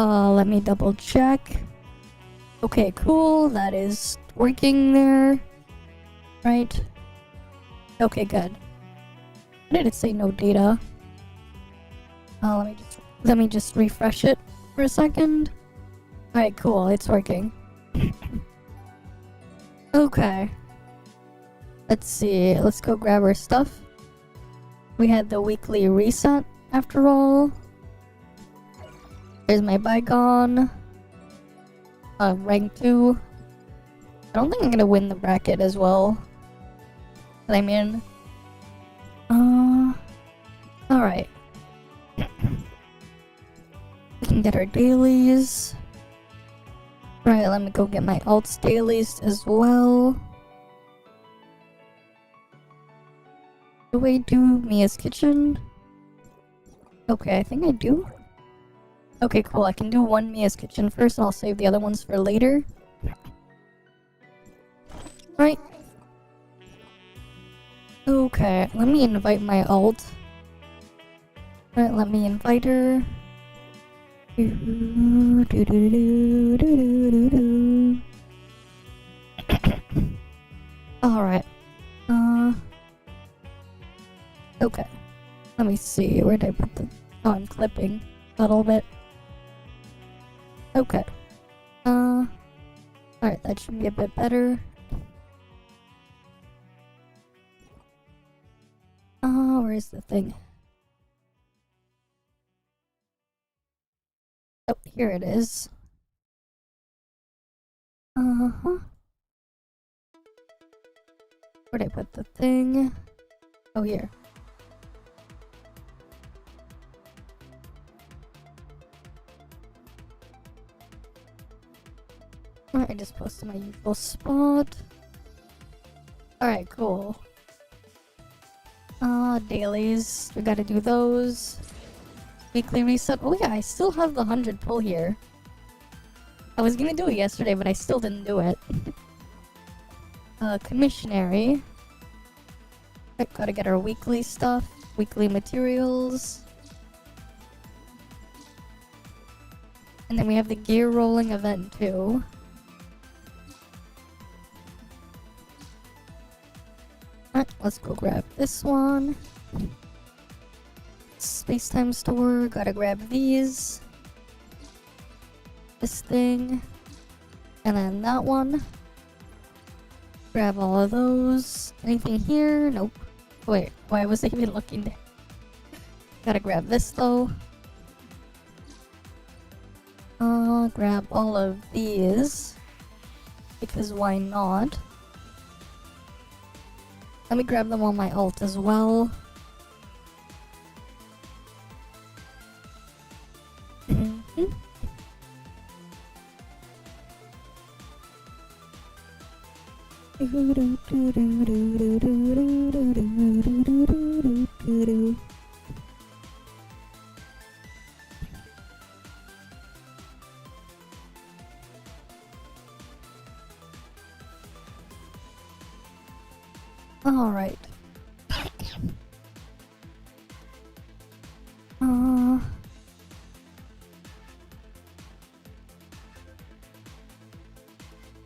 Let me double check. Okay, cool. That is working there. Right? Okay, good. Why did it say no data? Let me just refresh it for a second. Alright, cool. It's working. Okay. Let's see. Let's go grab our stuff. We had the weekly reset after all. There's my bygone. Rank 2. I don't think I'm gonna win the bracket as well. But I mean... Alright. We can get our dailies. Right, let me go get my alts dailies as well. Do I do Mia's Kitchen? Okay, I think I do. Okay, cool. I can do one Mia's Kitchen first and I'll save the other ones for later. Right. Okay, let me invite my alt. Right, let me invite her. Alright. Okay. Let me see. Where did I put the... Oh, I'm clipping a little bit. Okay. Alright, that should be a bit better. Where's the thing? Oh, here it is. Where'd I put the thing? Oh, here. I just posted my usual spot. Alright, cool. Dailies. We gotta do those. Weekly reset. Oh yeah, I still have the 100 pull here. I was gonna do it yesterday, but I still didn't do it. Commissionary. Gotta get our weekly stuff. Weekly materials. And then we have the gear rolling event too. Alright, let's go grab this one. Space-time store, gotta grab these. This thing. And then that one. Grab all of those. Anything here? Nope. Wait, why was I even looking there? Gotta grab this though. Grab all of these. Because why not? Let me grab them on my alt as well. All right.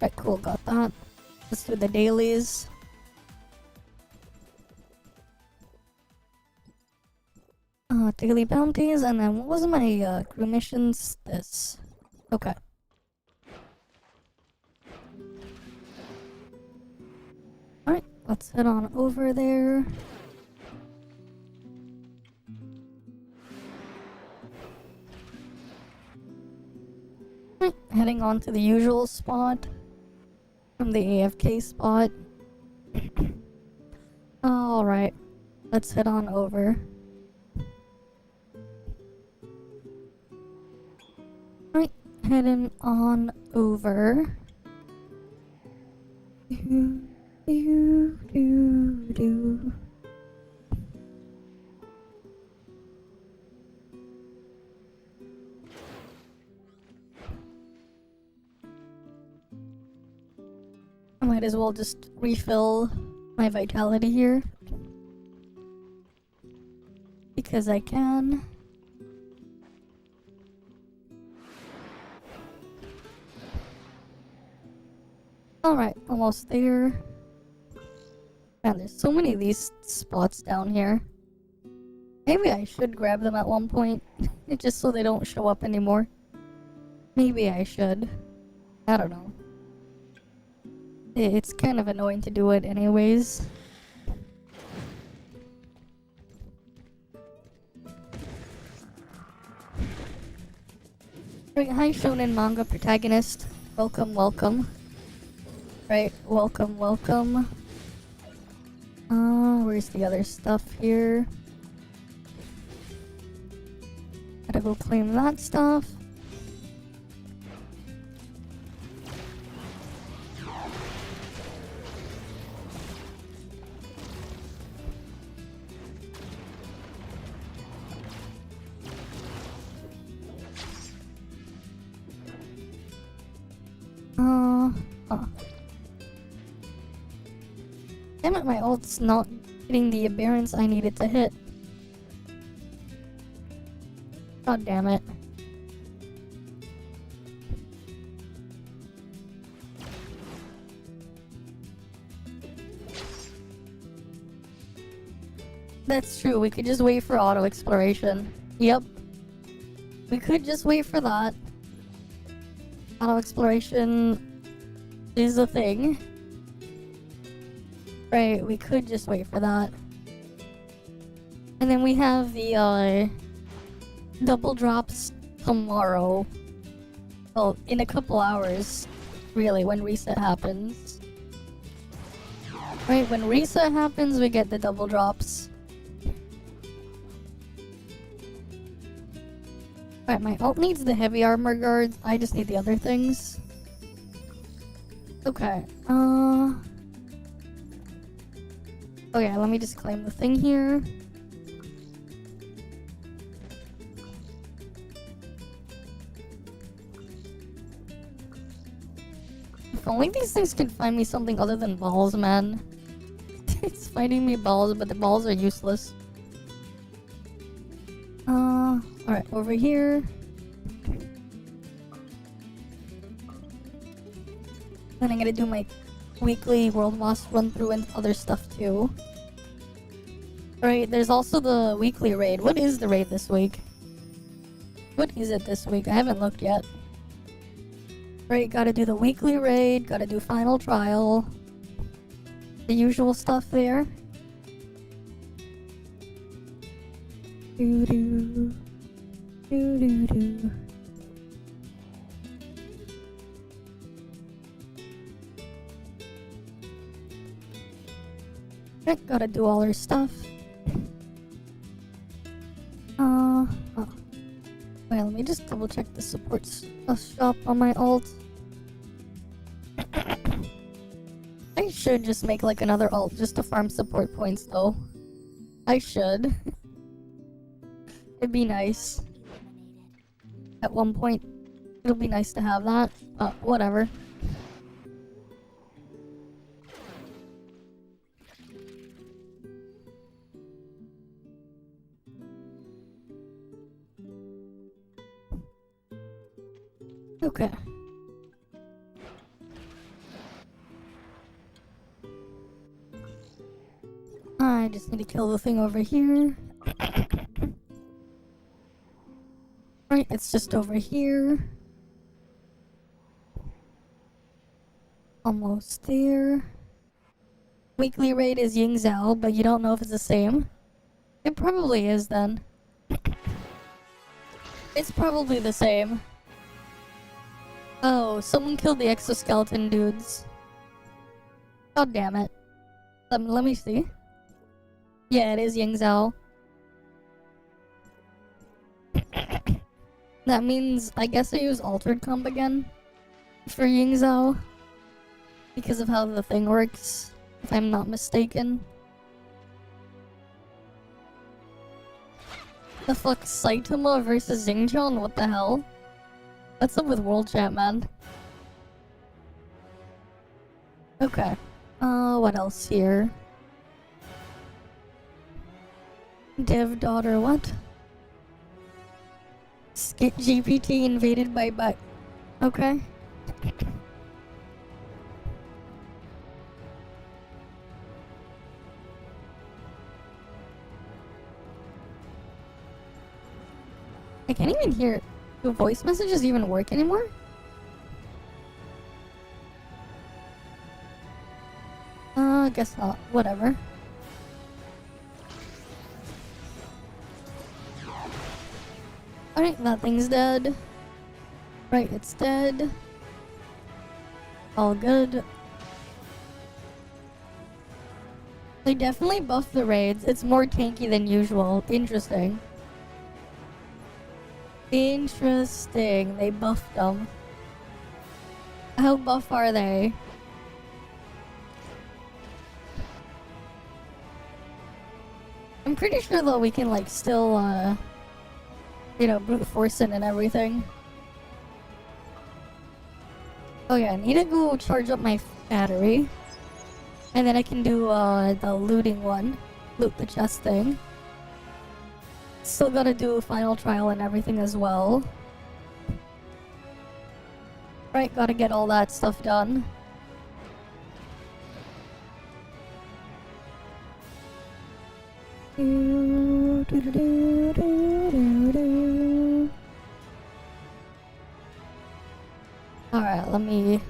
Right, cool, got that. Let's do the dailies. Daily bounties, and then what was my crew missions? This. Okay. Alright, let's head on over there. Alright, heading on to the usual spot. From the AFK spot. Alright, let's head on over. Alright, heading on over. I might as well just refill my vitality here. Because I can. Alright, almost there. Man, there's so many of these spots down here. Maybe I should grab them at one point, just so they don't show up anymore. Maybe I should. I don't know. It's kind of annoying to do it anyways. Right, hi shonen manga protagonist. Welcome, welcome. Right, welcome, welcome. Where's the other stuff here? Gotta go claim that stuff. Damn it, my ult's not hitting the aberrance I needed to hit. God damn it. That's true, we could just wait for auto exploration. Yep. We could just wait for that. Auto exploration is a thing. Right, we could just wait for that. And then we have the double drops tomorrow. Well, in a couple hours, really, when reset happens. Right, when reset happens, we get the double drops. Alright, my ult needs the heavy armor guards, I just need the other things. Okay, okay, let me just claim the thing here. If only these things could find me something other than balls, man. It's finding me balls, but the balls are useless. Alright, over here. Then I'm gonna do my weekly World Boss run through and other stuff too. Right, there's also the weekly raid. What is the raid this week? What is it this week? I haven't looked yet. Right, gotta do the weekly raid, gotta do final trial. The usual stuff there. Doo doo. Doo doo doo. Right, gotta do all our stuff. Oh. Wait, let me just double check the support shop on my alt. I should just make like another alt just to farm support points though. I should. It'd be nice. At one point, it'll be nice to have that. Whatever. Okay. I just need to kill the thing over here. Right, it's just over here. Almost there. Weekly raid is Ying Zhao, but you don't know if it's the same. It probably is then. It's probably the same. Oh, someone killed the exoskeleton dudes. God damn it. Let me see. Yeah, it is Ying Zhao. That means I guess I use altered comp again for Ying Zhao because of how the thing works, if I'm not mistaken. The fuck, Saitama versus Xingqiang? What the hell? What's up with World Chat, man? Okay. What else here? Dev daughter, what? Skit GPT invaded by bot. Okay. I can't even hear. Do voice messages even work anymore? Guess not. Whatever. Alright, that thing's dead. Right, it's dead. All good. They definitely buffed the raids. It's more tanky than usual. Interesting. Interesting. They buffed them. How buff are they? I'm pretty sure though we can like still you know, brute force it and everything. Oh yeah, I need to go charge up my battery. And then I can do the looting one. Loot the chest thing. Still gotta do final trial and everything as well. Right, gotta get all that stuff done. Alright, let me...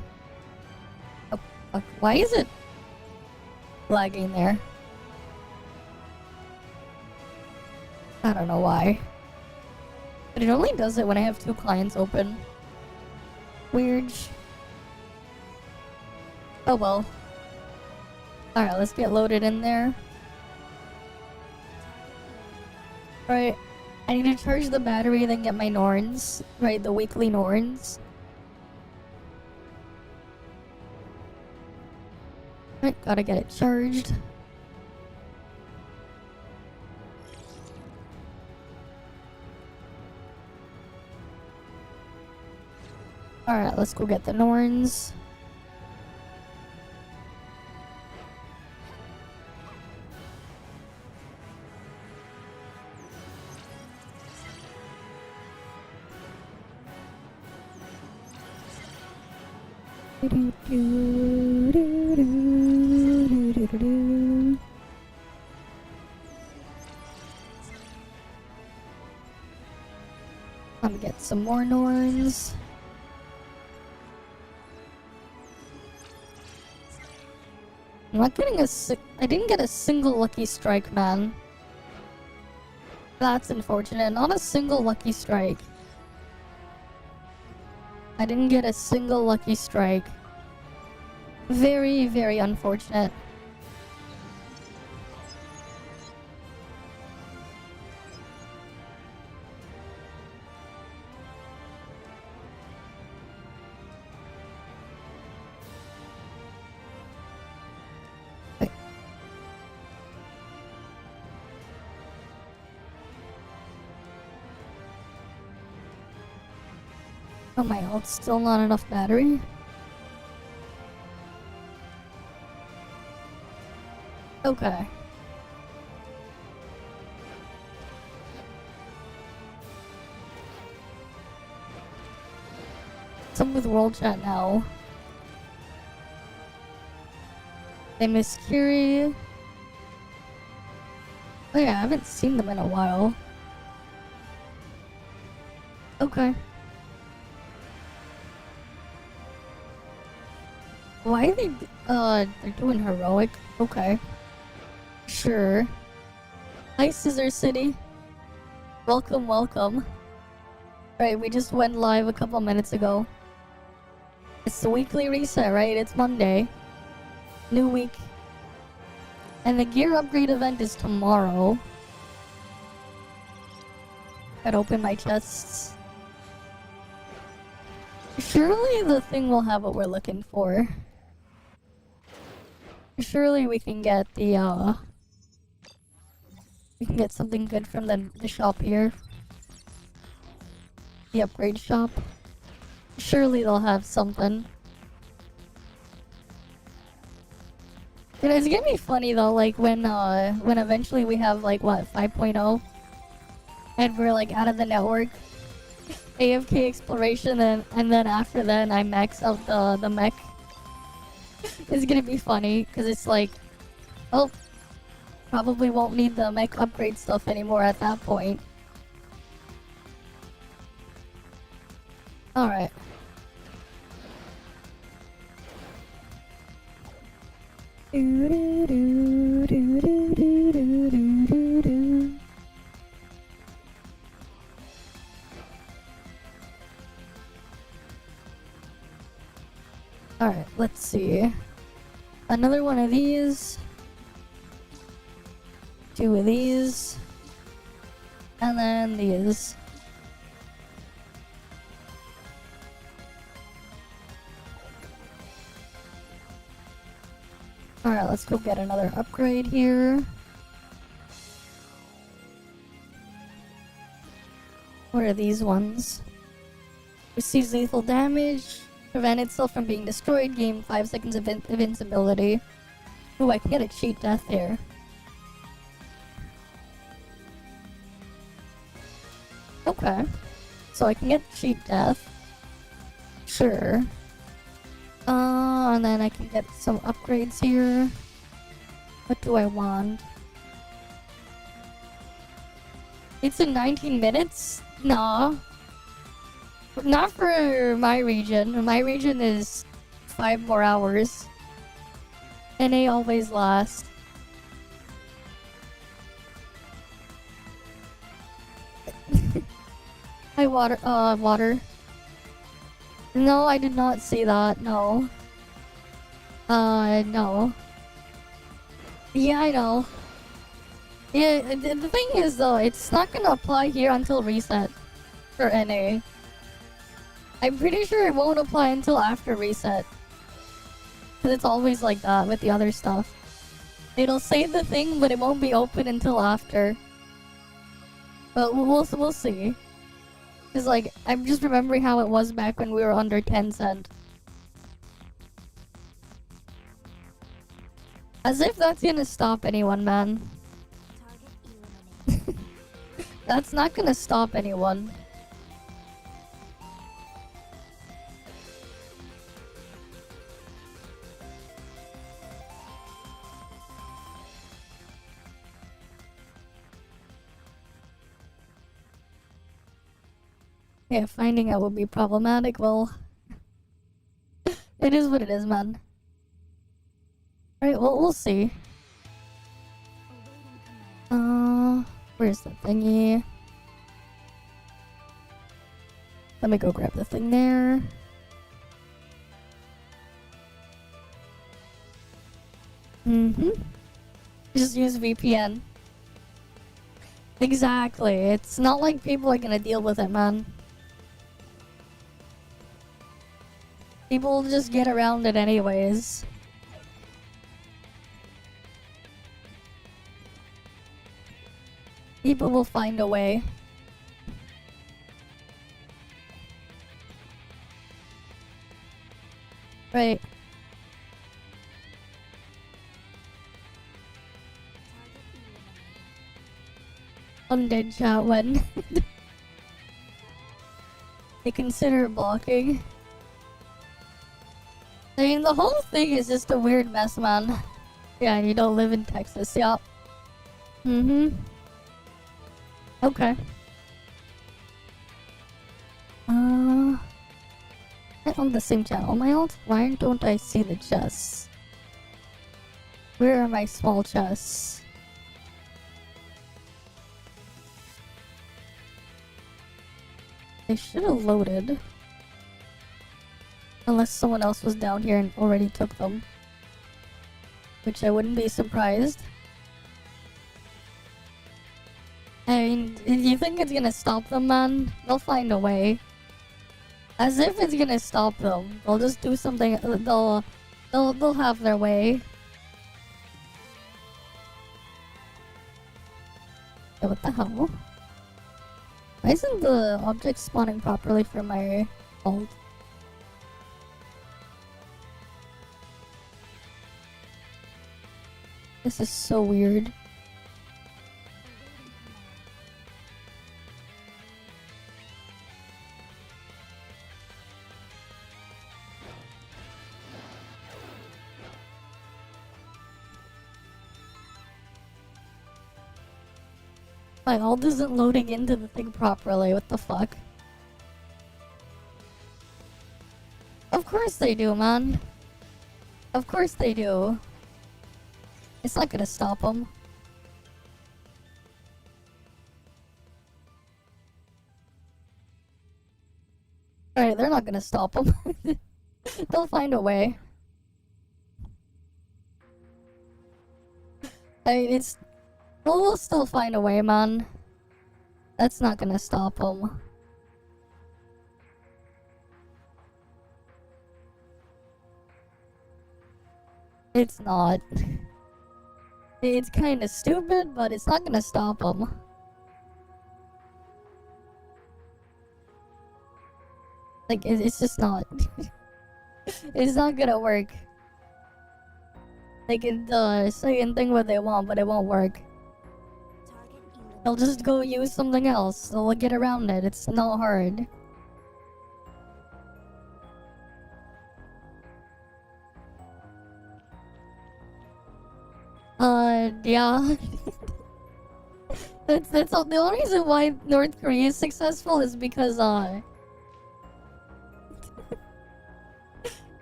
Oh, fuck. Why is it lagging there? I don't know why. But it only does it when I have 2 clients open. Weird. Oh well. Alright, let's get loaded in there. Right. I need to charge the battery, then get my Norns. Right, the weekly Norns. Right, gotta get it charged. Alright, let's go get the Norns. I'm gonna get some more Norns. I'm not getting I didn't get a single lucky strike, man. That's unfortunate. Not a single lucky strike. I didn't get a single lucky strike. Very, very unfortunate. Oh my god, still not enough battery? Okay. Some with world chat now. They miss Curie. Oh yeah, I haven't seen them in a while. Okay. Why are they, they're doing heroic? Okay. Sure. Hi, Scissor City. Welcome, welcome. Right, we just went live a couple minutes ago. It's the weekly reset, right? It's Monday. New week. And the gear upgrade event is tomorrow. Gotta open my chests. Surely the thing will have what we're looking for. Surely we can get the, we can get something good from the shop here. The upgrade shop. Surely they'll have something. Dude, it's gonna be funny though, like when eventually we have like what, 5.0? And we're like out of the network. AFK exploration and then after that I max out the mech. It's gonna be funny, because it's like, oh, probably won't need the mech upgrade stuff anymore at that point. Alright. Alright, let's see. Another one of these. 2 of these. And then these. Alright, let's go get another upgrade here. What are these ones? Receives lethal damage. Prevent itself from being destroyed. Gain 5 seconds of invincibility. Ooh, I can get a cheat death here. Okay. So I can get cheat death. Sure. And then I can get some upgrades here. What do I want? It's in 19 minutes? No. Not for my region. My region is 5 more hours. NA always lasts. Hi, water. No, I did not see that, no. No. Yeah, I know. Yeah, the thing is though, it's not gonna apply here until reset for NA. I'm pretty sure it won't apply until after reset. Cause it's always like that with the other stuff. It'll save the thing, but it won't be open until after. But we'll see. Cause like, I'm just remembering how it was back when we were under 10 cent. As if that's gonna stop anyone, man. That's not gonna stop anyone. Yeah, finding out would be problematic. Well, it is what it is, man. Alright, well, we'll see. Where's the thingy? Let me go grab the thing there. Just use VPN. Exactly. It's not like people are gonna deal with it, man. People just get around it anyways. People will find a way. Right. Undead chat when they consider blocking. I mean, the whole thing is just a weird mess, man. Yeah, you don't live in Texas, yup. Okay. I'm on the same channel. My alt, why don't I see the chests? Where are my small chests? They should have loaded. Unless someone else was down here and already took them. Which I wouldn't be surprised. I mean, do you think it's gonna stop them, man? They'll find a way. As if it's gonna stop them. They'll just do something. They'll have their way. Yeah, what the hell? Why isn't the object spawning properly for my alt? This is so weird. My alt isn't loading into the thing properly, what the fuck? Of course they do, man. Of course they do. It's not gonna stop them. Alright, they're not gonna stop them. They'll find a way. I mean, they'll still find a way, man. That's not gonna stop them. It's not. It's kinda stupid, but it's not gonna stop them. Like, it's just not. It's not gonna work. They can say and think what they want, but it won't work. They'll just go use something else. They'll get around it. It's not hard. Yeah. that's all. The only reason why North Korea is successful is because,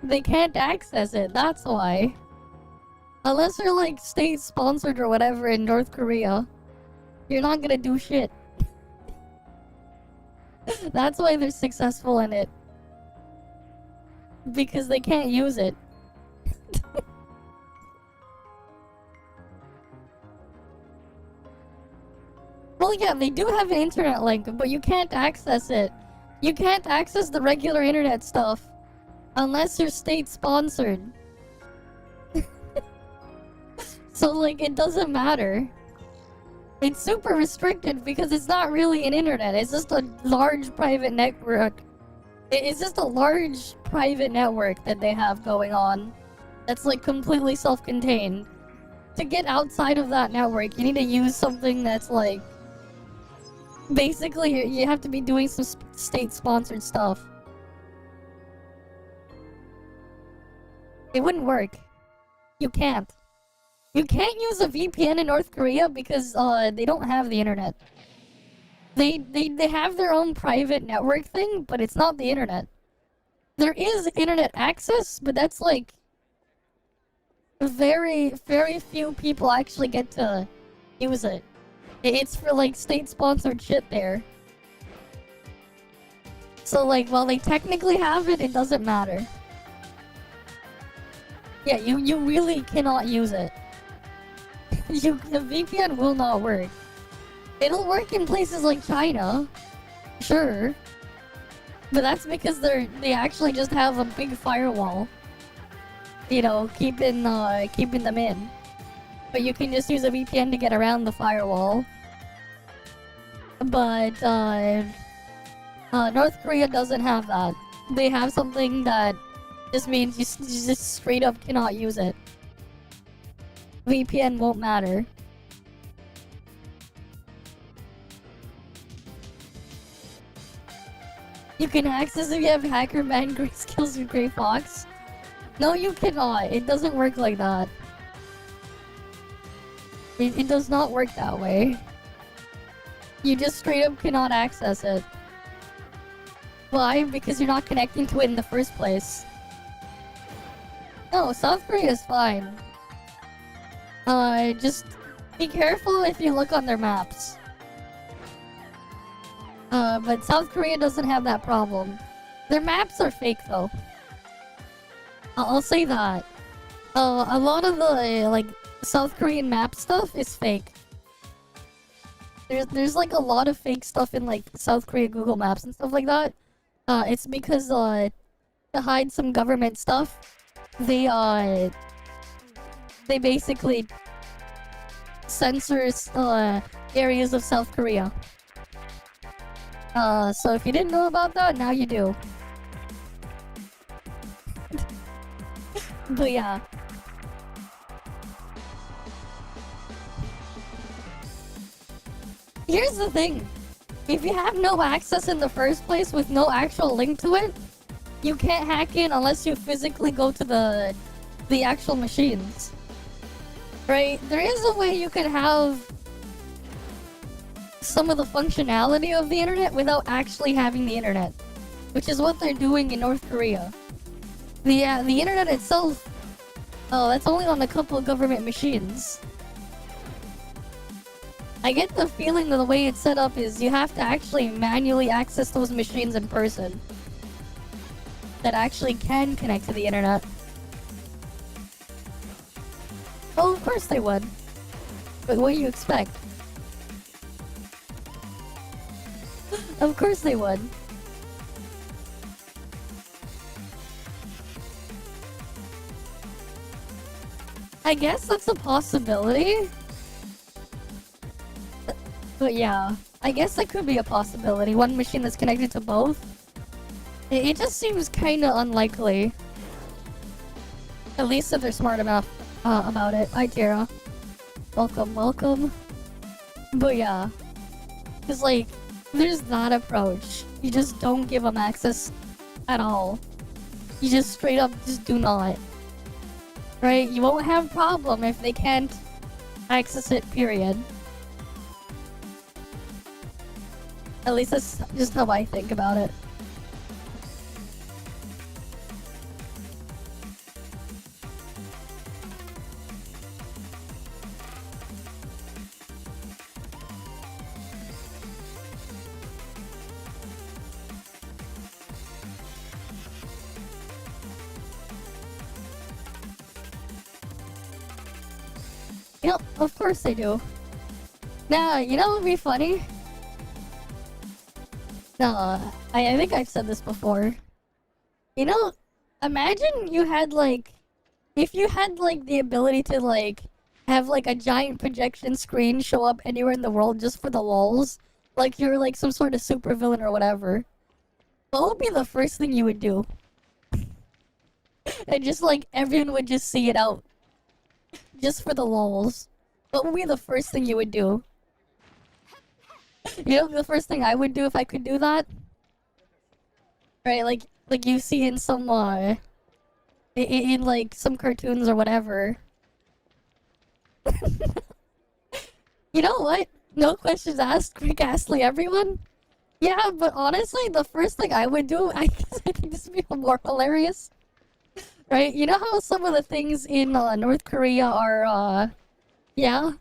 they can't access it, that's why. Unless you're like state-sponsored or whatever in North Korea, you're not gonna do shit. That's why they're successful in it. Because they can't use it. Well, yeah, they do have an internet link, but you can't access it. You can't access the regular internet stuff unless you're state-sponsored. So, like, it doesn't matter. It's super restricted because it's not really an internet. It's just a large private network. It's just a large private network that they have going on. That's, like, completely self-contained. To get outside of that network, you need to use something that's, like... Basically, you have to be doing some state-sponsored stuff. It wouldn't work. You can't. You can't use a VPN in North Korea because they don't have the internet. They have their own private network thing, but it's not the internet. There is internet access, but that's like very few people actually get to use it. It's for like state-sponsored shit there. So like while they technically have it, it doesn't matter. Yeah, you really cannot use it. The VPN will not work. It'll work in places like China, sure, but that's because they actually just have a big firewall, you know, keeping them in. But you can just use a VPN to get around the firewall. But North Korea doesn't have that. They have something that just means you just straight up cannot use it. VPN won't matter. You can access if you have hacker man great skills with Grey Fox. No, you cannot. It doesn't work like that. It does not work that way. You just straight up cannot access it. Why? Because you're not connecting to it in the first place. No, South Korea is fine. Just be careful if you look on their maps. But South Korea doesn't have that problem. Their maps are fake though. I'll say that. A lot of the, like, South Korean map stuff is fake. There's like a lot of fake stuff in like South Korea Google Maps and stuff like that. It's because to hide some government stuff, they basically censor areas of South Korea. So if you didn't know about that, now you do. But yeah. Here's the thing. If you have no access in the first place with no actual link to it, you can't hack in unless you physically go to the actual machines. Right? There is a way you can have some of the functionality of the internet without actually having the internet, which is what they're doing in North Korea. The internet itself, oh, that's only on a couple of government machines. I get the feeling that the way it's set up is you have to actually manually access those machines in person that actually can connect to the internet. Oh, of course they would. But what do you expect? Of course they would. I guess that's a possibility. But yeah, I guess that could be a possibility. One machine that's connected to both. It just seems kinda unlikely. At least if they're smart enough about it. Hi, Tara. Welcome, welcome. But yeah. Because, like, there's that approach. You just don't give them access at all. You just straight up just do not. Right? You won't have a problem if they can't access it, period. At least that's just how I think about it. Yep, of course they do. Now, you know what would be funny? No, I think I've said this before. You know, imagine you had, like... If you had, like, the ability to, like... Have, like, a giant projection screen show up anywhere in the world just for the lulz. Like you're, like, some sort of supervillain or whatever. What would be the first thing you would do? And just, like, everyone would just see it out. Just for the lulz. What would be the first thing you would do? You know the first thing I would do if I could do that? Right, like you see in some, in like, some cartoons or whatever. You know what? No questions asked, Rick Astley, everyone? Yeah, but honestly, the first thing I would do, I think this would be more hilarious. Right? You know how some of the things in North Korea are, yeah?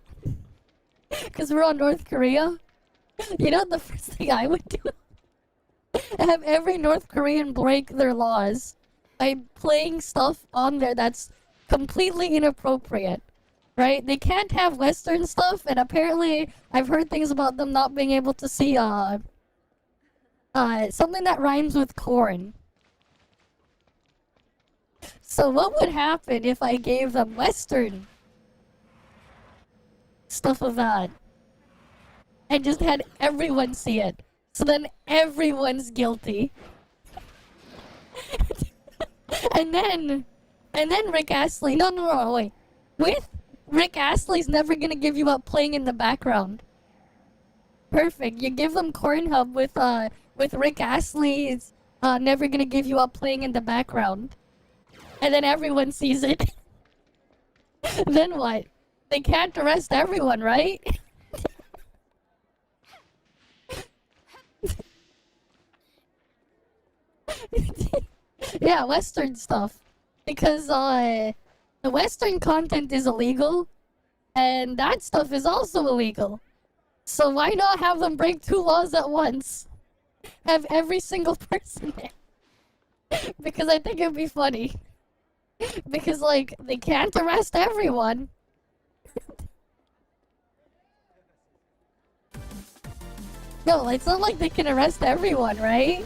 Because we're on North Korea? You know the first thing I would do? Have every North Korean break their laws by playing stuff on there that's completely inappropriate. Right? They can't have Western stuff, and apparently I've heard things about them not being able to see, something that rhymes with corn. So what would happen if I gave them Western stuff of that? And just had everyone see it. So then everyone's guilty. and then Rick Astley, no, wait. With Rick Astley's never gonna give you up playing in the background. Perfect. You give them Cornhub with Rick Astley's never gonna give you up playing in the background. And then everyone sees it. Then what? They can't arrest everyone, right? Yeah, Western stuff. Because, the Western content is illegal, and that stuff is also illegal. So why not have them break two laws at once? Have every single person there. Because I think it'd be funny. Because, like, they can't arrest everyone. No, it's not like they can arrest everyone, right?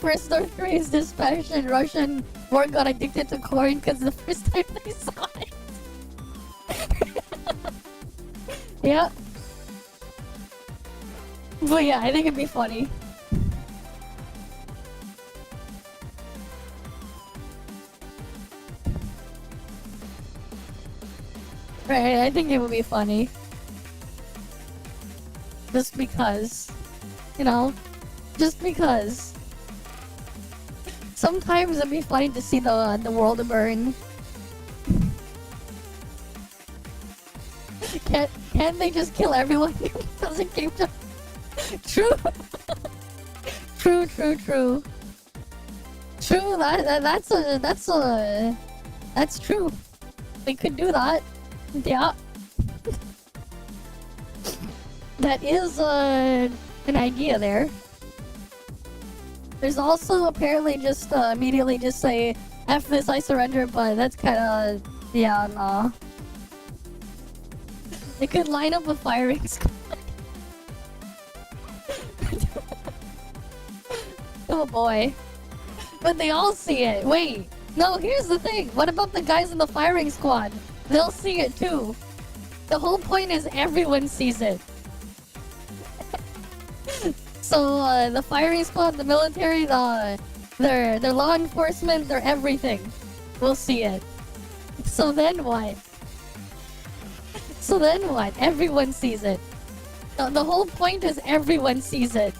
First North Korea's dispatch and Russian war got addicted to corn because the first time they saw it. Yeah. But yeah, I think it'd be funny. Right, I think it would be funny. Just because. You know? Just because. Sometimes it'd be funny to see the world burn. Can't they just kill everyone who doesn't keep them? True. True. True, that's true. We could do that. Yeah. That is an idea there. There's also apparently just immediately just say, F this, I surrender, but that's kinda, yeah, nah. They could line up a firing squad. Oh boy. But they all see it. Wait. No, here's the thing. What about the guys in the firing squad? They'll see it too. The whole point is everyone sees it. So, the firing squad, the military, their law enforcement, their everything will see it. So then what? So then what? Everyone sees it. The whole point is everyone sees it.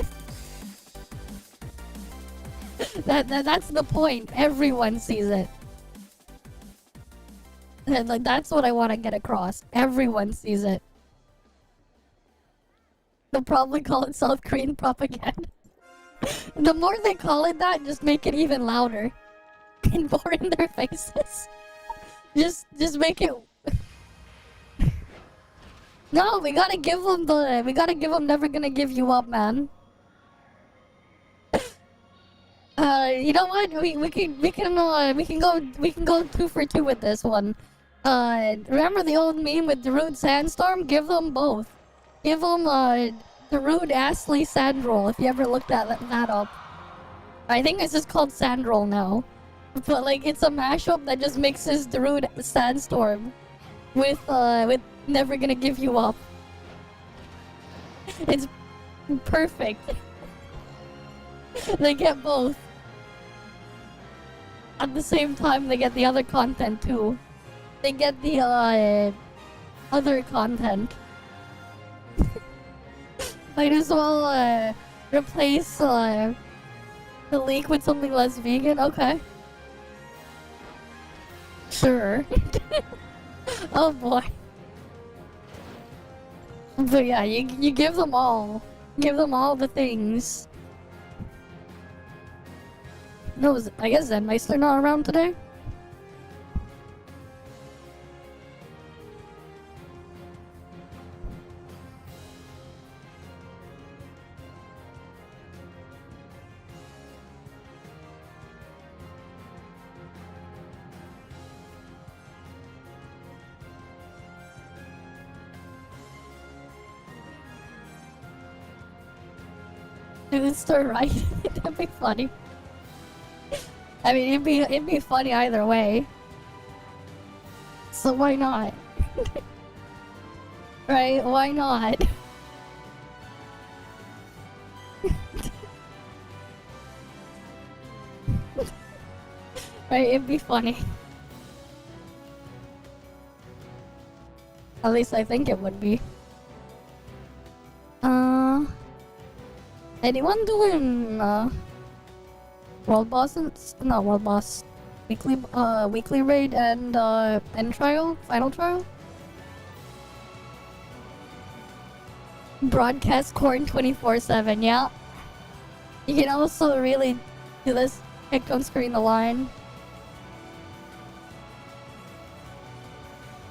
That's the point. Everyone sees it. And, like, that's what I want to get across. Everyone sees it. They'll probably call it South Korean propaganda. The more they call it that, just make it even louder. And more in their faces. Just make it... No, we gotta give them never gonna give you up, man. You know what? We can go 2 for 2 with this one. Remember the old meme with Darude Sandstorm? Give them both. Give them Darude Astley Sandroll if you ever looked that up. I think it's just called Sandroll now. But like it's a mashup that just mixes Darude Sandstorm with Never Gonna Give You Up. It's perfect. They get both. At the same time, they get the other content too. They get the other content. Might as well replace the leak with something less vegan. Okay. Sure. Oh boy. But yeah, you give them all. Give them all the things. No, I guess Zenmeister not around today? Dude, start right. That'd be funny. I mean, it'd be funny either way. So why not? Right? Why not? Right? It'd be funny. At least I think it would be. Anyone doing World Bosses? No, World Boss. Weekly raid and end trial? Final trial? Broadcast corn 24/7, yeah. You can also really do this. Don't screen the line.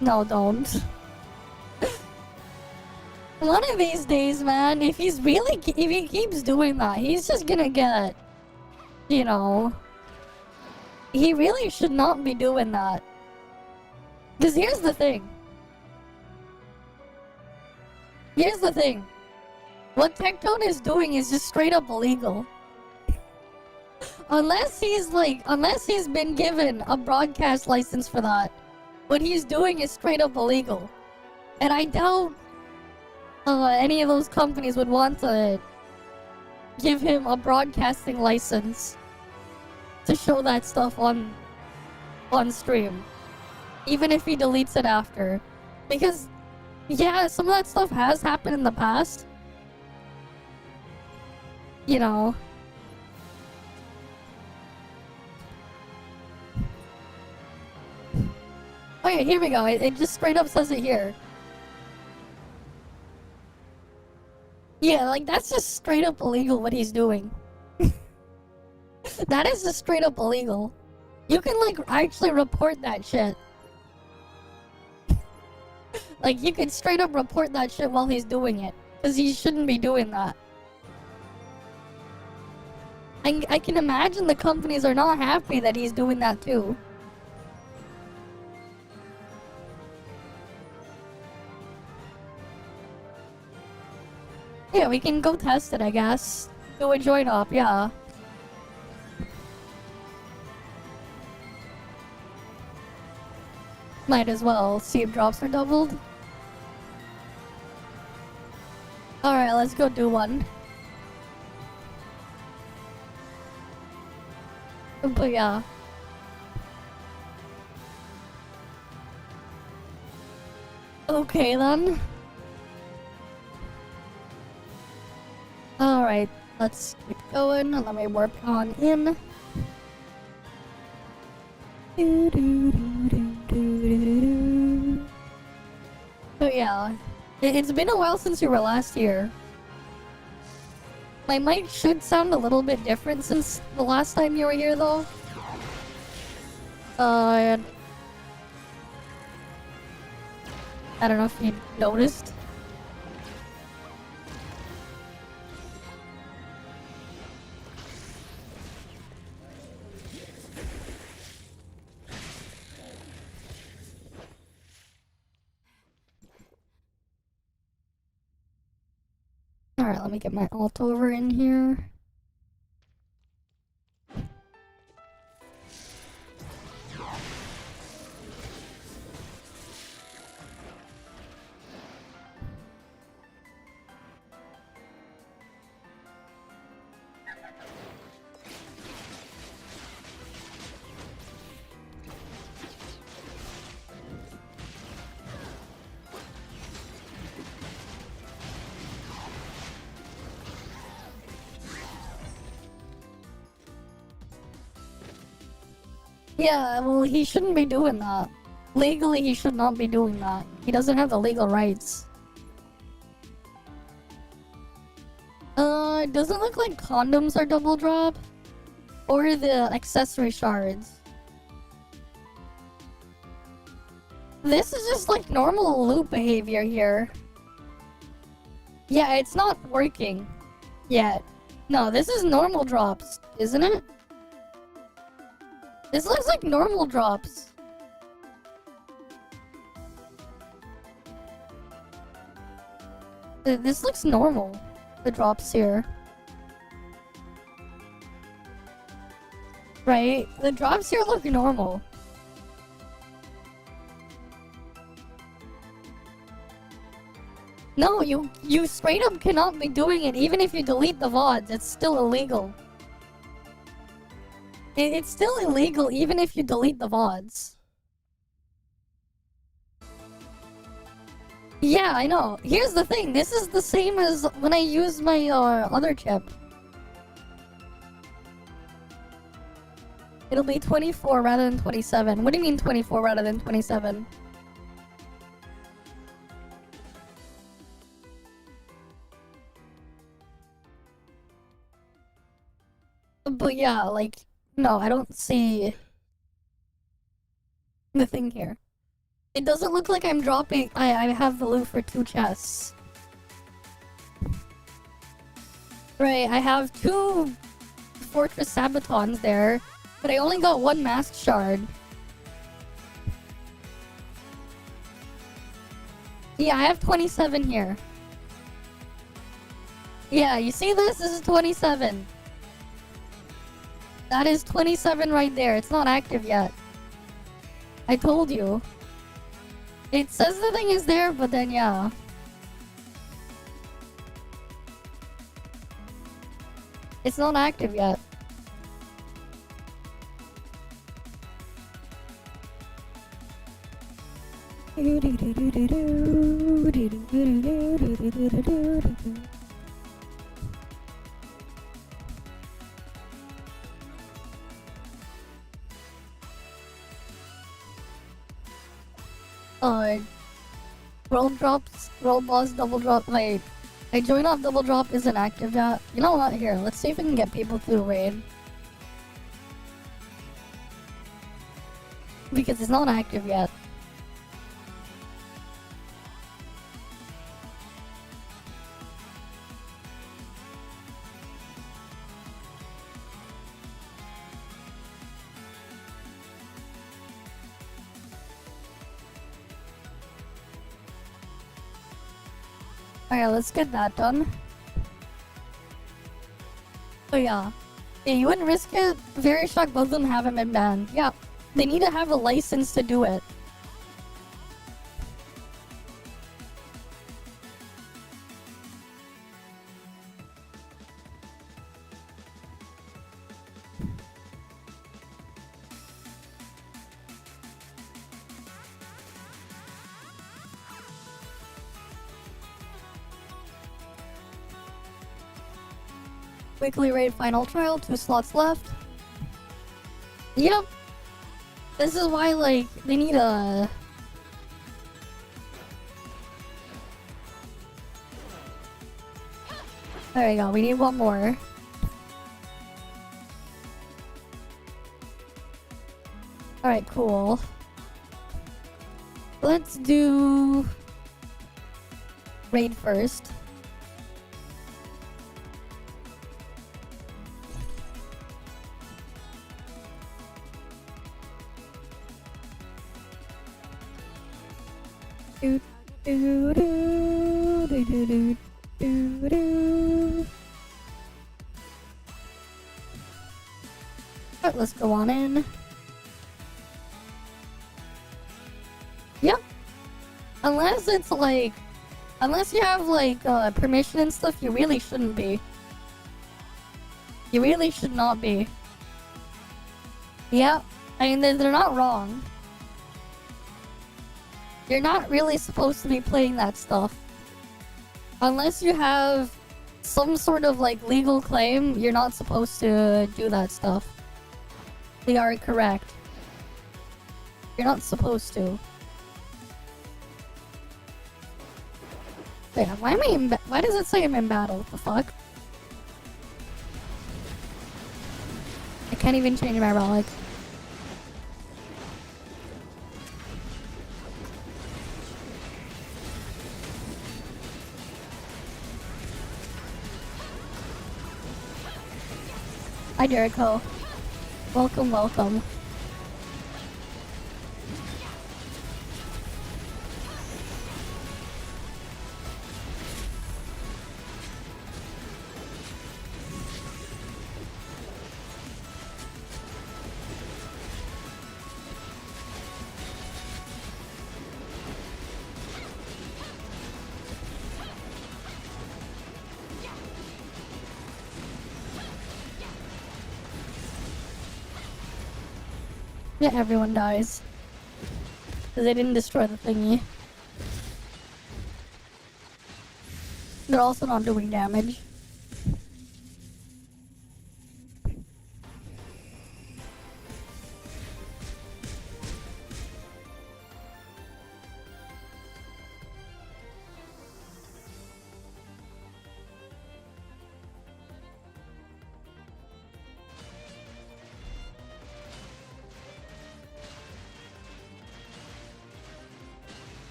No, don't. One of these days, man, if he keeps doing that, he's just gonna get, you know, he really should not be doing that. Because here's the thing. Here's the thing. What Tectone is doing is just straight up illegal. Unless he's been given a broadcast license for that, what he's doing is straight up illegal. And I doubt any of those companies would want to give him a broadcasting license to show that stuff on stream, even if he deletes it after. Because yeah, some of that stuff has happened in the past, you know. Okay, here we go. It just straight up says it here. Yeah, like, that's just straight up illegal what he's doing. That is just straight up illegal. You can, like, actually report that shit. Like, you can straight up report that shit while he's doing it. Because he shouldn't be doing that. I can imagine the companies are not happy that he's doing that too. Yeah, we can go test it, I guess. Do a join up, yeah. Might as well see if drops are doubled. Alright, let's go do one. But yeah. Okay then. Alright, let's keep going. Let me warp on in. So yeah, it's been a while since you were last here. My mic should sound a little bit different since the last time you were here, though. I don't know if you noticed. Alright, let me get my alt over in here. Yeah, well, he shouldn't be doing that. Legally, he should not be doing that. He doesn't have the legal rights. It doesn't look like condoms are double drop. Or the accessory shards. This is just like normal loop behavior here. Yeah, it's not working yet. No, this is normal drops, isn't it? This looks like normal drops. This looks normal, the drops here. Right? The drops here look normal. No, you straight up cannot be doing it. Even if you delete the VODs, it's still illegal. It's still illegal even if you delete the VODs. Yeah, I know. Here's the thing. This is the same as when I use my other chip. It'll be 24 rather than 27. What do you mean 24 rather than 27? But yeah, like, no, I don't see the thing here. It doesn't look like I'm dropping. I have the loot for 2 chests. Right, I have 2 Fortress Sabatons there, but I only got 1 Mask Shard. Yeah, I have 27 here. Yeah, you see this? This is 27. That is 27 right there. It's not active yet. I told you. It says the thing is there, but then yeah. It's not active yet. Roll drops, roll boss, double drop. Wait, I join off double drop isn't active yet. You know what? Here, let's see if we can get people to raid. because it's not active yet. Alright, let's get that done. So yeah, you wouldn't risk it. Very shocked both of them haven't been banned. Yeah, they need to have a license to do it. Weekly raid final trial, 2 slots left. Yep. This is why, like, they need a... There you go, we need one more. Alright, cool. Let's do... raid first. Do do do do do do do do. Alright, let's go on in. Yep. Unless it's like, unless you have like permission and stuff, you really shouldn't be. You really should not be. Yep. I mean, they're not wrong. You're not really supposed to be playing that stuff. Unless you have some sort of like legal claim, you're not supposed to do that stuff. They are correct. You're not supposed to. Wait, why am I in why does it say I'm in battle? What the fuck? I can't even change my relic. Hi Jericho. Welcome, welcome. Yeah, everyone dies. Because they didn't destroy the thingy. They're also not doing damage.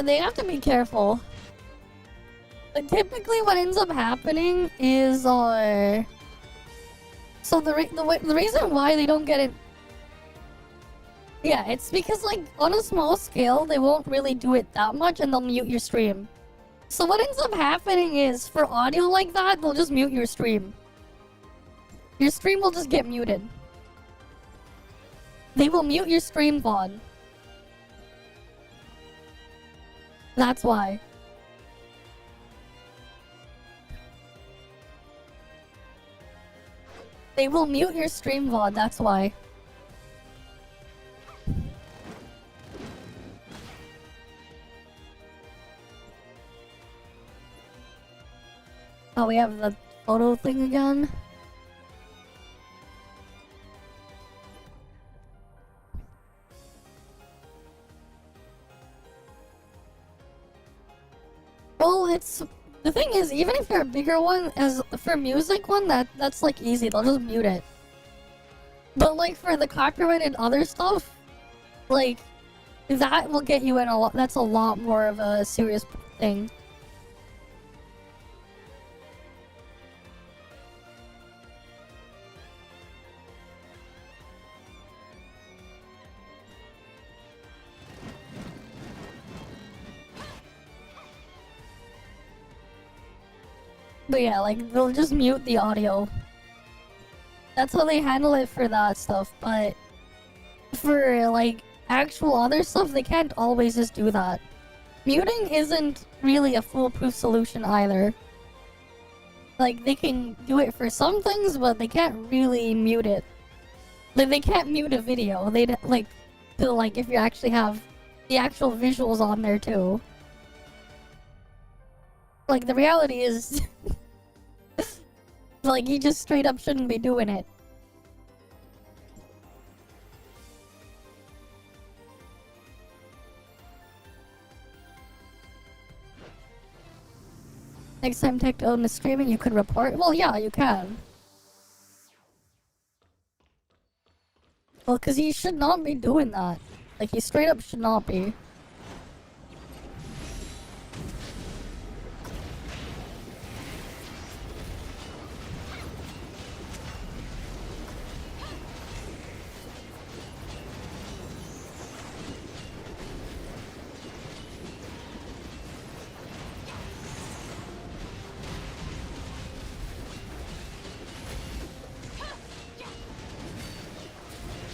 They have to be careful. But typically what ends up happening is, so the reason why they don't get it... Yeah, it's because, like, on a small scale, they won't really do it that much and they'll mute your stream. So what ends up happening is, for audio like that, they'll just mute your stream. Your stream will just get muted. They will mute your stream VOD. That's why. They will mute your stream VOD, that's why. Oh, we have the photo thing again. it's the thing is, even if you're a bigger one, as for music one, that's like easy. They'll just mute it. But like for the copyright and other stuff, like that will get you in a lot. That's a lot more of a serious thing. But yeah, like, they'll just mute the audio. That's how they handle it for that stuff, but for, like, actual other stuff, they can't always just do that. Muting isn't really a foolproof solution either. Like, they can do it for some things, but they can't really mute it. Like, they can't mute a video. They'd, like, to, like, if you actually have the actual visuals on there, too. Like, the reality is... like, you just straight up shouldn't be doing it. Next time Tech own is streaming, you could report? Well, yeah, you can. Well, because he should not be doing that. Like, he straight up should not be.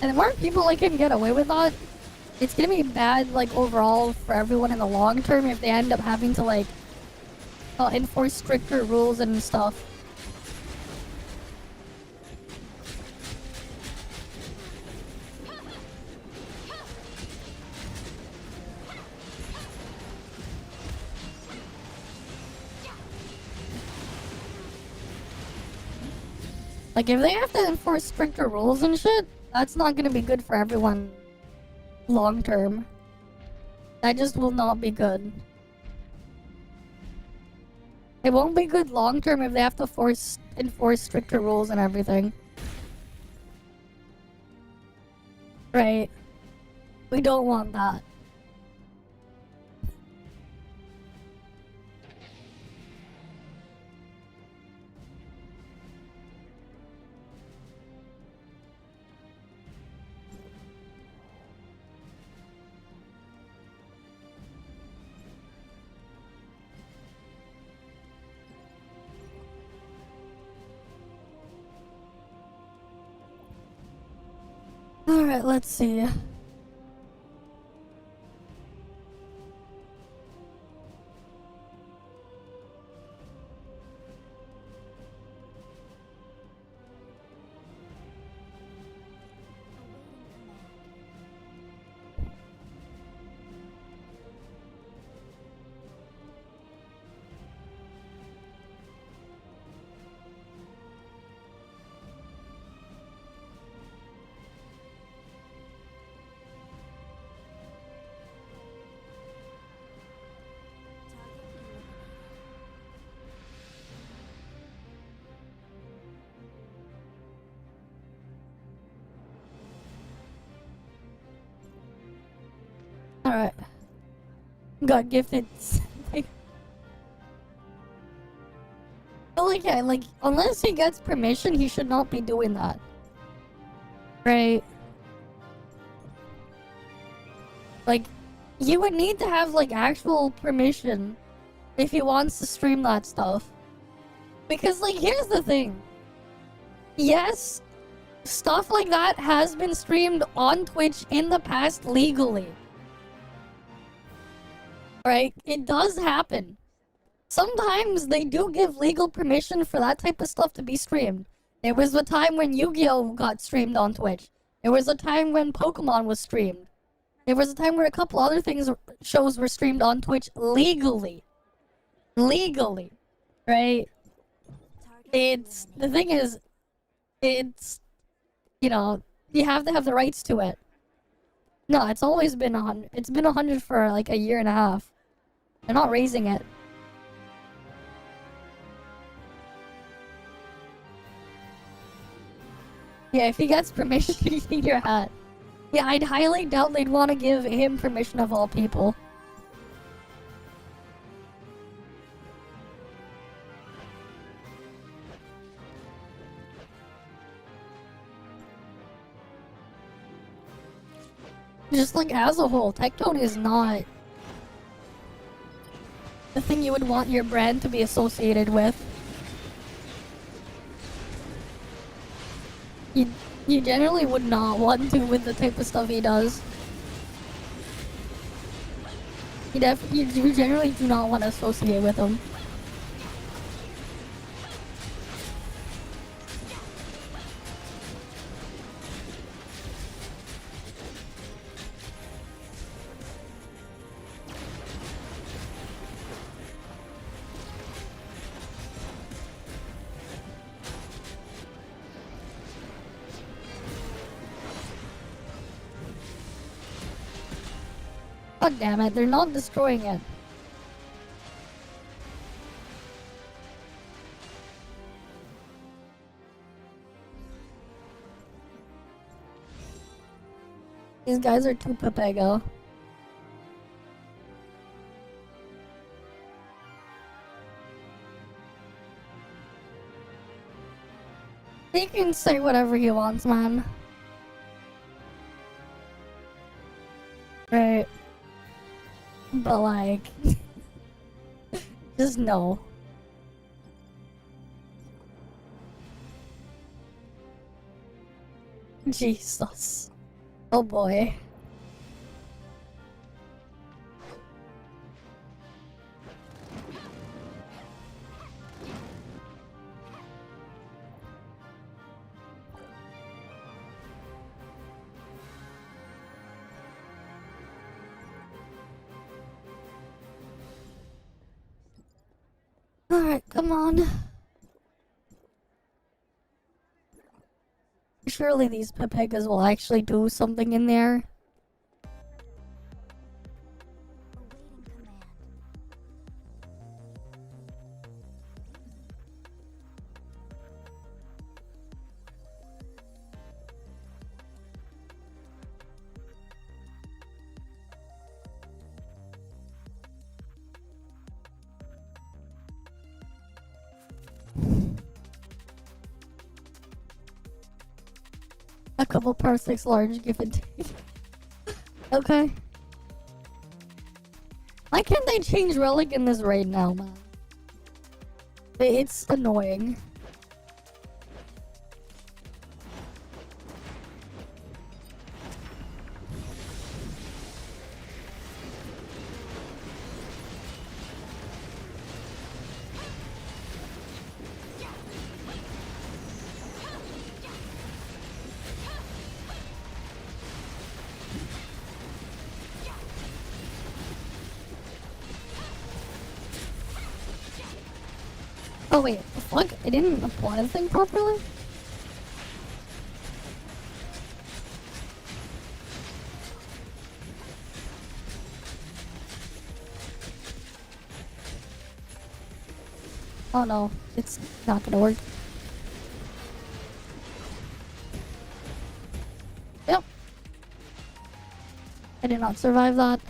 And the more people like him get away with that, it's gonna be bad, like, overall for everyone in the long term if they end up having to, like, enforce stricter rules and stuff. Like, if they have to enforce stricter rules and shit, that's not gonna be good for everyone long term. That just will not be good. It won't be good long term if they have to enforce stricter rules and everything. Right. We don't want that. Alright, let's see. Alright. Got gifted. But like, yeah, like, unless he gets permission, he should not be doing that. Right? Like, you would need to have, like, actual permission if he wants to stream that stuff. Because, like, here's the thing. Yes, stuff like that has been streamed on Twitch in the past legally. Right? It does happen. Sometimes they do give legal permission for that type of stuff to be streamed. There was a time when Yu-Gi-Oh! Got streamed on Twitch. There was a time when Pokemon was streamed. There was a time where a couple other shows were streamed on Twitch legally. Legally. Right? The thing is, you know, you have to have the rights to it. No, it's always been 100. It's been 100 for like a year and a half. They're not raising it. Yeah, if he gets permission to eat your hat. Yeah, I'd highly doubt they'd want to give him permission of all people. Just like as a whole, Tectone is not the thing you would want your brand to be associated with. You generally would not want to with the type of stuff he does. You generally do not want to associate with him. God damn it, they're not destroying it. These guys are too papego. He can say whatever he wants, man. Right. But like... just no. Jesus. Oh boy. Alright, come on. Surely these Pepegas will actually do something in there. A couple parsecs large, give and take. Okay. Why can't they change relic in this raid now, man? It's annoying. Oh wait, the fuck? I didn't apply the thing properly? Oh no, it's not gonna work. Yep. I did not survive that.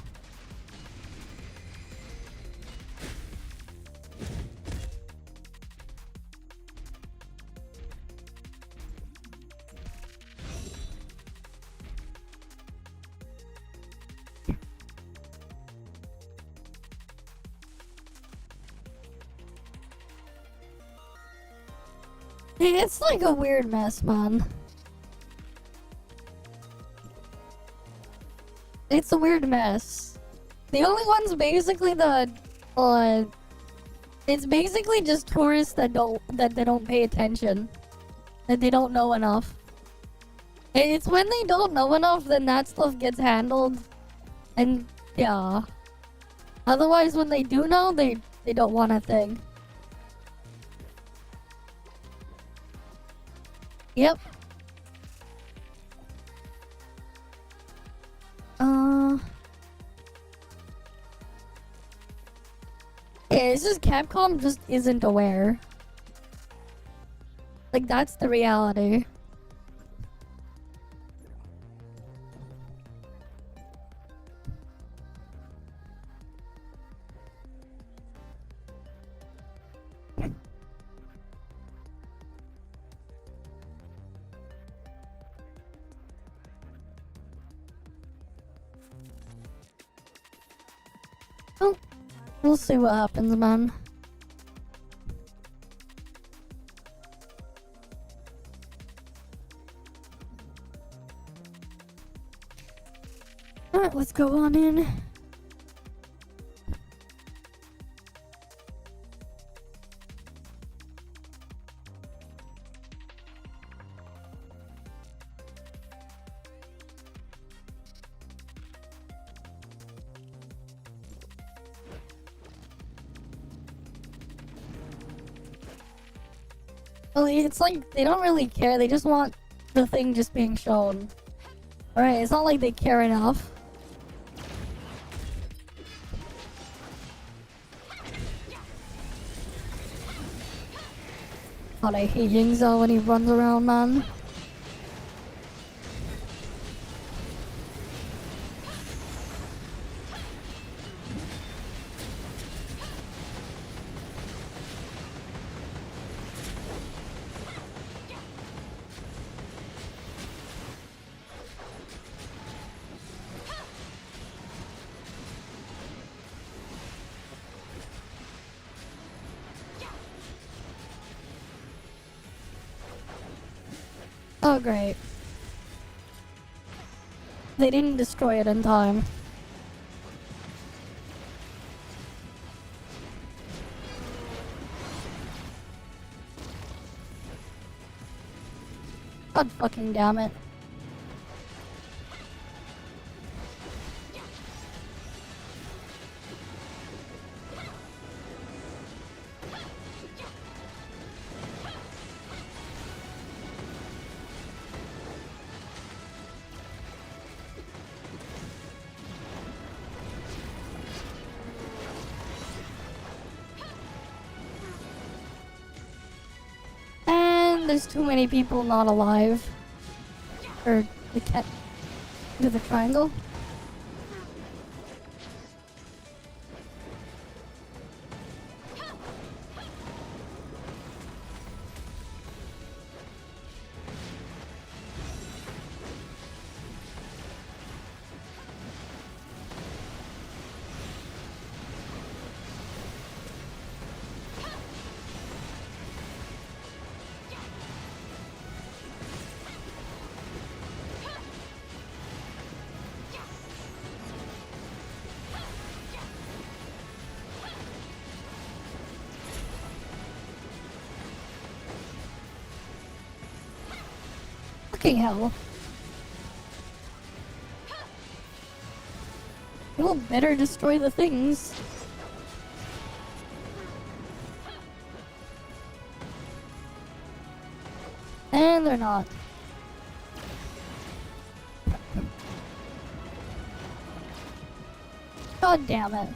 It's like a weird mess, man. It's a weird mess. The only one's basically it's basically just tourists that they don't pay attention. That they don't know enough. It's when they don't know enough, then that stuff gets handled. And yeah. Otherwise, when they do know, they don't want a thing. Yep. Yeah, it's just Capcom just isn't aware. Like, that's the reality. Oh, we'll see what happens, man. Alright, let's go on in. Well, it's like, they don't really care, they just want the thing just being shown. Alright, it's not like they care enough. God, I hate Yingzhou when he runs around, man. Oh, great. They didn't destroy it in time. God fucking damn it. And there's too many people not alive. Or the cat to the triangle. Fucking hell. You'll better destroy the things. And they're not. God damn it.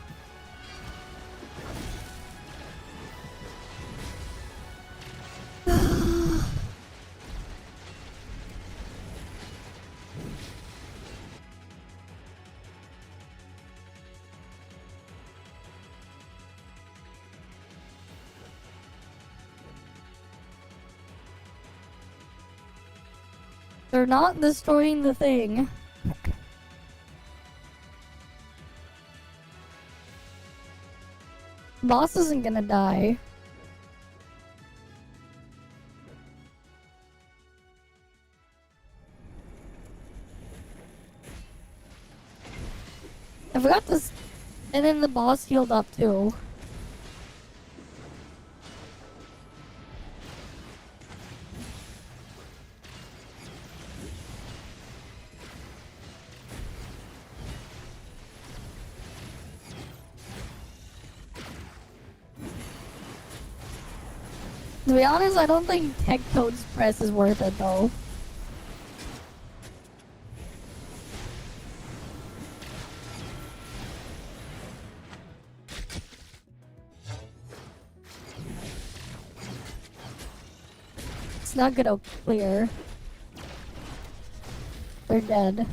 They're not destroying the thing. Boss isn't gonna die. I forgot this. And then the boss healed up too. To be honest, I don't think Tech Toad's press is worth it though. It's not gonna clear. They're dead.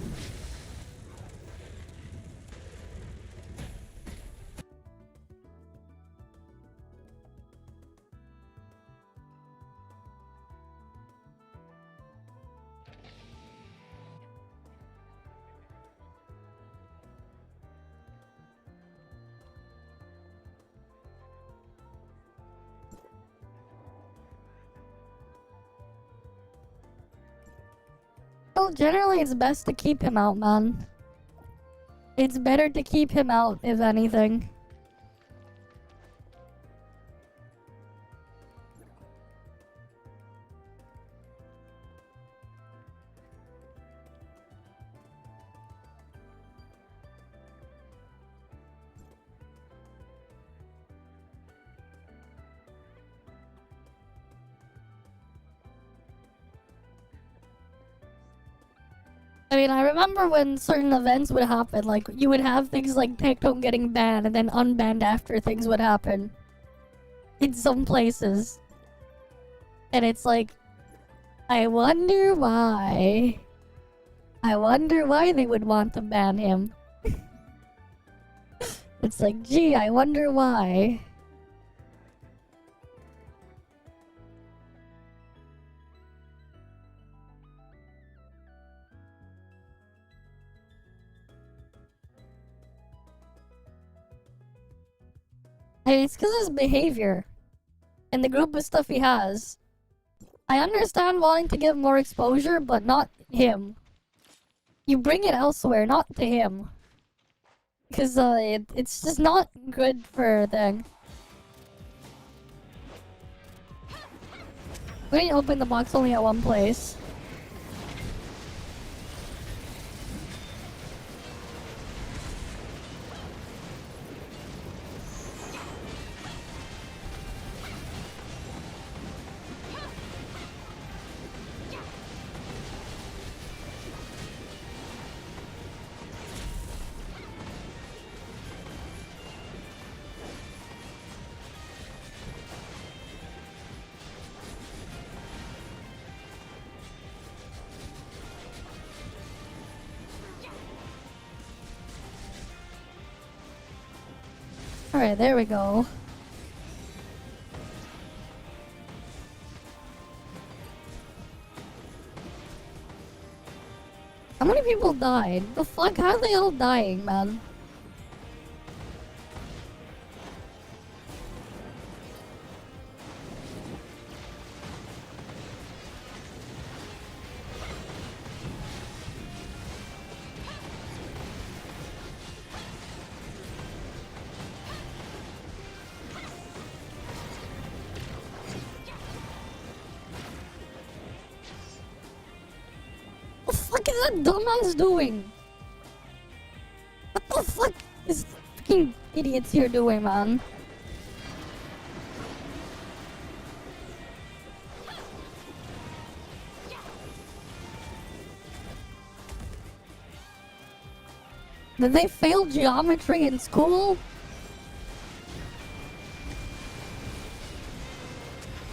Well, generally it's best to keep him out, man. It's better to keep him out, if anything. I mean, I remember when certain events would happen, like, you would have things like TikTok getting banned and then unbanned after things would happen. In some places. And it's like, I wonder why. I wonder why they would want to ban him. It's like, gee, I wonder why. I mean, it's because of his behavior and the group of stuff he has. I understand wanting to give more exposure, but not him. You bring it elsewhere, not to him. Because it's just not good for a thing. We didn't open the box only at one place. Alright, there we go. How many people died? The fuck? How are they all dying, man? What the fuck is that dumbass doing? What the fuck is fucking idiots here doing, man? Did they fail geometry in school?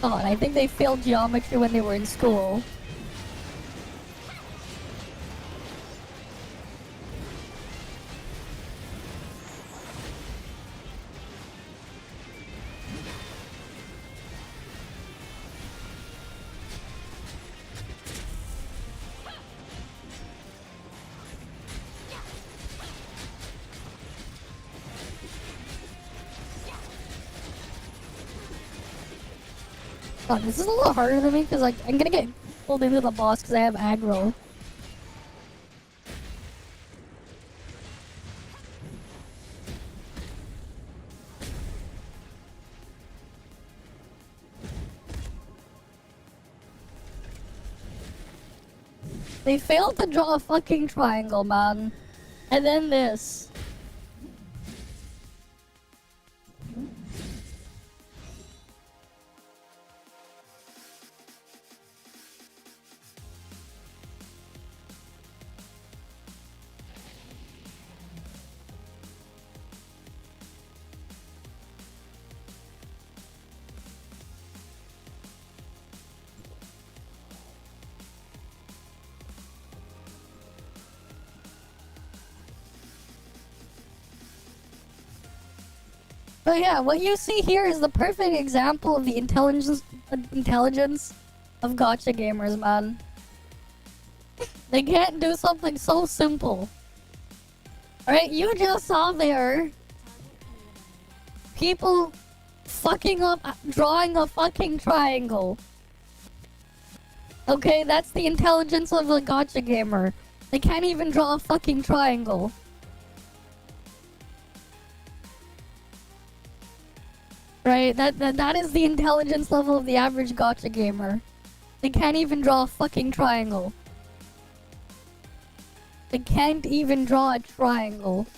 Oh, and I think they failed geometry when they were in school. Oh, this is a little harder than me because like I'm gonna get pulled into the boss because I have aggro. They failed to draw a fucking triangle, man. And then this. But yeah, what you see here is the perfect example of the intelligence of gacha gamers, man. They can't do something so simple. Alright, you just saw there people fucking up drawing a fucking triangle. Okay, that's the intelligence of a gotcha gamer. They can't even draw a fucking triangle. Right? That is the intelligence level of the average gotcha gamer. They can't even draw a fucking triangle. They can't even draw a triangle.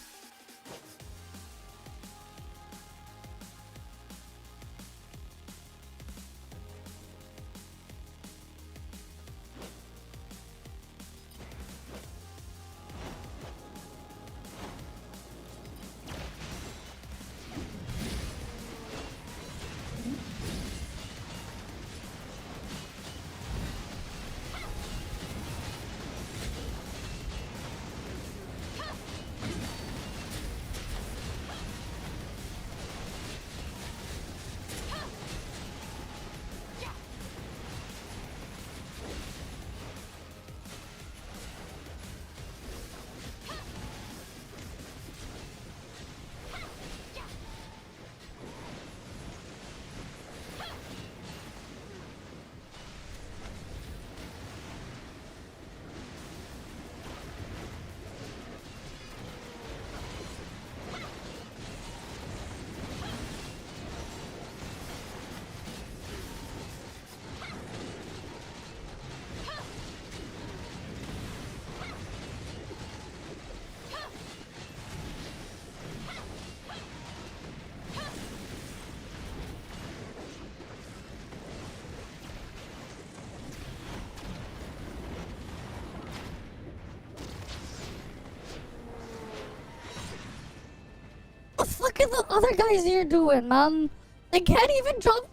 What the fuck are the other guys here doing, man? They can't even jump.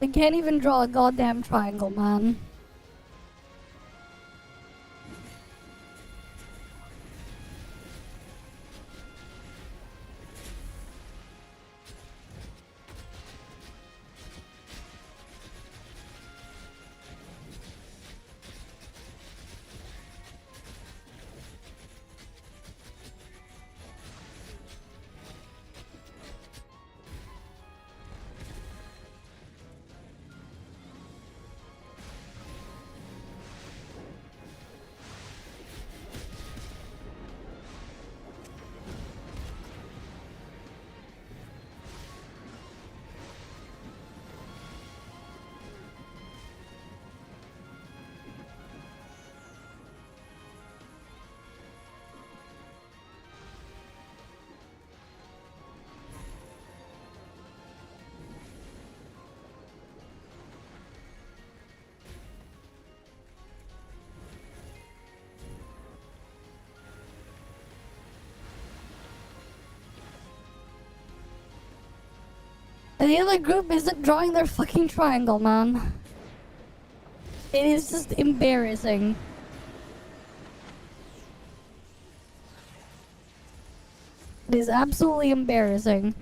They can't even draw a goddamn triangle, man. And the other group isn't drawing their fucking triangle, man. It is just embarrassing. It is absolutely embarrassing.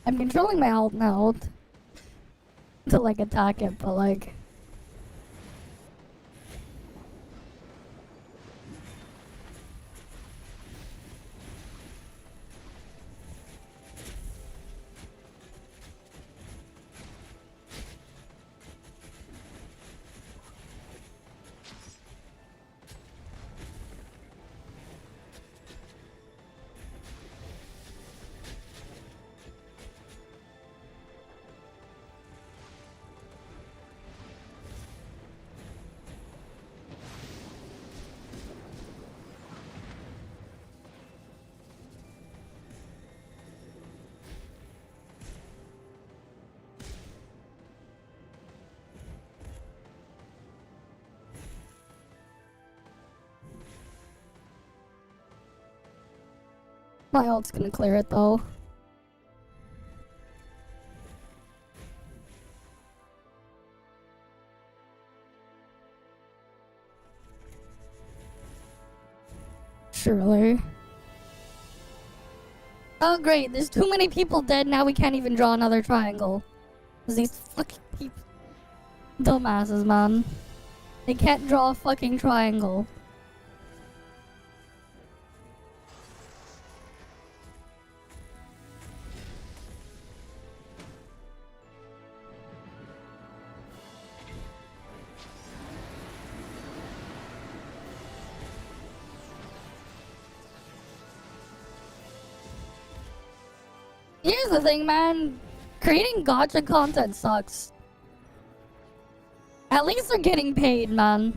I'm controlling my alt now to like attack it, but like My ult's gonna clear it though. Surely. Oh great, there's too many people dead, now we can't even draw another triangle. Cause these fucking people... Dumbasses, man. They can't draw a fucking triangle. Here's the thing, man. Creating gacha content sucks. At least they're getting paid, man.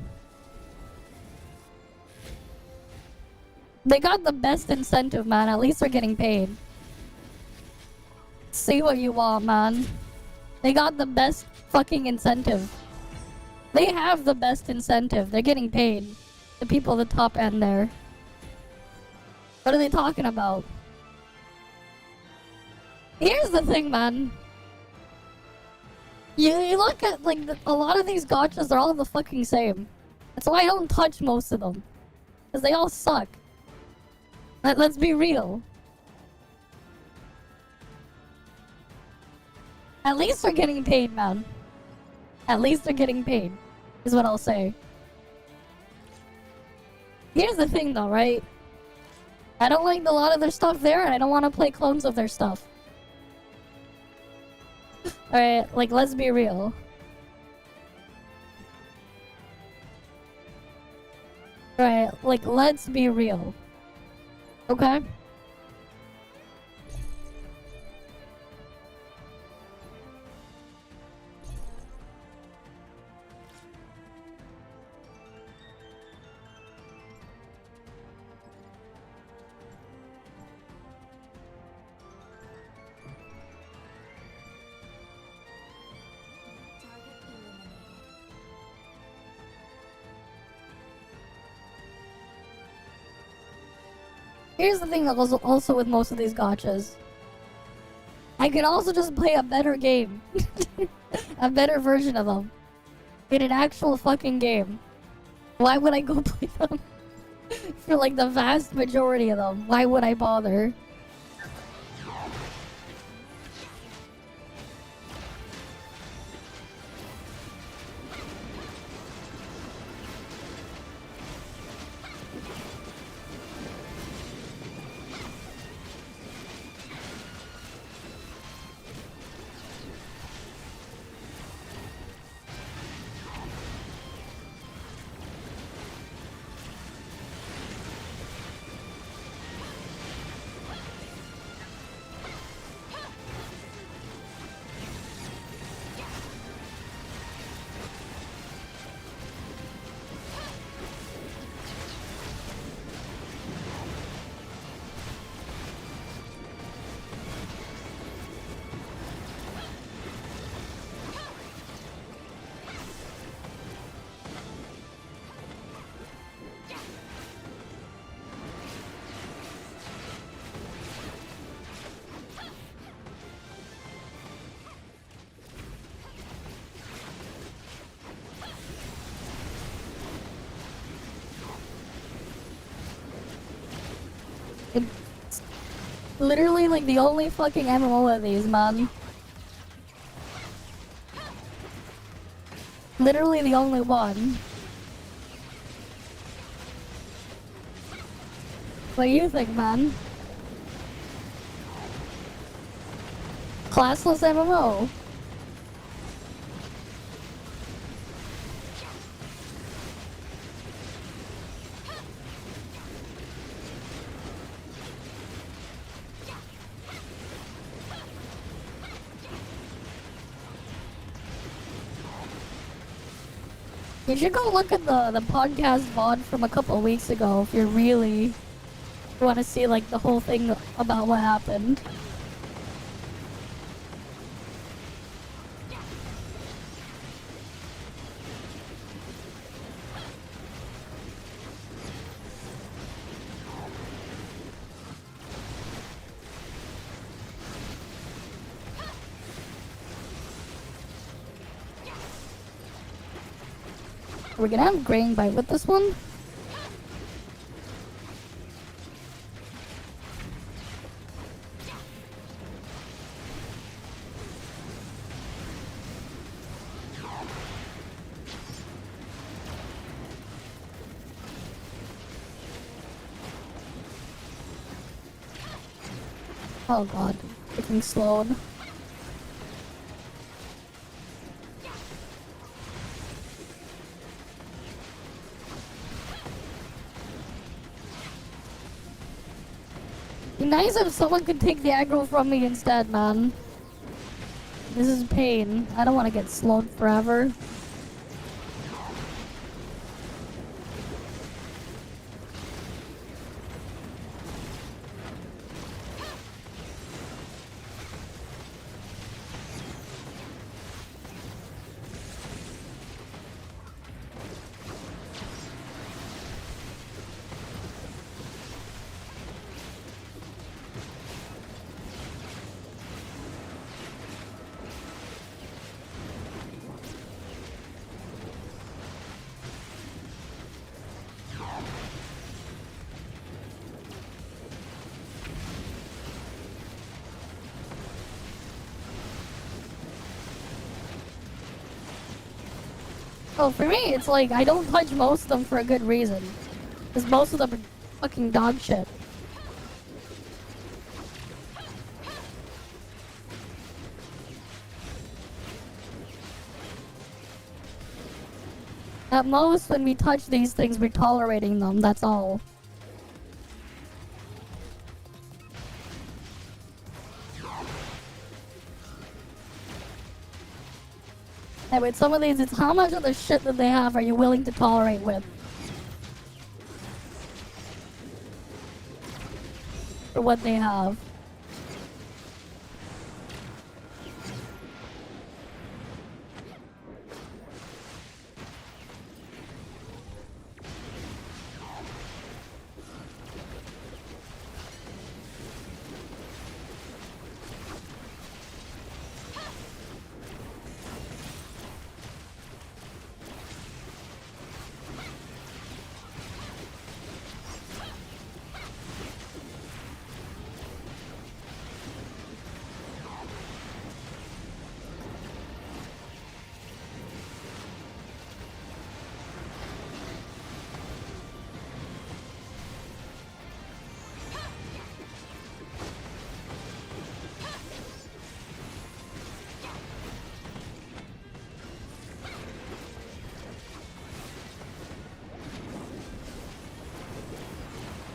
They got the best incentive, man. At least they're getting paid. Say what you want, man. They got the best fucking incentive. They have the best incentive. They're getting paid. The people at the top end there. What are they talking about? Here's the thing, man. You look at, like, a lot of these gachas are all the fucking same. That's why I don't touch most of them. Because they all suck. Let's be real. At least they're getting paid, man. At least they're getting paid, is what I'll say. Here's the thing, though, right? I don't like a lot of their stuff there, and I don't want to play clones of their stuff. Alright, like, let's be real. Alright, like, let's be real. Okay? Here's the thing that was also with most of these gachas. I could also just play a better game. A better version of them. In an actual fucking game. Why would I go play them? For like the vast majority of them. Why would I bother? It's literally like the only fucking MMO of these, man. Literally the only one. What do you think, man? Classless MMO. You should go look at the podcast VOD from a couple of weeks ago if you really want to see like the whole thing about what happened. We're gonna have Graying Bite with this one. Oh god, freaking slowed. Be nice if someone could take the aggro from me instead, man. This is pain. I don't want to get slowed forever. Oh, for me, it's like, I don't touch most of them for a good reason. Because most of them are fucking dog shit. At most, when we touch these things, we're tolerating them, that's all. And with some of these, it's how much of the shit that they have are you willing to tolerate with? For what they have.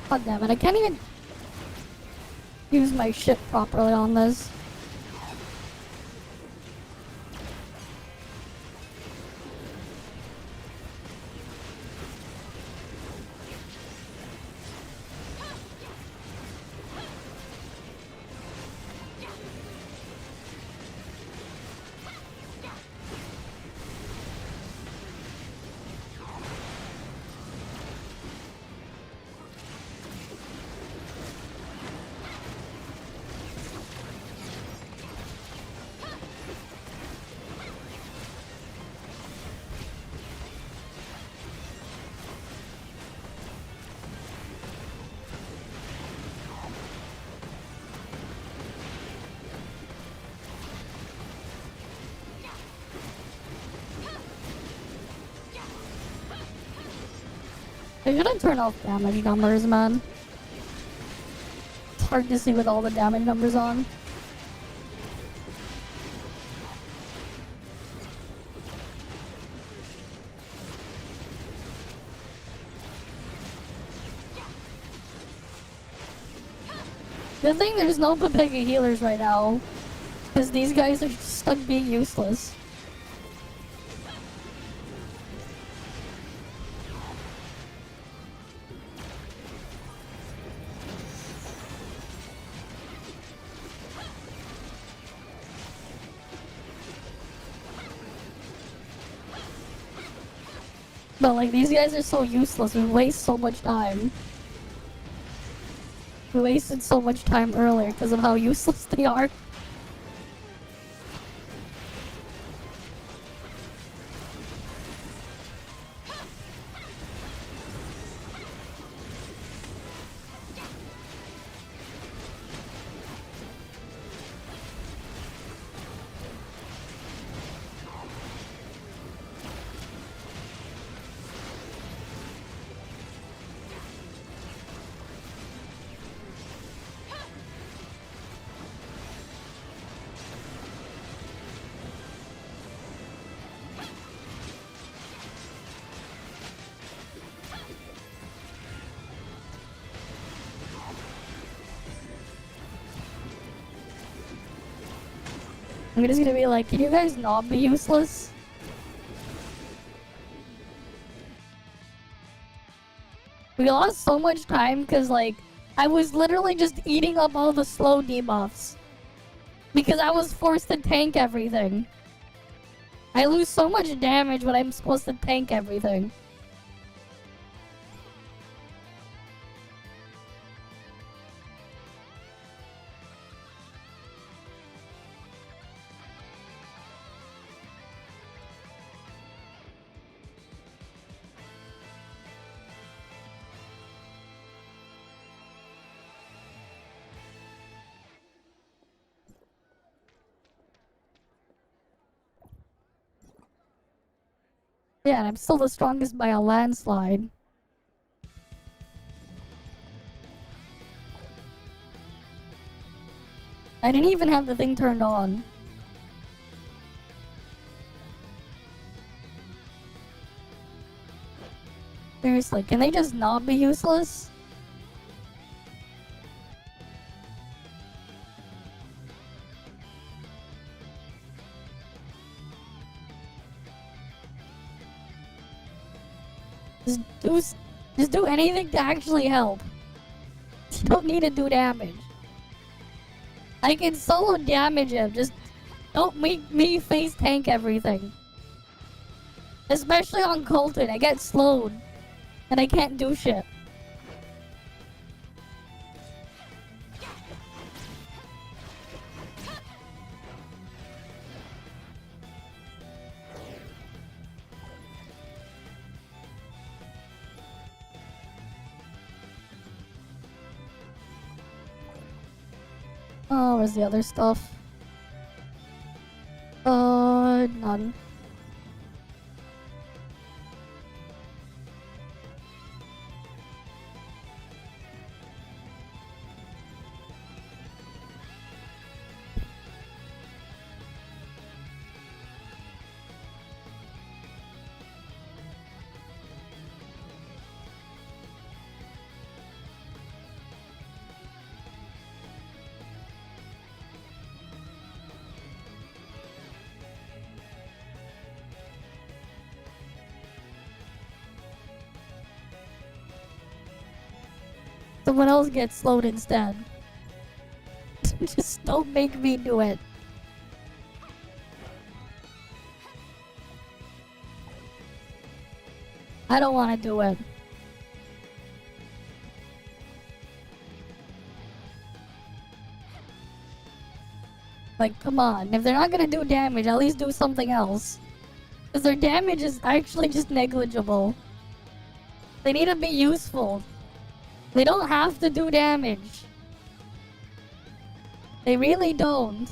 God damn it, I can't even use my shit properly on this. I shouldn't turn off damage numbers, man. It's hard to see with all the damage numbers on. Good thing there's no Pepega healers right now, because these guys are stuck being useless. But like, these guys are so useless, we waste so much time. We wasted so much time earlier because of how useless they are. I'm just gonna be like, can you guys not be useless? We lost so much time because, like, I was literally just eating up all the slow debuffs. Because I was forced to tank everything. I lose so much damage when I'm supposed to tank everything. Yeah, and I'm still the strongest by a landslide. I didn't even have the thing turned on. Seriously, can they just not be useless? Just do anything to actually help. You don't need to do damage. I can solo damage him, just don't make me face tank everything. Especially on Colton, I get slowed. And I can't do shit. Oh, where's the other stuff? None. Someone else gets slowed instead. Just don't make me do it. I don't want to do it. Like, come on. If they're not gonna do damage, at least do something else. Because their damage is actually just negligible. They need to be useful. They don't have to do damage. They really don't.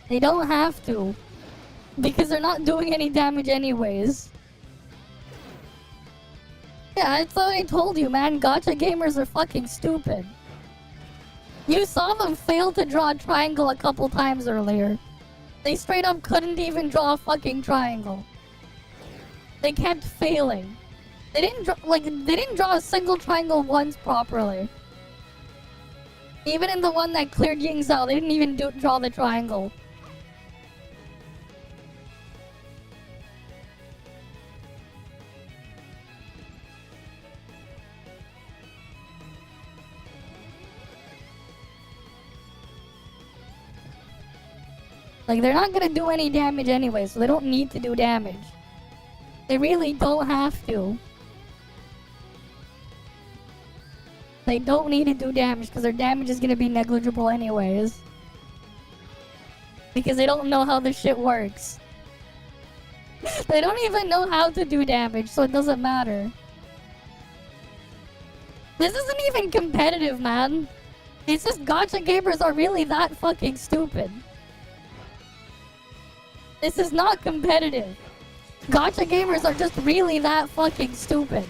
They don't have to. Because they're not doing any damage anyways. Yeah, I thought I told you, man. Gacha gamers are fucking stupid. You saw them fail to draw a triangle a couple times earlier. They straight up couldn't even draw a fucking triangle. They kept failing. They didn't draw a single triangle once properly. Even in the one that cleared Ying's out, they didn't even draw the triangle. Like, they're not gonna do any damage anyway, so they don't need to do damage. They really don't have to. They don't need to do damage because their damage is gonna be negligible anyways. Because they don't know how this shit works. They don't even know how to do damage, so it doesn't matter. This isn't even competitive, man. It's just gacha gamers are really that fucking stupid. This is not competitive. Gacha gamers are just really that fucking stupid.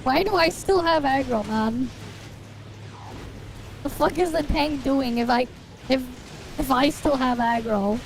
Why do I still have aggro, man? The fuck is the tank doing if I still have aggro?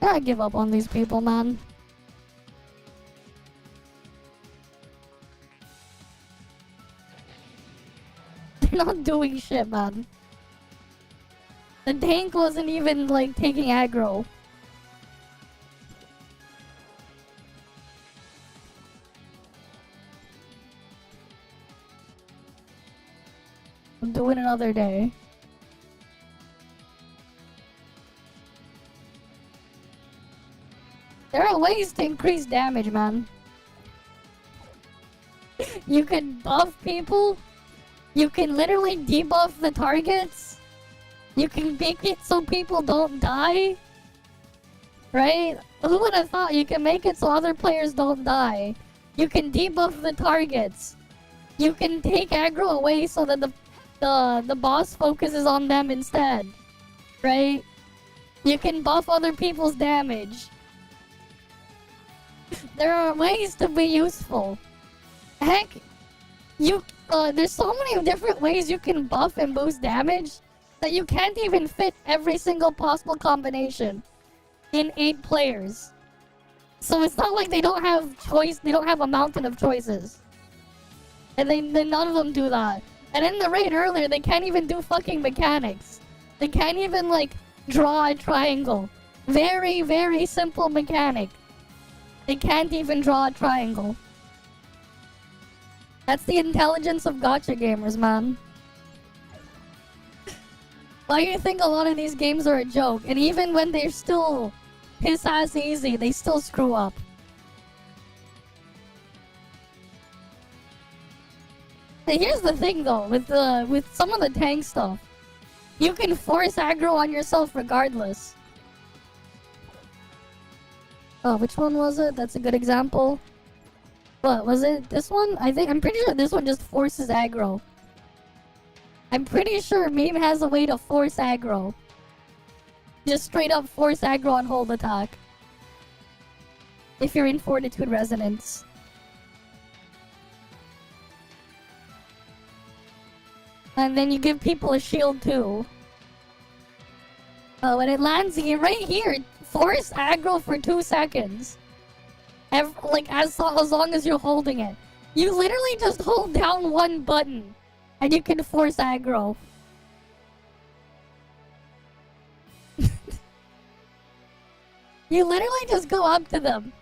I give up on these people, man. They're not doing shit, man. The tank wasn't even, like, taking aggro. I'm doing another day. There are ways to increase damage, man. You can buff people. You can literally debuff the targets. You can make it so people don't die. Right? Who would have thought you can make it so other players don't die? You can debuff the targets. You can take aggro away so that the boss focuses on them instead. Right? You can buff other people's damage. There are ways to be useful. Heck, there's so many different ways you can buff and boost damage that you can't even fit every single possible combination in 8 players. So it's not like they don't have choice, they don't have a mountain of choices. And none of them do that. And in the raid earlier, they can't even do fucking mechanics. They can't even, like, draw a triangle. Very, very simple mechanic. They can't even draw a triangle. That's the intelligence of gacha gamers, man. Why do you think a lot of these games are a joke? And even when they're still piss-ass easy, they still screw up. And here's the thing, though, with some of the tank stuff. You can force aggro on yourself regardless. Oh, which one was it? That's a good example. What, was it this one? I'm pretty sure this one just forces aggro. I'm pretty sure Meme has a way to force aggro. Just straight up force aggro on hold attack. If you're in Fortitude Resonance. And then you give people a shield too. Oh, and it lands here, right here. Force aggro for 2 seconds. As long as you're holding it. You literally just hold down one button. And you can force aggro. You literally just go up to them.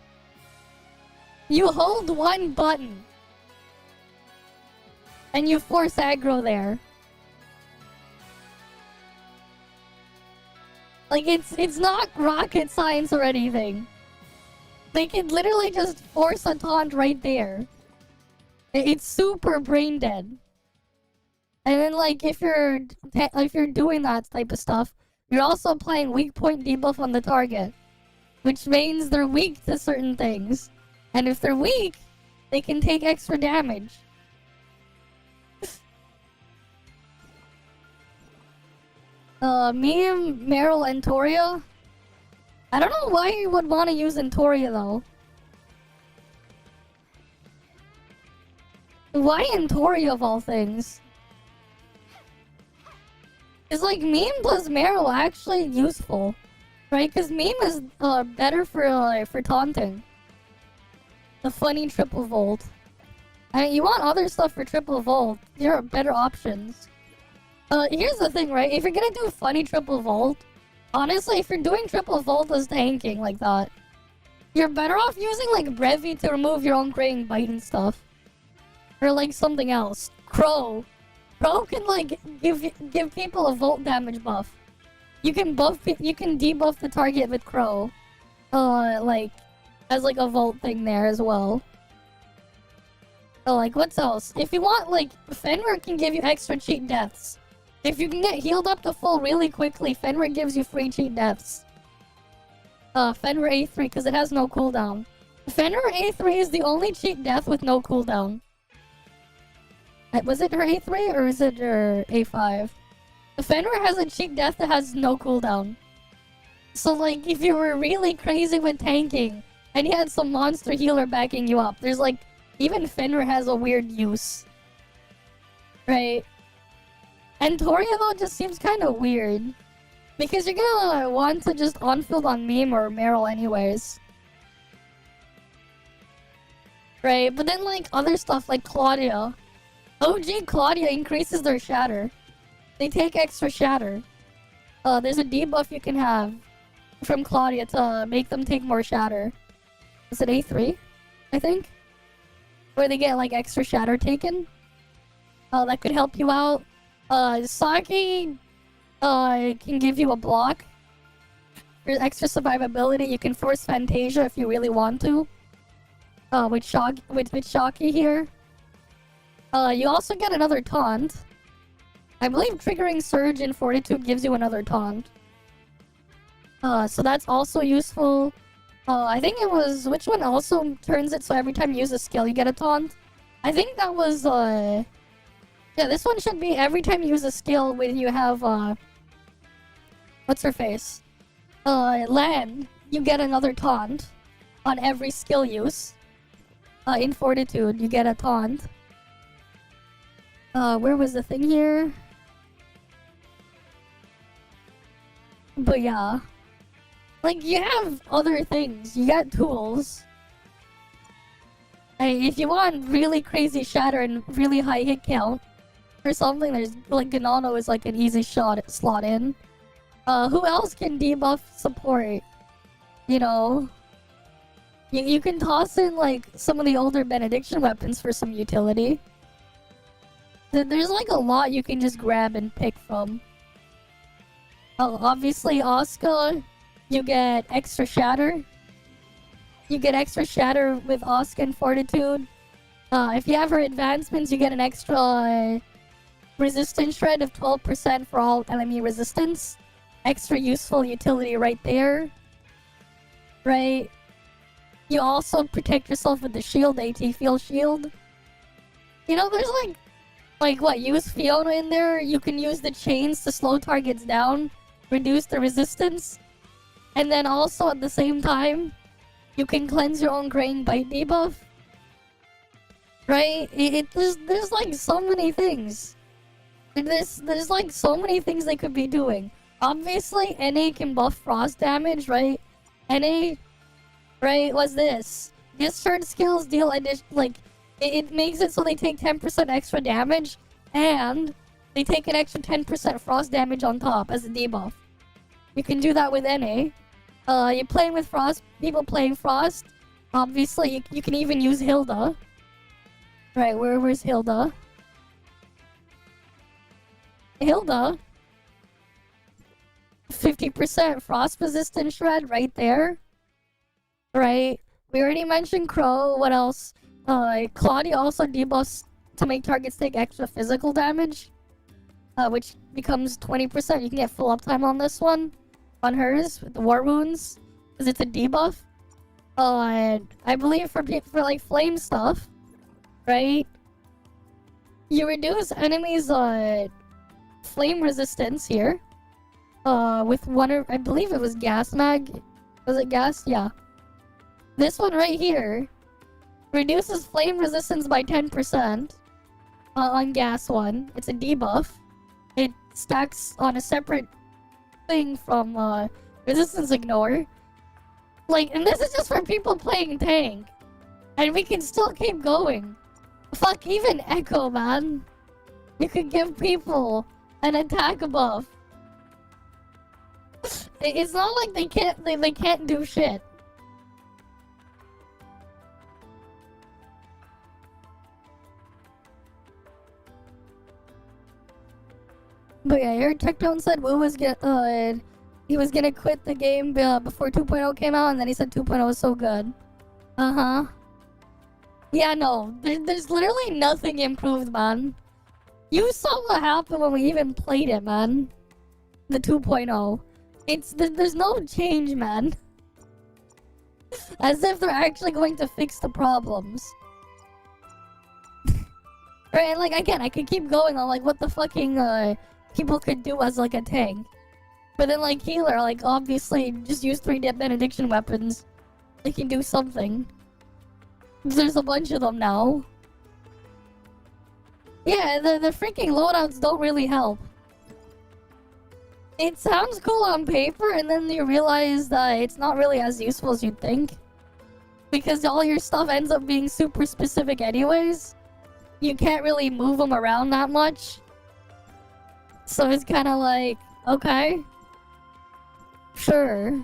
You hold one button. And you force aggro there. Like, it's not rocket science or anything. They can literally just force a taunt right there. It's super brain dead. And then, like, if you're doing that type of stuff, you're also applying weak point debuff on the target. Which means they're weak to certain things. And if they're weak, they can take extra damage. Meme, Meryl, and Toria. I don't know why you would want to use Entoria though. Why Entoria of all things? Is like Meme plus Meryl actually useful, right? Because Meme is better for taunting. The funny triple volt. I mean, you want other stuff for triple volt. There are better options. Here's the thing, right? If you're gonna do funny triple volt, honestly, if you're doing triple volt as tanking like that, you're better off using like Brevi to remove your own graying bite and stuff. Or like something else. Crow. Crow can like give people a volt damage buff. You can debuff the target with Crow. Like as like a volt thing there as well. So, like, what's else? If you want, like, Fenrir can give you extra cheat deaths. If you can get healed up to full really quickly, Fenrir gives you free cheat deaths. Fenrir A3, because it has no cooldown. Fenrir A3 is the only cheat death with no cooldown. Was it her A3 or is it her A5? The Fenrir has a cheat death that has no cooldown. So, like, if you were really crazy with tanking, and you had some monster healer backing you up, there's, like, even Fenrir has a weird use. Right? And Toria, though, just seems kind of weird. Because you're gonna want to just on-field on Meme or Meryl anyways. Right? But then, like, other stuff like Claudia. OG Claudia increases their shatter. They take extra shatter. There's a debuff you can have from Claudia to make them take more shatter. Is it A3? I think? Where they get, like, extra shatter taken. That could help you out. Saki can give you a block for extra survivability. You can force Fantasia if you really want to. With Shocky here. You also get another taunt. I believe triggering Surge in Fortitude gives you another taunt. So that's also useful. I think it was... Which one also turns it so every time you use a skill you get a taunt? I think that was, yeah, this one should be every time you use a skill when you have, what's her face? Lan, you get another taunt on every skill use. In Fortitude, you get a taunt. Where was the thing here? But yeah. Like, you have other things. You got tools. If you want really crazy shatter and really high hit count, or something, there's, like, Ganano is, like, an easy slot in. Who else can debuff support? You know? You can toss in, like, some of the older Benediction weapons for some utility. There's, like, a lot you can just grab and pick from. Obviously, Asuka, you get extra shatter. You get extra shatter with Asuka and Fortitude. If you have her advancements, you get an extra resistance shred of 12% for all enemy resistance. Extra useful utility right there. Right? You also protect yourself with the shield, AT field shield. You know, there's like what, use Fiona in there. You can use the chains to slow targets down, reduce the resistance. And then also at the same time, you can cleanse your own grain bite debuff. Right? There's like so many things. There's like so many things they could be doing. Obviously, NA can buff frost damage, right? NA, right, what's this? Discharge skills deal like, it makes it so they take 10% extra damage, and they take an extra 10% frost damage on top as a debuff. You can do that with NA. You're playing with Frost, people playing Frost. Obviously, you can even use Hilda. Right, where's Hilda? Hilda? 50% frost resistant shred right there. Right? We already mentioned Crow. What else? Claudia also debuffs to make targets take extra physical damage. Which becomes 20%. You can get full uptime on this one. On hers with the war wounds, because it's a debuff. And I believe for like flame stuff, right? You reduce enemies' flame resistance here. With one, I believe it was gas mag. Was it gas? Yeah. This one right here reduces flame resistance by 10% on gas one. It's a debuff. It stacks on a separate thing from resistance ignore. Like, and this is just for people playing tank. And we can still keep going. Fuck, even Echo, man. You could give people an attack buff. It's not like they can't do shit. But yeah, your Techdown said Wu was he was gonna quit the game before 2.0 came out, and then he said 2.0 was so good. Uh-huh. Yeah, no. There's literally nothing improved, man. You saw what happened when we even played it, man. The 2.0. There's no change, man. As if they're actually going to fix the problems. Right, and like, again, I could keep going on, like, what the fucking, people could do as, like, a tank. But then, like, healer, like, obviously, just use 3 benediction weapons. They can do something. There's a bunch of them now. Yeah, the freaking loadouts don't really help. It sounds cool on paper, and then you realize that it's not really as useful as you'd think. Because all your stuff ends up being super specific anyways. You can't really move them around that much. So it's kind of like, okay. Sure.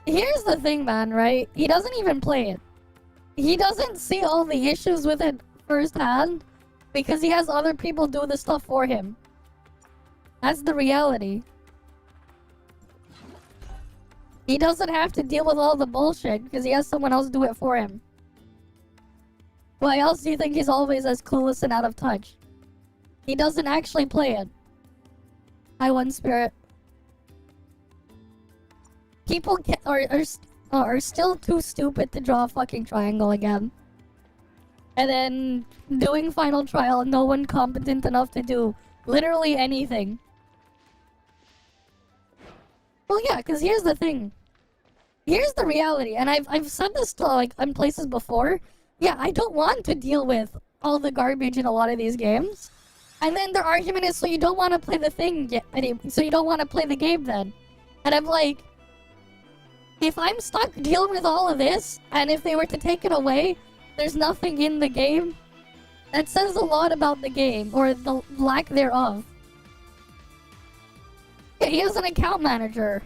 Here's the thing, man, right? He doesn't even play it. He doesn't see all the issues with it firsthand because he has other people do the stuff for him. That's the reality. He doesn't have to deal with all the bullshit because he has someone else do it for him. Why else do you think he's always as clueless and out of touch? He doesn't actually play it. I won spirit. People are still too stupid to draw a fucking triangle again. And then doing final trial, no one competent enough to do literally anything. Well, yeah, because here's the thing. Here's the reality, and I've said this to, like, in places before. Yeah, I don't want to deal with all the garbage in a lot of these games. And then their argument is, so you don't want to play the thing yet, so you don't want to play the game then. And I'm like, if I'm stuck dealing with all of this, and if they were to take it away, there's nothing in the game, that says a lot about the game, or the lack thereof. Yeah, he has an account manager.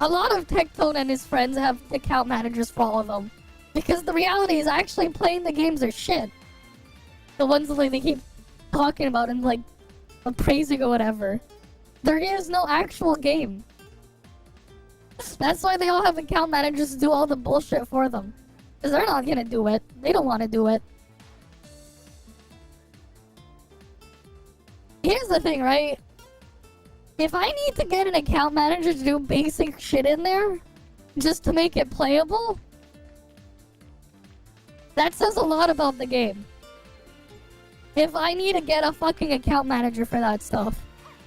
A lot of Tectone and his friends have account managers for all of them. Because the reality is actually playing the games are shit. The ones that like, they keep talking about and like appraising or whatever. There is no actual game. That's why they all have account managers to do all the bullshit for them. Because they're not gonna do it. They don't want to do it. Here's the thing, right? If I need to get an account manager to do basic shit in there, just to make it playable, that says a lot about the game. If I need to get a fucking account manager for that stuff,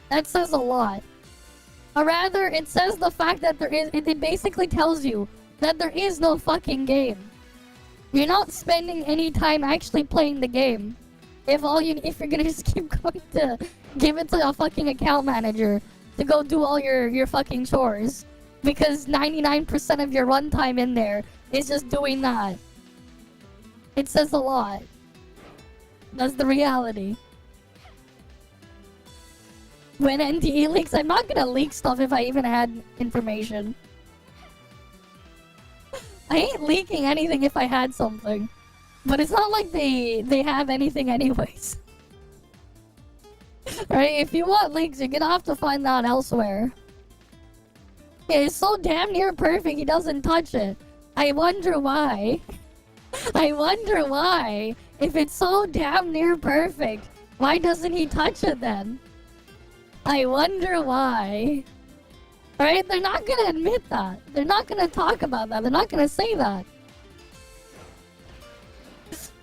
that says a lot. Or rather, it says the fact that it basically tells you that there is no fucking game. You're not spending any time actually playing the game. If you're gonna just keep going to give it to a fucking account manager to go do all your fucking chores. Because 99% of your runtime in there is just doing that. It says a lot. That's the reality. When NDE leaks, I'm not gonna leak stuff if I even had information. I ain't leaking anything if I had something. But it's not like they have anything anyways. Right? If you want leaks, you're gonna have to find that elsewhere. Yeah, it's so damn near perfect he doesn't touch it. I wonder why. I wonder why. If it's so damn near perfect, why doesn't he touch it then? I wonder why. Right? They're not gonna admit that. They're not gonna talk about that. They're not gonna say that.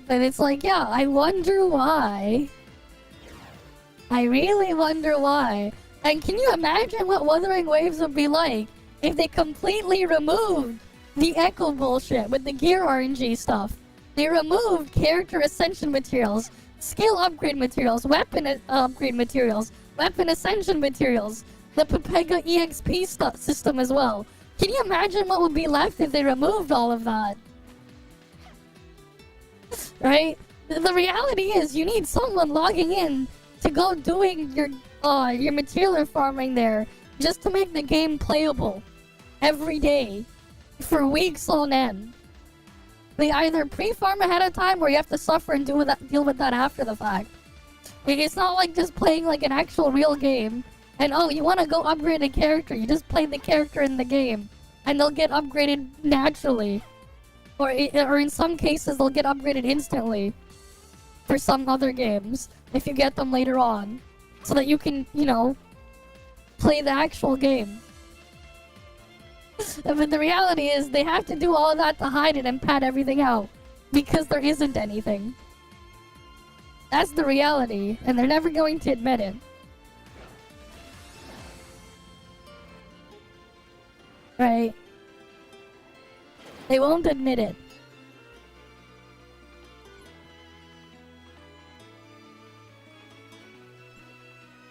But it's like, yeah, I wonder why. I really wonder why. And can you imagine what Wuthering Waves would be like if they completely removed the Echo bullshit with the gear RNG stuff? They removed character ascension materials, skill upgrade materials, weapon upgrade materials, weapon ascension materials, the Pepega EXP system as well. Can you imagine what would be left if they removed all of that? Right? The reality is you need someone logging in to go doing your material farming there just to make the game playable every day for weeks on end. They either pre-farm ahead of time or you have to suffer and deal with that after the fact. It's not like just playing like an actual real game and oh, you want to go upgrade a character, you just play the character in the game and they'll get upgraded naturally. Or in some cases, they'll get upgraded instantly for some other games if you get them later on. So that you can, you know, play the actual game. But the reality is they have to do all of that to hide it and pad everything out. Because there isn't anything. That's the reality, and they're never going to admit it. Right? They won't admit it.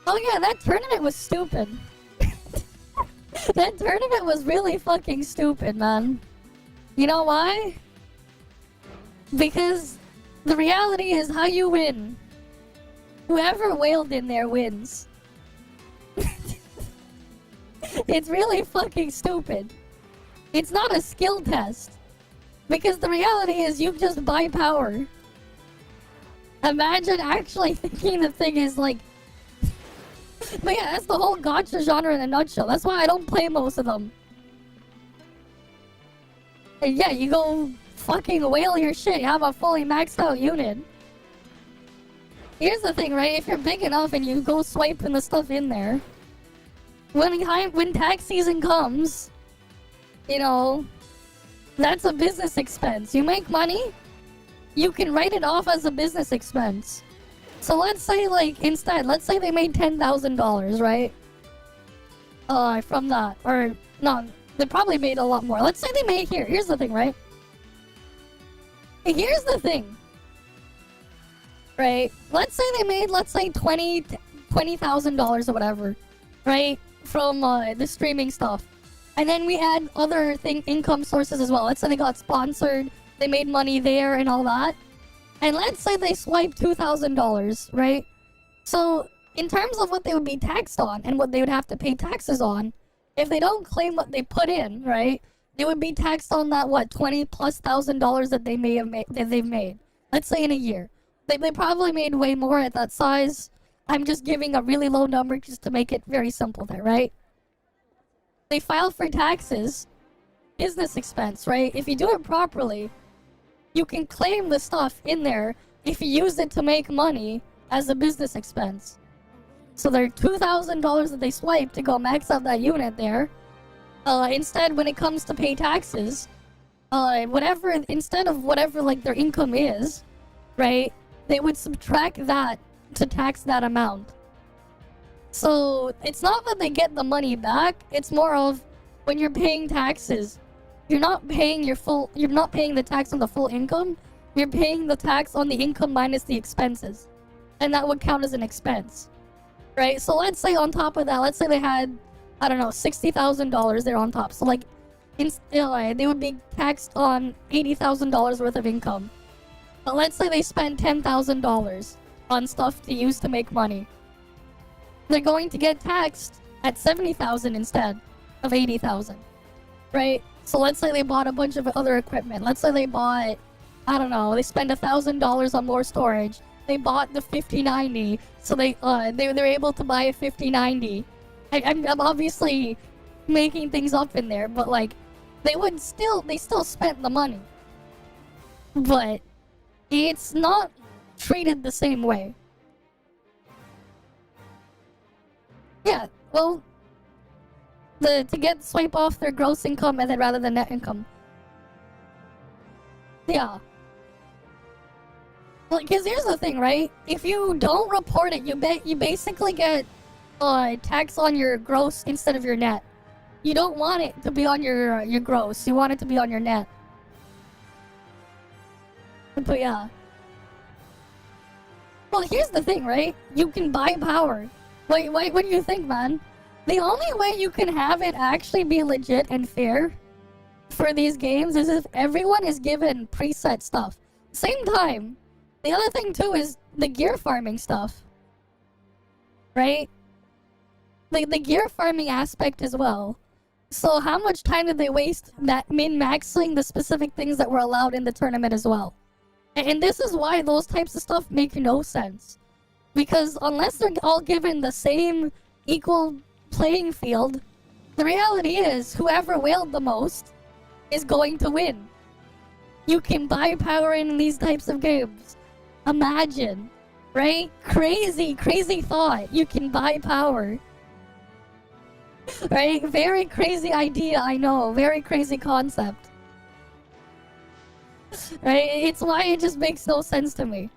Oh yeah, that tournament was stupid. That tournament was really fucking stupid, man. You know why? Because the reality is how you win. Whoever wailed in there wins. It's really fucking stupid. It's not a skill test. Because the reality is you just buy power. Imagine actually thinking the thing is like... But yeah, that's the whole gacha genre in a nutshell. That's why I don't play most of them. And yeah, you go fucking whale your shit. You have a fully maxed out unit. Here's the thing, right? If you're big enough and you go swiping the stuff in there, when tax season comes, you know, that's a business expense. You make money, you can write it off as a business expense. So let's say, like, instead, let's say they made $10,000, right? From that. Or, no, they probably made a lot more. Let's say they made, here's the thing, right? Here's the thing. Right? Let's say they made, let's say, $20,000 or whatever. Right? From, the streaming stuff. And then we add other income sources as well. Let's say they got sponsored, they made money there and all that. And let's say they swipe $2,000, right? So, in terms of what they would be taxed on and what they would have to pay taxes on, if they don't claim what they put in, right? They would be taxed on that, what, $20,000+ that they may have made, that they've made. Let's say in a year. They probably made way more at that size. I'm just giving a really low number just to make it very simple there, right? They file for taxes, business expense, right? If you do it properly, you can claim the stuff in there if you use it to make money as a business expense. So their $2,000 that they swipe to go max out that unit there. Instead, when it comes to pay taxes, instead of whatever like their income is, right? They would subtract that to tax that amount. So it's not that they get the money back. It's more of when you're paying taxes. You're not paying the tax on the full income. You're paying the tax on the income minus the expenses. And that would count as an expense. Right? So let's say on top of that, let's say they had, I don't know, $60,000 there on top. So like, they would be taxed on $80,000 worth of income. But let's say they spent $10,000 on stuff to use to make money. They're going to get taxed at $70,000 instead of $80,000. Right? So let's say they bought a bunch of other equipment. Let's say they bought, I don't know, they spent $1,000 on more storage. They bought the 5090, so they're able to buy a 5090. I'm obviously making things up in there, but like, they still spent the money. But it's not treated the same way. Yeah, well, to swipe off their gross income and then rather than net income. Yeah. Well, because here's the thing, right? If you don't report it, you basically get tax on your gross instead of your net. You don't want it to be on your gross. You want it to be on your net. But yeah. Well, here's the thing, right? You can buy power. Wait, what do you think, man? The only way you can have it actually be legit and fair for these games is if everyone is given preset stuff. Same time, the other thing too is the gear farming stuff. Right? The gear farming aspect as well. So how much time did they waste min-maxing the specific things that were allowed in the tournament as well? And this is why those types of stuff make no sense. Because unless they're all given the same equal playing field, the reality is whoever whaled the most is going to win. You can buy power in these types of games. Imagine, right? Crazy, crazy thought. You can buy power. Right? Very crazy idea, I know. Very crazy concept. Right? It's why it just makes no sense to me.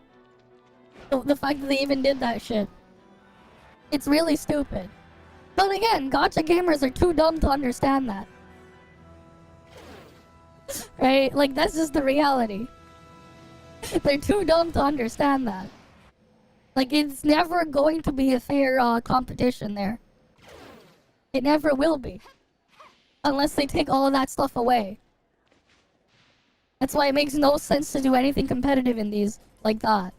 The fact that they even did that shit. It's really stupid. But again, gacha gamers are too dumb to understand that. Right? Like, that's just the reality. They're too dumb to understand that. Like, it's never going to be a fair competition there. It never will be. Unless they take all of that stuff away. That's why it makes no sense to do anything competitive in these like that.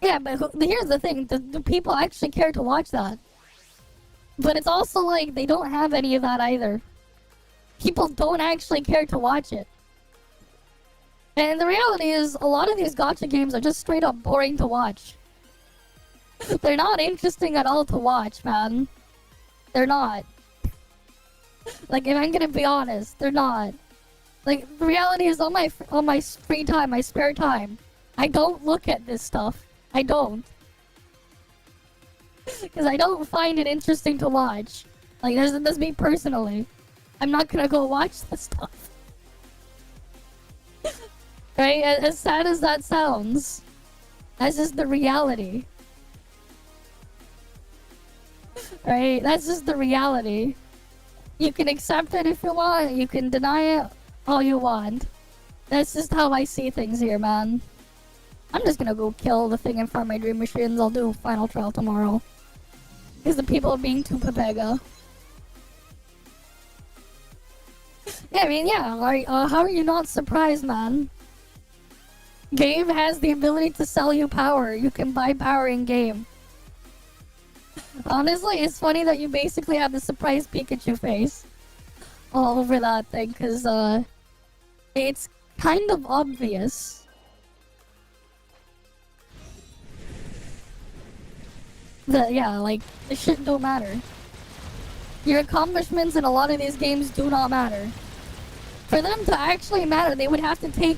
Yeah, but here's the thing. Do people actually care to watch that? But it's also like, they don't have any of that either. People don't actually care to watch it. And the reality is, a lot of these gacha games are just straight up boring to watch. They're not interesting at all to watch, man. They're not. Like, if I'm gonna be honest, they're not. Like, the reality is, on my free time, my spare time, I don't look at this stuff. I don't. Because I don't find it interesting to watch. Like, that's me personally. I'm not gonna go watch this stuff. Right? As sad as that sounds, that's just the reality. Right? That's just the reality. You can accept it if you want, you can deny it all you want. That's just how I see things here, man. I'm just gonna go kill the thing and farm my dream machines. I'll do final trial tomorrow. Because the people are being too papega. Yeah, I mean, yeah, how are you not surprised, man? Game has the ability to sell you power. You can buy power in game. Honestly, it's funny that you basically have the surprise Pikachu face all over that thing, because, it's kind of obvious. Yeah, like, this shit don't matter. Your accomplishments in a lot of these games do not matter. For them to actually matter, they would have to take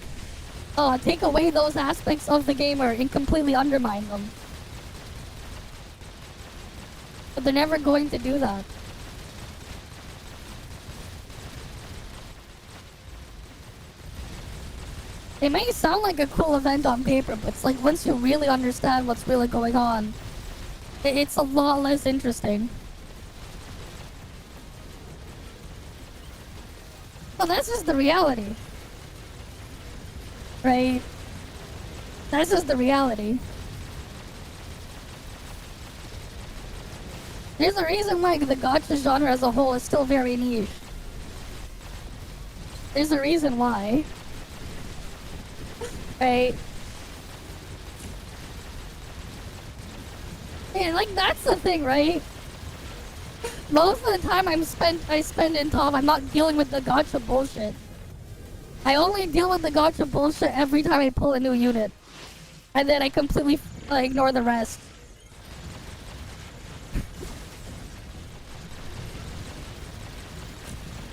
away those aspects of the gamer and completely undermine them. But they're never going to do that. It may sound like a cool event on paper, but it's like, once you really understand what's really going on, it's a lot less interesting. Well, that's just the reality. Right? That's just the reality. There's a reason why the gacha genre as a whole is still very niche. There's a reason why. Right? Yeah, like, that's the thing, right? Most of the time I spend in ToF, I'm not dealing with the gacha bullshit. I only deal with the gacha bullshit every time I pull a new unit. And then I completely ignore the rest.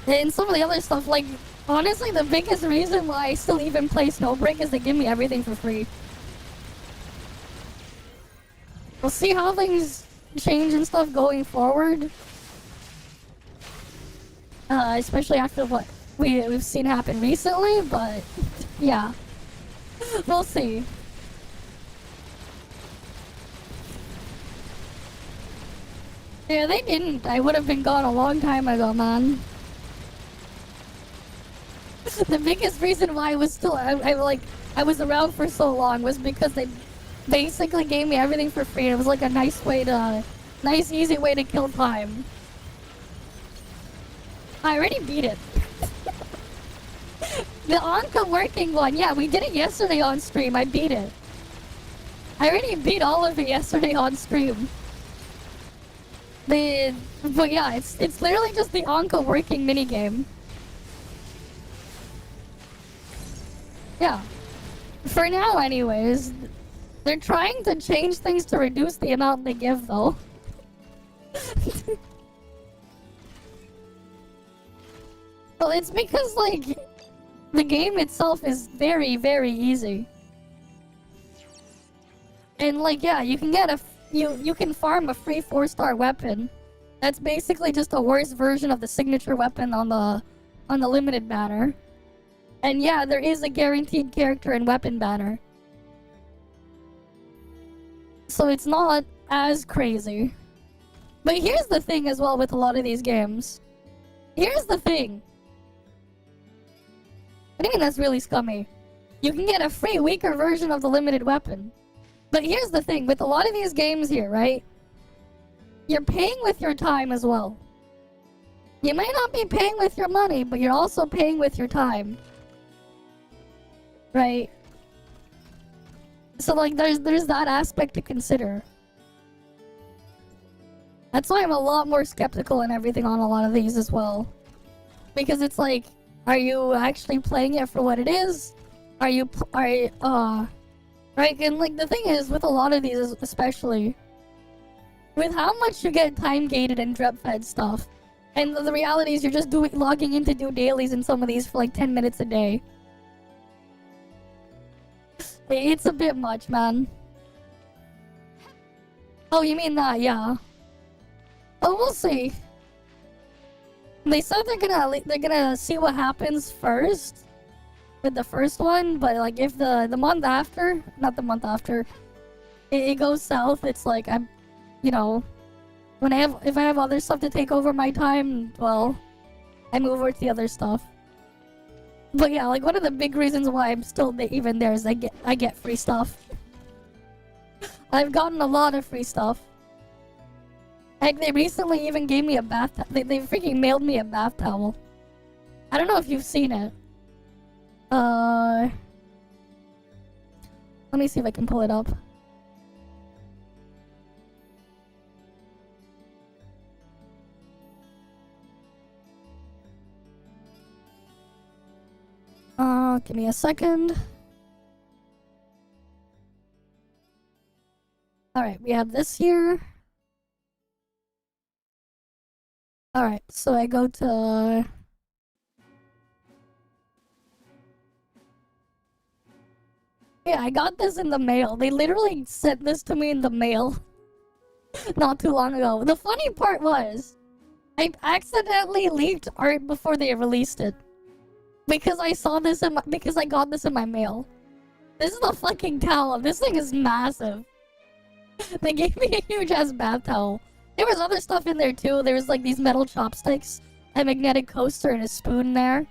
And some of the other stuff, like, honestly, the biggest reason why I still even play Snowbreak is they give me everything for free. We'll see how things change and stuff going forward. Especially after what we've seen happen recently, but yeah. We'll see. Yeah, they didn't. I would have been gone a long time ago, man. The biggest reason why I was still I was around for so long was because they basically gave me everything for free. It was like a nice easy way to kill time. I already beat it. The Anka working one, yeah, we did it yesterday on stream. I beat it. I already beat all of it yesterday on stream. But yeah, it's literally just the Anka working minigame. Yeah. For now, anyways. They're trying to change things to reduce the amount they give, though. Well, it's because, like, the game itself is very, very easy. And, like, yeah, you can get you can farm a free 4-star weapon. That's basically just a worse version of the signature weapon on the limited banner. And yeah, there is a guaranteed character and weapon banner. So it's not as crazy. But here's the thing as well with a lot of these games. Here's the thing. I think that's really scummy. You can get a free weaker version of the limited weapon. But here's the thing, with a lot of these games here, right? You're paying with your time as well. You might not be paying with your money, but you're also paying with your time. Right? So, like, there's that aspect to consider. That's why I'm a lot more skeptical and everything on a lot of these as well. Because it's like, are you actually playing it for what it is? Right? And, like, the thing is, with a lot of these especially, with how much you get time-gated and drip-fed stuff, and the reality is you're just logging in to do dailies in some of these for like 10 minutes a day. It's a bit much, man. Oh, you mean that? Yeah. Oh, we'll see. They said they're gonna see what happens first with the first one, but like if the month after, not the month after, it goes south, it's like I'm, you know, if I have other stuff to take over my time, well, I move over to the other stuff. But yeah, like one of the big reasons why I'm still even there is I get free stuff. I've gotten a lot of free stuff. Like they recently even gave me a bath. They freaking mailed me a bath towel. I don't know if you've seen it. Let me see if I can pull it up. Give me a second. Alright, we have this here. Alright, so I go to... Yeah, I got this in the mail. They literally sent this to me in the mail not too long ago. The funny part was, I accidentally leaked art before they released it. Because I saw this because I got this in my mail. This is a fucking towel. This thing is massive. They gave me a huge ass bath towel. There was other stuff in there too. There was like these metal chopsticks, a magnetic coaster, and a spoon there.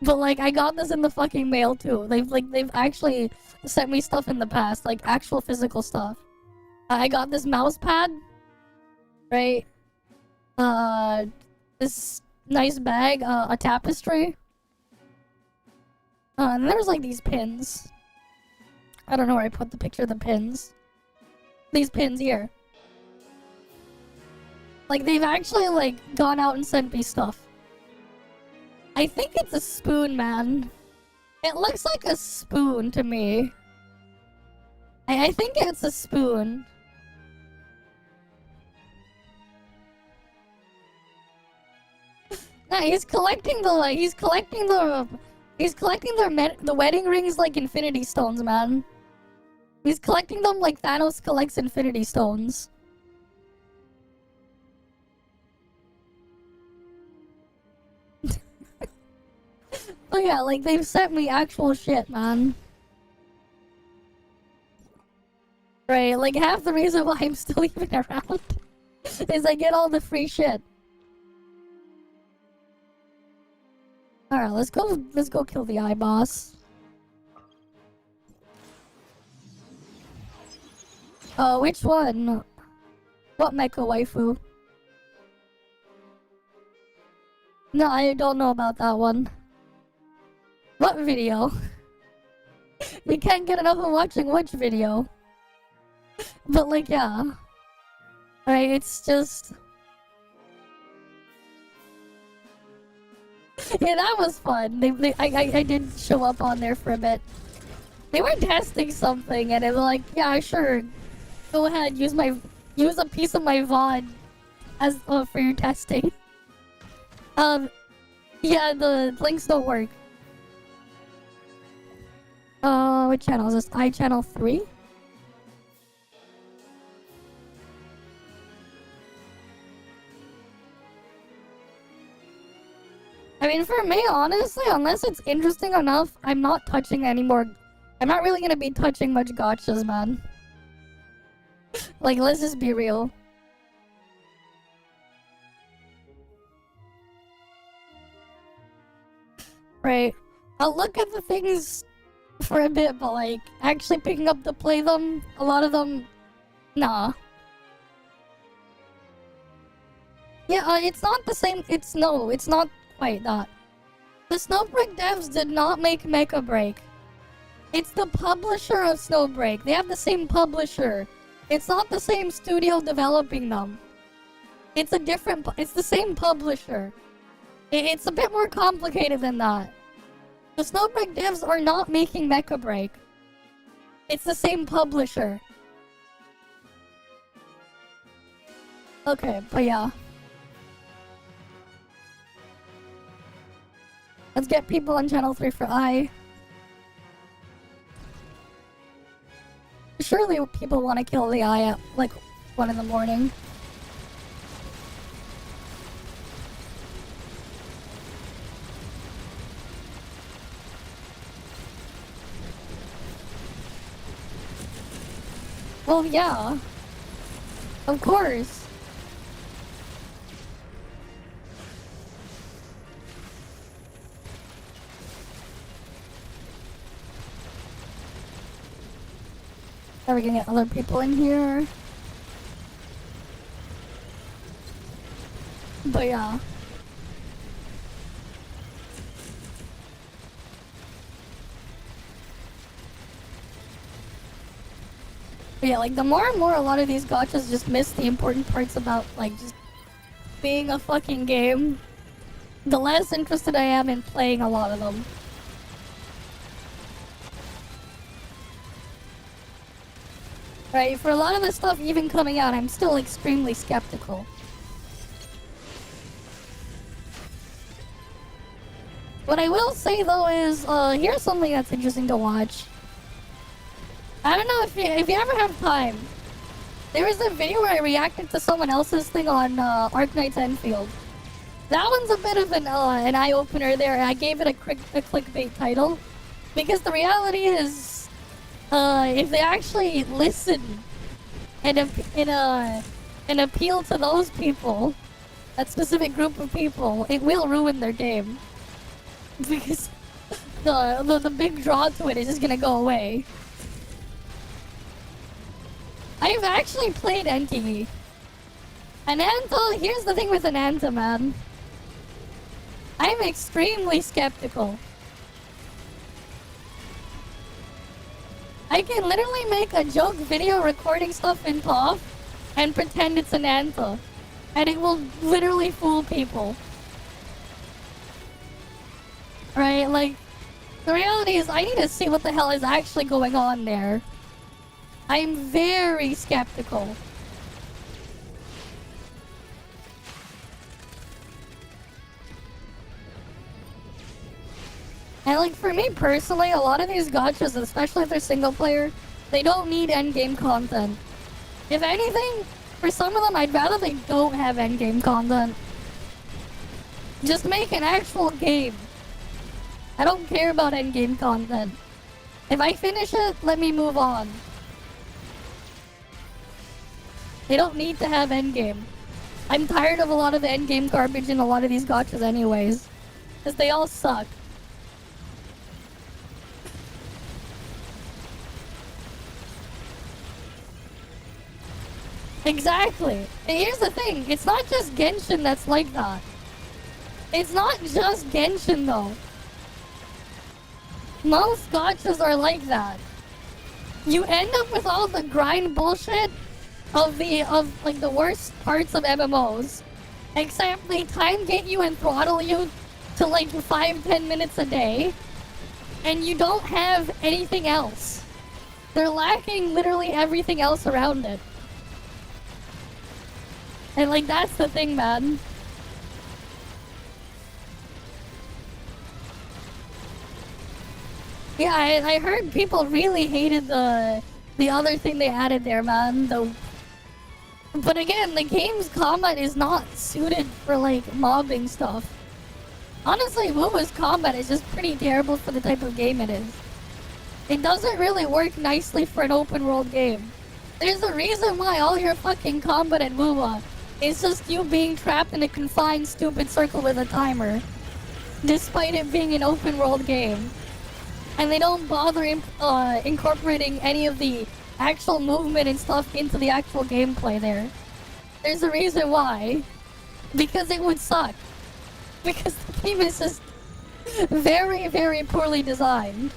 But like I got this in the fucking mail too. They've actually sent me stuff in the past, like actual physical stuff. I got this mouse pad, right? This nice bag, a tapestry. And there's like these pins. I don't know where I put the picture of the pins. These pins here. Like they've actually like gone out and sent me stuff. I think it's a spoon, man. It looks like a spoon to me. I think it's a spoon. Nah, he's collecting the wedding rings like Infinity Stones, man. He's collecting them like Thanos collects Infinity Stones. But yeah, like they've sent me actual shit, man. Right, like half the reason why I'm still even around is I get all the free shit. Alright, let's go kill the eye boss. Oh, which one? What mecha waifu? No, I don't know about that one. What video? We can't get enough of watching which video. But like, yeah. Right, it's just... Yeah, that was fun. I did show up on there for a bit. They were testing something, and it was like, yeah, sure. Go ahead, use a piece of my VOD as for your testing. Yeah, the links don't work. What channel is this? iChannel 3? I mean, for me, honestly, unless it's interesting enough, I'm not touching anymore. I'm not really gonna be touching much gotchas, man. Like, let's just be real. Right. I'll look at the things for a bit, but like, actually picking up to play them, a lot of them, nah. Yeah, it's not the same, it's not quite that. The Snowbreak devs did not make Mecha Break. It's the publisher of Snowbreak. They have the same publisher. It's not the same studio developing them. It's the same publisher. It's a bit more complicated than that. The Snowbreak devs are not making Mecha Break. It's the same publisher. Okay, but yeah. Let's get people on channel 3 for I. Surely people want to kill the eye at like 1 in the morning. Well, yeah. Of course. Are we gonna get other people in here? But yeah. But yeah, like the more and more a lot of these gotchas just miss the important parts about like just being a fucking game, the less interested I am in playing a lot of them. Right, for a lot of the stuff even coming out, I'm still extremely skeptical. What I will say though is, here's something that's interesting to watch. I don't know if you ever have time. There was a video where I reacted to someone else's thing on Arknight's Enfield. That one's a bit of an eye-opener there. I gave it a clickbait title. Because the reality is, if they actually listen and appeal to those people, that specific group of people, it will ruin their game. Because the big draw to it is just gonna go away. I've actually played NTE. Ananta, here's the thing with Ananta, man. I'm extremely skeptical. I can literally make a joke video recording stuff in ToF and pretend it's an Anta. And it will literally fool people. Right, like, the reality is I need to see what the hell is actually going on there. I'm very skeptical. And like for me personally, a lot of these gachas, especially if they're single player, they don't need endgame content. If anything, for some of them, I'd rather they don't have endgame content. Just make an actual game. I don't care about endgame content. If I finish it, let me move on. They don't need to have endgame. I'm tired of a lot of the endgame garbage in a lot of these gachas anyways. Because they all suck. Exactly. And here's the thing, it's not just Genshin that's like that. It's not just Genshin though. Most gachas are like that. You end up with all the grind bullshit of like the worst parts of MMOs. Except they time get you and throttle you to like 5-10 minutes a day. And you don't have anything else. They're lacking literally everything else around it. And like that's the thing, man. Yeah, I heard people really hated the other thing they added there, man. But again, the game's combat is not suited for like mobbing stuff. Honestly, Wuwa's combat is just pretty terrible for the type of game it is. It doesn't really work nicely for an open world game. There's a reason why all your fucking combat in Wuwa is just you being trapped in a confined stupid circle with a timer, despite it being an open world game. And they don't bother incorporating any of the actual movement and stuff into the actual gameplay there. There's a reason why. Because it would suck. Because the game is just very, very poorly designed.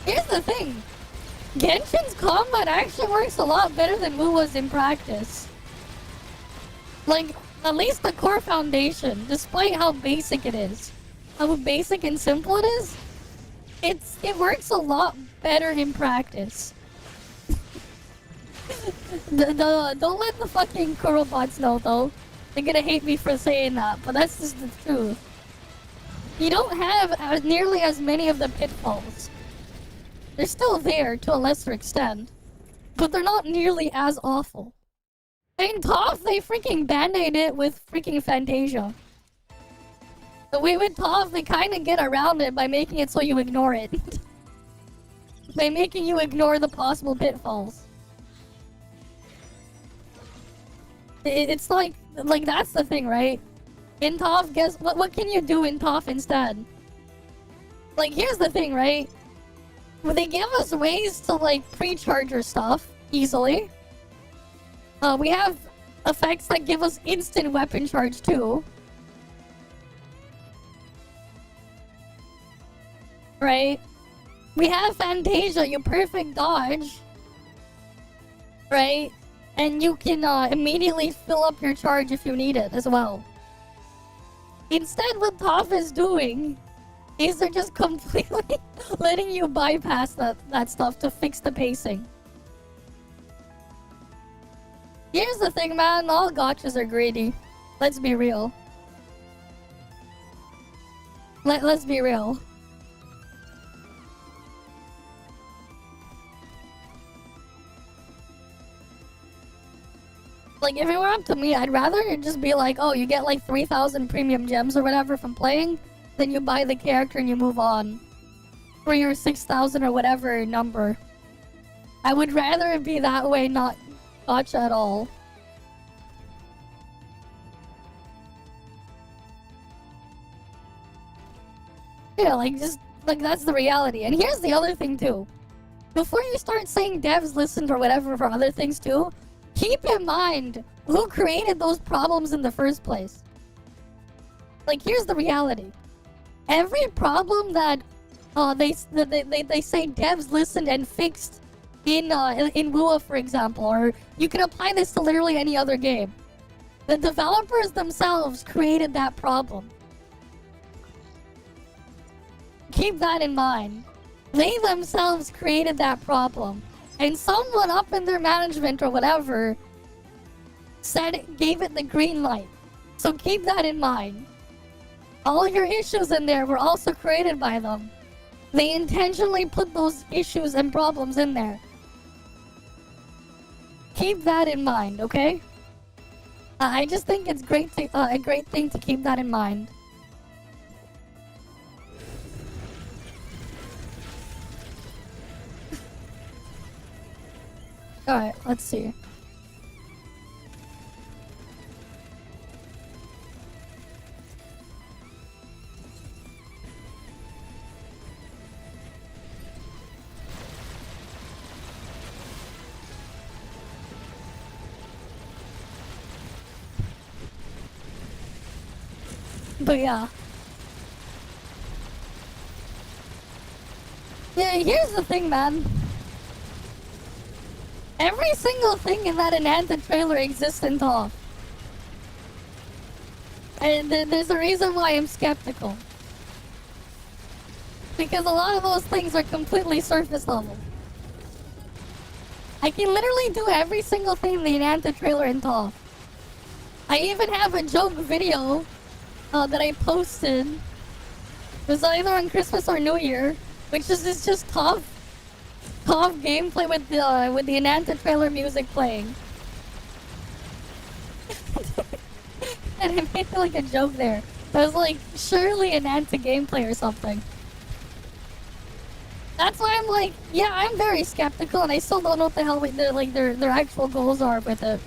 Here's the thing. Genshin's combat actually works a lot better than Wuwa's in practice. Like, at least the core foundation, despite how basic it is, how basic and simple it is, it works a lot better in practice. Don't let the fucking Kurobots know, though. They're gonna hate me for saying that, but that's just the truth. You don't have nearly as many of the pitfalls. They're still there to a lesser extent, but they're not nearly as awful. In ToF, they freaking band-aid it with freaking Fantasia. The way with ToF, they kind of get around it by making it so you ignore it. By making you ignore the possible pitfalls. It's like that's the thing, right? In ToF, guess what can you do in ToF instead? Like, here's the thing, right? Well, they give us ways to, like, pre-charge your stuff easily. We have effects that give us instant weapon charge, too. Right? We have Fantasia, your perfect dodge. Right? And you can immediately fill up your charge if you need it as well. Instead, what ToF is doing is they're just completely letting you bypass that stuff to fix the pacing. Here's the thing, man. All gotchas are greedy. Let's be real. Let's be real. Like, if it were up to me, I'd rather it just be like, oh, you get like 3,000 premium gems or whatever from playing, then you buy the character and you move on. For your 6,000 or whatever number. I would rather it be that way, not gotcha at all. Yeah, like, just, like, that's the reality. And here's the other thing, too. Before you start saying devs listened or whatever for other things, too, keep in mind who created those problems in the first place. Like, here's the reality. Every problem that they say devs listened and fixed in Wuwa, for example, or you can apply this to literally any other game. The developers themselves created that problem. Keep that in mind. They themselves created that problem. And someone up in their management or whatever gave it the green light. So keep that in mind. All your issues in there were also created by them. They intentionally put those issues and problems in there. Keep that in mind, okay? I just think it's a great thing to keep that in mind. Alright, let's see. But yeah. Yeah, here's the thing, man. Every single thing in that Enhanced trailer exists in ToF. And there's a reason why I'm skeptical. Because a lot of those things are completely surface level. I can literally do every single thing in the Enhanced trailer in ToF. I even have a joke video that I posted. It was either on Christmas or New Year, which is just tough gameplay with the Ananta trailer music playing. And I made like a joke there. I was like, surely Ananta gameplay or something. That's why I'm like, yeah, I'm very skeptical, and I still don't know what the hell their actual goals are with it.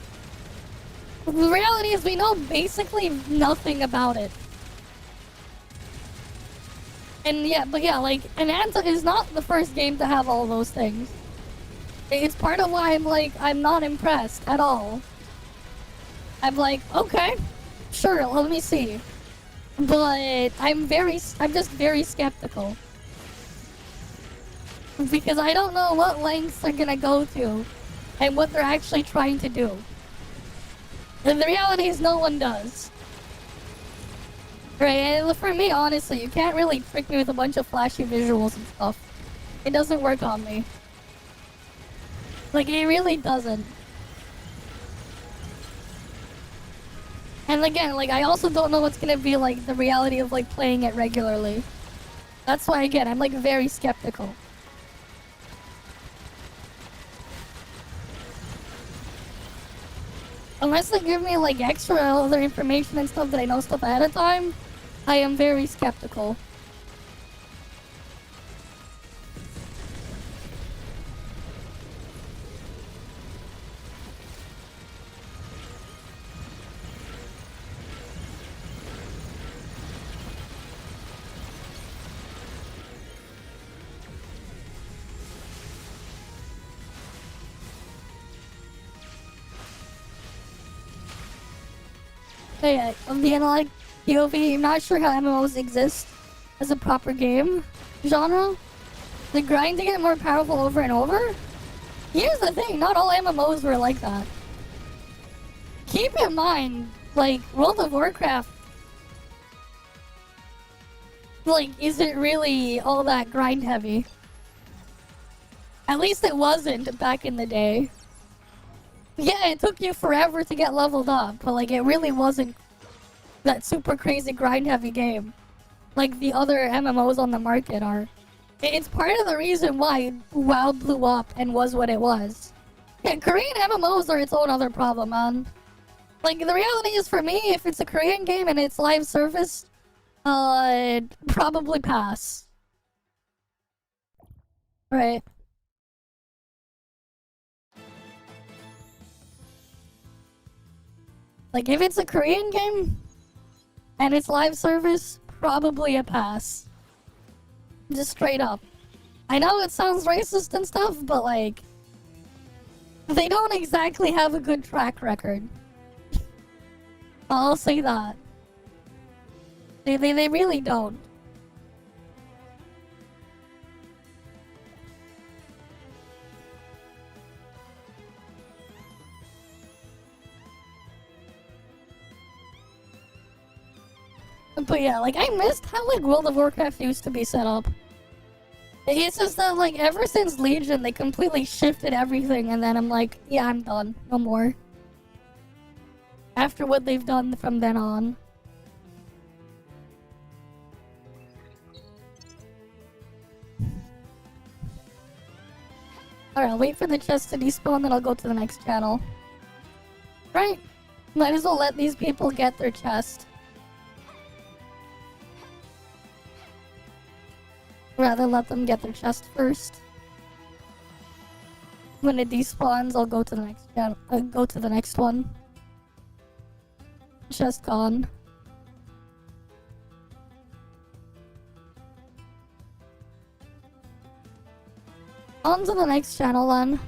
The reality is, we know basically nothing about it. And yeah, but yeah, like, Ananta is not the first game to have all those things. It's part of why I'm like, I'm not impressed at all. I'm like, okay, sure, let me see. But I'm just very skeptical. Because I don't know what lengths they're gonna go to and what they're actually trying to do. And the reality is no one does. Right, and for me, honestly, you can't really trick me with a bunch of flashy visuals and stuff. It doesn't work on me. Like, it really doesn't. And again, like, I also don't know what's gonna be, like, the reality of, like, playing it regularly. That's why, again, I'm, like, very skeptical. Unless they give me, like, extra other information and stuff that I know stuff ahead of time, I am very skeptical. So yeah, of the analog POV, I'm not sure how MMOs exist as a proper game genre. The grind to get more powerful over and over? Here's the thing, not all MMOs were like that. Keep in mind, like, World of Warcraft, like, isn't really all that grind heavy. At least it wasn't back in the day. Yeah, it took you forever to get leveled up, but like, it really wasn't that super crazy grind heavy game like the other MMOs on the market are. It's part of the reason why WoW blew up and was what it was. Yeah, Korean MMOs are its own other problem, man. Like, the reality is, for me, if it's a Korean game and it's live service, probably pass. Right. Like, if it's a Korean game and it's live service, probably a pass. Just straight up. I know it sounds racist and stuff, but like, they don't exactly have a good track record. I'll say that. They really don't. But yeah, like, I missed how, like, World of Warcraft used to be set up. It's just that, like, ever since Legion, they completely shifted everything, and then I'm like, yeah, I'm done. No more. After what they've done from then on. Alright, I'll wait for the chest to despawn, then I'll go to the next channel. Right? Might as well let these people get their chest. Rather let them get their chest first. When it despawns, I'll go to the next channel. Go to the next one. Chest gone. On to the next channel then.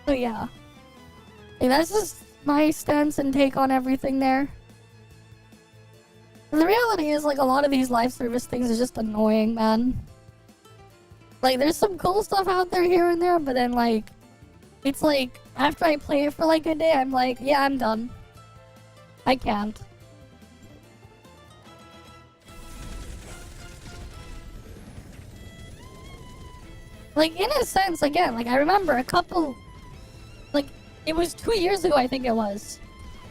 So yeah. Hey, that's just my stance and take on everything there. The reality is, like, a lot of these live service things is just annoying, man. Like, there's some cool stuff out there here and there, but then, like, it's like, after I play it for, like, a day, I'm like, yeah, I'm done. I can't. Like, in a sense, again, like, I remember a couple... Like, it was 2 years ago, I think it was.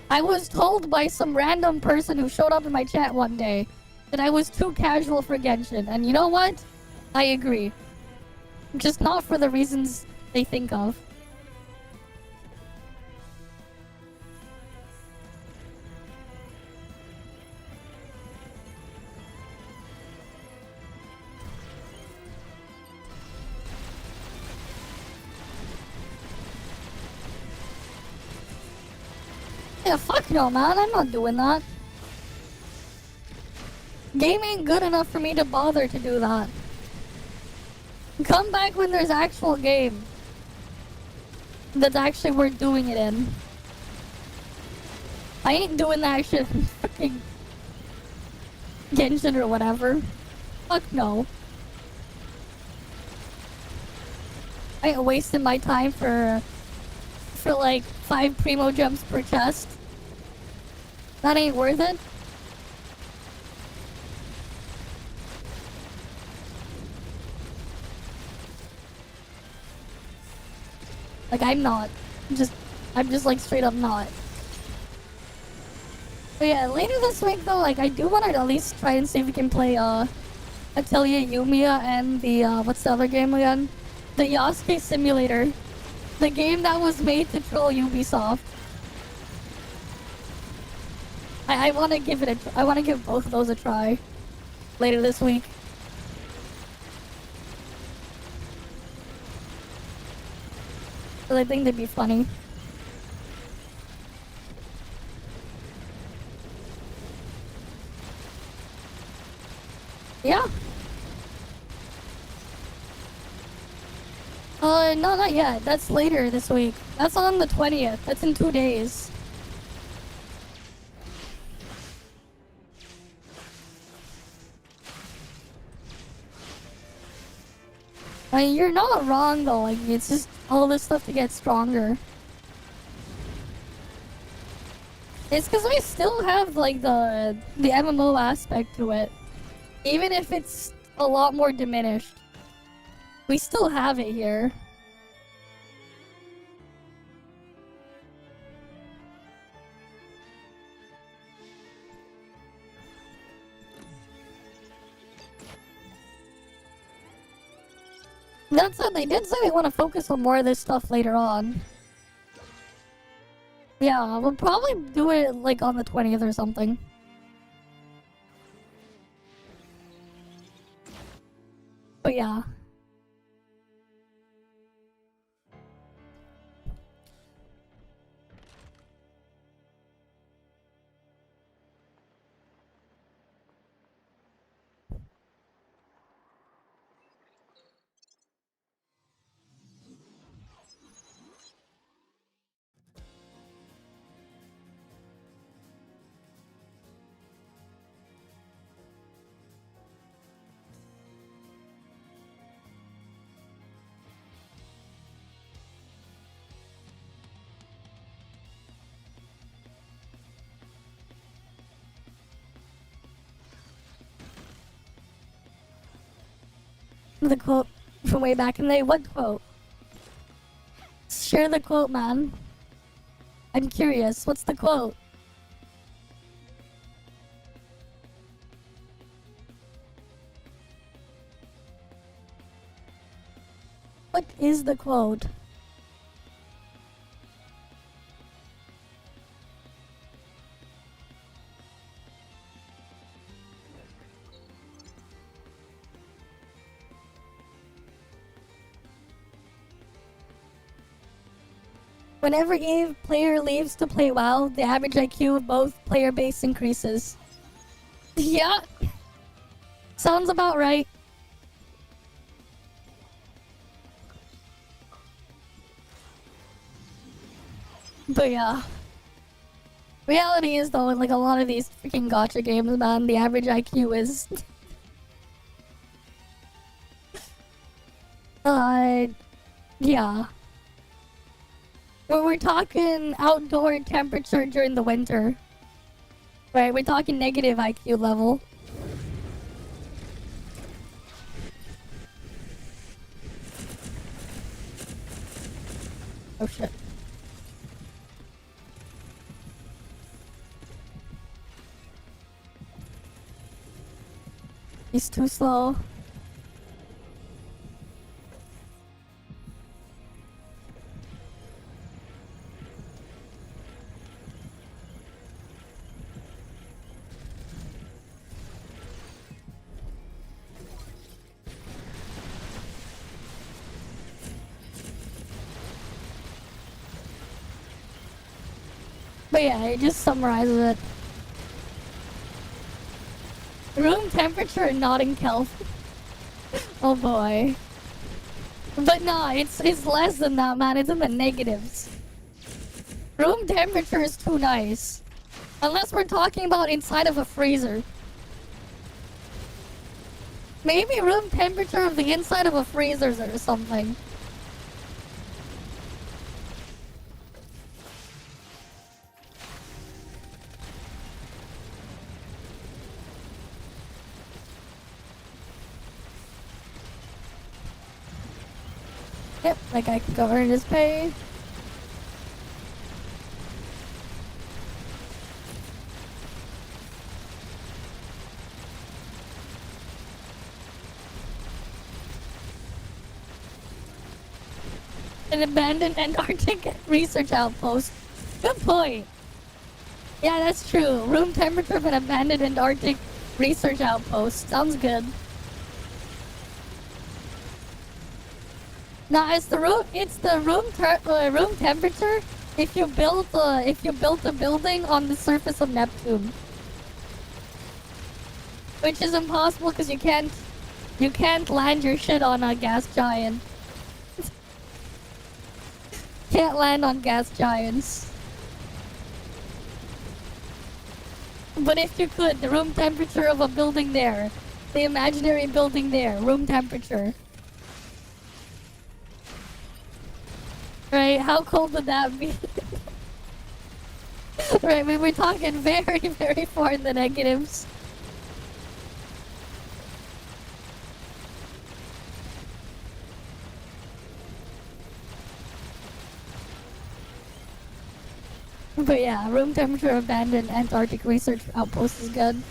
I was told by some random person who showed up in my chat one day that I was too casual for Genshin. And you know what? I agree. Just not for the reasons they think of. Yeah, fuck no, man. I'm not doing that. Game ain't good enough for me to bother to do that. Come back when there's actual game that's actually worth doing it in. I ain't doing that shit in fucking Genshin or whatever. Fuck no. I ain't wasting my time for like 5 primo jumps per chest. That ain't worth it. Like, I'm not. I'm just like straight up not. But yeah, later this week though, like, I do want to at least try and see if we can play Atelier Yumiya and the what's the other game again? The Yasuke Simulator. The game that was made to troll Ubisoft. I want to give it I want to give both of those a try later this week. Because I think they'd be funny. Yeah. No, not yet. That's later this week. That's on the 20th. That's in 2 days. I mean, you're not wrong though. Like, it's just all this stuff to get stronger. It's because we still have like the MMO aspect to it, even if it's a lot more diminished. We still have it here. That said, they did say they want to focus on more of this stuff later on. Yeah, we'll probably do it like on the 20th or something. But yeah. The quote from way back in the day. What quote? Share the quote, man. I'm curious. What's the quote? What is the quote? Whenever a player leaves to play WoW, the average IQ of both player base increases. Yeah. Sounds about right. But yeah. Reality is though, like a lot of these freaking gacha games, man, the average IQ is... yeah. We're talking outdoor temperature during the winter. Right, we're talking negative IQ level. Oh shit. He's too slow. But yeah, it just summarizes it. Room temperature not in Kelvin. Oh boy. But no, it's less than that, man. It's in the negatives. Room temperature is too nice. Unless we're talking about inside of a freezer. Maybe room temperature of the inside of a freezer or something. Yep, that guy can go earn his pay. An abandoned Antarctic research outpost. Good point. Yeah, that's true. Room temperature of an abandoned Antarctic research outpost. Sounds good. No, it's the room temperature if you build a building on the surface of Neptune, which is impossible because you can't land your shit on a gas giant. Can't land on gas giants. But if you could, the room temperature of a building there, the imaginary building there, room temperature. Right, how cold would that be? Right, we were talking very, very far in the negatives. But yeah, room temperature abandoned Antarctic research outpost is good.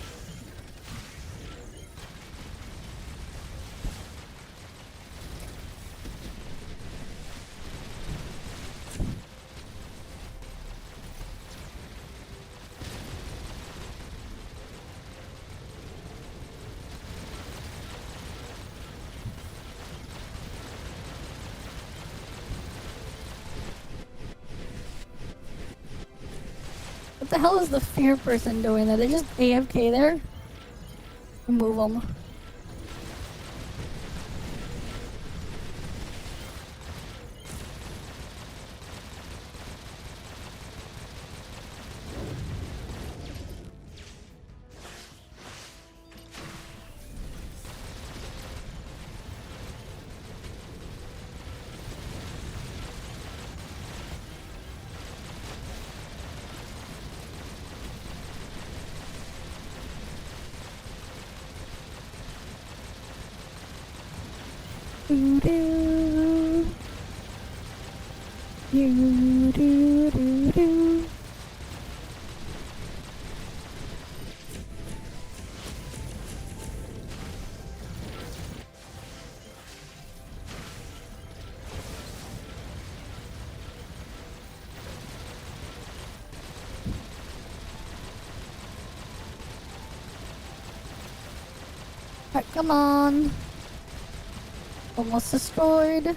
What the hell is the fear person doing there? They're just AFK there? Remove them. Alright, come on. Almost destroyed.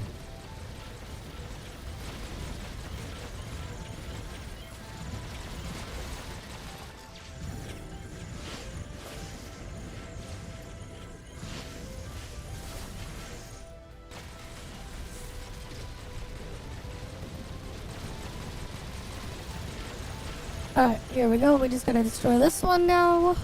Alright, here we go. We're just gonna destroy this one now.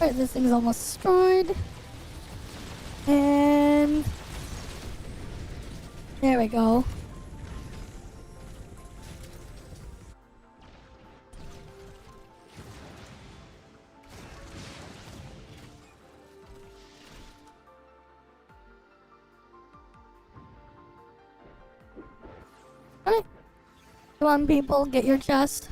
Alright, this thing's almost destroyed. And there we go. Alright. Come on, people, get your chest.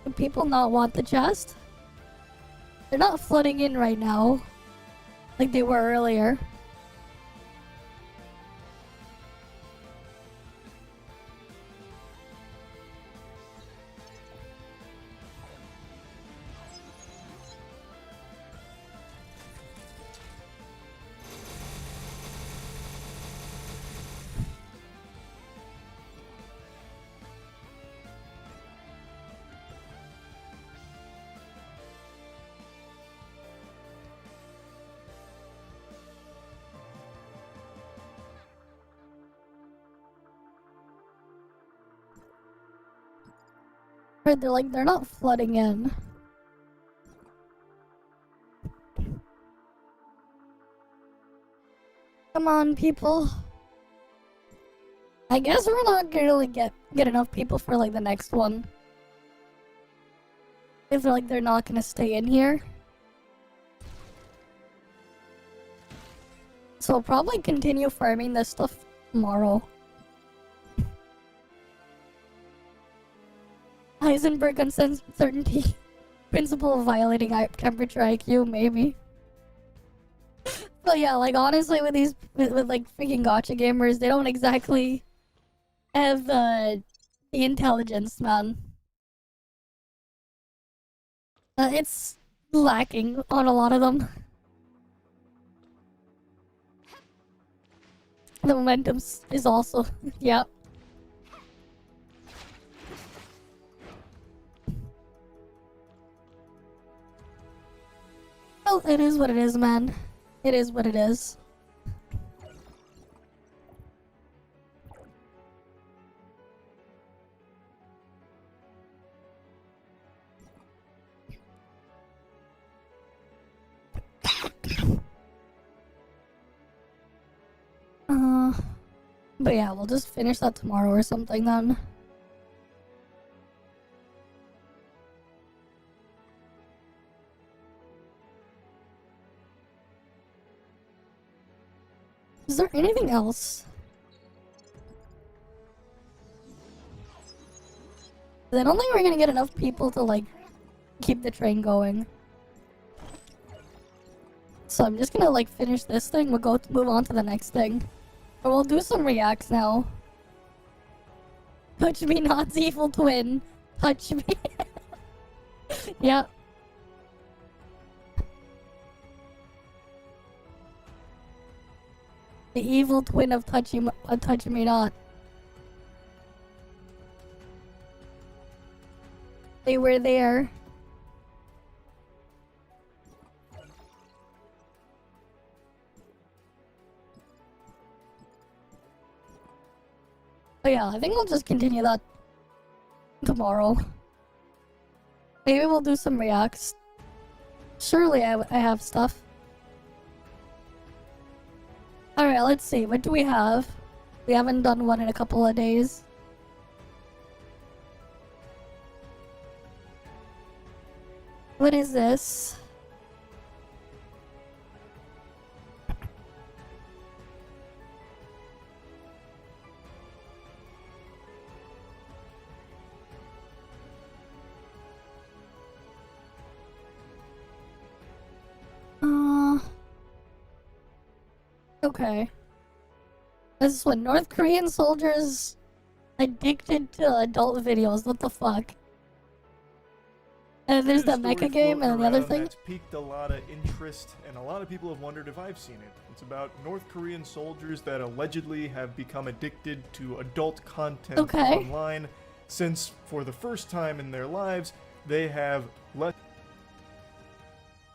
Do people not want the chest? They're not flooding in right now, like they were earlier. They're not flooding in. Come on, people. I guess we're not gonna really get enough people for like the next one. If they're not gonna stay in here. So I'll probably continue farming this stuff tomorrow. Heisenberg uncertainty. Principle of violating temperature IQ, maybe. But yeah, like honestly with these with like freaking gotcha gamers, they don't exactly have the intelligence, man. It's lacking on a lot of them. The momentum is also yeah. Well, it is what it is, man. It is what it is. But yeah, we'll just finish that tomorrow or something then. Is there anything else? I don't think we're gonna get enough people to like keep the train going. So I'm just gonna like finish this thing. We'll move on to the next thing. Or we'll do some reacts now. Touch me not, evil twin. Touch me. Yeah. The evil twin of touch me not. They were there. Oh yeah, I think we'll just continue that tomorrow. Maybe we'll do some reacts. Surely I have stuff. Alright, let's see. What do we have? We haven't done one in a couple of days. What is this? Okay. This is what North Korean soldiers addicted to adult videos. What the fuck? And there's the mecha game and the other thing. That's piqued a lot of interest, and a lot of people have wondered if I've seen it. It's about North Korean soldiers that allegedly have become addicted to adult content Okay. online, since for the first time in their lives, they have let.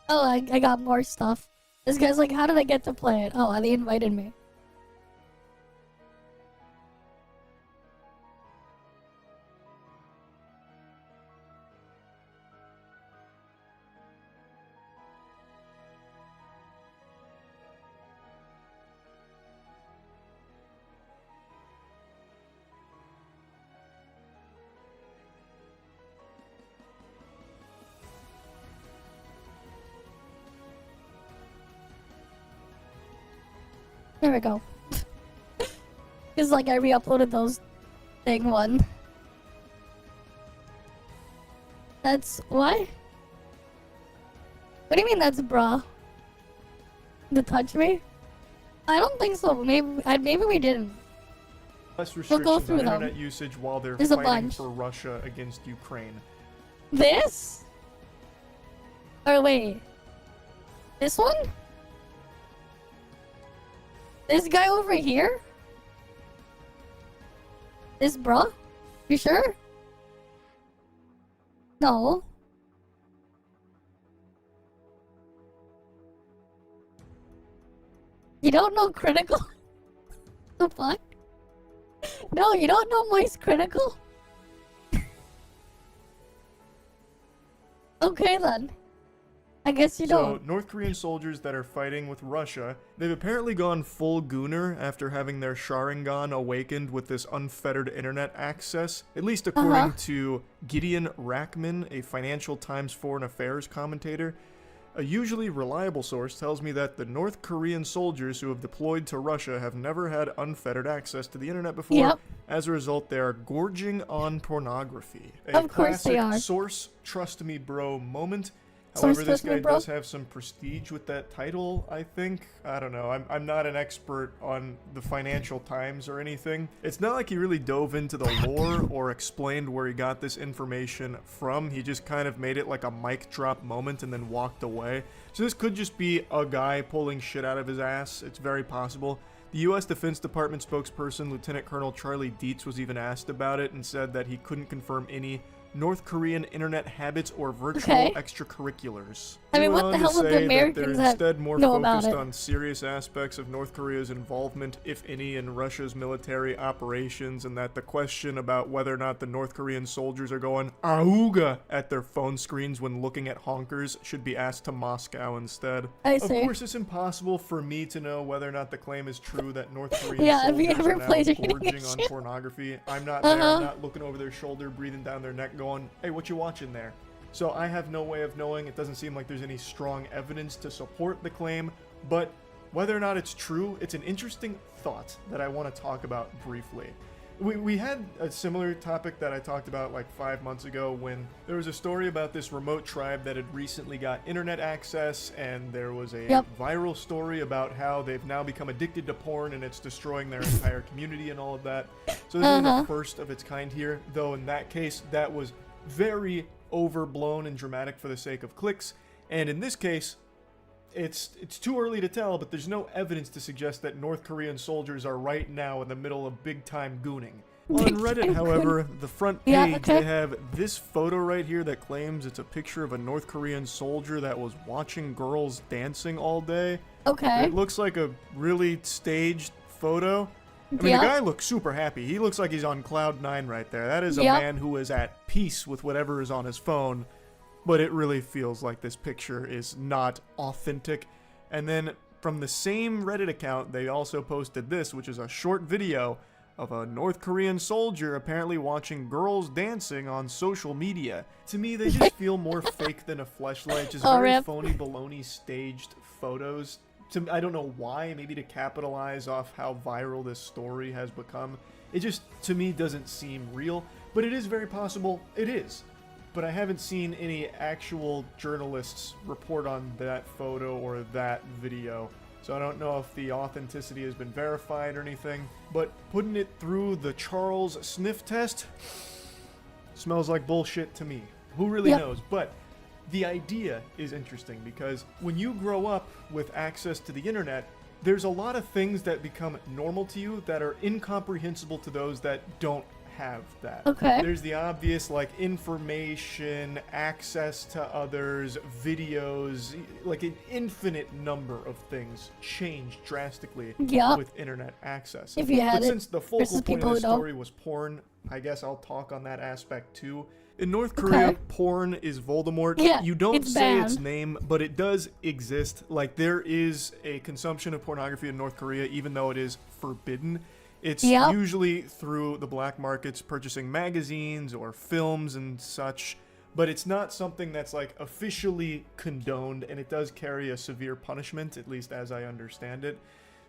Oh, I got more stuff. This guy's like, how did I get to play it? Oh, they invited me. There we go. It's like I re-uploaded those thing one. That's what? What do you mean that's bra? To touch me? I don't think so. Maybe we didn't. Less We'll restrictions go through on them. internet usage while they're There's a fighting bunch. for Russia against Ukraine. This? Or wait. This one? This guy over here? This bruh? You sure? No. You don't know critical? The fuck? No, you don't know moist critical? Okay then. I guess you So, don't. North Korean soldiers that are fighting with Russia, they've apparently gone full gooner after having their Sharingan awakened with this unfettered internet access, at least according to Gideon Rackman, a Financial Times Foreign Affairs commentator. A usually reliable source tells me that the North Korean soldiers who have deployed to Russia have never had unfettered access to the internet before. Yep. As a result, they are gorging on pornography. Of course they classic are. source trust me bro moment. Source However, this trust me, guy bro? does have some prestige with that title, I think. I don't know. I'm not an expert on the Financial Times or anything. It's not like he really dove into the lore or explained where he got this information from. He just kind of made it like a mic drop moment and then walked away. So this could just be a guy pulling shit out of his ass. It's very possible. The U.S. Defense Department spokesperson, Lieutenant Colonel Charlie Dietz, was even asked about it and said that he couldn't confirm any North Korean internet habits or virtual extracurriculars. I mean, He went what the on hell to would the say that Americans they're instead more know about focused it? on serious aspects of North Korea's involvement, if any, in Russia's military operations, and that the question about whether or not the North Korean soldiers are going auga at their phone screens when looking at honkers should be asked to Moscow instead. I see. Of course, it's impossible for me to know whether or not the claim is true that North Korean Yeah, have you soldiers ever are now played gorging on shit? pornography. I'm not there. I'm not looking over their shoulder, breathing down their neck, going, "Hey, what you watching there?" So I have no way of knowing. It doesn't seem like there's any strong evidence to support the claim, but whether or not it's true, it's an interesting thought that I want to talk about briefly. We had a similar topic that I talked about like 5 months ago when there was a story about this remote tribe that had recently got internet access, and there was a viral story about how they've now become addicted to porn and it's destroying their entire community and all of that. So this is the first of its kind here, though in that case that was very overblown and dramatic for the sake of clicks, and in this case it's too early to tell, but there's no evidence to suggest that North Korean soldiers are right now in the middle of big-time gooning. On Reddit, however, the front page, they have this photo right here that claims it's a picture of a North Korean soldier that was watching girls dancing all day. It looks like a really staged photo. I mean, the guy looks super happy. He looks like he's on cloud 9 right there. That is a man who is at peace with whatever is on his phone. But it really feels like this picture is not authentic. And then from the same Reddit account, they also posted this, which is a short video of a North Korean soldier apparently watching girls dancing on social media. To me, they just feel more fake than a fleshlight. Just very phony baloney staged photos. I don't know why, maybe to capitalize off how viral this story has become. It just, to me, doesn't seem real. But it is very possible it is. But I haven't seen any actual journalists report on that photo or that video. So I don't know if the authenticity has been verified or anything. But putting it through the Charles sniff test smells like bullshit to me. Who really knows? But the idea is interesting because when you grow up with access to the internet, there's a lot of things that become normal to you that are incomprehensible to those that don't have that. Okay. There's the obvious, like, information, access to others, videos, like an infinite number of things change drastically with internet access. If you had but it since the focal versus point people of who the don't. story was porn, I guess I'll talk on that aspect too. In North Korea, porn is Voldemort. Yeah, You don't it's say its banned. name, but it does exist. Like, there is a consumption of pornography in North Korea, even though it is forbidden. It's usually through the black markets, purchasing magazines or films and such, but it's not something that's, like, officially condoned, and it does carry a severe punishment, at least as I understand it.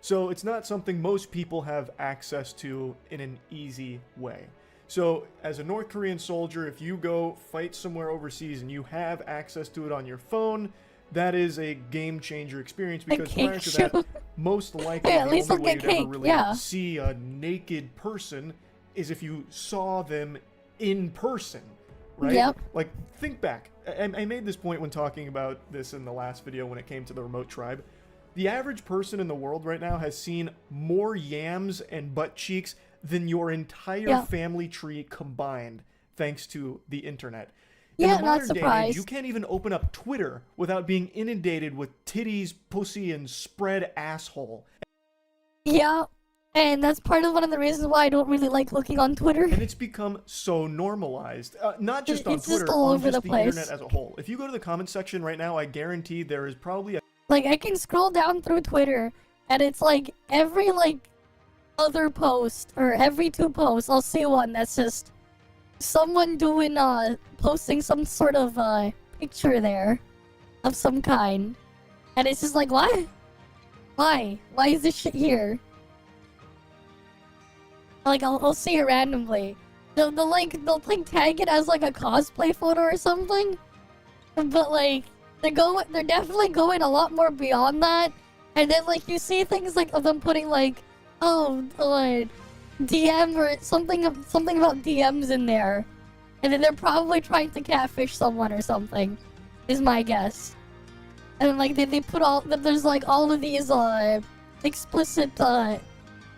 So it's not something most people have access to in an easy way. So, as a North Korean soldier, if you go fight somewhere overseas and you have access to it on your phone, that is a game-changer experience, because prior to that, most likely the only way you'd ever really see a naked person is if you saw them in person, right? Yep. Like, think back. I made this point when talking about this in the last video when it came to the remote tribe. The average person in the world right now has seen more yams and butt cheeks than your entire family tree combined, thanks to the internet. In the modern day and age, you can't even open up Twitter without being inundated with titties, pussy, and spread asshole. Yeah, and that's part of one of the reasons why I don't really like looking on Twitter. And it's become so normalized. Not just on Twitter, just all on over just the the place. internet as a whole. If you go to the comment section right now, I guarantee there is probably a... Like, I can scroll down through Twitter, and it's like, every, like, other post, or every 2 posts, I'll see one that's just someone doing, posting some sort of, picture there of some kind. And it's just like, why? Why? Why is this shit here? Like, I'll see it randomly. They'll tag it as, like, a cosplay photo or something. But, like, they're definitely going a lot more beyond that. And then, like, you see things like of them putting, like, DM or something about DMs in there. And then they're probably trying to catfish someone or something, is my guess. And like they put there's like all of these explicit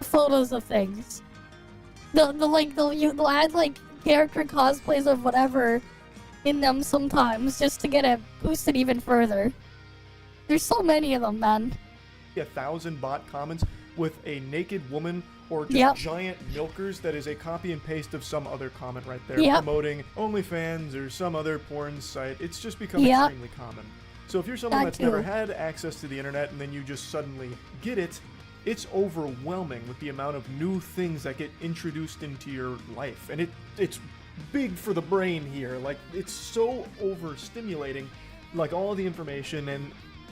photos of things. They'll add like character cosplays of whatever in them sometimes just to get it boosted even further. There's so many of them, man. 1,000 bot comments with a naked woman or just giant milkers that is a copy and paste of some other comment right there promoting OnlyFans or some other porn site. It's just become extremely common. So if you're someone that's never had access to the internet and then you just suddenly get it, it's overwhelming with the amount of new things that get introduced into your life. And it's big for the brain here. Like, it's so overstimulating, like all the information, and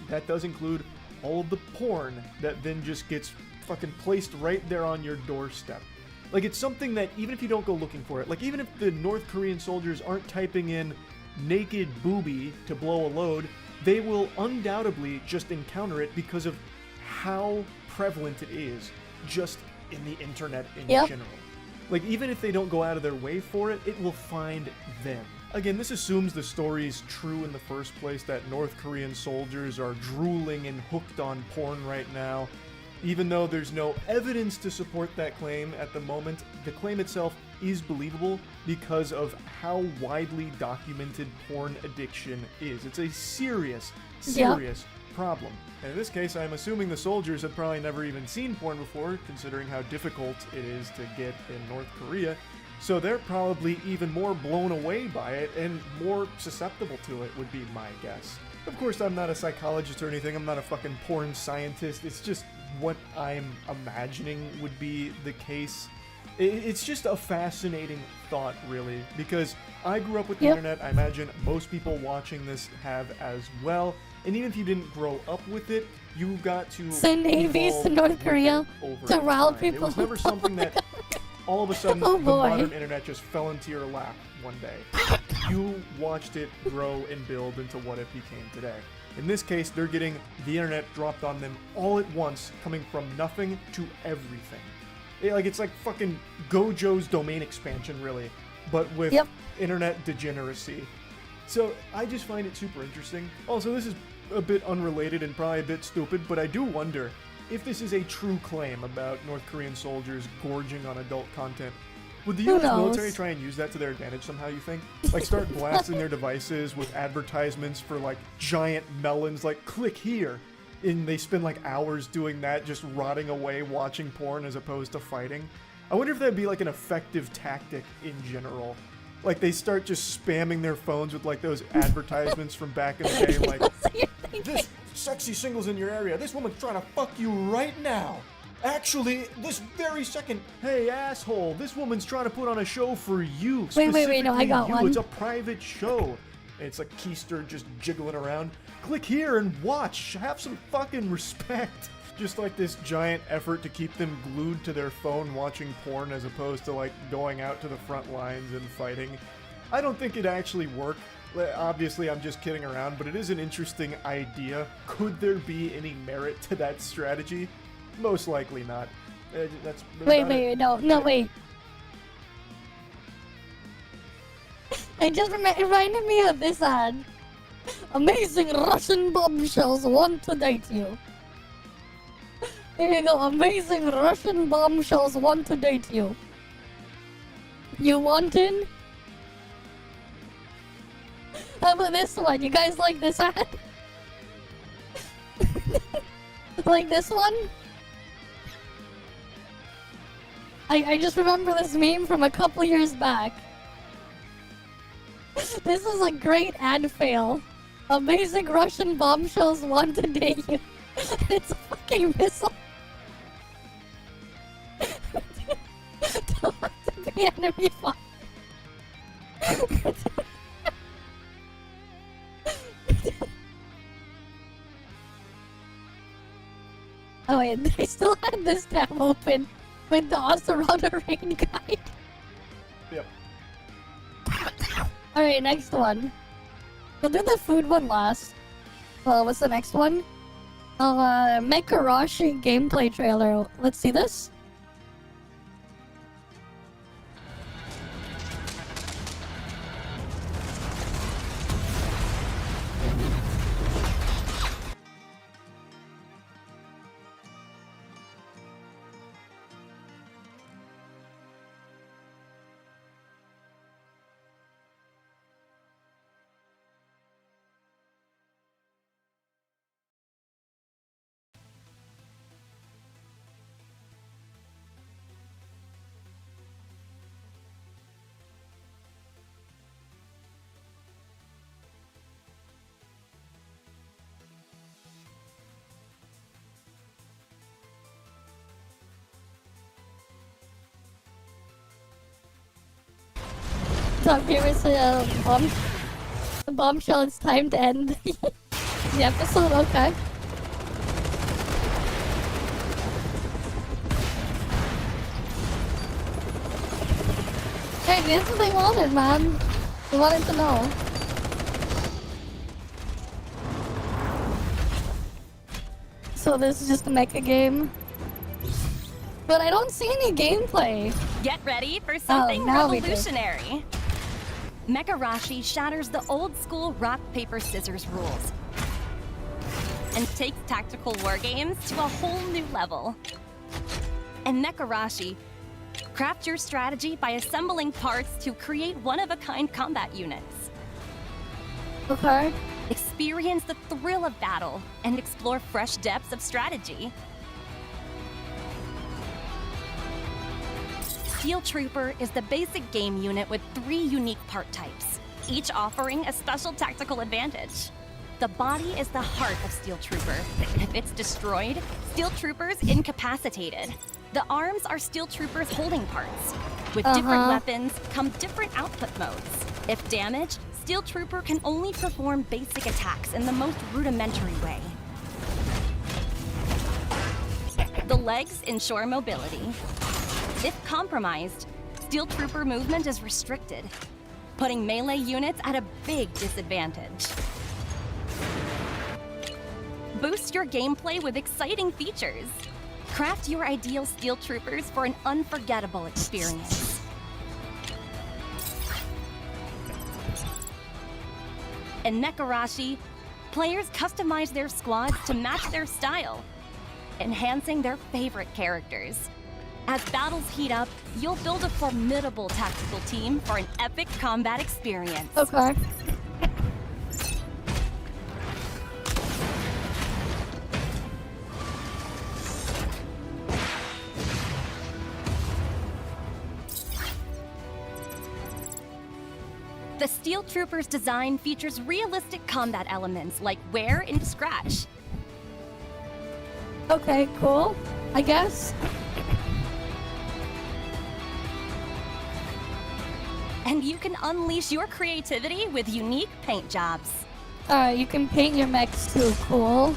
that does include all of the porn that then just gets fucking placed right there on your doorstep. Like, it's something that even if you don't go looking for it, like even if the North Korean soldiers aren't typing in naked boobie to blow a load, they will undoubtedly just encounter it because of how prevalent it is just in the internet in general. Like, even if they don't go out of their way for it, it will find them. Again, this assumes the story's true in the first place, that North Korean soldiers are drooling and hooked on porn right now. Even though there's no evidence to support that claim at the moment, the claim itself is believable because of how widely documented porn addiction is. It's a serious problem. And in this case, I'm assuming the soldiers have probably never even seen porn before, considering how difficult it is to get in North Korea. So they're probably even more blown away by it and more susceptible to it, would be my guess. Of course, I'm not a psychologist or anything. I'm not a fucking porn scientist. It's just what I'm imagining would be the case. It's just a fascinating thought, really, because I grew up with the internet. I imagine most people watching this have as well. And even if you didn't grow up with it, you got to send AVs to North Korea to rile people. It was never something that all of a sudden the modern internet just fell into your lap one day. You watched it grow and build into what it became today. In this case, they're getting the internet dropped on them all at once, coming from nothing to everything. It's like fucking Gojo's domain expansion, really, but with internet degeneracy. So I just find it super interesting. Also, this is a bit unrelated and probably a bit stupid, but I do wonder, if this is a true claim about North Korean soldiers gorging on adult content, would the Who U.S. knows? military try and use that to their advantage somehow, you think? Like, start blasting their devices with advertisements for, like, giant melons, like, click here. And they spend, like, hours doing that, just rotting away watching porn as opposed to fighting. I wonder if that'd be, like, an effective tactic in general. Like, they start just spamming their phones with, like, those advertisements from back in the day, like, this sexy singles in your area, this woman's trying to fuck you right now. Actually, this very second, hey asshole, this woman's trying to put on a show for you. Wait, no, I got you. one. It's a private show. And it's like Keister just jiggling around. Click here and watch. Have some fucking respect. Just like this giant effort to keep them glued to their phone watching porn as opposed to like going out to the front lines and fighting. I don't think it'd actually work. Obviously, I'm just kidding around, but it is an interesting idea. Could there be any merit to that strategy? Most likely not. That's really Wait, no, wait. It just reminded me of this ad. Amazing Russian bombshells want to date you. Here you go, amazing Russian bombshells want to date you. You want in? How about this one? You guys like this ad? Like this one? I just remember this meme from a couple years back. This is a great ad fail. Amazing Russian bombshells want to date you. It's a fucking missile. To be enemy fire. Oh wait, they still had this tab open with the Osarada rain guide. Yep. Alright, next one. We'll do the food one last. What's the next one? Mekarashi gameplay trailer. Let's see this. Top here is a bombshell. It's time to end the episode. Okay. Hey, this is what they wanted, man. They wanted to know. So this is just a mecha game. But I don't see any gameplay. Get ready for something now we do. revolutionary. Mekarashi shatters the old-school rock, paper, scissors rules and takes tactical war games to a whole new level. In Mekarashi, craft your strategy by assembling parts to create one-of-a-kind combat units. Okay. Experience the thrill of battle and explore fresh depths of strategy. Steel Trooper is the basic game unit with 3 unique part types, each offering a special tactical advantage. The body is the heart of Steel Trooper. If it's destroyed, Steel Trooper's incapacitated. The arms are Steel Trooper's holding parts. With different weapons come different output modes. If damaged, Steel Trooper can only perform basic attacks in the most rudimentary way. The legs ensure mobility. If compromised, Steel Trooper movement is restricted, putting melee units at a big disadvantage. Boost your gameplay with exciting features. Craft your ideal Steel Troopers for an unforgettable experience. In Mekarashi, players customize their squads to match their style. enhancing their favorite characters. As battles heat up, you'll build a formidable tactical team for an epic combat experience. Okay. The Steel Trooper's design features realistic combat elements like wear and scratch. Okay, cool. I guess. And you can unleash your creativity with unique paint jobs. You can paint your mechs too. Cool.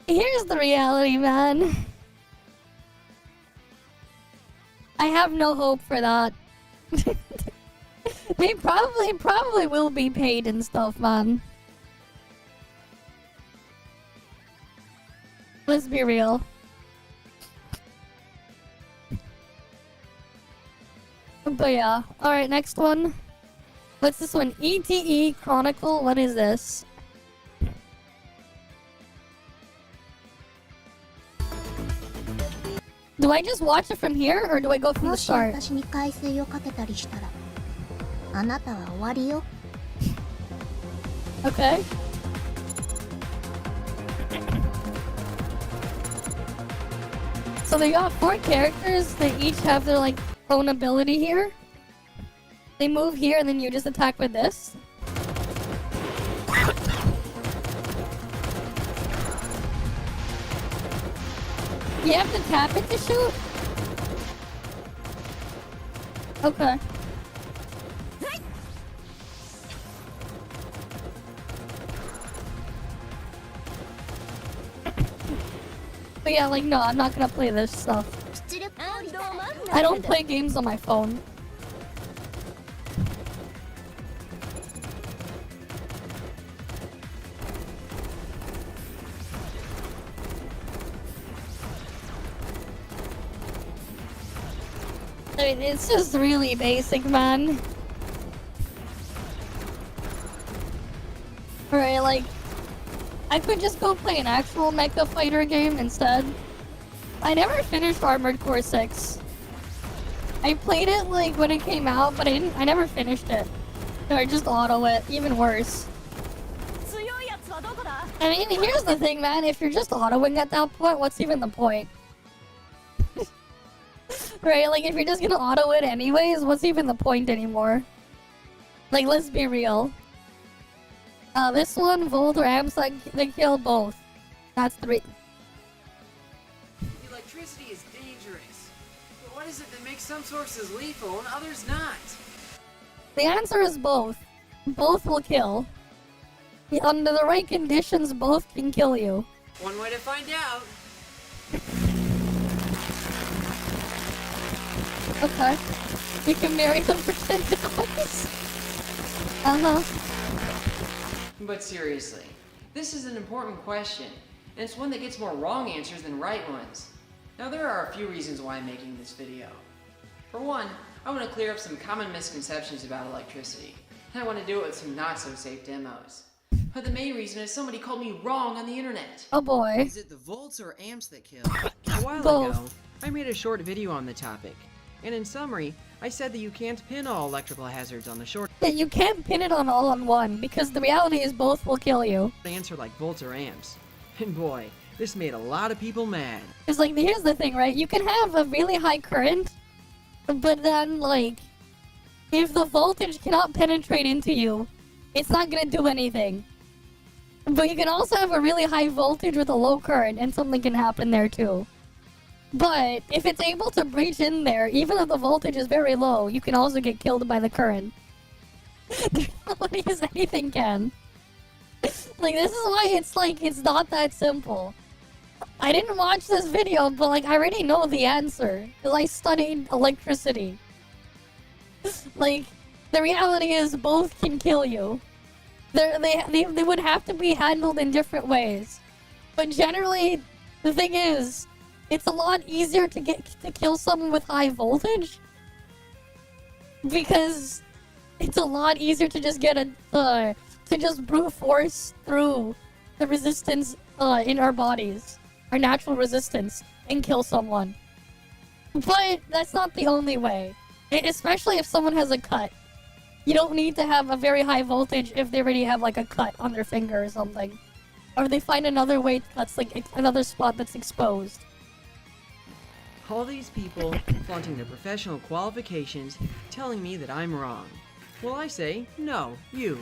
Here's the reality, man. I have no hope for that. They probably will be paid and stuff, man. Let's be real. But yeah. Alright, next one. What's this one? ETE Chronicle? What is this? Do I just watch it from here, or do I go from the もし start? 私に海水をかけたりしたらあなたは終わりよ Okay. So they got 4 characters. They each have their like own ability here. They move here, and then you just attack with this. You have to tap it to shoot? Okay. But yeah, like, no, I'm not gonna play this stuff. 出力効率 I don't play games on my phone. I mean, it's just really basic, man. Alright, like, I could just go play an actual mecha fighter game instead. I never finished Armored Core 6. I played it, like, when it came out, but I never finished it. Or I just auto it, even worse. I mean, here's the thing, man, if you're just autoing at that point, what's even the point? Right, like, if you're just gonna auto it anyways, what's even the point anymore? Like, let's be real. This one, Volt or Amps, like, they kill both. That's the Electricity is dangerous. But what is it that makes some sources lethal and others not? The answer is both. Both will kill. Under the right conditions, both can kill you. One way to find out. Okay. You can marry them for tentacles. Uh-huh. But seriously, this is an important question, and it's one that gets more wrong answers than right ones. Now there are a few reasons why I'm making this video. For one, I want to clear up some common misconceptions about electricity, and I want to do it with some not-so-safe demos. But the main reason is somebody called me wrong on the internet. Oh boy. Is it the volts or amps that kill? A while Both. ago, I made a short video on the topic, and in summary, I said that you can't pin all electrical hazards on the short Yeah, you can't pin it on all on one, because the reality is both will kill you. answer like volts or amps. And boy, this made a lot of people mad. Because, like, here's the thing, right? You can have a really high current, but then, like, if the voltage cannot penetrate into you, it's not gonna do anything. But you can also have a really high voltage with a low current, and something can happen there too. But if it's able to breach in there, even if the voltage is very low, you can also get killed by the current. Because anything can. Like, this is why it's like, it's not that simple. I didn't watch this video, but like, I already know the answer. Because I studied electricity. Like, the reality is both can kill you. They would have to be handled in different ways. But generally, the thing is, it's a lot easier to kill someone with high voltage because it's a lot easier to just get to just brute force through the resistance in our bodies, our natural resistance, and kill someone. But that's not the only way, especially if someone has a cut. You don't need to have a very high voltage if they already have like a cut on their finger or something. Or they find another way that's like another spot that's exposed. All these people flaunting their professional qualifications, telling me that I'm wrong. Well, I say, no, you.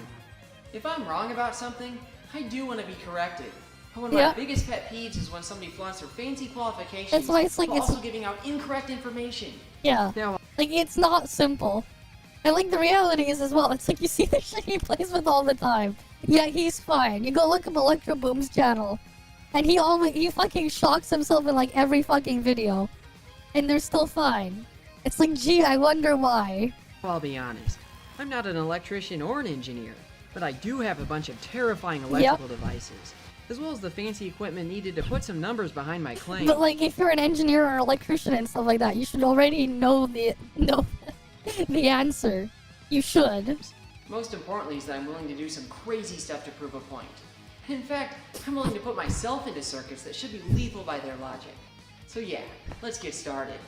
If I'm wrong about something, I do want to be corrected. But one of Yeah. my biggest pet peeves is when somebody flaunts their fancy qualifications That's why it's like while it's- also giving out incorrect information. Yeah. Now, Like, it's not simple. And, like, the reality is as well, it's like you see the shit he plays with all the time. Yeah, he's fine. You go look up Electro Boom's channel, and he fucking shocks himself in, like, every fucking video. And they're still fine. It's like, gee, I wonder why. I'll be honest. I'm not an electrician or an engineer, but I do have a bunch of terrifying electrical devices, as well as the fancy equipment needed to put some numbers behind my claim. But, like, if you're an engineer or electrician and stuff like that, you should already know the answer. You should. Most importantly is that I'm willing to do some crazy stuff to prove a point. In fact, I'm willing to put myself into circuits that should be lethal by their logic. So yeah, let's get started.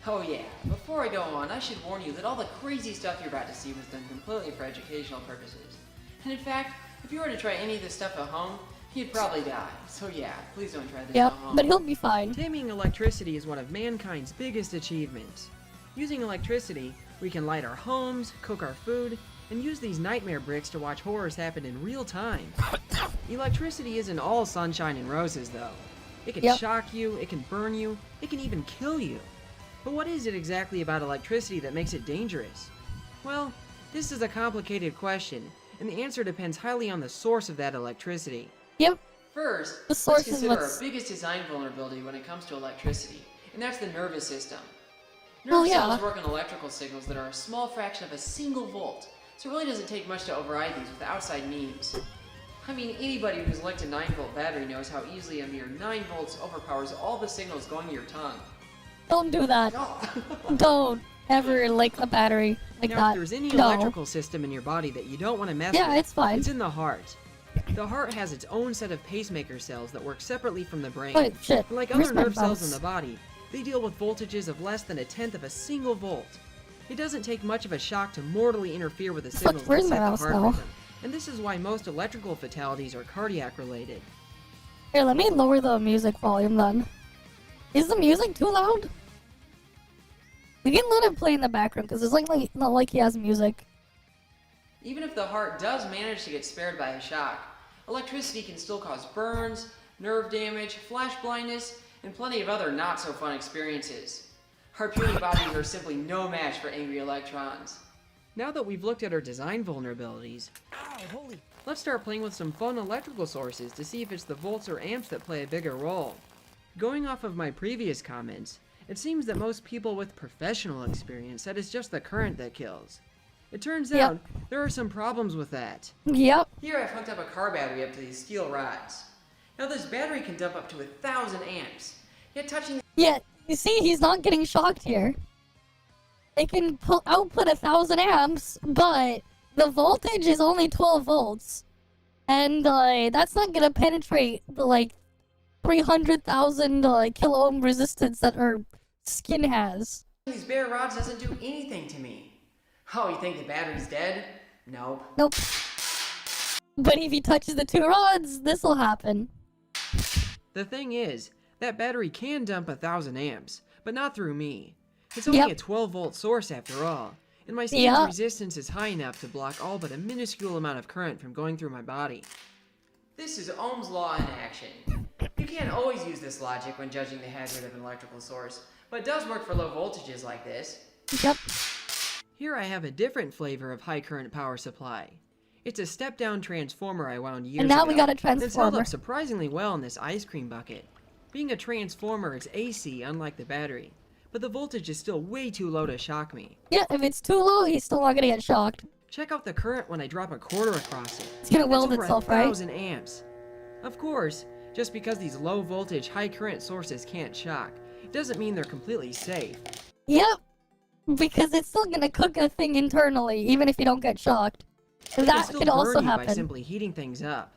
Oh yeah, before I go on, I should warn you that all the crazy stuff you're about to see was done completely for educational purposes. And in fact, if you were to try any of this stuff at home, you'd probably die. So yeah, please don't try this Yep, at home. but he'll be fine. Taming electricity is one of mankind's biggest achievements. Using electricity, we can light our homes, cook our food, and use these nightmare bricks to watch horrors happen in real time. Electricity isn't all sunshine and roses, though. It can Yep. shock you, it can burn you, it can even kill you. But what is it exactly about electricity that makes it dangerous? Well, this is a complicated question, and the answer depends highly on the source of that electricity. Yep. First, The source let's is consider what's- our biggest design vulnerability when it comes to electricity, and that's the nervous system. Oh, Nerve yeah. cells work on electrical signals that are a small fraction of a single volt, so it really doesn't take much to override these with outside means. I mean, anybody who's licked a 9-volt battery knows how easily a mere 9 volts overpowers all the signals going to your tongue. Don't do that. No. Don't ever lick a battery like Now, that. if there's any No. electrical system in your body that you don't want to mess Yeah, with, it's fine. it's in the heart. The heart has its own set of pacemaker cells that work separately from the brain. Wait, shit. And like Where's other my nerve cells in mouse? the body, they deal with voltages of less than 1/10 of a single volt. It doesn't take much of a shock to mortally interfere with the signals that where's my set the mouse heart now? rhythm. And this is why most electrical fatalities are cardiac related. Here, let me lower the music volume then. Is the music too loud? We can let it play in the background because it's like not like he has music. Even if the heart does manage to get spared by a shock, electricity can still cause burns, nerve damage, flash blindness, and plenty of other not-so-fun experiences. Our puny bodies are simply no match for angry electrons. Now that we've looked at our design vulnerabilities, let's start playing with some fun electrical sources to see if it's the volts or amps that play a bigger role. Going off of my previous comments, it seems that most people with professional experience said it's just the current that kills. It turns Yep. out there are some problems with that. Yep. Here I've hooked up a car battery up to these steel rods. Now this battery can dump up to 1,000 amps, yet touching Yeah, you see, he's not getting shocked here. They can output 1,000 amps, but the voltage is only 12 volts. And that's not gonna penetrate the, 300,000 kilo ohm resistance that our skin has. these bare rods doesn't do anything to me. Oh, you think the battery's dead? Nope. Nope. But if he touches the 2 rods, this'll happen. The thing is, that battery can dump 1,000 amps, but not through me. It's only Yep. a 12-volt source after all, and my skin's Yep. resistance is high enough to block all but a minuscule amount of current from going through my body. This is Ohm's law in action. You can't always use this logic when judging the hazard of an electrical source, but it does work for low voltages like this. Yep. Here I have a different flavor of high current power supply. It's a step-down transformer I wound years And now ago. we got a It's held transformer. up surprisingly well in this ice cream bucket. Being a transformer, it's AC, unlike the battery. But the voltage is still way too low to shock me. Yeah, if it's too low, he's still not gonna get shocked. Check out the current when I drop a quarter across it. It's gonna That's weld over itself, right? 1,000 amps. Of course, Just because these low voltage, high current sources can't shock, it doesn't mean they're completely safe. Yep. Because it's still gonna cook a thing internally, even if you don't get shocked. They That can still could burn also you by happen. simply heating things up.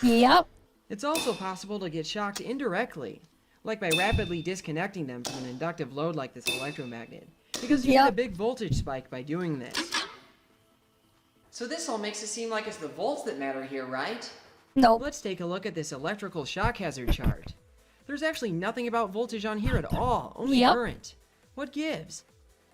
Yep. It's also possible to get shocked indirectly, like by rapidly disconnecting them from an inductive load like this electromagnet, because you get a big voltage spike by doing this. So this all makes it seem like it's the volts that matter here, right? Nope. Let's take a look at this electrical shock hazard chart. There's actually nothing about voltage on here at all, only current. What gives?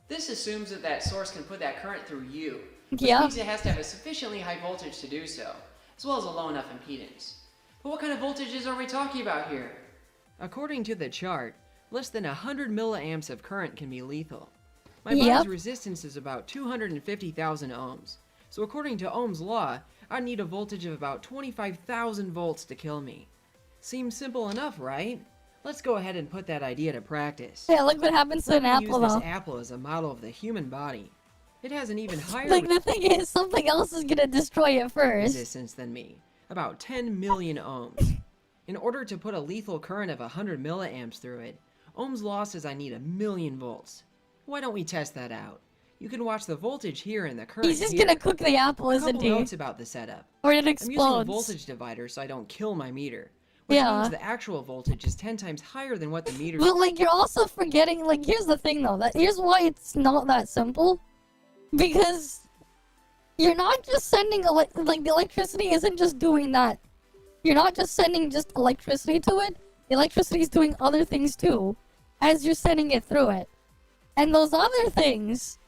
This assumes that that source can put that current through you, which Yep. means it has to have a sufficiently high voltage to do so, as well as a low enough impedance. But what kind of voltages are we talking about here? According to the chart, less than 100 milliamps of current can be lethal. My body's resistance is about 250,000 ohms, so according to Ohm's law, I'd need a voltage of about 25,000 volts to kill me. Seems simple enough, right? Let's go ahead and put that idea to practice. Yeah, look what happens to an apple, Use though. this apple as a model of the human body. It has an even higher Like, the thing is, something else is gonna destroy it first. resistance than me, about 10 million ohms. In order to put a lethal current of 100 milliamps through it, Ohm's law says I need 1,000,000 volts. Why don't we test that out? You can watch the voltage here and the current He's just here. gonna cook the apple, A isn't couple he? notes about the setup. Or it I'm using a explodes. voltage divider so I don't kill my meter, which means the actual voltage is 10 times higher than what the meter. But, like, you're also forgetting, like, here's the thing, though. Here's why it's not that simple. Because you're not just sending, like, the electricity isn't just doing that. You're not just sending just electricity to it. The electricity is doing other things, too, as you're sending it through it. And those other things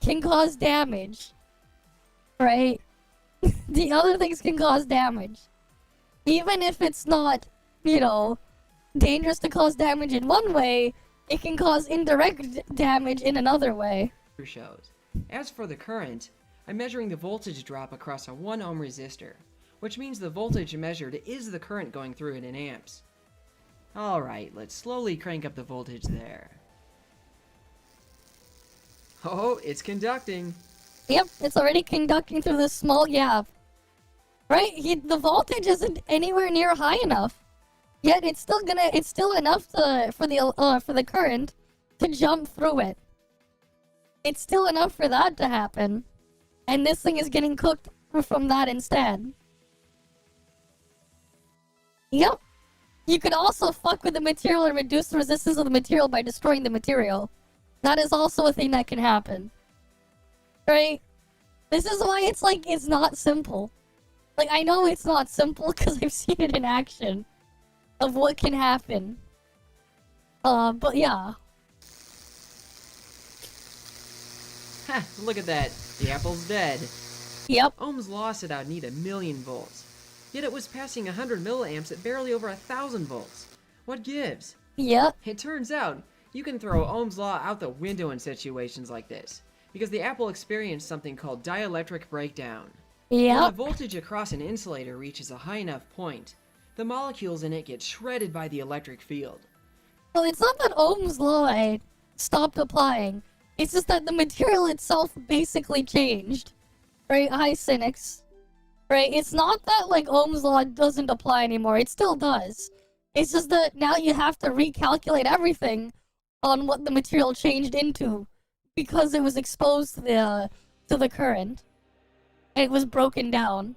can cause damage. Right? The other things can cause damage. Even if it's not, you know, dangerous to cause damage in one way, it can cause indirect damage in another way. shows. As for the current, I'm measuring the voltage drop across a 1 ohm resistor, which means the voltage measured is the current going through it in amps. Alright, let's slowly crank up the voltage there. Oh, it's conducting. Yep, it's already conducting through this small gap. Right? The voltage isn't anywhere near high enough. Yet it's still enough for the current to jump through it. It's still enough for that to happen. And this thing is getting cooked from that instead. Yep. You could also fuck with the material and reduce the resistance of the material by destroying the material. That is also a thing that can happen. Right? This is why it's not simple. Like, I know it's not simple because I've seen it in action of what can happen. But yeah. Ha, look at that. The apple's dead. Yep. Ohm's law said I'd need 1,000,000 volts. Yet it was passing 100 milliamps at barely over 1,000 volts. What gives? Yep. It turns out, you can throw Ohm's law out the window in situations like this, because the apple experienced something called dielectric breakdown. When the Yep. voltage across an insulator reaches a high enough point, the molecules in it get shredded by the electric field. Well, it's not that Ohm's law stopped applying. It's just that the material itself basically changed. Right? Hi, cynics. Right? It's not that, like, Ohm's law doesn't apply anymore. It still does. It's just that now you have to recalculate everything on what the material changed into because it was exposed to the current. And it was broken down.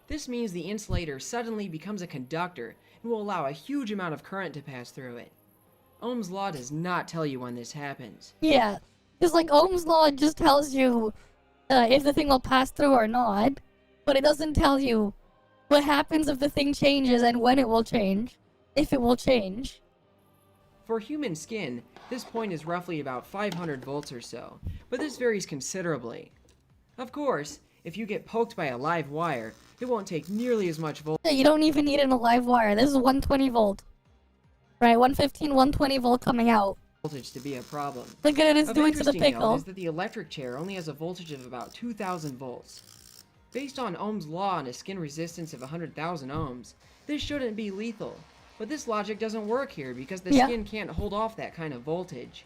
This means the insulator suddenly becomes a conductor and will allow a huge amount of current to pass through it. Ohm's law does not tell you when this happens. Yeah. Because, like, Ohm's law just tells you if the thing will pass through or not. But it doesn't tell you what happens if the thing changes and when it will change. If it will change. For human skin, this point is roughly about 500 volts or so, but this varies considerably. Of course, if you get poked by a live wire, it won't take nearly as much voltage. You don't even need an live wire. This is 120 volt. Right, 115, 120 volt coming out. To be a problem. Look at it, it's Of doing to the interesting note pickle. is that the electric chair only has a voltage of about 2,000 volts. Based on Ohm's law and a skin resistance of 100,000 ohms, this shouldn't be lethal. But this logic doesn't work here because the skin can't hold off that kind of voltage.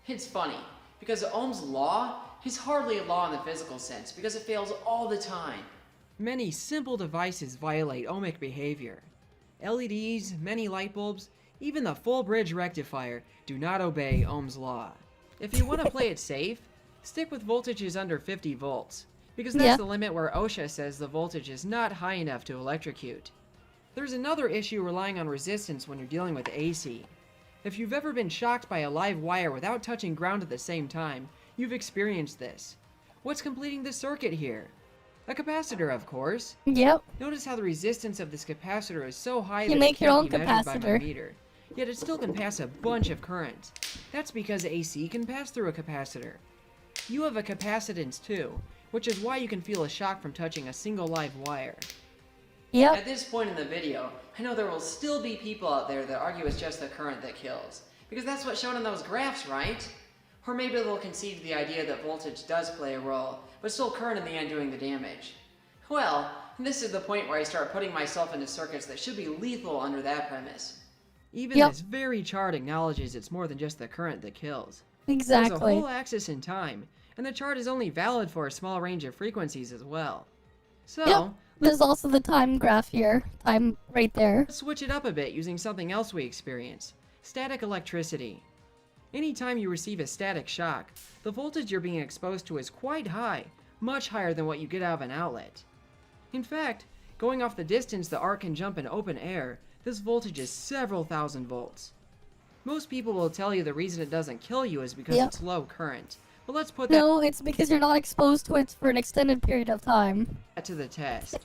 It's funny, because Ohm's law is hardly a law in the physical sense, because it fails all the time. Many simple devices violate ohmic behavior. LEDs, many light bulbs, even the full bridge rectifier do not obey Ohm's law. If you want to play it safe, stick with voltages under 50 volts, because that's Yeah. the limit where OSHA says the voltage is not high enough to electrocute. There's another issue relying on resistance when you're dealing with AC. If you've ever been shocked by a live wire without touching ground at the same time, you've experienced this. What's completing the circuit here? A capacitor, of course. Yep. Notice how the resistance of this capacitor is so high You that make it your can't own be measured by my capacitor. meter. Yet it still can pass a bunch of current. That's because AC can pass through a capacitor. You have a capacitance too, which is why you can feel a shock from touching a single live wire. Yep. At this point in the video, I know there will still be people out there that argue it's just the current that kills. Because that's what's shown in those graphs, right? Or maybe they'll concede to the idea that voltage does play a role, but still current in the end doing the damage. Well, this is the point where I start putting myself into circuits that should be lethal under that premise. Even Yep. this very chart acknowledges it's more than just the current that kills. There's Exactly. a whole axis in time, and the chart is only valid for a small range of frequencies as well. So, Yep. There's also the time graph here. Time right there. let's switch it up a bit using something else we experience. Static electricity. Anytime you receive a static shock, the voltage you're being exposed to is quite high, much higher than what you get out of an outlet. In fact, going off the distance the arc can jump in open air, this voltage is several thousand volts. Most people will tell you the reason it doesn't kill you is because Yep. it's low current. But let's put that No, it's because you're not exposed to it for an extended period of time. to the test.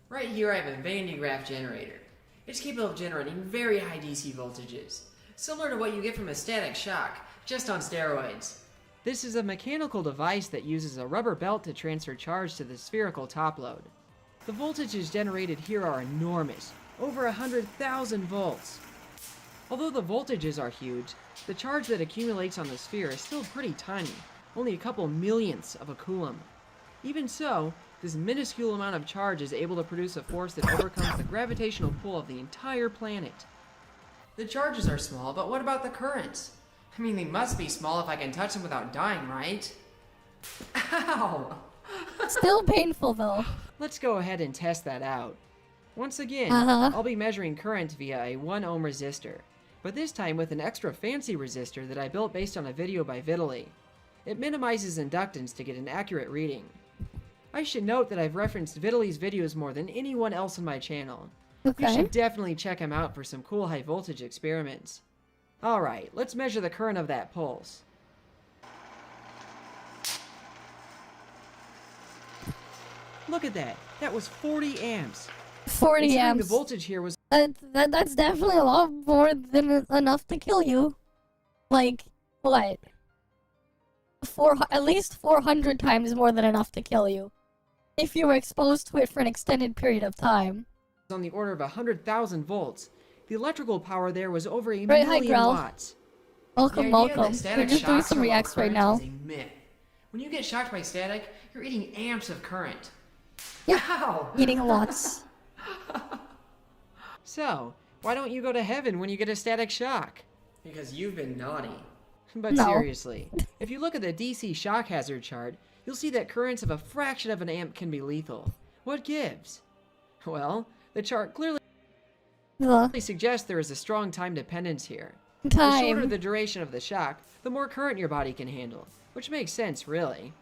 Right here I have a Van de Graaff generator. It's capable of generating very high DC voltages, similar to what you get from a static shock, just on steroids. This is a mechanical device that uses a rubber belt to transfer charge to the spherical top load. The voltages generated here are enormous, over 100,000 volts. Although the voltages are huge, the charge that accumulates on the sphere is still pretty tiny, only a couple millionths of a coulomb. Even so, this minuscule amount of charge is able to produce a force that overcomes the gravitational pull of the entire planet. The charges are small, but what about the currents? I mean, they must be small if I can touch them without dying, right? Ow! Still painful though. Let's go ahead and test that out. Once again, Uh-huh. I'll be measuring current via a 1 ohm resistor, but this time with an extra fancy resistor that I built based on a video by Vitaly. It minimizes inductance to get an accurate reading. I should note that I've referenced Vitaly's videos more than anyone else on my channel. You Okay. should definitely check him out for some cool high voltage experiments. Alright, let's measure the current of that pulse. Look at that, that was 40 amps. 40 Considering amps. the voltage here was That's definitely a lot more than enough to kill you. Like, what? At least 400 times more than enough to kill you. If you were exposed to it for an extended period of time. on the order of 100,000 volts. The electrical power there was over a Right, hi, million Grell. watts. Welcome, The idea welcome. that We're static just doing shocks some are low reacts right current now. is a myth. When you get shocked by static, you're eating amps of current. Yep. Ow! Eating lots. So, why don't you go to heaven when you get a static shock? Because you've been naughty. But No. seriously, if you look at the DC shock hazard chart, you'll see that currents of a fraction of an amp can be lethal. What gives? Well, the chart clearly The suggests there is a strong time dependence here. The shorter time. the duration of the shock, the more current your body can handle, which makes sense, really.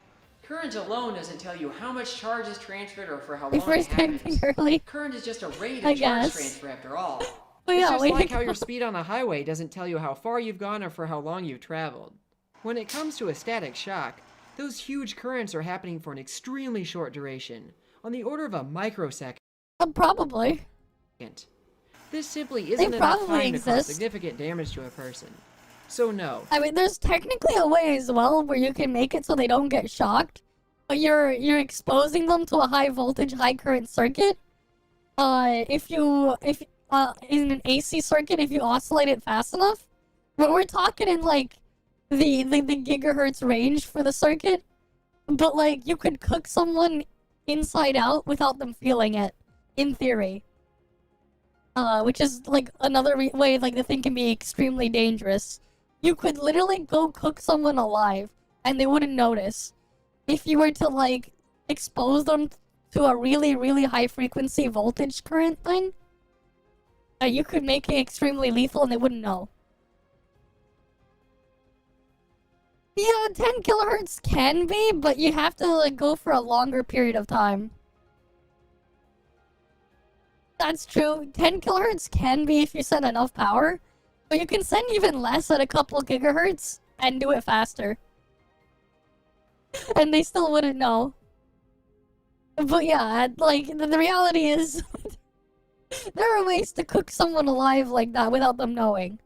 Current alone doesn't tell you how much charge is transferred or for how My long it first time happens. early. Current is just a rate of I charge guess. transfer after all. Oh It's yeah, just wait. like how your speed on a highway doesn't tell you how far you've gone or for how long you've traveled. When it comes to a static shock, those huge currents are happening for an extremely short duration, on the order of a microsecond. Probably. This simply isn't enough probably time to cause exist. significant damage to a person. So no, I mean, there's technically a way as well where you can make it so they don't get shocked, but you're exposing them to a high voltage, high current circuit. If in an AC circuit, if you oscillate it fast enough, but we're talking in like the gigahertz range for the circuit, but like you could cook someone inside out without them feeling it, in theory. Which is like another way like the thing can be extremely dangerous. You could literally go cook someone alive and they wouldn't notice if you were to like expose them to a really, really high frequency voltage current thing. you could make it extremely lethal and they wouldn't know. Yeah, 10 kilohertz can be, but you have to like go for a longer period of time. That's true. 10 kilohertz can be if you send enough power, but you can send even less at a couple gigahertz and do it faster. And they still wouldn't know. But yeah, like, the reality is, there are ways to cook someone alive like that without them knowing.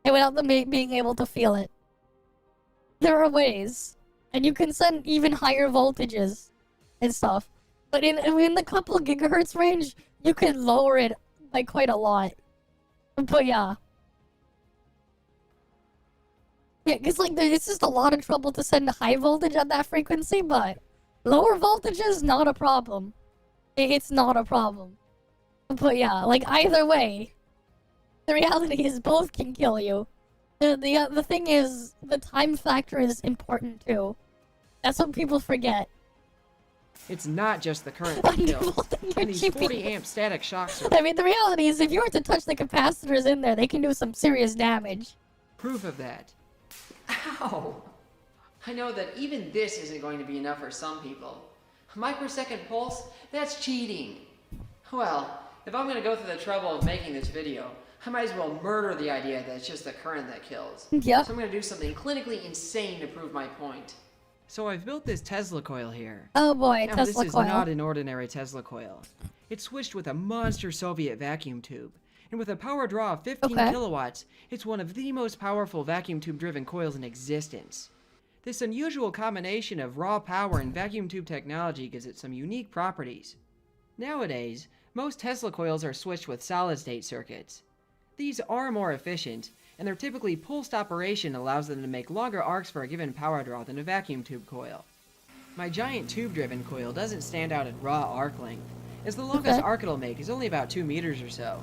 And without them being able to feel it. There are ways. And you can send even higher voltages and stuff. But in the couple gigahertz range, you can lower it by quite a lot. But yeah. Yeah, because like, it's just a lot of trouble to send high voltage at that frequency, but lower voltage is not a problem. It's not a problem. But yeah, like, either way, the reality is both can kill you. The thing is, the time factor is important too. That's what people forget. It's not just the current that kills. And these 40 amp static shocks are I mean, the reality is, if you were to touch the capacitors in there, they can do some serious damage. proof of that. Ow! I know that even this isn't going to be enough for some people. A microsecond pulse? That's cheating. Well, if I'm going to go through the trouble of making this video, I might as well murder the idea that it's just the current that kills. Yep. So I'm going to do something clinically insane to prove my point. So I've built this Tesla coil here. Oh boy, Now, Tesla this is coil. not an ordinary Tesla coil. It's switched with a monster Soviet vacuum tube. And with a power draw of 15 kilowatts, it's one of the most powerful vacuum tube driven coils in existence. This unusual combination of raw power and vacuum tube technology gives it some unique properties. Nowadays, most Tesla coils are switched with solid-state circuits. These are more efficient, and their typically pulsed operation allows them to make longer arcs for a given power draw than a vacuum tube coil. My giant tube-driven coil doesn't stand out at raw arc length, as the longest arc it'll make is only about 2 meters or so.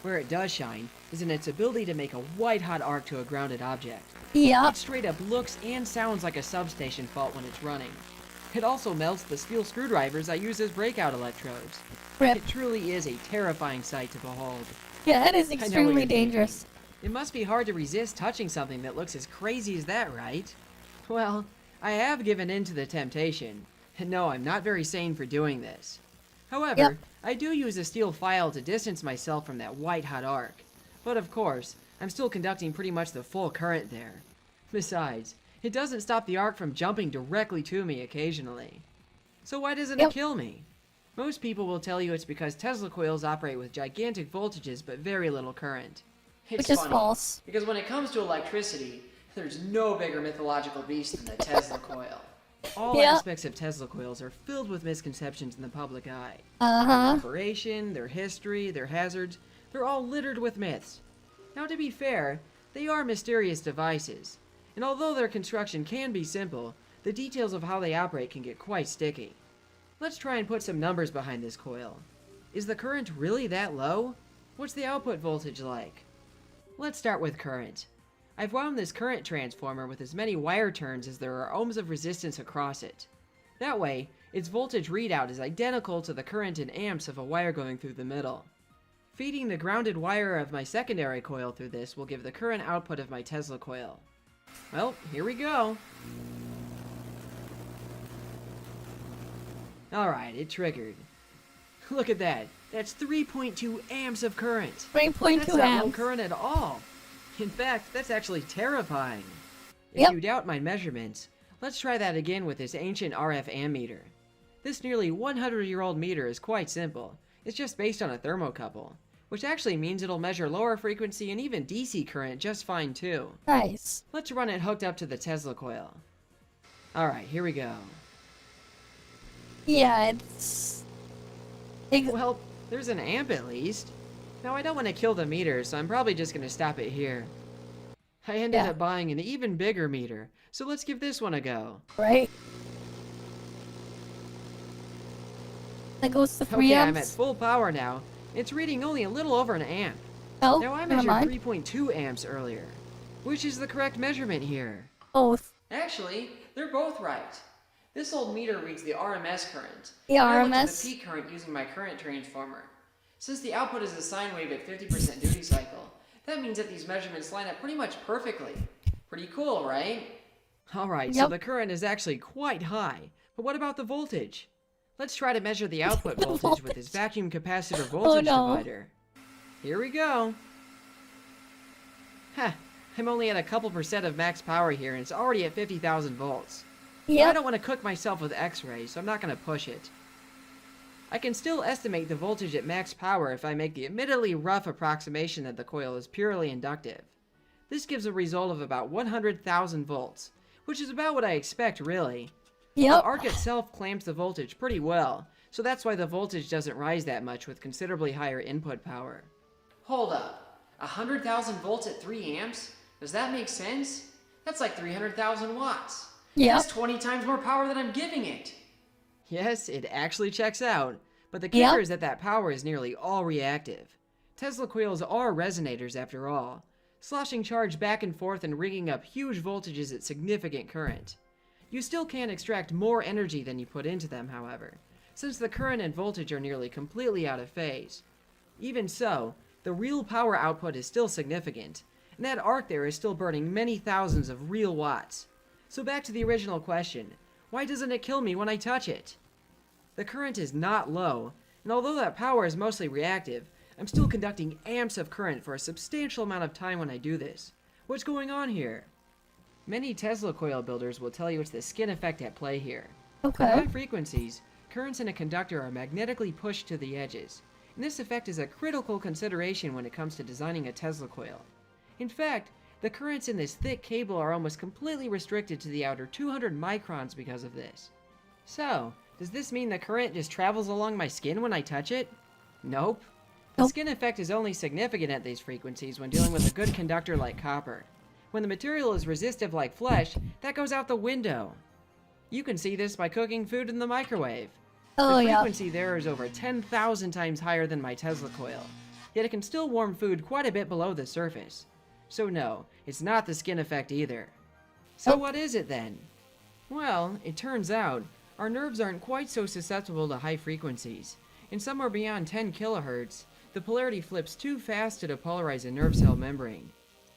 Where it does shine is in its ability to make a white-hot arc to a grounded object. Yep. It straight up looks and sounds like a substation fault when it's running. It also melts the steel screwdrivers I use as breakout electrodes. Rip. It truly is a terrifying sight to behold. Yeah, that is I know what extremely you're thinking. dangerous. It must be hard to resist touching something that looks as crazy as that, right? Well, I have given in to the temptation. And no, I'm not very sane for doing this. However, I do use a steel file to distance myself from that white-hot arc. But of course, I'm still conducting pretty much the full current there. Besides, it doesn't stop the arc from jumping directly to me occasionally. So why doesn't it kill me? Most people will tell you it's because Tesla coils operate with gigantic voltages but very little current. It's Which is funny, false. because when it comes to electricity, there's no bigger mythological beast than the Tesla coil. All aspects of Tesla coils are filled with misconceptions in the public eye. Uh-huh. Their operation, their history, their hazards, they're all littered with myths. Now to be fair, they are mysterious devices, and although their construction can be simple, the details of how they operate can get quite sticky. Let's try and put some numbers behind this coil. Is the current really that low? What's the output voltage like? Let's start with current. I've wound this current transformer with as many wire turns as there are ohms of resistance across it. That way, its voltage readout is identical to the current in amps of a wire going through the middle. Feeding the grounded wire of my secondary coil through this will give the current output of my Tesla coil. Well, here we go. Alright, it triggered. Look at that. That's 3.2 amps of current. 3.2 That's not low amps. current at all. In fact, that's actually terrifying. If you doubt my measurements, let's try that again with this ancient RF ammeter. This nearly 100-year-old meter is quite simple. It's just based on a thermocouple, which actually means it'll measure lower frequency and even DC current just fine too. Nice. Let's run it hooked up to the Tesla coil. Alright, here we go. Yeah, it's... Well, there's an amp at least. Now I don't want to kill the meter, so I'm probably just going to stop it here. I ended up buying an even bigger meter, so let's give this one a go. Right? That goes to 3 Okay, amps? I'm at full power now. It's reading only a little over an amp. Oh, Now I never measured mind. 3.2 amps earlier. Which is the correct measurement here? Both. Actually, they're both right. This old meter reads the RMS current. The I looked at RMS? the peak current using my current transformer. Since the output is a sine wave at 50% duty cycle, that means that these measurements line up pretty much perfectly. Pretty cool, right? Alright, so the current is actually quite high. But what about the voltage? Let's try to measure the output voltage with this vacuum capacitor voltage divider. Here we go. Heh, I'm only at a couple percent of max power here and it's already at 50,000 volts. I don't want to cook myself with x-rays, so I'm not going to push it. I can still estimate the voltage at max power if I make the admittedly rough approximation that the coil is purely inductive. This gives a result of about 100,000 volts, which is about what I expect really. The arc itself clamps the voltage pretty well, so that's why the voltage doesn't rise that much with considerably higher input power. Hold up. 100,000 volts at 3 amps? Does that make sense? That's like 300,000 watts. That's 20 times more power than I'm giving it. Yes, it actually checks out, but the kicker is that power is nearly all reactive. Tesla coils are resonators after all, sloshing charge back and forth and rigging up huge voltages at significant current. You still can extract more energy than you put into them, however, since the current and voltage are nearly completely out of phase. Even so, the real power output is still significant, and that arc there is still burning many thousands of real watts. So back to the original question, why doesn't it kill me when I touch it? The current is not low, and although that power is mostly reactive, I'm still conducting amps of current for a substantial amount of time when I do this. What's going on here? Many Tesla coil builders will tell you it's the skin effect at play here. At high frequencies, currents in a conductor are magnetically pushed to the edges, and this effect is a critical consideration when it comes to designing a Tesla coil. In fact, the currents in this thick cable are almost completely restricted to the outer 200 microns because of this. So, does this mean the current just travels along my skin when I touch it? Nope. The skin effect is only significant at these frequencies when dealing with a good conductor like copper. When the material is resistive like flesh, that goes out the window. You can see this by cooking food in the microwave. The frequency there is over 10,000 times higher than my Tesla coil, yet it can still warm food quite a bit below the surface. So no, it's not the skin effect either. So what is it then? Well, it turns out, our nerves aren't quite so susceptible to high frequencies. And somewhere beyond 10 kilohertz, the polarity flips too fast to depolarize a nerve cell membrane.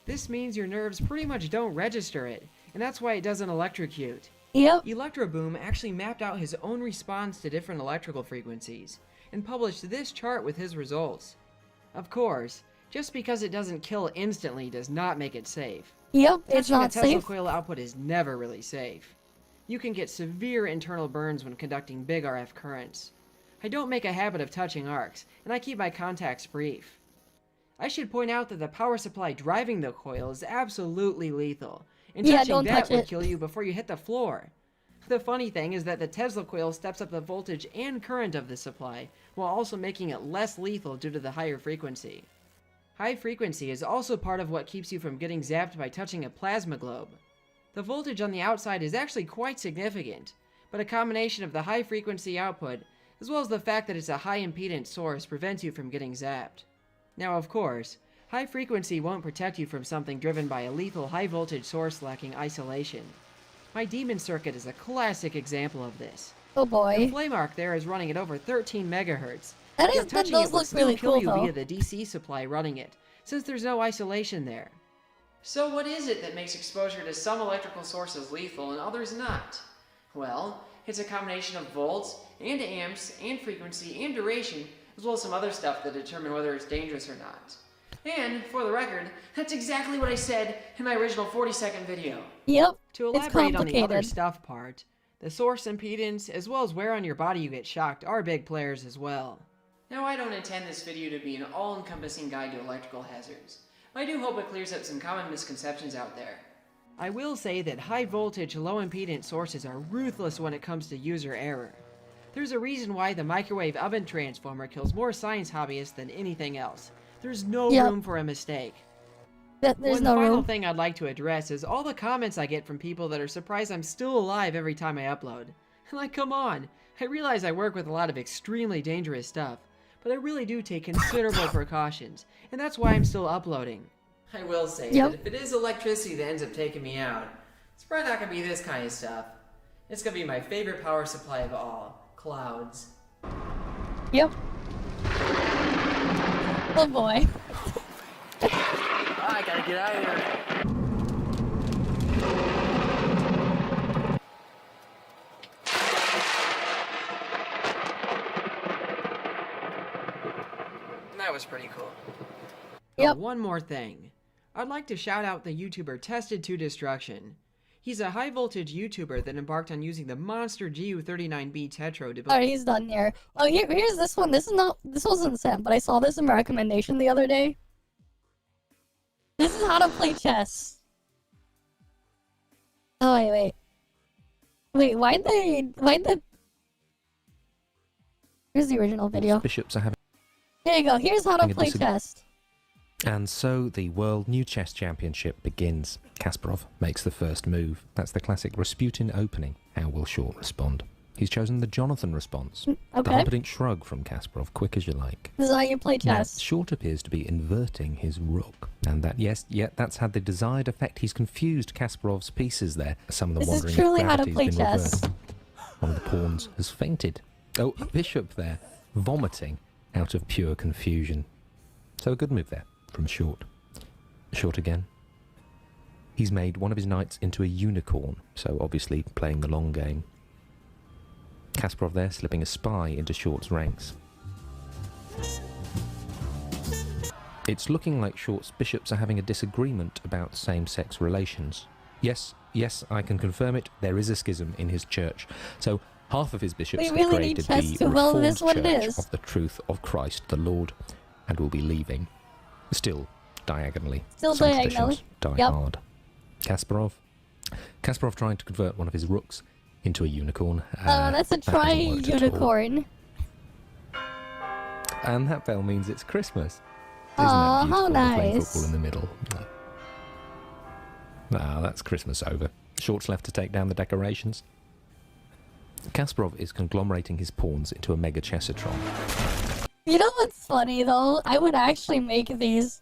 This means your nerves pretty much don't register it, and that's why it doesn't electrocute. Electroboom actually mapped out his own response to different electrical frequencies, and published this chart with his results. Of course, just because it doesn't kill instantly does not make it safe. It's not Tesla safe. coil output is never really safe. You can get severe internal burns when conducting big RF currents. I don't make a habit of touching arcs, and I keep my contacts brief. I should point out that the power supply driving the coil is absolutely lethal, and touching that would kill you before you hit the floor. The funny thing is that the Tesla coil steps up the voltage and current of the supply, while also making it less lethal due to the higher frequency. High frequency is also part of what keeps you from getting zapped by touching a plasma globe. The voltage on the outside is actually quite significant, but a combination of the high frequency output, as well as the fact that it's a high impedance source, prevents you from getting zapped. Now of course, high frequency won't protect you from something driven by a lethal high voltage source lacking isolation. My demon circuit is a classic example of this. Oh boy. The flame arc there is running at over 13 megahertz. That does look really cool you though. via the DC supply running it, since there's no isolation there. So what is it that makes exposure to some electrical sources lethal and others not? Well, it's a combination of volts, and amps, and frequency, and duration, as well as some other stuff that determine whether it's dangerous or not. And, for the record, that's exactly what I said in my original 40-second video. To elaborate on the other stuff part, the source impedance, as well as where on your body you get shocked, are big players as well. Now, I don't intend this video to be an all-encompassing guide to electrical hazards. I do hope it clears up some common misconceptions out there. I will say that high voltage, low impedance sources are ruthless when it comes to user error. There's a reason why the microwave oven transformer kills more science hobbyists than anything else. There's no room for a mistake. One final thing I'd like to address is all the comments I get from people that are surprised I'm still alive every time I upload. Like, come on, I realize I work with a lot of extremely dangerous stuff, but I really do take considerable precautions, and that's why I'm still uploading. I will say that if it is electricity that ends up taking me out, it's probably not going to be this kind of stuff. It's going to be my favorite power supply of all, clouds. Yep. Oh boy. I gotta get out of here. That was pretty cool. Yep. Oh, one more thing. I'd like to shout out the YouTuber Tested to Destruction. He's a high-voltage YouTuber that embarked on using the monster GU39B Tetro to build... Alright, he's done here. Oh, here's this one. This wasn't sent, but I saw this in my recommendation the other day. This is how to play chess. Oh, wait. Wait, why'd the... Here's the original video. Bishops are having Here you go. Here's how to a play dis- chess. And so the World New Chess Championship begins. Kasparov makes the first move. That's the classic Rasputin opening. How will Short respond? He's chosen the Jonathan response. The Okay. Humperdinck shrug from Kasparov, quick as you like. This is how you play Now, chess. Short appears to be inverting his rook. And that, yes, that's had the desired effect. He's confused Kasparov's pieces there. Some of them This is wondering truly if how to gravity's play been chess. reversed. One of the pawns has fainted. Oh, a bishop there, vomiting out of pure confusion. So a good move there from Short. Short again. He's made one of his knights into a unicorn, so obviously playing the long game. Kasparov there slipping a spy into Short's ranks. It's looking like Short's bishops are having a disagreement about same-sex relations. Yes, I can confirm it, there is a schism in his church. So half of his bishops We have really need created chess the to well Reformed this what it Church is. of the Truth of Christ the Lord, and will be leaving. Still, diagonally. Still Some diagonally. traditions die Yep. hard. Kasparov trying to convert one of his rooks into a unicorn. That's a that hasn't worked at all. tri-unicorn. And that bell means it's Christmas. Isn't Aw, that beautiful? how They're playing nice. football in the middle. Ah, that's Christmas over. Short's left to take down the decorations. Kasparov is conglomerating his pawns into a mega chessatron. You know what's funny though? I would actually make these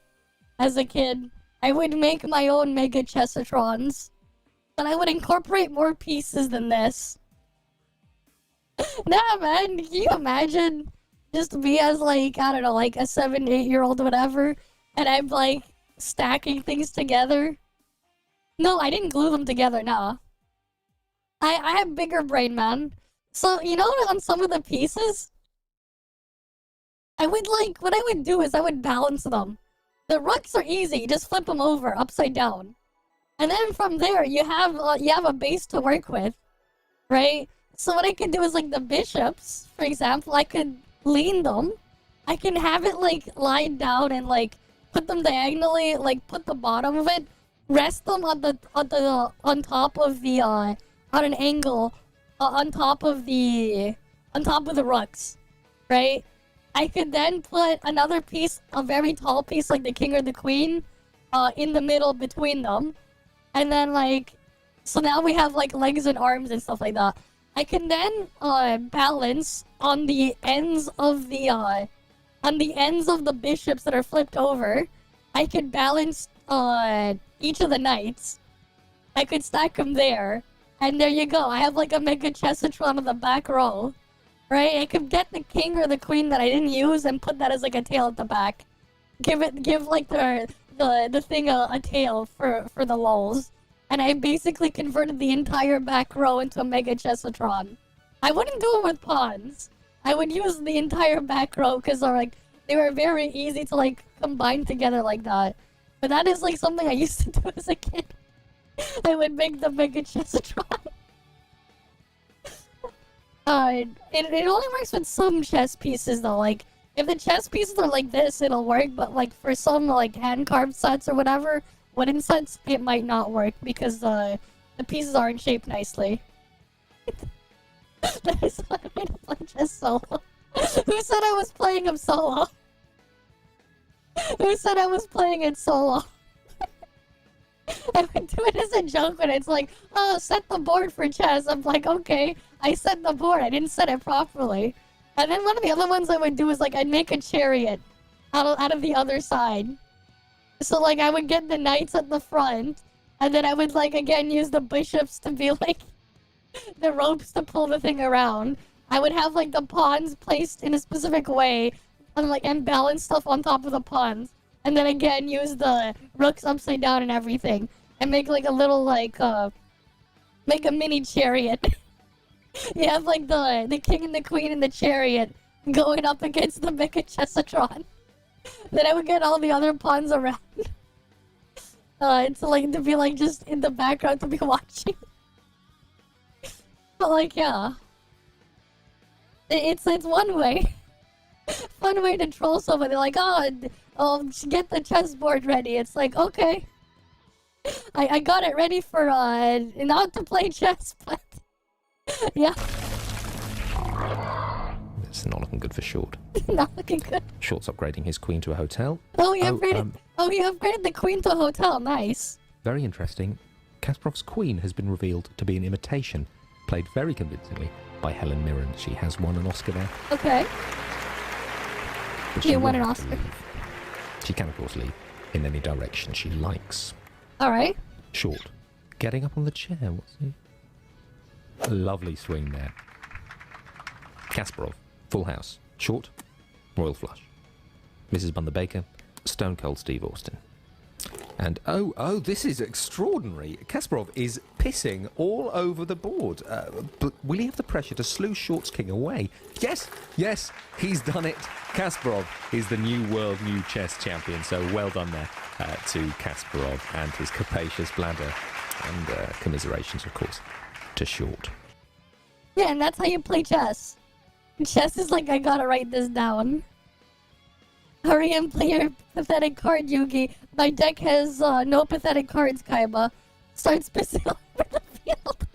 as a kid. I would make my own mega chessatrons, but I would incorporate more pieces than this. Nah, man, can you imagine just me as like, I don't know, like a 7, 8-year-old or whatever, and I'm like stacking things together? No, I didn't glue them together, nah. I have bigger brain, man. So, you know, on some of the pieces, I would like, what I would do is I would balance them. The rooks are easy, you just flip them over, upside down. And then from there, you have a base to work with, right? So what I could do is like the bishops, for example, I could lean them. I can have it like lie down and like put them diagonally, like put the bottom of it, rest them on top of the on an angle, on top of the rooks, right? I could then put another piece, a very tall piece like the king or the queen, in the middle between them. And then like, so now we have like legs and arms and stuff like that. I can then balance on the ends of the bishops that are flipped over. I could balance each of the knights. I could stack them there. And there you go. I have like a mega chessatron on the back row. Right? I could get the king or the queen that I didn't use and put that as like a tail at the back. Give like the thing a tail for the lulz. And I basically converted the entire back row into a mega chessatron. I wouldn't do it with pawns. I would use the entire back row because they were very easy to like combine together like that. But that is like something I used to do as a kid. I would make the mega chessatron. It only works with some chess pieces though. Like if the chess pieces are like this, it'll work. But like for some like hand carved sets or whatever, wooden sets, it might not work because the pieces aren't shaped nicely. That is why I made to play chess solo. Who said I was playing him solo? Who said I was playing it solo? I would do it as a joke when it's like, oh, set the board for chess. I'm like, okay, I set the board. I didn't set it properly. And then one of the other ones I would do is like, I'd make a chariot out of the other side. So like, I would get the knights at the front, and then I would like, again, use the bishops to be like, the ropes to pull the thing around. I would have like the pawns placed in a specific way, and like and balance stuff on top of the pawns, and then again use the rooks upside down and everything, and make like a little like make a mini chariot. You have like the king and the queen in the chariot going up against the Mega Chessatron. Then I would get all the other pawns around. It's like to be like just in the background to be watching. But like yeah, it's one way. Fun way to troll somebody, like, oh, get the chessboard ready. It's like, okay. I got it ready for, not to play chess, but... yeah. It's not looking good for Short. Not looking good. Short's upgrading his queen to a hotel. Oh, you upgraded the queen to a hotel. Nice. Very interesting. Kasparov's queen has been revealed to be an imitation, played very convincingly by Helen Mirren. She has won an Oscar there. Okay. But She won will an have to Oscar. leave. She can, of course, leave in any direction she likes. Alright. Short. Getting up on the chair. What's he? A lovely swing there. Kasparov. Full house. Short. Royal flush. Mrs. Bunder-Baker. Stone Cold Steve Austin. And oh, this is extraordinary. Kasparov is pissing all over the board. But will he have the pressure to slew Short's king away? Yes, he's done it. Kasparov is the new world, new chess champion. So well done there to Kasparov and his capacious bladder. And commiserations, of course, to Short. Yeah, and that's how you play chess. Chess is like, I gotta write this down. Hurry and play your pathetic card, Yugi. My deck has no pathetic cards, Kaiba. Starts pissing all over the field.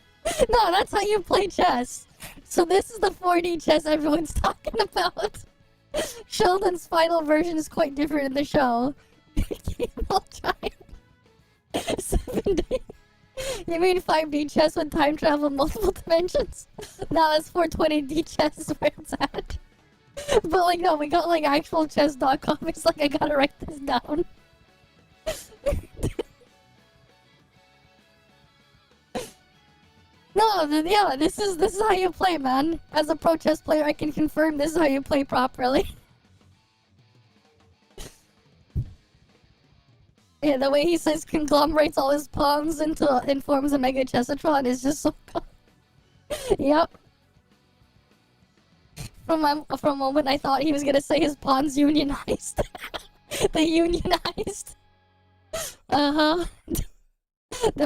No, that's how you play chess. So this is the 4D chess everyone's talking about. Sheldon's final version is quite different in the show. I'll try. 7D. You mean 5D chess with time travel in multiple dimensions? No, that's 420D chess is where it's at. But like no, we got like actualchess.com. It's like I gotta write this down. No, yeah, this is how you play, man. As a pro chess player, I can confirm this is how you play properly. Yeah, the way he says conglomerates all his pawns and forms a Mega Chessatron is just so cool. Yep. From a moment, I thought he was gonna say his pawns unionized. The unionized. The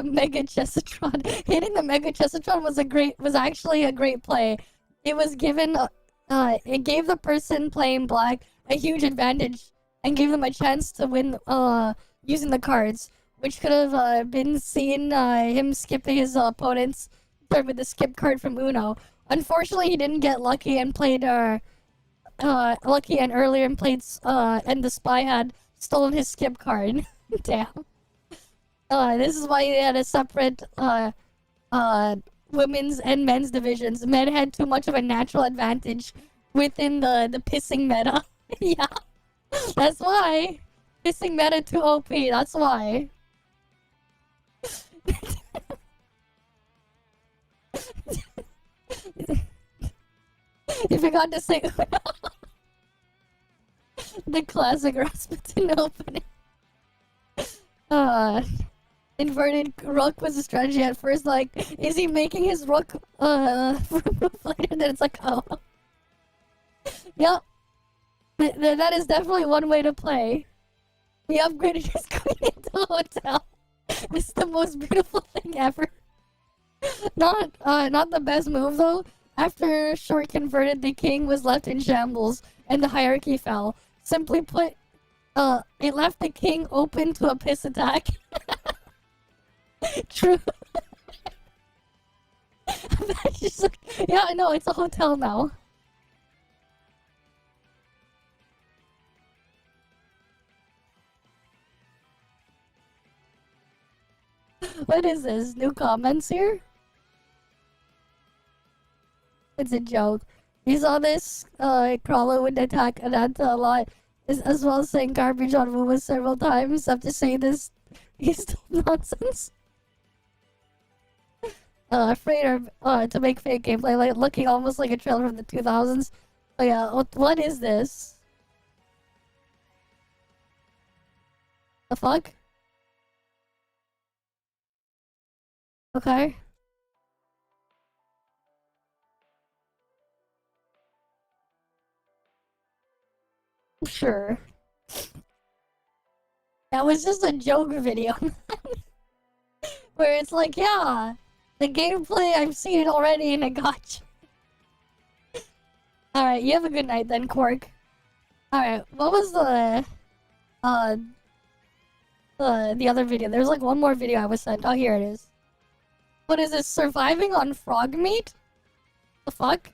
Mega Chessatron. Hitting the Mega Chessatron was actually a great play. It was given, it gave the person playing black a huge advantage and gave them a chance to win, using the cards, which could have been seen him skipping his opponent's turn with the skip card from Uno. Unfortunately, he didn't get lucky and played lucky and earlier and played and the spy had stolen his skip card. Damn. This is why they had a separate women's and men's divisions. Men had too much of a natural advantage within the pissing meta. Yeah, that's why. Pissing meta too OP, that's why. You forgot to say the classic Rasputin opening. Inverted rook was a strategy at first, like, is he making his rook for move later? Then it's like, oh. Yep. That is definitely one way to play. He upgraded his queen into a hotel. This is the most beautiful thing ever. Not the best move though. After Short converted, the king was left in shambles, and the hierarchy fell. Simply put, it left the king open to a piss attack. True. Yeah, I know, it's a hotel now. What is this? New comments here? It's a joke. You saw this? Crawler would attack Ananta a lot, as well as saying garbage on Wuma several times. After saying this, he's still nonsense. Afraid to make fake gameplay, like looking almost like a trailer from the 2000s. Oh yeah, what is this? The fuck? Okay. Sure. That was just a joke video. Where it's like, yeah, the gameplay, I've seen it already and I got you. Alright, you have a good night then, Quark. Alright, what was the other video? There's like one more video I was sent. Oh, here it is. What is this? Surviving on frog meat? The fuck?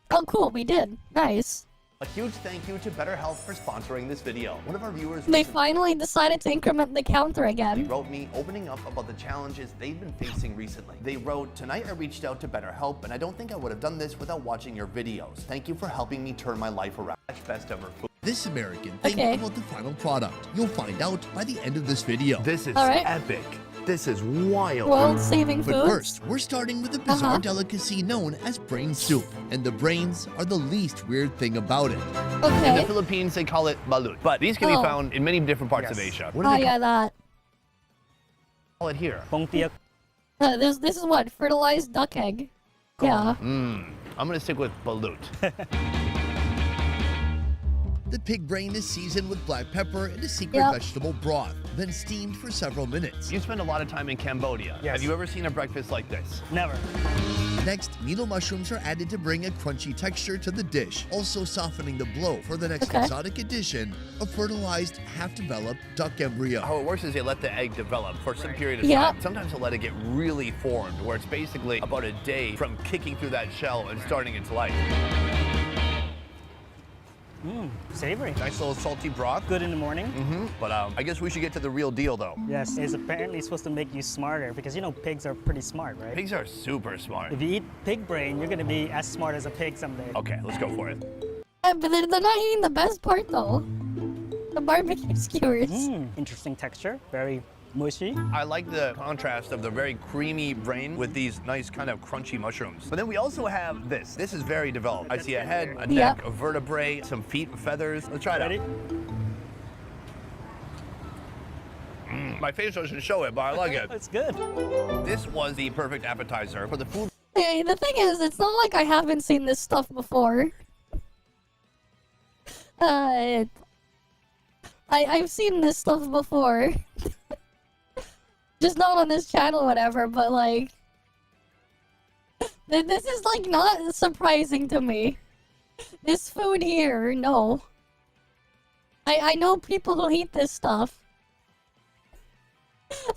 Oh, cool, we did. Nice. A huge thank you to BetterHealth for sponsoring this video. One of our viewers They finally decided to increment the counter again. wrote me opening up about the challenges they've been facing recently. They wrote, "Tonight I reached out to BetterHelp and I don't think I would have done this without watching your videos. Thank you for helping me turn my life around." Best ever food. This American think Okay. about the final product. You'll find out by the end of this video. This is Alright. epic. This is wild. World-saving But foods? first, we're starting with a bizarre Uh-huh. delicacy known as brain soup. And the brains are the least weird thing about it. In Okay. the Philippines, they call it balut. But these can be Oh. found in many different parts of Asia. What do Oh they yeah, that. call it here? This is what? Fertilized duck egg. Yeah. I'm gonna stick with balut. The pig brain is seasoned with black pepper and a secret Yep. vegetable broth, then steamed for several minutes. You spend a lot of time in Cambodia. Yes. Have you ever seen a breakfast like this? Never. Next, needle mushrooms are added to bring a crunchy texture to the dish, also softening the blow for the next Okay. exotic addition, a fertilized, half-developed duck embryo. How it works is they let the egg develop for some period of Yeah. time. Sometimes they'll let it get really formed, where it's basically about a day from kicking through that shell and starting its life. Savory. Nice little salty broth. Good in the morning. But I guess we should get to the real deal, though. Yes, it's apparently supposed to make you smarter because you know pigs are pretty smart, right? Pigs are super smart. If you eat pig brain, you're gonna be as smart as a pig someday. Okay, let's go for it. Yeah, but they're not eating the best part though. The barbecue skewers. Interesting texture. Very mushy. I like the contrast of the very creamy brain with these nice kind of crunchy mushrooms. But then we also have this. This is very developed. I see a head, a neck, a vertebrae, some feet, feathers. Let's try it Ready? out. My face doesn't show it, but I like it. It's good. This was the perfect appetizer for the food. Hey, the thing is, it's not like I haven't seen this stuff before. I've seen this stuff before. Just not on this channel or whatever, but like... This is like not surprising to me. This food here, no. I know people who eat this stuff.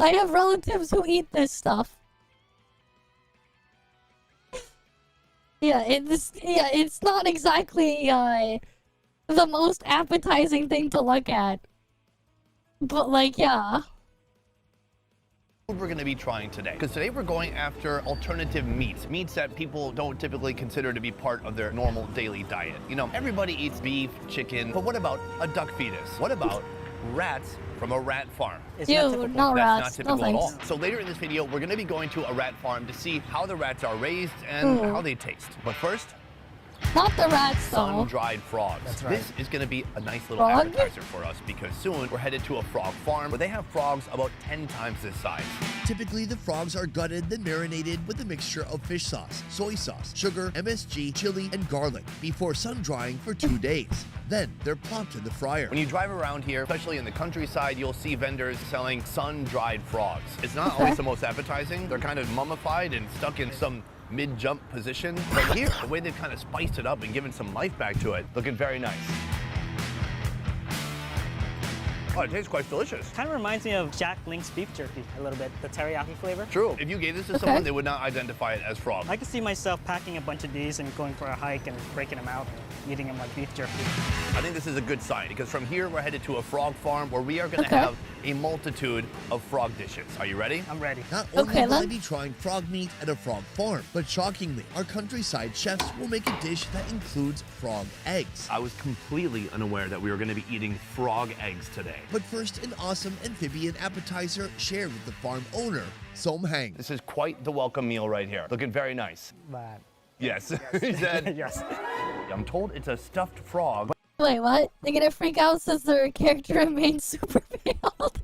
I have relatives who eat this stuff. Yeah, it's not exactly the most appetizing thing to look at. But like, yeah. We're going to be trying today, because today we're going after alternative meats that people don't typically consider to be part of their normal daily diet. You know, everybody eats beef, chicken, but what about a duck fetus? What about rats from a rat farm? It's Ew, not typical. not That's rats. not No typical at all. thanks. So later in this video, we're going to be going to a rat farm to see how the rats are raised and how they taste. But first, Not the rats though. sun-dried frogs. That's right. This is going to be a nice little Frog? appetizer for us, because soon we're headed to a frog farm where they have frogs about 10 times this size. Typically, the frogs are gutted, then marinated with a mixture of fish sauce, soy sauce, sugar, MSG, chili, and garlic before sun-drying for 2 days. Then they're plopped in the fryer. When you drive around here, especially in the countryside, you'll see vendors selling sun-dried frogs. It's not always the most appetizing. They're kind of mummified and stuck in some mid-jump position. But here, the way they've kind of spiced it up and given some life back to it, looking very nice. Oh, it tastes quite delicious. Kind of reminds me of Jack Link's beef jerky a little bit, the teriyaki flavor. True. If you gave this to someone, they would not identify it as frog. I could see myself packing a bunch of these and going for a hike and breaking them out and eating them like beef jerky. I think this is a good sign, because from here we're headed to a frog farm where we are going to have a multitude of frog dishes. Are you ready? I'm ready. Not only Okay, will I then. be trying frog meat at a frog farm, but shockingly, our countryside chefs will make a dish that includes frog eggs. I was completely unaware that we were going to be eating frog eggs today. But first, an awesome amphibian appetizer shared with the farm owner, Som Hang. This is quite the welcome meal right here. Looking very nice. But Yes, he said. yes. I'm told it's a stuffed frog. Wait, what? They're gonna freak out since their character remains super veiled.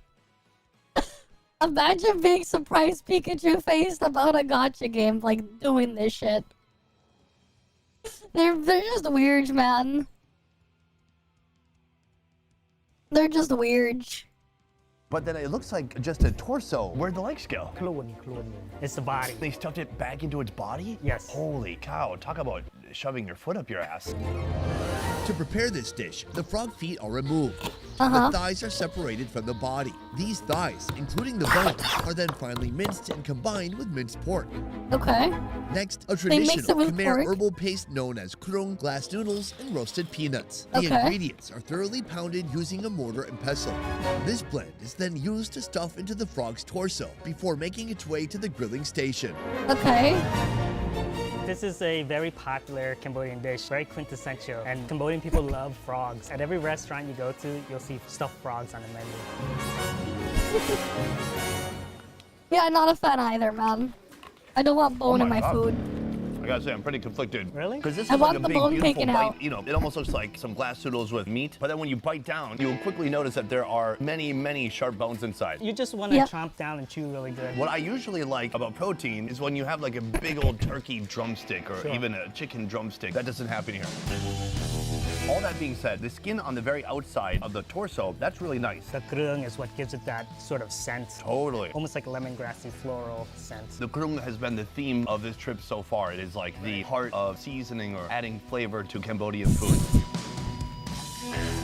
Imagine being surprised Pikachu faced about a gacha game, like, doing this shit. They're just weird, man. They're just weird. But then it looks like just a torso. Where'd the legs go? Clone. It's the body. They stuffed it back into its body? Yes. Holy cow, talk about shoving your foot up your ass. To prepare this dish, the frog feet are removed. Uh-huh. The thighs are separated from the body. These thighs, including the bones, are then finely minced and combined with minced pork. Okay. Next, a They mix it traditional with Khmer pork? herbal paste known as krung, glass noodles, and roasted peanuts. The Okay. ingredients are thoroughly pounded using a mortar and pestle. This blend is then used to stuff into the frog's torso before making its way to the grilling station. Okay. This is a very popular Cambodian dish, very quintessential, and Cambodian people love frogs. At every restaurant you go to, you'll see stuffed frogs on the menu. Yeah, not a fan either, man. I don't want bone in my my God. food. I gotta say, I'm pretty conflicted. Really? Because this I is like want a the big, bone beautiful taken bite. out. You know, it almost looks like some glass noodles with meat. But then when you bite down, you'll quickly notice that there are many, many sharp bones inside. You just want to Yep. chomp down and chew really good. What I usually like about protein is when you have like a big old turkey drumstick or Sure. even a chicken drumstick. That doesn't happen here. All that being said, the skin on the very outside of the torso, that's really nice. The krung is what gives it that sort of scent, Totally. almost like a lemongrassy floral scent. The krung has been the theme of this trip so far. It is like the heart of seasoning or adding flavor to Cambodian food.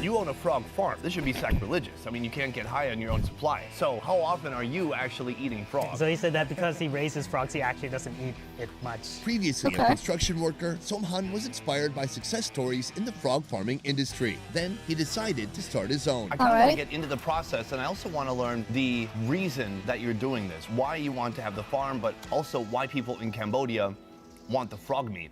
You own a frog farm. This should be sacrilegious. I mean, you can't get high on your own supply. So how often are you actually eating frogs? So he said that because he raises frogs, he actually doesn't eat it much. Previously Okay. a construction worker, Somhan was inspired by success stories in the frog farming industry. Then he decided to start his own. I kind of want Alright. to get into the process, and I also want to learn the reason that you're doing this, why you want to have the farm, but also why people in Cambodia want the frog meat.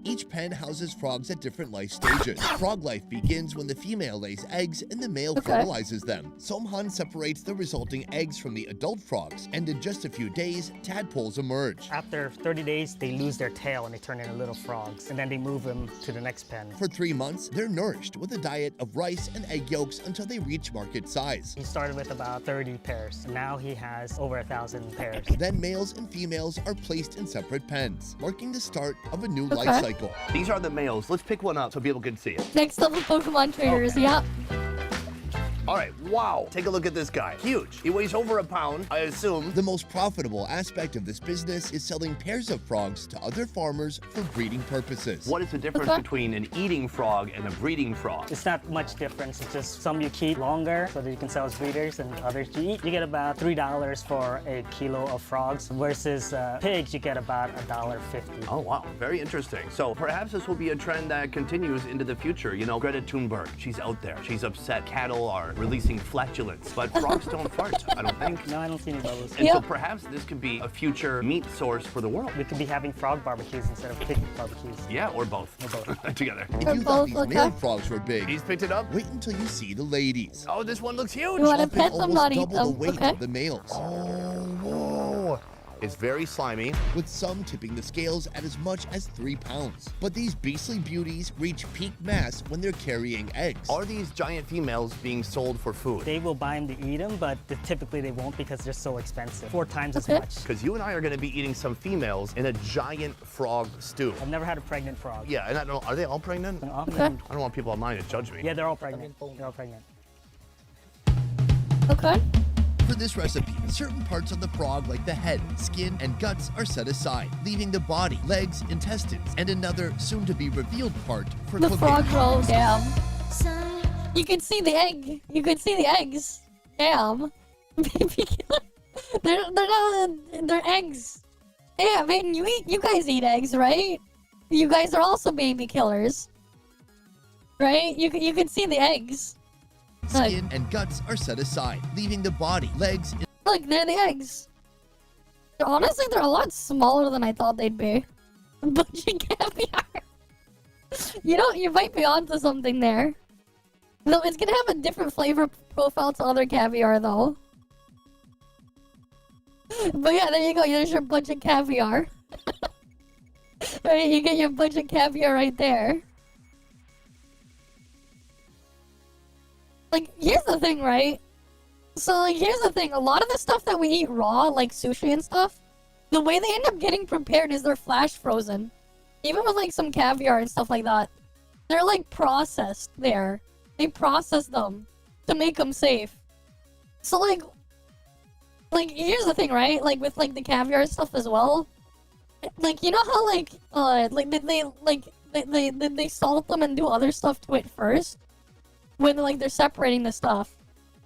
Each pen houses frogs at different life stages. Frog life begins when the female lays eggs and the male Okay. fertilizes them. Somhan separates the resulting eggs from the adult frogs, and in just a few days, tadpoles emerge. After 30 days, they lose their tail and they turn into little frogs, and then they move them to the next pen. For 3 months, they're nourished with a diet of rice and egg yolks until they reach market size. He started with about 30 pairs. Now he has over 1,000 pairs. Then males and females are placed in separate pens, marking the start of a new Okay. life cycle. These are the males. Let's pick one up so people can see it. Next level Pokemon trainers, yeah. All right, wow. Take a look at this guy. Huge. He weighs over a pound, I assume. The most profitable aspect of this business is selling pairs of frogs to other farmers for breeding purposes. What is the difference Okay. between an eating frog and a breeding frog? It's not much difference. It's just some you keep longer so that you can sell as breeders, and others you eat. You get about $3 for a kilo of frogs versus pigs, you get about $1.50. Oh, wow. Very interesting. So perhaps this will be a trend that continues into the future. You know, Greta Thunberg, she's out there. She's upset. Cattle are releasing flatulence, but frogs don't fart, I don't think. No, I don't see any bubbles. And so Yep. perhaps this could be a future meat source for the world. We could be having frog barbecues instead of pig barbecues. Yeah, or both. Or both. Together. If They're you thought both these okay. male frogs were big, He's picked it up. wait until you see the ladies. Oh, this one looks huge. You wanna Often pet them, almost not eat double the them? weight Okay. of the males, Oh, whoa. It's very slimy. with some tipping the scales at as much as 3 pounds. But these beastly beauties reach peak mass when they're carrying eggs. Are these giant females being sold for food? They will buy them to eat them, but typically they won't because they're so expensive. 4 times Okay. as much. Because you and I are going to be eating some females in a giant frog stew. I've never had a pregnant frog. Yeah, and I don't know, are they all pregnant? They're all Okay. pregnant. I don't want people online to judge me. Yeah, they're all pregnant. They're all pregnant. Okay. For this recipe, certain parts of the frog like the head, skin, and guts are set aside, leaving the body, legs, intestines, and another soon-to-be-revealed part for The cooking. frog roll, damn. You can see the egg. You can see the eggs. Damn. Baby killer. They're not. They're eggs. Yeah, I mean, you guys eat eggs, right? You guys are also baby killers, right? You can see the eggs. Skin and guts are set aside, leaving the body, legs, Look, they're the eggs. Honestly, they're a lot smaller than I thought they'd be. Bunch of caviar. You know, you might be onto something there. Though it's gonna have a different flavor profile to other caviar, though. But yeah, there you go. There's your bunch of caviar. Right, you get your bunch of caviar right there. like, here's the thing, right? So, like, here's the thing. A lot of the stuff that we eat raw, like sushi and stuff, the way they end up getting prepared is they're flash frozen. Even with, like, some caviar and stuff like that. They're, like, processed there. They process them to make them safe. So, like, here's the thing, right? Like, with, like, the caviar stuff as well. Like, you know how, like, they salt them and do other stuff to it first? When, like, they're separating the stuff.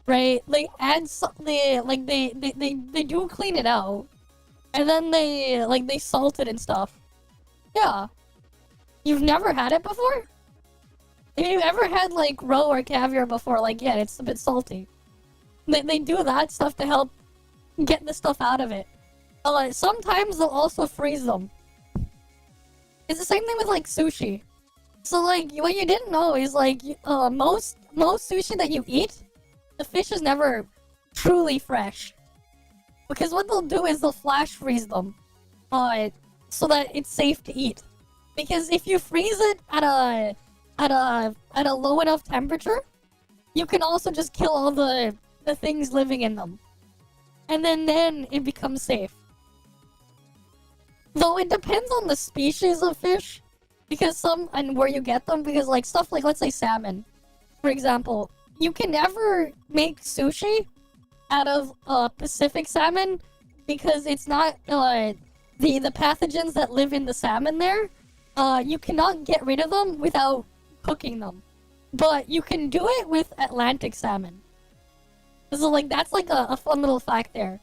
Right? They add they do clean it out. And then they salt it and stuff. Yeah. You've never had it before? If you've ever had, like, roe or caviar before, like, yeah, it's a bit salty. They do that stuff to help get the stuff out of it. Sometimes they'll also freeze them. It's the same thing with, like, sushi. So, like, what you didn't know is, like, most sushi that you eat, the fish is never truly fresh. Because what they'll do is they'll flash freeze them. So that it's safe to eat. Because if you freeze it at a low enough temperature, you can also just kill all the things living in them. And then it becomes safe. Though it depends on the species of fish. Because and where you get them, because like stuff like, let's say salmon, for example, you can never make sushi out of Pacific salmon because it's not the pathogens that live in the salmon there. You cannot get rid of them without cooking them, but you can do it with Atlantic salmon. So like that's like a fun little fact there,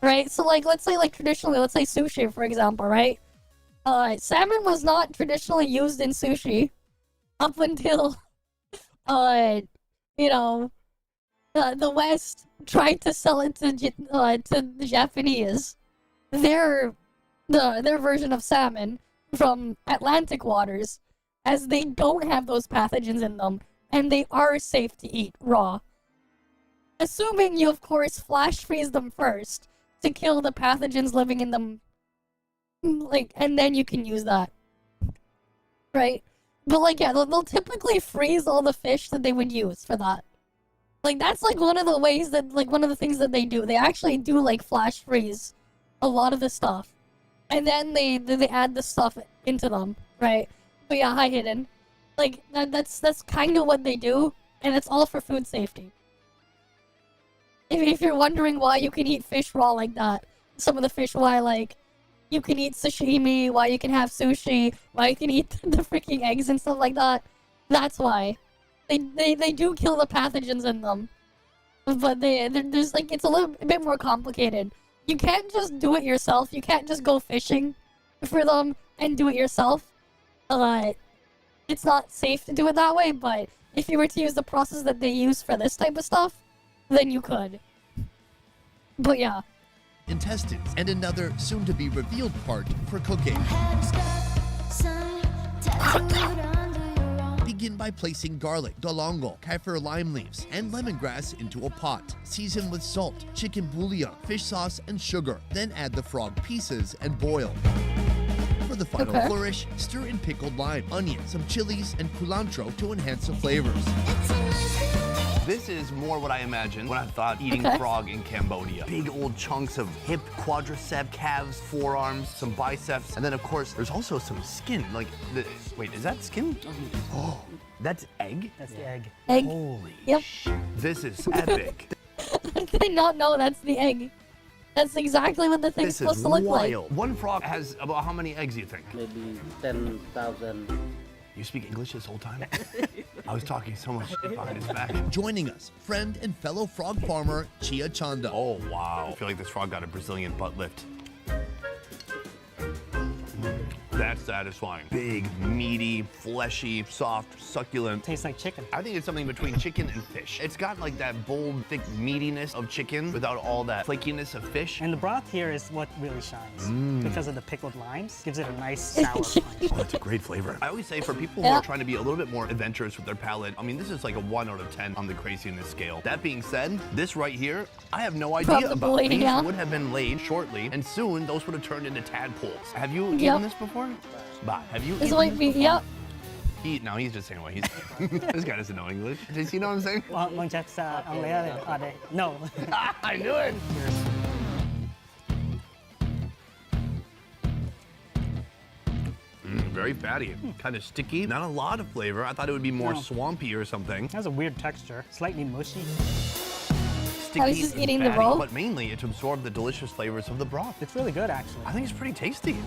right? So like let's say like traditionally, let's say sushi for example, right? Salmon was not traditionally used in sushi up until you know, the West tried to sell it to the Japanese, their version of salmon from Atlantic waters, as they don't have those pathogens in them, and they are safe to eat raw. Assuming you, of course, flash freeze them first to kill the pathogens living in them, like, and then you can use that, right? But like, yeah, they'll typically freeze all the fish that they would use for that. Like, that's like one of the ways that, like, one of the things that they do. They actually do like flash freeze a lot of the stuff, and then they add the stuff into them, right? But yeah, hi Hidden. Like that's kind of what they do, and it's all for food safety. If you're wondering why you can eat fish raw like that, some of the fish why like you can eat sashimi, why you can have sushi, why you can eat the freaking eggs and stuff like that, that's why. They do kill the pathogens in them, but there's like it's a bit more complicated. You can't just do it yourself. You can't just go fishing for them and do it yourself. It's not safe to do it that way. But if you were to use the process that they use for this type of stuff, then you could. But yeah. Intestines and another soon-to-be-revealed part for cooking. Begin by placing garlic, galangal, kaffir lime leaves, and lemongrass into a pot. Season with salt, chicken bouillon, fish sauce, and sugar. Then add the frog pieces and boil. For the final flourish, stir in pickled lime, onion, some chilies, and culantro to enhance the flavors. This is more what I imagined when I thought eating frog in Cambodia. Big old chunks of hip, quadricep, calves, forearms, some biceps, and then of course there's also some skin. Like, wait, is that skin? Oh, that's egg? That's the egg. Egg. Holy Yep. This is epic. How did they not know that's the egg? That's exactly what the thing's supposed to look like. One frog has about how many eggs, you think? Maybe 10,000. You speak English this whole time? I was talking so much shit behind his back. Joining us, friend and fellow frog farmer, Chia Chanda. Oh, wow. I feel like this frog got a Brazilian butt lift. That's satisfying. Big, meaty, fleshy, soft, succulent. Tastes like chicken. I think it's something between chicken and fish. It's got like that bold, thick meatiness of chicken without all that flakiness of fish. And the broth here is what really shines. Because of the pickled limes, gives it a nice sour punch. Oh, that's a great flavor. I always say for people who are trying to be a little bit more adventurous with their palate, I mean, this is like a 1 out of 10 on the craziness scale. That being said, this right here, I have no idea about. These would have been laid shortly, and soon those would have turned into tadpoles. Have you eaten this before? Bah, have you eaten this before? Yep. He's just saying what he's. This guy doesn't know English. Does he know what I'm saying? มึงจะสาอังเลยอะไร no I knew it. Very fatty, kind of sticky. Not a lot of flavor. I thought it would be more No. swampy or something. it has a weird texture, slightly mushy. Sticky I was just and eating the fatty, roll. but mainly to absorb the delicious flavors of the broth. It's really good actually. I think it's pretty tasty.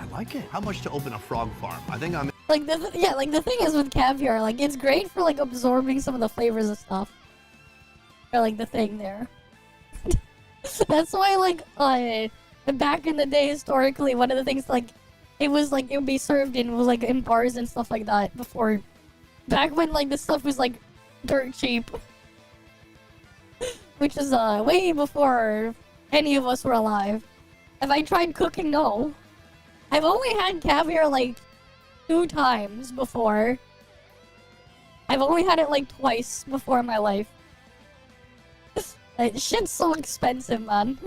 I like it. How much to open a frog farm? I think I'm. Like the thing is with caviar, like it's great for like absorbing some of the flavors of stuff. Or like the thing there. That's why back in the day historically, one of the things like it would be served in bars and stuff like that before, back when like this stuff was like dirt cheap. Which is way before any of us were alive. Have I tried cooking? No. I've only had caviar like 2 times before. I've only had it like twice before in my life. Shit's so expensive, man.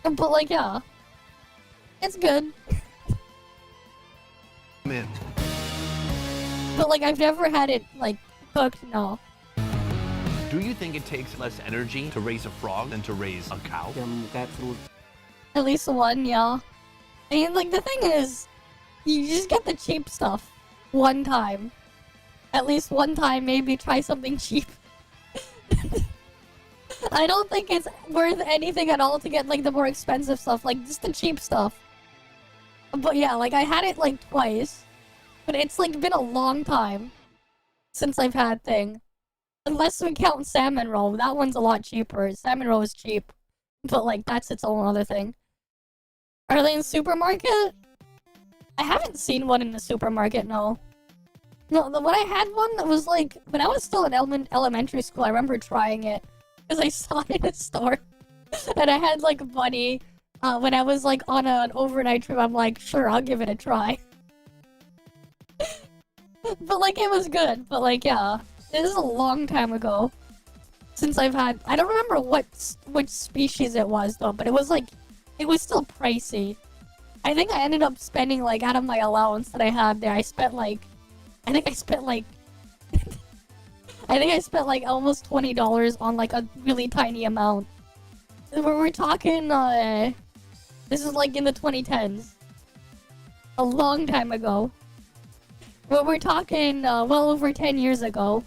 But like, yeah. It's good. in. But like, I've never had it like cooked, no. Do you think it takes less energy to raise a frog than to raise a cow? At least one, yeah. I mean, like, the thing is, you just get the cheap stuff one time. At least one time, maybe try something cheap. I don't think it's worth anything at all to get, like, the more expensive stuff, like, just the cheap stuff. But yeah, like, I had it, like, twice. But it's, like, been a long time since I've had thing. Unless we count salmon roll, that one's a lot cheaper. Salmon roll is cheap. But, like, that's its own other thing. Are they in supermarket? I haven't seen one in the supermarket, no. No, when I had one, that was like, when I was still in elementary school, I remember trying it. Because I saw it in a store. And I had, like, a buddy. When I was, like, on an overnight trip, I'm like, sure, I'll give it a try. But, like, it was good. But, like, yeah. This is a long time ago. Since I've had... I don't remember which species it was, though. But it was, like... It was still pricey. I think I ended up spending, like, out of my allowance that I had there, I spent, like... I think I spent, like... I think I spent, like, almost $20 on, like, a really tiny amount. We're talking, This is, like, in the 2010s. A long time ago. But we're talking, well over 10 years ago.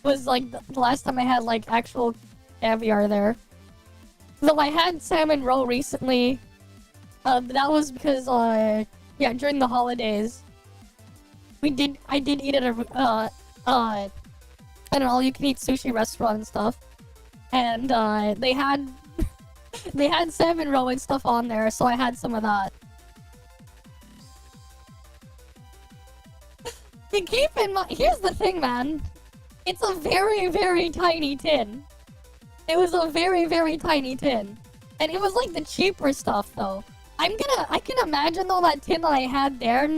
Was, like, the last time I had, like, actual caviar there. Though I had salmon roe recently. That was because, yeah, during the holidays. I did eat at a, an all-you-can-eat sushi restaurant and stuff. And, they had... they had salmon roe and stuff on there, so I had some of that. And keep in mind, here's the thing, man. It's a very, very tiny tin. It was a very, very tiny tin. And it was like the cheaper stuff, though. I can imagine, though, that tin that I had there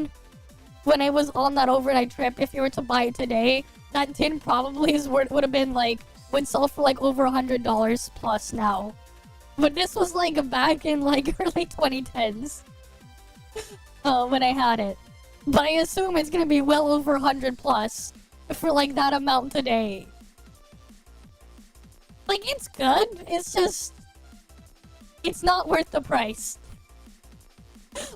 when I was on that overnight trip, if you were to buy it today, that tin probably would have been, like, would sell for, like, over $100 plus now. But this was, like, back in, like, early 2010s. When I had it. But I assume it's gonna be well over 100 plus for, like, that amount today. Like, it's good, it's just... It's not worth the price.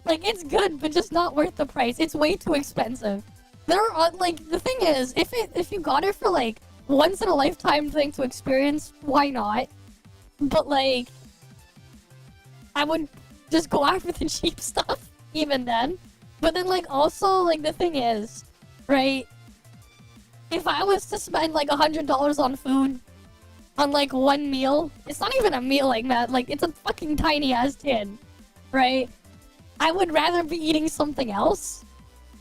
Like, it's good, but just not worth the price. It's way too expensive. There are, like, the thing is, if you got it for, like, once-in-a-lifetime thing to experience, why not? But, like... I would just go after the cheap stuff, even then. But then, like, also, like, the thing is, right? If I was to spend, like, $100 on food, on, like, one meal, it's not even a meal like that, like, it's a fucking tiny-ass tin, right? I would rather be eating something else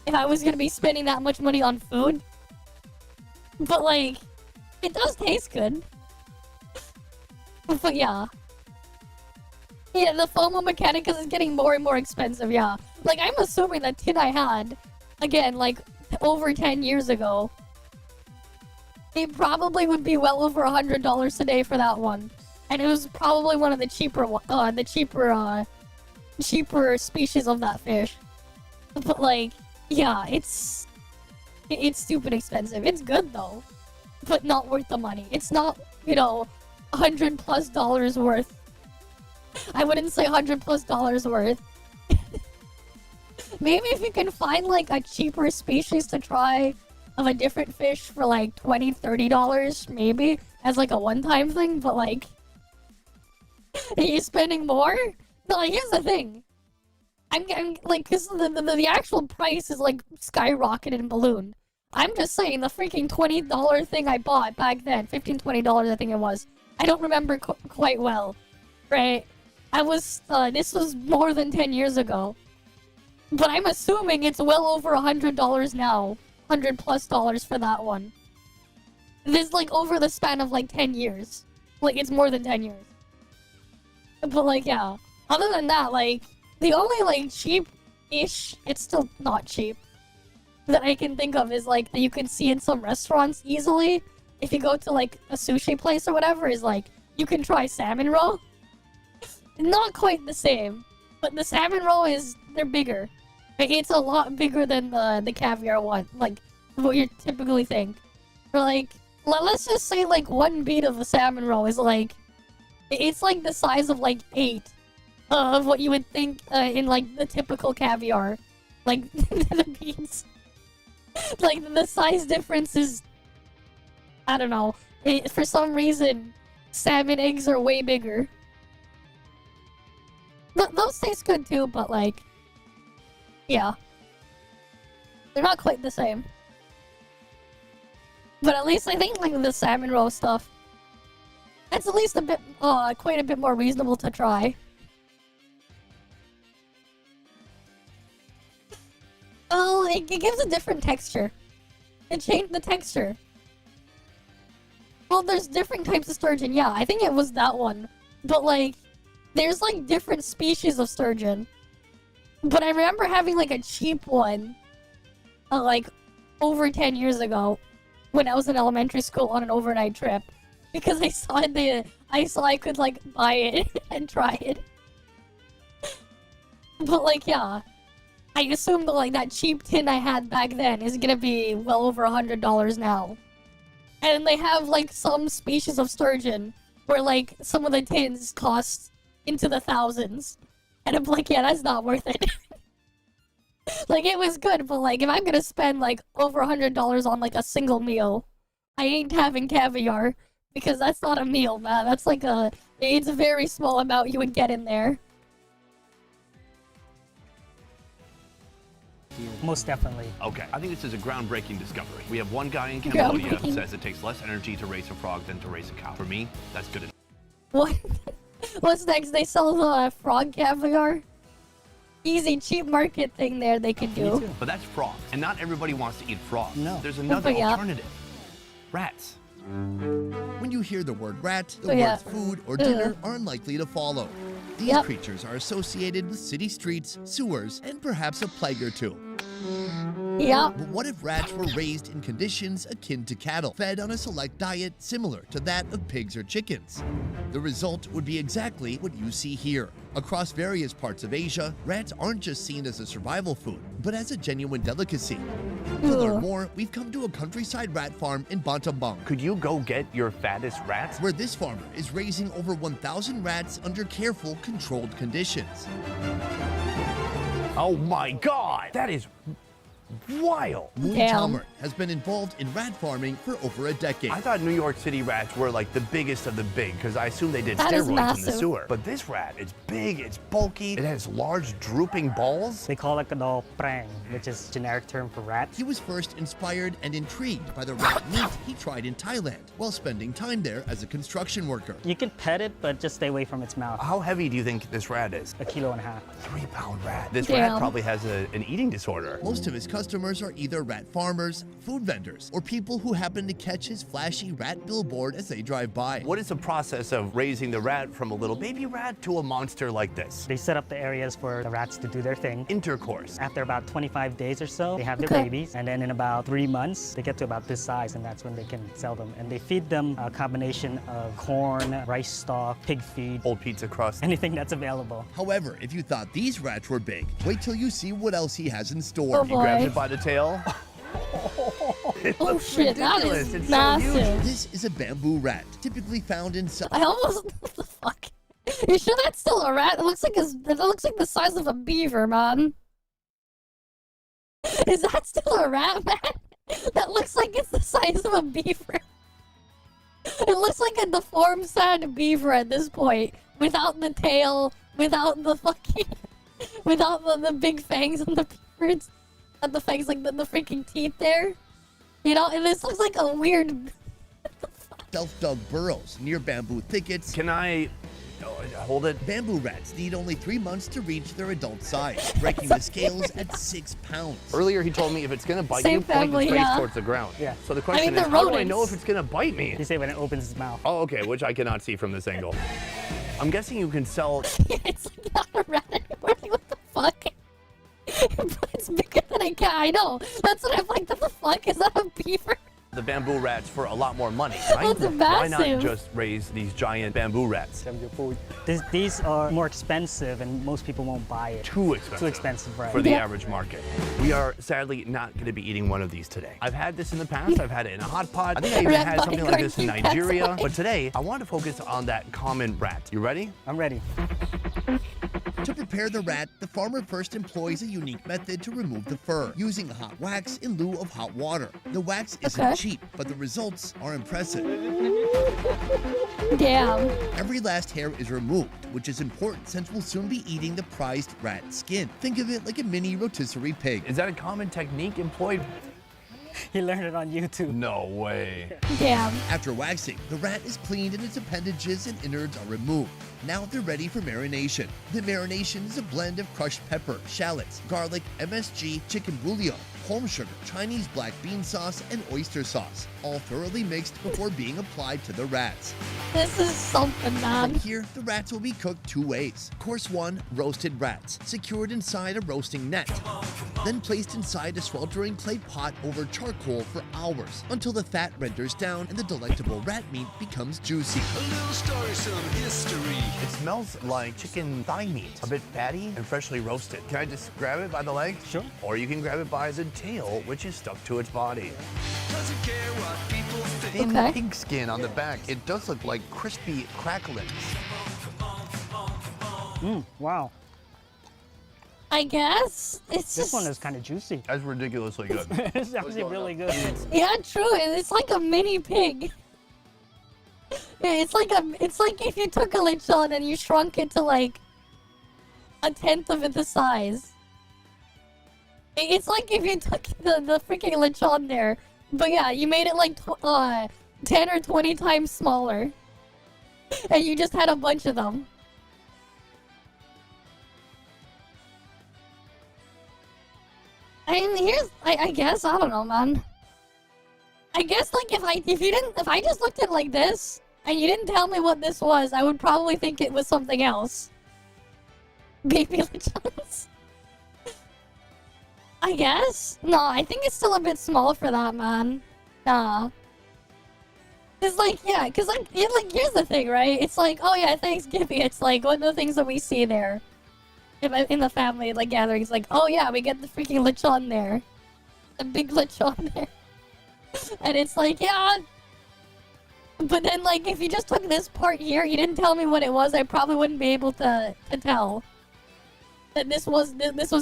if I was gonna be spending that much money on food. But, like, it does taste good. But, yeah. Yeah, the FOMO Mechanicus is getting more and more expensive, yeah. Like, I'm assuming that tin I had, again, like, over 10 years ago, it probably would be well over $100 today for that one. And it was probably one of the cheaper cheaper species of that fish. But like, yeah, it's stupid expensive. It's good though, but not worth the money. It's not, you know, $100+ worth. I wouldn't say $100+ worth. Maybe if you can find like a cheaper species to try of a different fish for like $20-$30, maybe as like a one-time thing. But like, are you spending more? No, like, here's the thing. I'm like, cause the actual price is like skyrocketed and ballooned. I'm just saying the freaking $20 thing I bought back then, $15-$20 I think it was. I don't remember quite well, right? This was more than 10 years ago. But I'm assuming it's well over $100 now. $100+ for that one. This like over the span of like 10 years. Like it's more than 10 years. But like, yeah. Other than that, like, the only like cheap-ish, it's still not cheap, that I can think of is like that you can see in some restaurants easily. If you go to like a sushi place or whatever, is like you can try salmon roll. Not quite the same, but the salmon roll they're bigger. It's a lot bigger than the caviar one, like what you typically think. Or like, let's just say like one bead of a salmon roll is like, it's like the size of like 8 of what you would think in like the typical caviar, like the beads. Like the size difference is, I don't know. For some reason, salmon eggs are way bigger. Those taste good too, but like, yeah, they're not quite the same. But at least I think like the salmon roll stuff, that's at least a bit, quite a bit more reasonable to try. Oh, it gives a different texture. It changed the texture. Well, there's different types of sturgeon. Yeah, I think it was that one. But like, there's like different species of sturgeon. But I remember having like a cheap one, like over 10 years ago, when I was in elementary school on an overnight trip, because I saw I could like buy it and try it. But like, yeah, I assume that like that cheap tin I had back then is gonna be well over $100 now. And they have like some species of sturgeon where like some of the tins cost into the thousands. And I'm like, yeah, that's not worth it. Like, it was good, but like, if I'm gonna spend like over $100 on like a single meal, I ain't having caviar, because that's not a meal, man. That's like it's a very small amount you would get in there. Most definitely. Okay, I think this is a groundbreaking discovery. We have one guy in Cambodia who says it takes less energy to raise a frog than to raise a cow. For me, that's good enough. What? What's next? They sell the frog caviar? Easy, cheap market thing there they could do. But that's frogs, and not everybody wants to eat frogs. No. There's another Yeah. alternative. Rats. When you hear the word rat, the words food or dinner are unlikely to follow. These creatures are associated with city streets, sewers, and perhaps a plague or two. Yeah. But what if rats were raised in conditions akin to cattle, fed on a select diet similar to that of pigs or chickens? The result would be exactly what you see here. Across various parts of Asia, rats aren't just seen as a survival food, but as a genuine delicacy. To learn more, we've come to a countryside rat farm in Battambang. Could you go get your fattest rats? Where this farmer is raising over 1,000 rats under careful, controlled conditions. Oh my god! That is wild. Moon Chalmers has been involved in rat farming for over a decade. I thought New York City rats were like the biggest of the big, because I assume they did That is steroids in the massive. sewer. But this rat, it's big, it's bulky, it has large drooping balls. They call it kadal prang, which is generic term for rat. He was first inspired and intrigued by the rat meat he tried in Thailand while spending time there as a construction worker. You can pet it, but just stay away from its mouth. How heavy do you think this rat is? 1.5 kilos. 3-pound rat. This Damn. rat probably has an eating disorder. Most of his customers are either rat farmers, food vendors, or people who happen to catch his flashy rat billboard as they drive by. What is the process of raising the rat from a little baby rat to a monster like this? They set up the areas for the rats to do their thing. Intercourse. After about 25 days or so, they have their Okay. babies, and then in about 3 months, they get to about this size, and that's when they can sell them. And they feed them a combination of corn, rice stalk, pig feed, Old pizza crust. anything that's available. However, if you thought these rats were big, wait till you see what else he has in store. Oh He grabs boy. it by the tail. It Oh looks shit, that ridiculous. is It's so huge. massive. This is a bamboo rat, typically found in I almost. What the fuck? You sure that's still a rat? It looks like it looks like the size of a beaver, man. Is that still a rat, man? That looks like it's the size of a beaver. It looks like a deformed sad beaver at this point, without the tail, without the fucking, without the big fangs on the beavers, and the fangs like the freaking teeth there. You know, and this looks like a weird. self-dug burrows near bamboo thickets. Can I hold it? Bamboo rats need only 3 months to reach their adult size, breaking the scales at 6 pounds. Earlier he told me if it's gonna bite Same you, point family, its face yeah. towards the ground. Yeah. So the question they're is, how do I know rodents. if it's gonna bite me? They say when it opens its mouth. Oh, okay, which I cannot see from this angle. I'm guessing you can sell. It's like not a rat anymore. Like, what the fuck? But it's bigger than a cat. I know. That's what I'm like. What the fuck? Is that a beaver? The bamboo rats for a lot more money. That's Why not massive. just raise these giant bamboo rats? These are more expensive, and most people won't buy it. Too expensive. Too expensive, right? For the Yeah. average market. We are sadly not going to be eating one of these today. I've had this in the past. I've had it in a hot pot. I think I even Rat had something body like this in cartoon, that's Nigeria. why. But today, I want to focus on that common rat. You ready? I'm ready. To prepare the rat, the farmer first employs a unique method to remove the fur, using hot wax in lieu of hot water. The wax isn't Okay. cheap, but the results are impressive. Damn. Every last hair is removed, which is important since we'll soon be eating the prized rat skin. Think of it like a mini rotisserie pig. Is that a common technique employed? He learned it on YouTube. No way. Damn. After waxing, the rat is cleaned and its appendages and innards are removed. Now they're ready for marination. The marination is a blend of crushed pepper, shallots, garlic, MSG, chicken bouillon, home sugar, Chinese black bean sauce, and oyster sauce, all thoroughly mixed before being applied to the rats. This is something, From man. here, the rats will be cooked 2 ways. Course 1, roasted rats, secured inside a roasting net. Then placed inside a sweltering clay pot over charcoal for hours until the fat renders down and the delectable rat meat becomes juicy. It smells like chicken thigh meat. A bit fatty and freshly roasted. Can I just grab it by the legs? Sure. Or you can grab it by the tail, which is stuck to its body. Thin Okay. pig skin on the back. It does look like crispy cracklings. Wow. I guess it's This just. one is kind of juicy. That's ridiculously good. It's actually really good. Yeah, true. It's like a mini pig. Yeah, it's like if you took a lechon and you shrunk it to like 1/10 of it the size. It's like if you took the freaking lechon there, but yeah, you made it like 10 or 20 times smaller, and you just had a bunch of them. I mean, I guess, I don't know, man. I guess, like, if I just looked at it like this, and you didn't tell me what this was, I would probably think it was something else. Baby lechons. I guess? No, I think it's still a bit small for that, man. Nah. It's like, yeah, because, like, here's the thing, right? It's like, oh yeah, Thanksgiving, it's like, one of the things that we see there. In the family, like, gatherings, like, oh yeah, we get the freaking lechon there. The big lechon there. And it's like, yeah. But then, like, if you just took this part here, you didn't tell me what it was, I probably wouldn't be able to tell that this was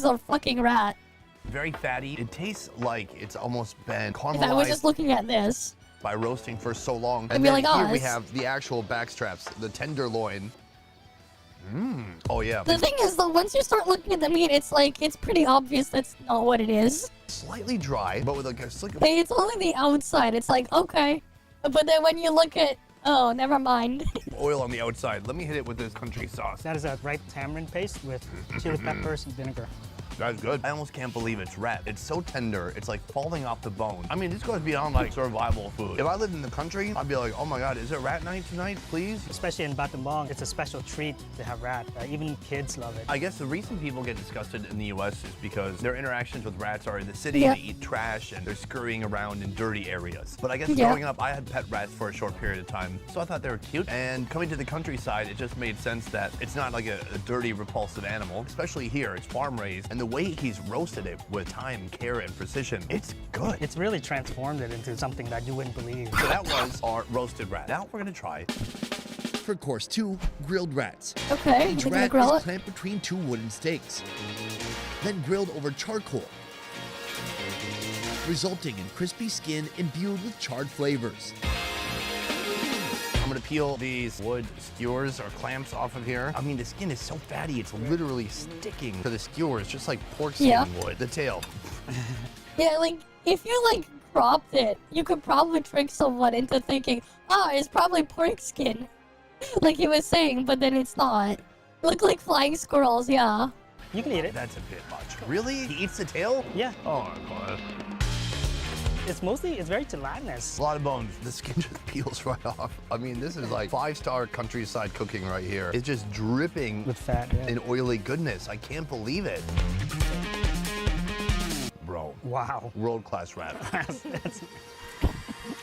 a fucking rat. Very fatty. It tastes like it's almost been If I was just caramelized looking at this. by roasting for so long. I'd And be then like, oh, here we it's- have the actual backstraps, the tenderloin. Oh yeah. The thing is, though, once you start looking at the meat, it's like, it's pretty obvious that's not what it is. Slightly dry, but with like a slick. It's only the outside. It's like, okay. But then when you look at, oh, never mind. Oil on the outside. Let me hit it with this country sauce. That is a ripe tamarind paste with chili peppers and vinegar. That's good. I almost can't believe it's rat. It's so tender. It's like falling off the bone. I mean, this goes beyond like survival food. If I lived in the country, I'd be like, oh my God, is it rat night tonight, please? Especially in Battambang, it's a special treat to have rat. Even kids love it. I guess the reason people get disgusted in the US is because their interactions with rats are in the city, they eat trash, and they're scurrying around in dirty areas. But I guess growing up, I had pet rats for a short period of time, so I thought they were cute. And coming to the countryside, it just made sense that it's not like a dirty, repulsive animal. Especially here, it's farm raised, and the way he's roasted it with time, care, and precision, it's good. It's really transformed it into something that you wouldn't believe. So that was our roasted rat. Now we're gonna try. For course 2, grilled rats. Okay, Each we're gonna rat grill is it. clamped between 2 wooden stakes, then grilled over charcoal, resulting in crispy skin imbued with charred flavors. I'm gonna peel these wood skewers or clamps off of here. I mean, the skin is so fatty, it's literally sticking to the skewers, just like pork skin would. The tail. Yeah, like, if you, like, cropped it, you could probably trick someone into thinking, oh, it's probably pork skin. Like he was saying, but then it's not. Look like flying squirrels, yeah. You can eat it. That's a bit much. Really? He eats the tail? Yeah. Oh my God. It's very gelatinous. A lot of bones. The skin just peels right off. I mean, this is like 5-star countryside cooking right here. It's just dripping with fat, in oily goodness. I can't believe it. Bro. Wow. World-class rat.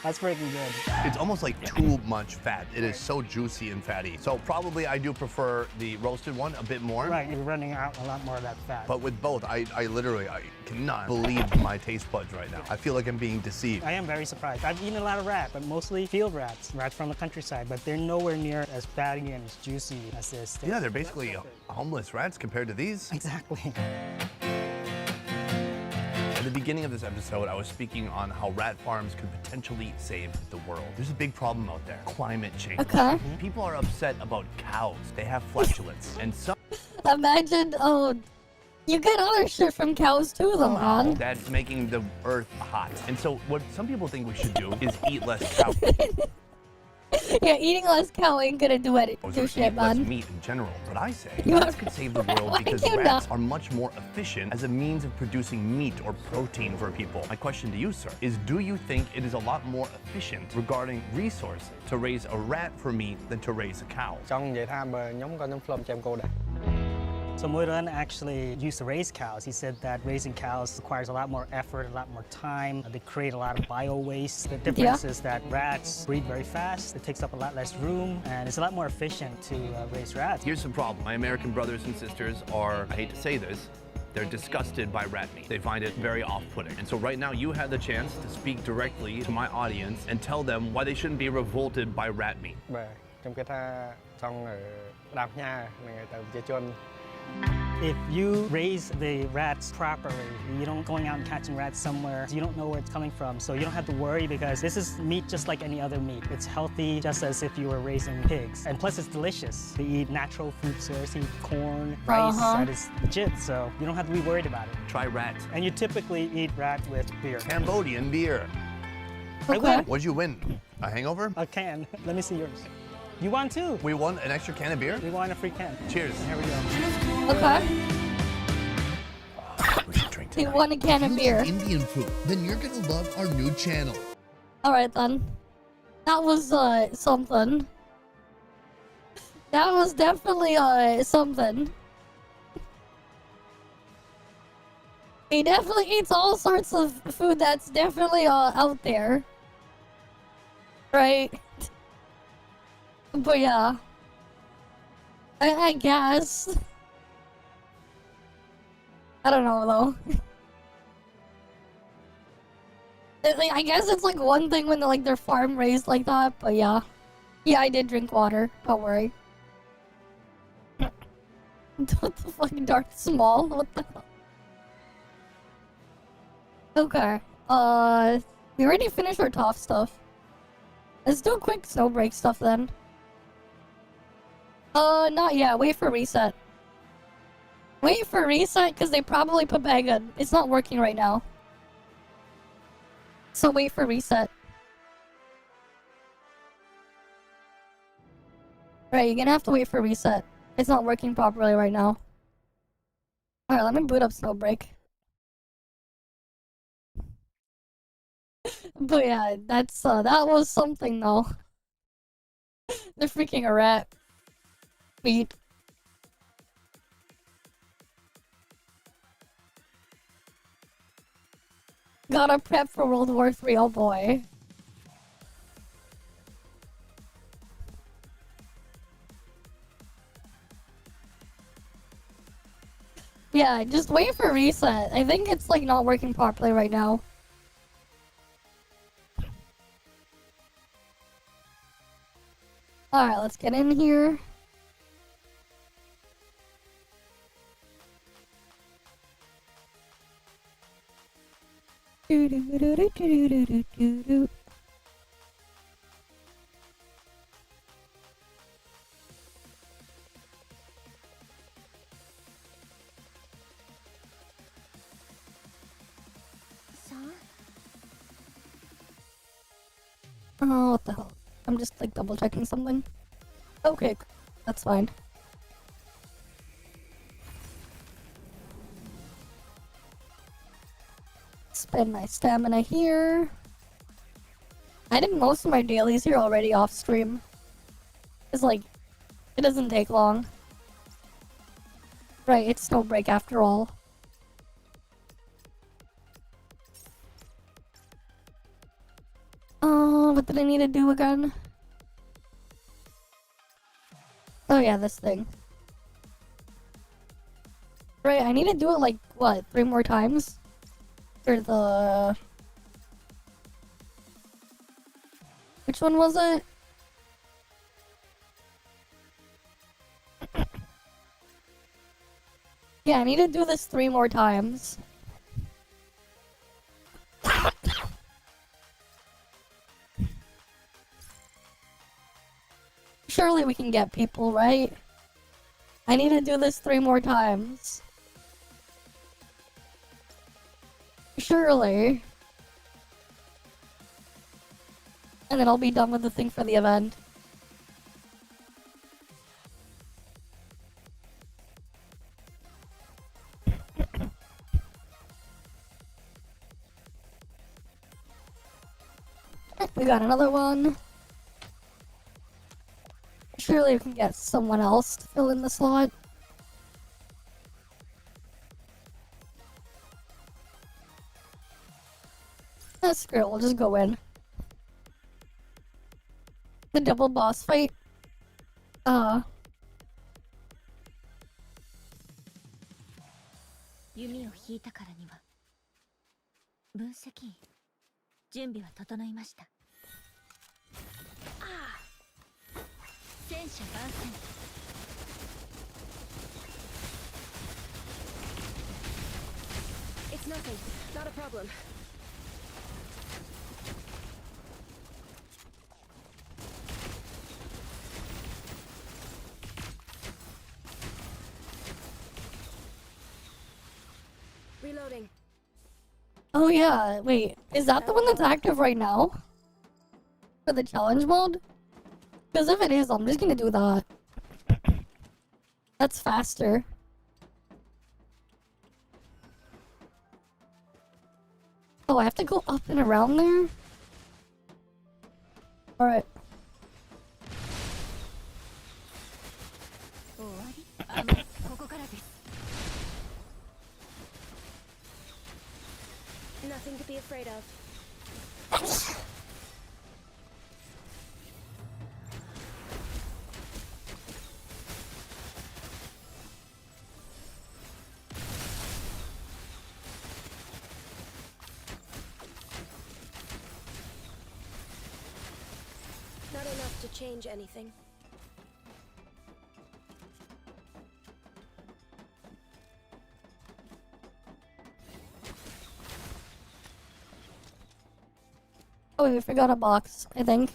That's freaking good. It's almost like too much fat. It is so juicy and fatty. So probably I do prefer the roasted one a bit more. Right, you're running out a lot more of that fat. But with both, I literally cannot believe my taste buds right now. I feel like I'm being deceived. I am very surprised. I've eaten a lot of rat, but mostly field rats from the countryside, but they're nowhere near as fatty and as juicy as this. Yeah, they're basically homeless rats compared to these. Exactly. At the beginning of this episode, I was speaking on how rat farms could potentially save the world. There's a big problem out there, climate change. Okay. People are upset about cows. They have flatulence. And some Imagine, you get other shit from cows too, though, man. that's making the earth hot. And so what some people think we should do is eat less cow. Yeah, eating less cow ain't gonna do shit, Less man. meat in general. But I say You rats are- could save the world Why because you rats not? are much more efficient as a means of producing meat or protein for people. My question to you, sir, is do you think it is a lot more efficient regarding resources to raise a rat for meat than to raise a cow? Trong vậy tham nhóm con nhóm phim cho em cô đã. So Moiran actually used to raise cows. He said that raising cows requires a lot more effort, a lot more time. They create a lot of bio waste. The difference is that rats breed very fast. It takes up a lot less room, and it's a lot more efficient to raise rats. Here's the problem. My American brothers and sisters are, I hate to say this, they're disgusted by rat meat. They find it very off-putting. And so right now you had the chance to speak directly to my audience and tell them why they shouldn't be revolted by rat meat. Và trong cái tha trong đạp nha người ta chơi chôn. If you raise the rats properly, you don't going out and catching rats somewhere, you don't know where it's coming from, so you don't have to worry because this is meat just like any other meat. It's healthy just as if you were raising pigs. And plus it's delicious. They eat natural food source, they eat corn, rice, that is legit, so you don't have to be worried about it. Try rat. And you typically eat rat with beer. Cambodian beer. Okay. What'd you win? A hangover? A can. Let me see yours. You won too. We won an extra can of beer? We won a free can. Cheers. Here we go. Okay. We should drink He tonight. won a can If of you beer. love Indian food, then you're gonna love our new channel. Alright then. That was, something. That was definitely, something. He definitely eats all sorts of food that's definitely, out there. Right? But yeah. I guess. I don't know though. I guess it's like one thing when they're farm raised like that, but yeah. Yeah, I did drink water. Don't worry. What the fuck, Dark Small? What the hell? Okay. We already finished our top stuff. Let's do a quick snow break stuff then. Not yet. Wait for reset. Wait for reset because they probably put back in. It's not working right now. So wait for reset. Right, you're gonna have to wait for reset. It's not working properly right now. Alright, let me boot up Snowbreak. But yeah, that was something though. They're freaking a rat. Meat. Gotta prep for World War III, oh boy. Yeah, just wait for reset. I think it's like not working properly right now. Alright, let's get in here. Do do do do do do do do do. Oh, what the hell? I'm just like double checking something. Okay, that's fine. Spend my stamina here. I did most of my dailies here already off stream. It's like, it doesn't take long. Right, it's no break after all. Oh, what did I need to do again? Oh yeah, this thing. Right, I need to do it like, what, 3 more times? For the... Which one was it? Yeah, I need to do this 3 more times. Surely we can get people, right? I need to do this 3 more times. Surely. And then I'll be done with the thing for the event. We got another one. Surely we can get someone else to fill in the slot. Screw it, we'll just go in. The double boss fight. 弓を引いたからには分析員準備は整いました。戦車番線 It's nothing. Not a problem. Reloading. Oh yeah, wait, is that the one that's active right now? For the challenge mode? Because if it is, I'm just gonna do that. That's faster. Oh, I have to go up and around there? Alright. Nothing to be afraid of. Not enough to change anything. Oh, we forgot a box, I think.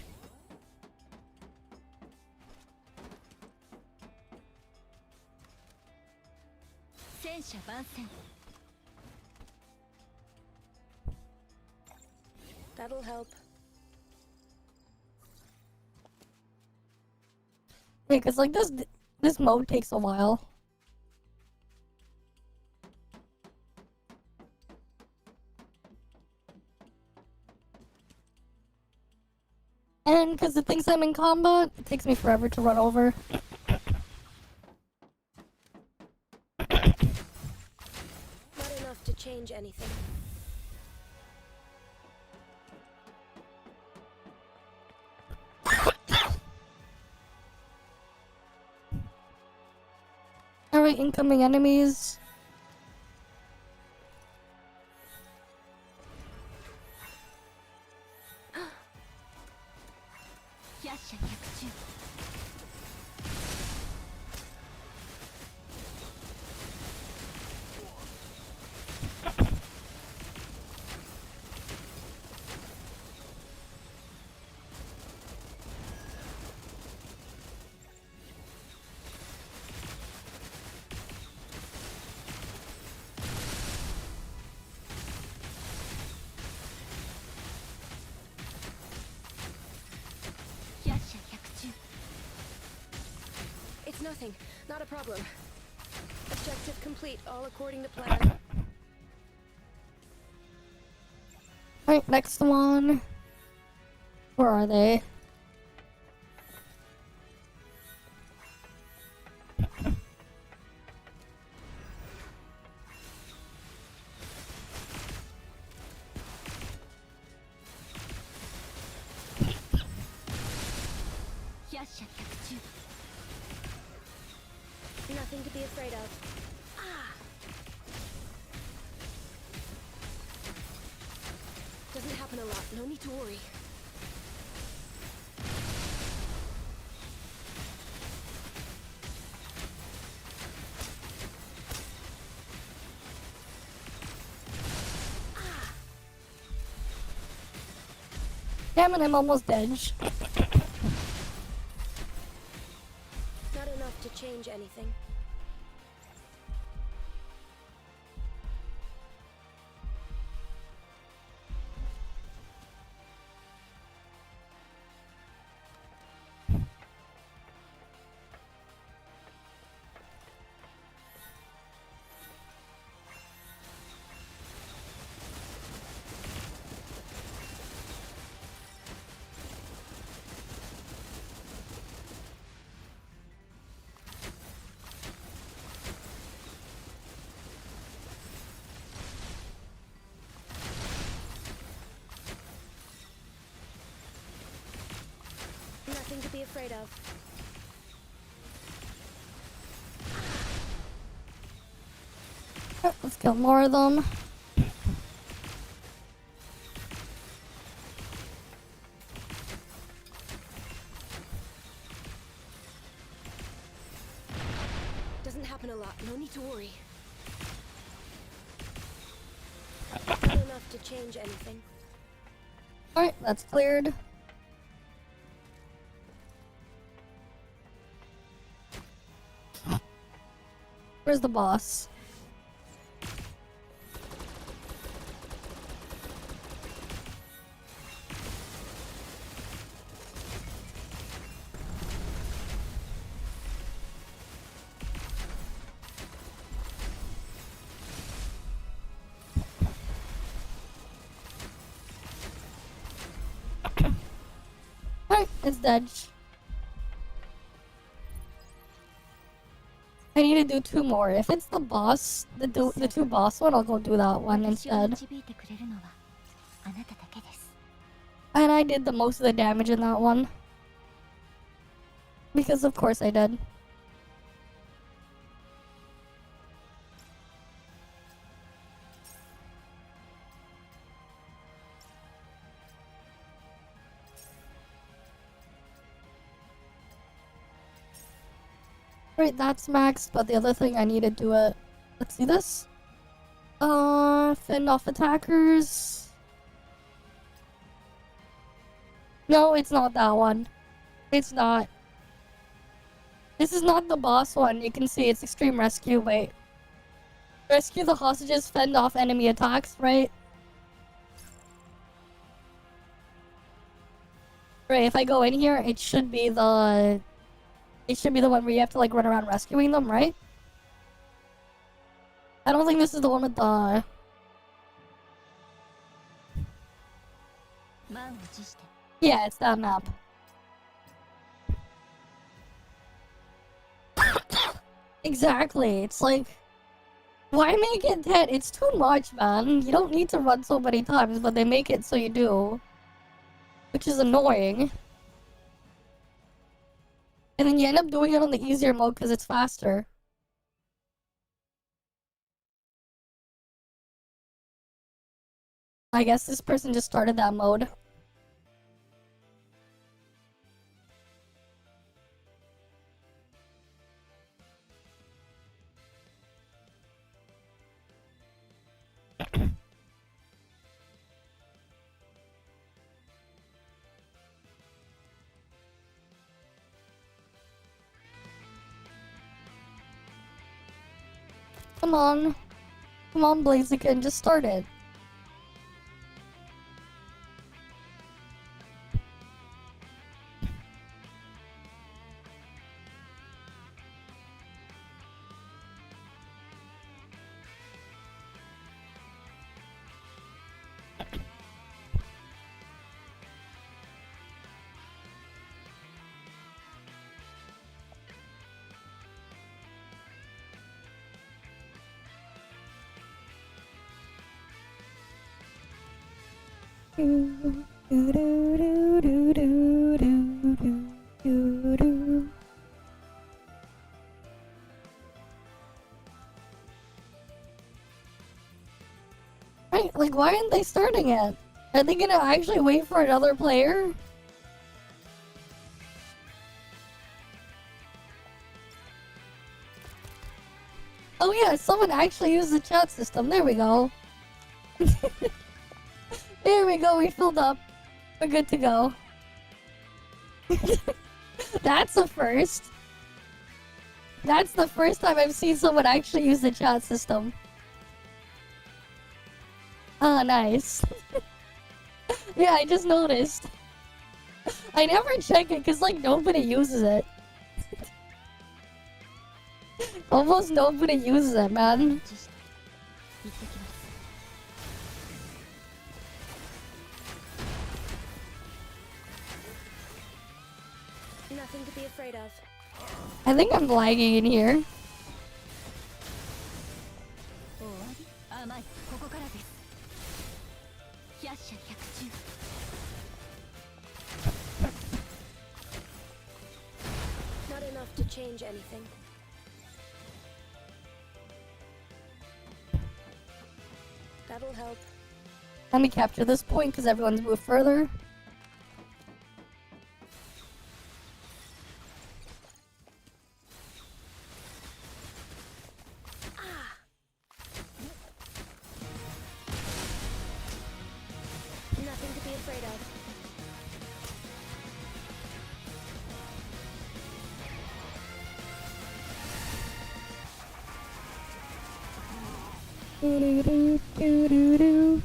That'll help. Yeah, cause like this mode takes a while. because it thinks I'm in combat. It takes me forever to run over. Not enough to change anything. Alright, incoming enemies. It's nothing. Not a problem. Objective complete, all according to plan. Alright, next one. Where are they? Nothing to be afraid of. Ah! Doesn't happen a lot. No need to worry. Damn it, I'm almost dead. Not enough to change anything. Nothing to be afraid of. Let's kill more of them. Doesn't happen a lot. No need to worry. Not enough to change anything. Alright, that's cleared. Where's the boss? Alright, it's dead. I need to do 2 more. If it's the boss, the 2 boss one, I'll go do that one instead. And I did the most of the damage in that one. Because of course I did. Right, that's maxed, but the other thing I need to do it. Let's see this. Fend off attackers. No, it's not that one. It's not. This is not the boss one. You can see it's extreme rescue. Wait. Rescue the hostages, fend off enemy attacks, right? Right, if I go in here, it should be the... It should be the one where you have to like run around rescuing them, right? I don't think this is the one with the... Yeah, it's that map. Exactly. It's like, why make it 10? It's too much, man. You don't need to run so many times, but they make it so you do. Which is annoying. And then you end up doing it on the easier mode because it's faster. I guess this person just started that mode. Come on. Come on, Blaziken, just start it. Right, like why aren't they starting it? Are they gonna actually wait for another player? Oh yeah, someone actually used the chat system. There we go. There we go, we filled up. We're good to go. That's a first. That's the first time I've seen someone actually use the chat system. Ah, nice. Yeah, I just noticed. I never check it because, like, nobody uses it. Almost nobody uses it, man. Nothing to be afraid of. I think I'm lagging in here. Not enough to change anything. That'll help. Let me capture this point because everyone's moved further. Nothing to be afraid of. Do-do-do-do-do-do.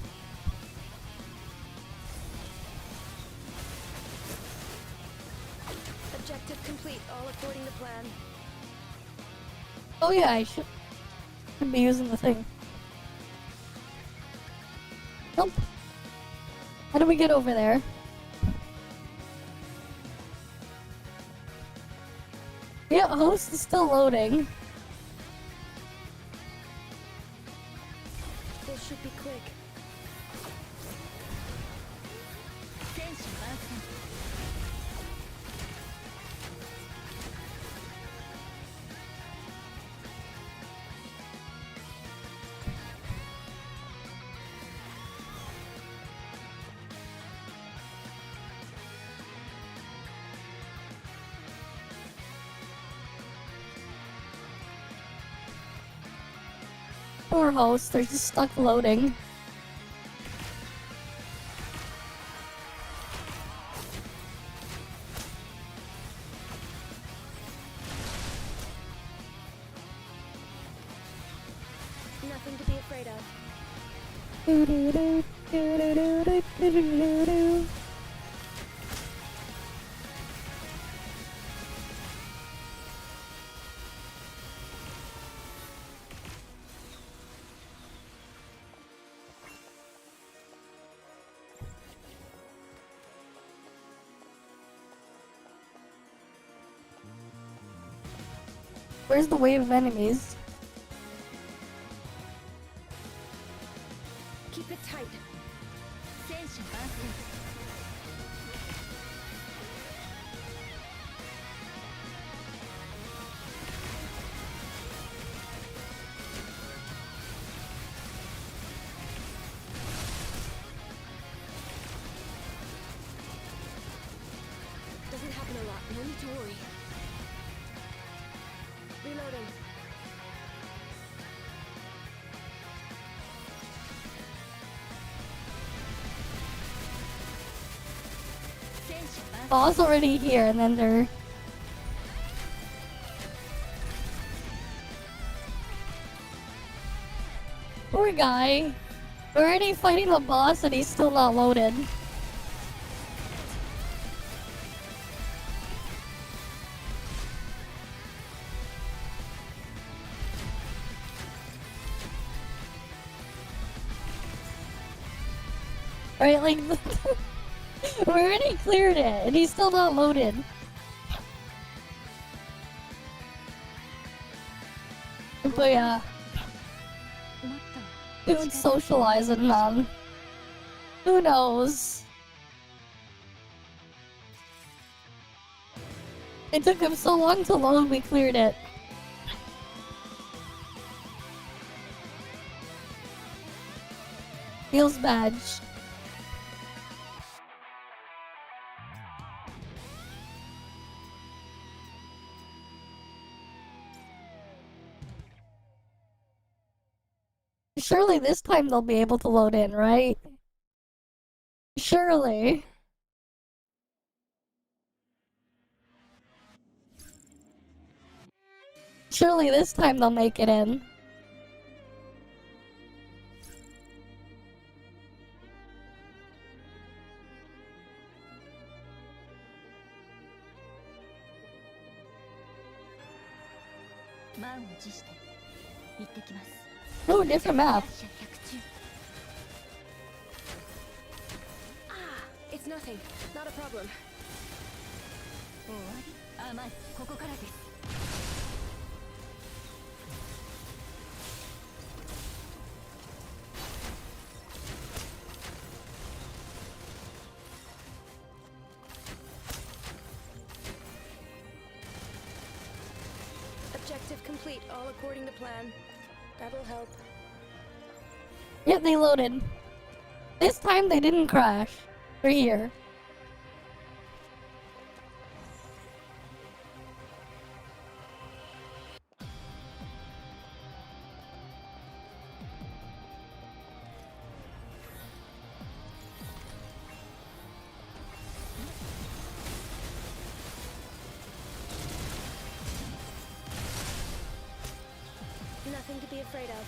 Objective complete, all according to plan. Oh yeah, I should be using the thing. Nope. How do we get over there? Yeah, host is still loading. This should be quick. Poor host, they're just stuck loading. Nothing to be afraid of. Do-do-do-do-do-do-do-do-do-do. Where's the wave of enemies? Keep it tight. Doesn't happen a lot. No need to worry. Reloading. Ball's already here, and then they're... Poor guy. We're already fighting the boss and he's still not loaded. Right, like... We already cleared it, and he's still not loaded. But yeah. Dude's socializing, man. Who knows? It took him so long to load, we cleared it. Feels bad. Surely this time they'll be able to load in, right? Surely. Surely this time they'll make it in. Oh, different map. It's nothing. Not a problem. Objective complete, all according to plan. That'll help. Yep, they loaded. This time they didn't crash. They're here. Nothing to be afraid of.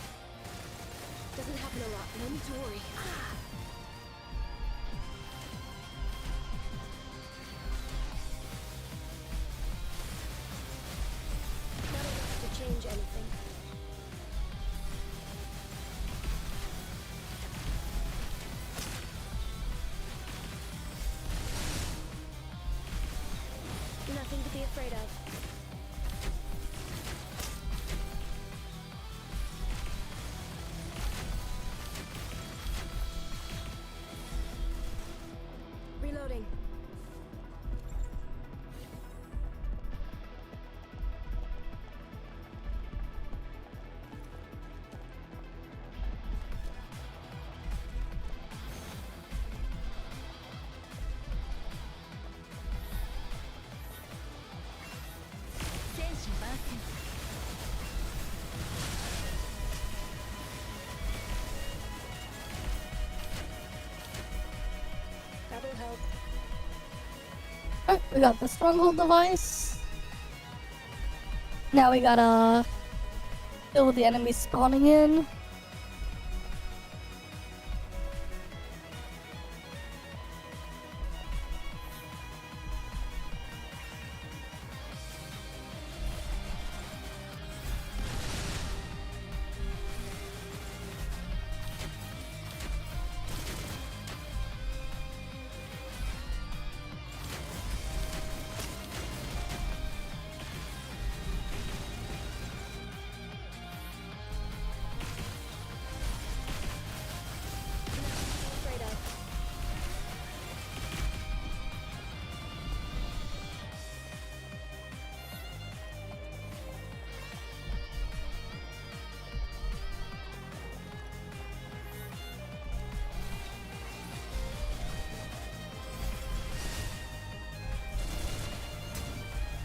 Doesn't happen a lot. No need to worry. Not enough to change anything. Nothing to be afraid of. Reloading. That'll help. Alright, we got the stronghold device. Now we gotta deal with the enemies spawning in.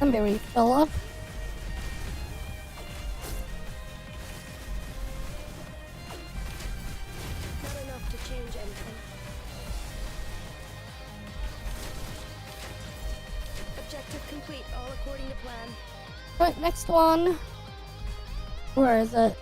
Let me refill up. Not enough to change anything. Objective complete, all according to plan. Right, next one. Where is it?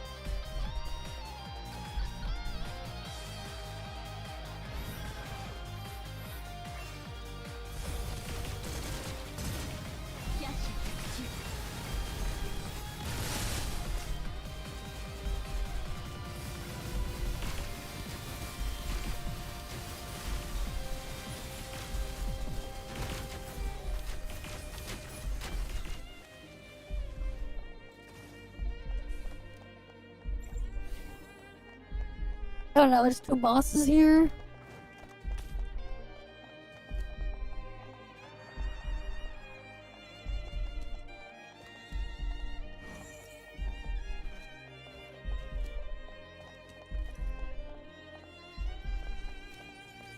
I don't know, there's 2 bosses here.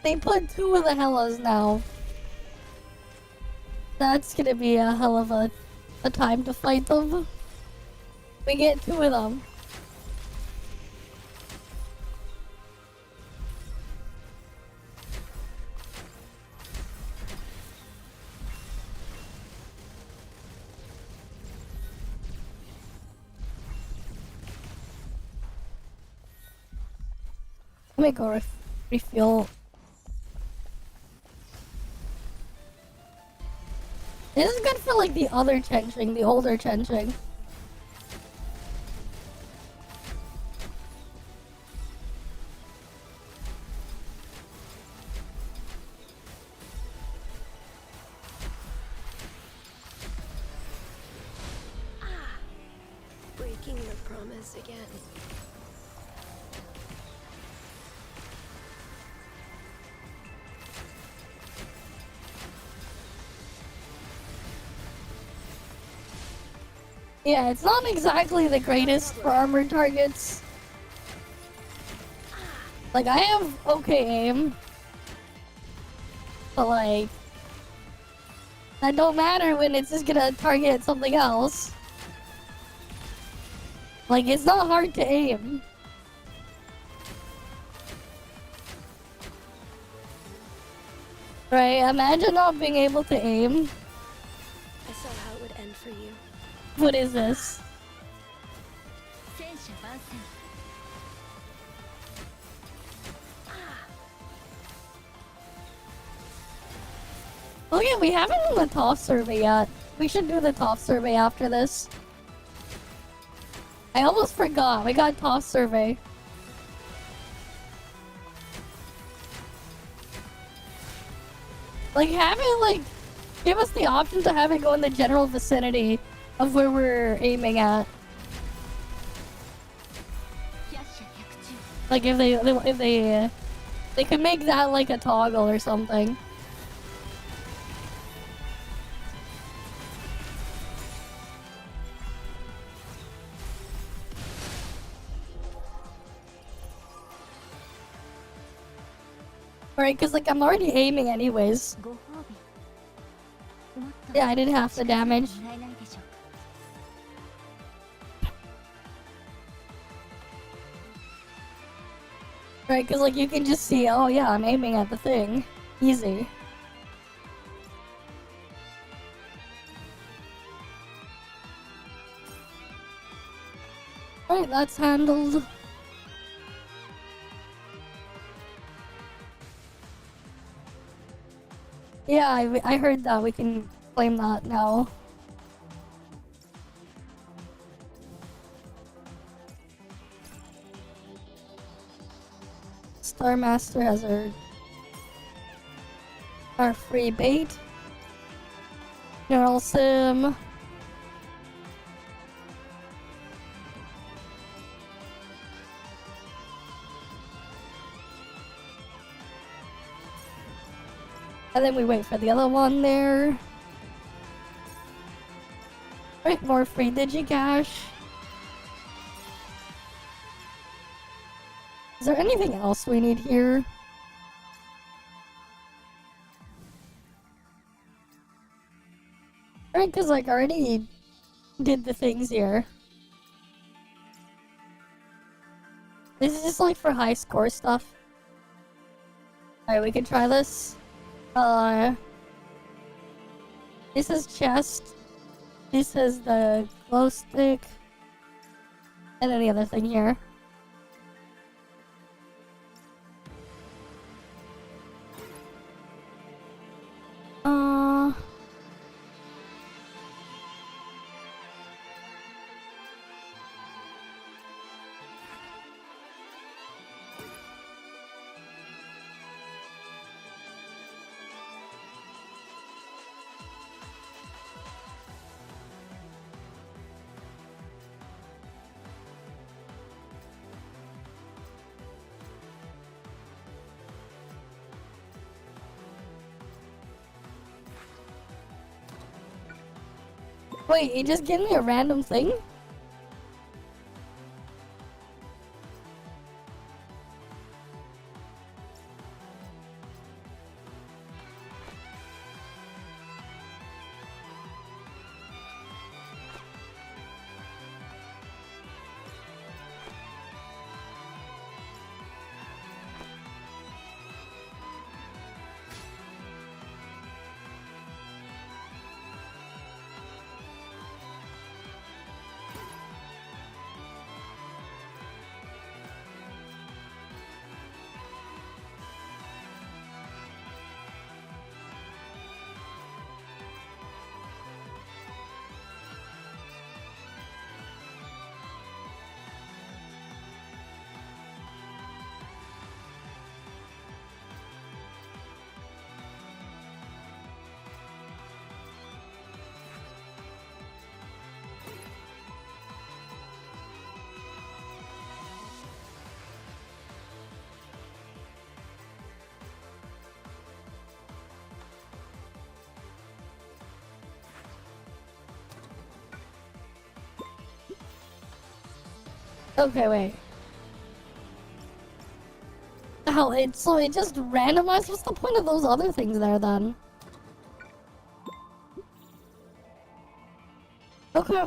They put 2 of the Hellas now. That's gonna be a hell of a time to fight them. We get 2 of them. Let me go refuel. This is good for like the other Chenching, the older Chenching. Breaking the promise again. Yeah, it's not exactly the greatest for armored targets. Like, I have okay aim. But like, that don't matter when it's just gonna target something else. Like, it's not hard to aim. Right, imagine not being able to aim. I saw how it would end for you. What is this? Oh yeah, we haven't done the ToF survey yet. We should do the ToF survey after this. I almost forgot. We got ToF survey. Like, have it, like, give us the option to have it go in the general vicinity of where we're aiming at. Like, if they could make that like a toggle or something. Right, because like I'm already aiming anyways. Yeah, I did half the damage. Right, because like you can just see, oh yeah, I'm aiming at the thing. Easy. Right, that's handled. Yeah, I heard that. We can claim that now. Star Master has our free bait. Neural Sim. And then we wait for the other one there. Right, more free Digicash. Is there anything else we need here? Alright, Alright, because like I already did the things here. This is just like for high score stuff. Alright, we can try this. This is chest. This is the glow stick. And any other thing here. Wait, you just gave me a random thing? Okay, wait. Oh, so it just randomized? What's the point of those other things there, then? Okay,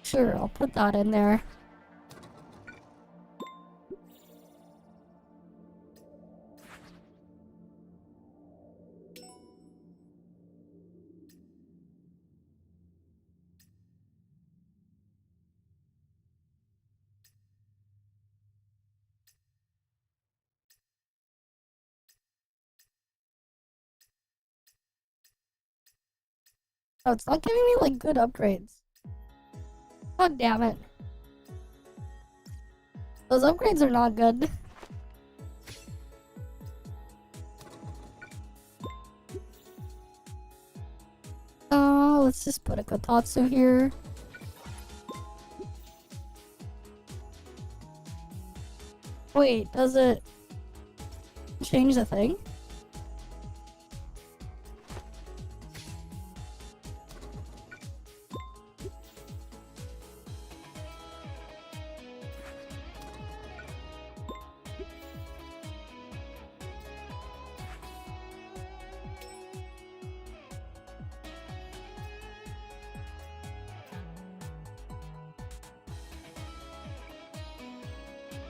sure, I'll put that in there. Oh, it's not giving me, like, good upgrades. God damn it. Those upgrades are not good. Let's just put a Kotatsu here. Wait, does it change the thing?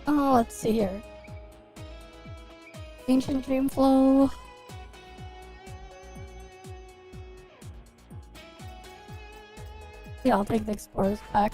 Oh, let's see here. Ancient Dream Flow. Yeah, I'll take the Explorer's pack.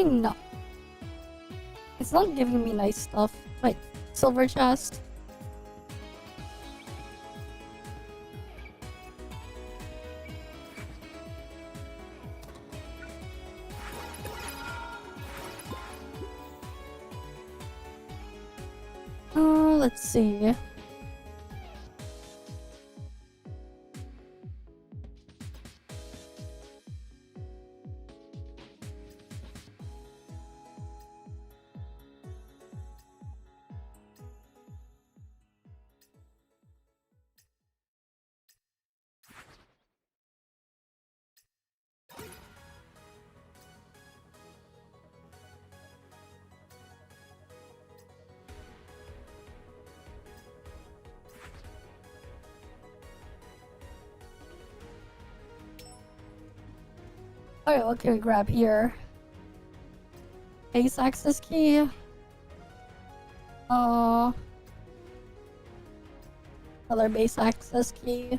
No. It's not giving me nice stuff, like silver chest. Let's see. Alright, what can we grab here? Base access key. Another base access key.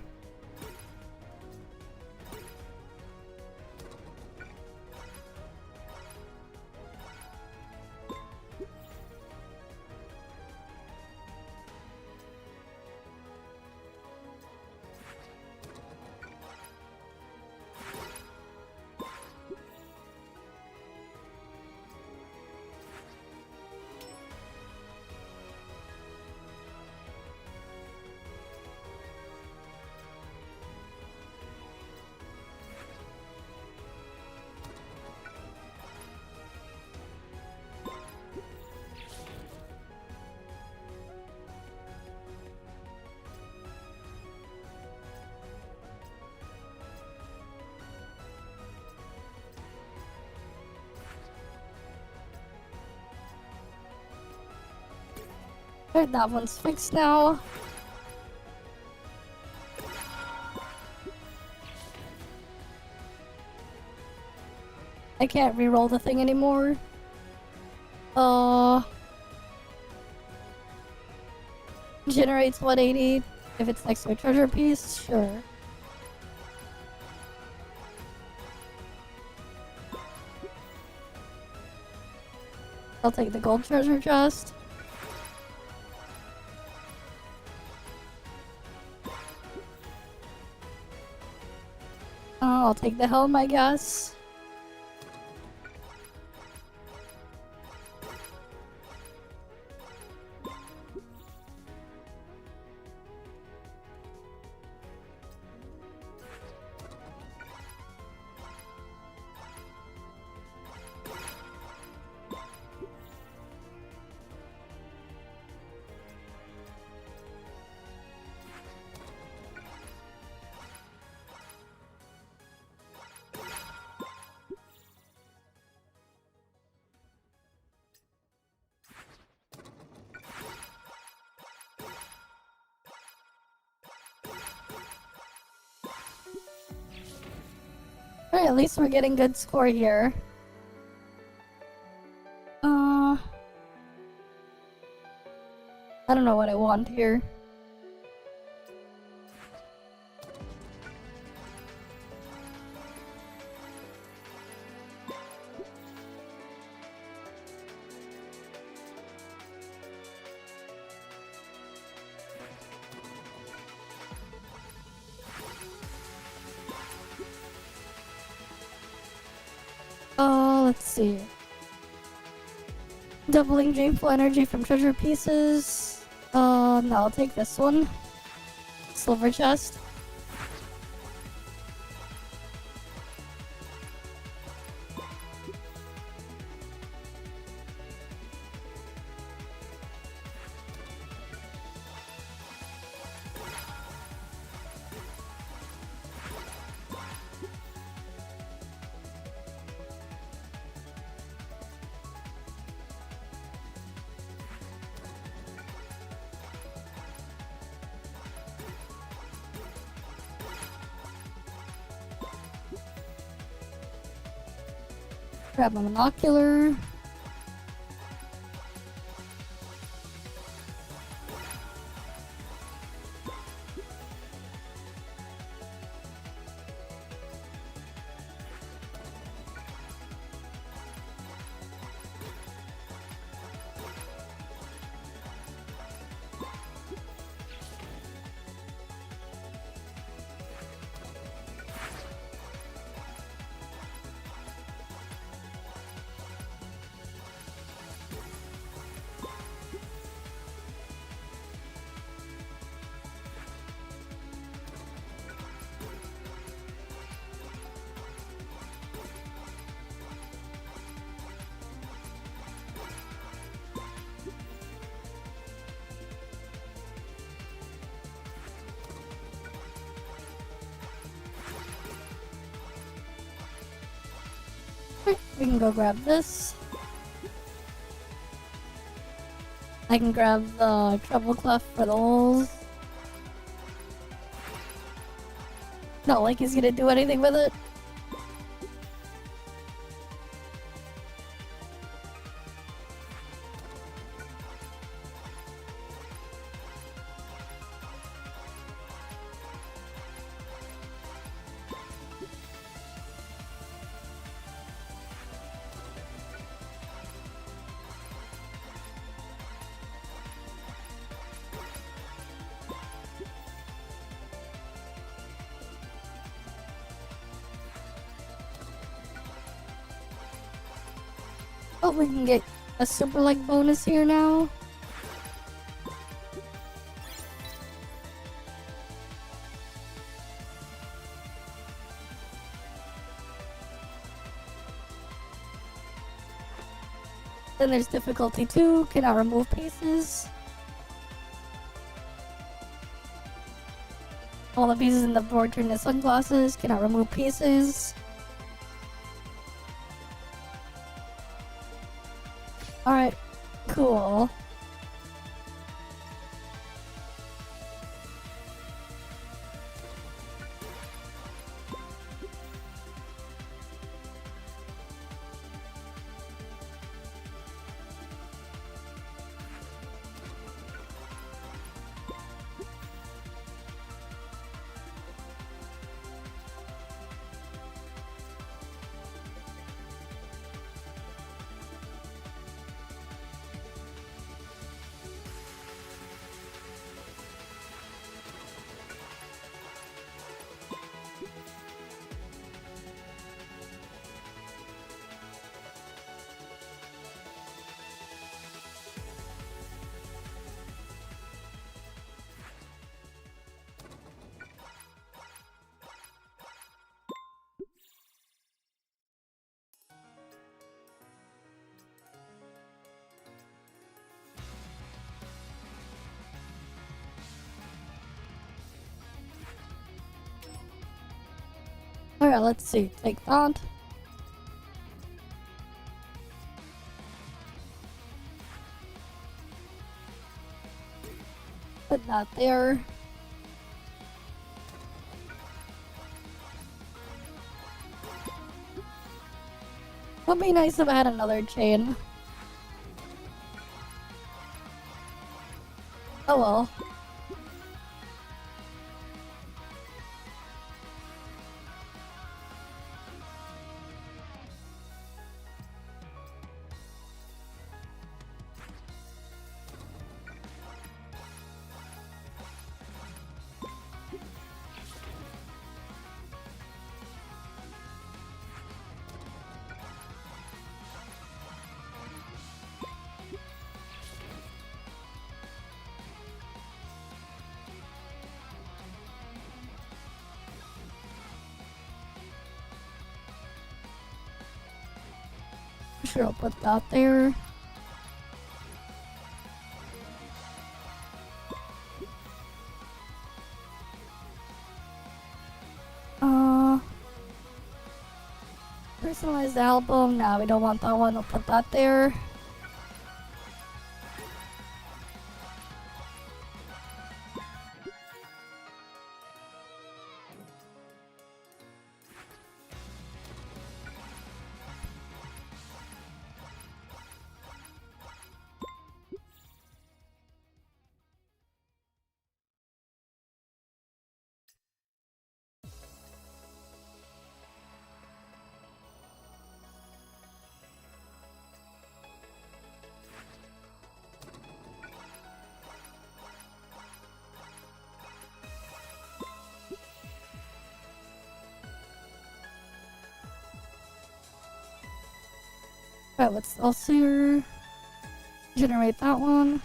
Alright, that one's fixed now. I can't re-roll the thing anymore. Generates 180 if it's next to a treasure piece, sure. I'll take the gold treasure chest. I'll take the helm, I guess. Alright, at least we're getting good score here. I don't know what I want here. Let's see. Doubling dreamful energy from treasure pieces. No, I'll take this one. Silver chest. Grab a monocular. Right, we can go grab this. I can grab the treble clef for the holes. Not like he's gonna do anything with it. Oh, we can get a super like bonus here now. Then there's difficulty 2, cannot remove pieces. All the pieces in the board turn into sunglasses, cannot remove pieces. Alright, cool. Alright, let's see. Take that. Put that there. Would be nice if I had another chain. Oh well. Sure, I'll put that there. Personalized album. Nah, we don't want that one. I'll put that there. Alright, what's else here? Generate that one.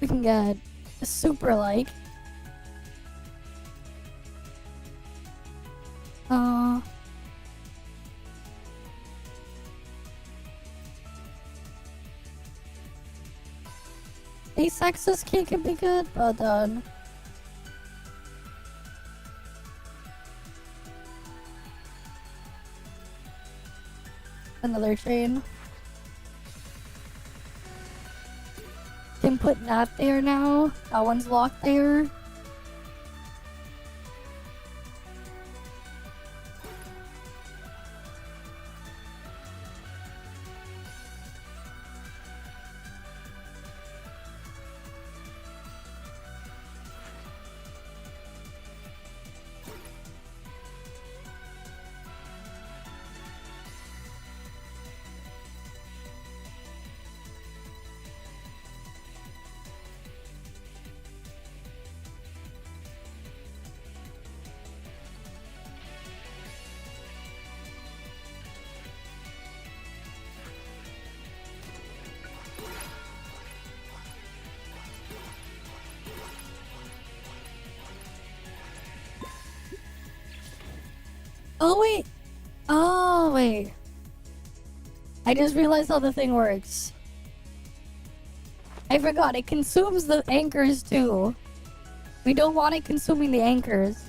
we can get a super like. Ace access key could be good, but then another chain. Can put that there now. That one's locked there. Oh wait. Oh wait. I just realized how the thing works. I forgot, it consumes the anchors too. We don't want it consuming the anchors.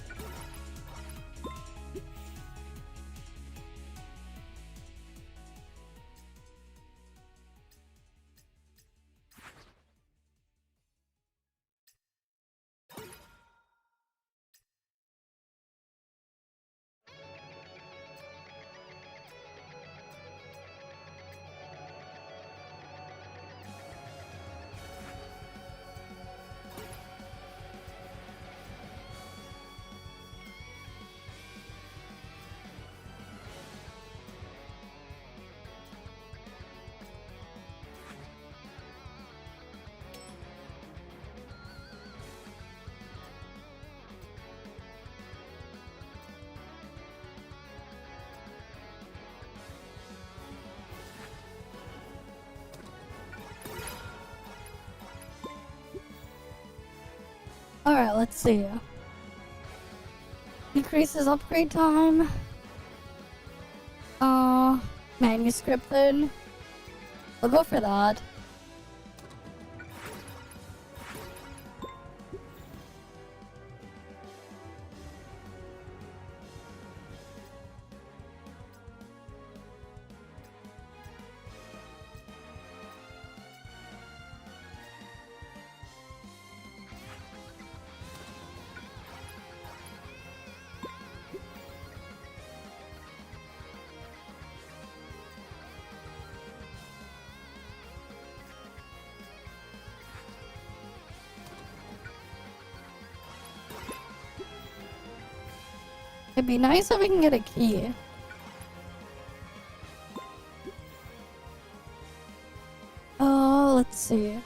Alright, let's see. Increases upgrade time. Manuscript then. We'll go for that. It'd be nice if we can get a key. Oh, let's see.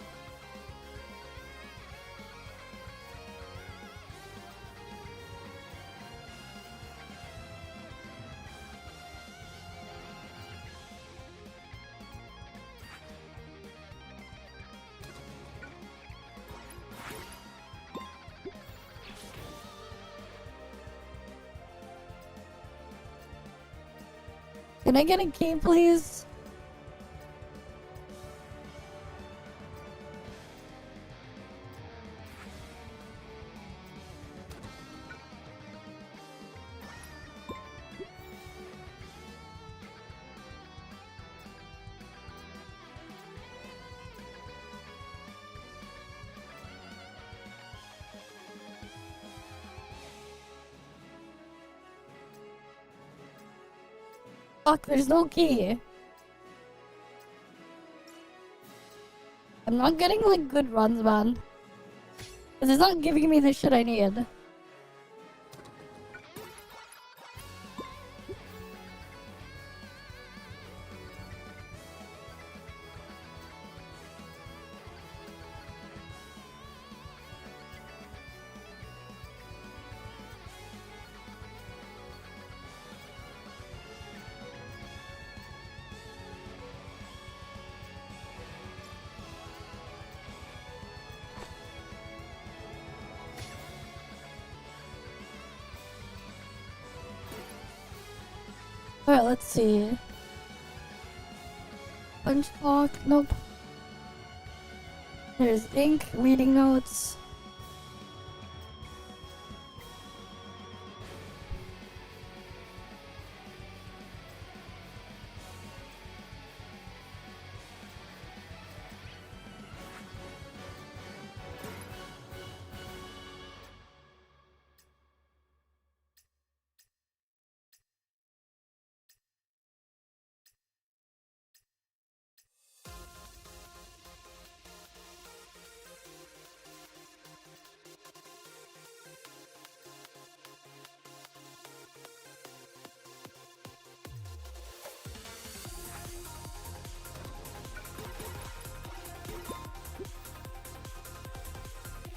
Can I get a key, please? Fuck, there's no key. I'm not getting like good runs, man. Cause it's not giving me the shit I need. Alright, let's see. Punch clock, nope. There's ink, reading notes.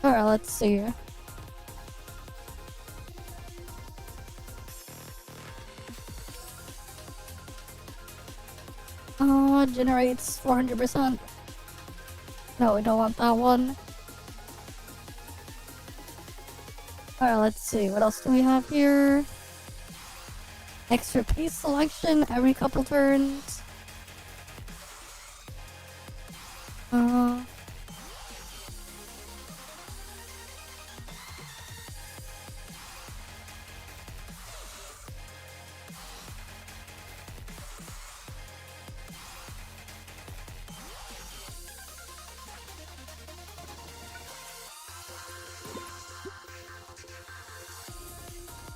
Alright, let's see. Generates 400%. No, we don't want that one. Alright, let's see. What else do we have here? Extra piece selection every couple turns.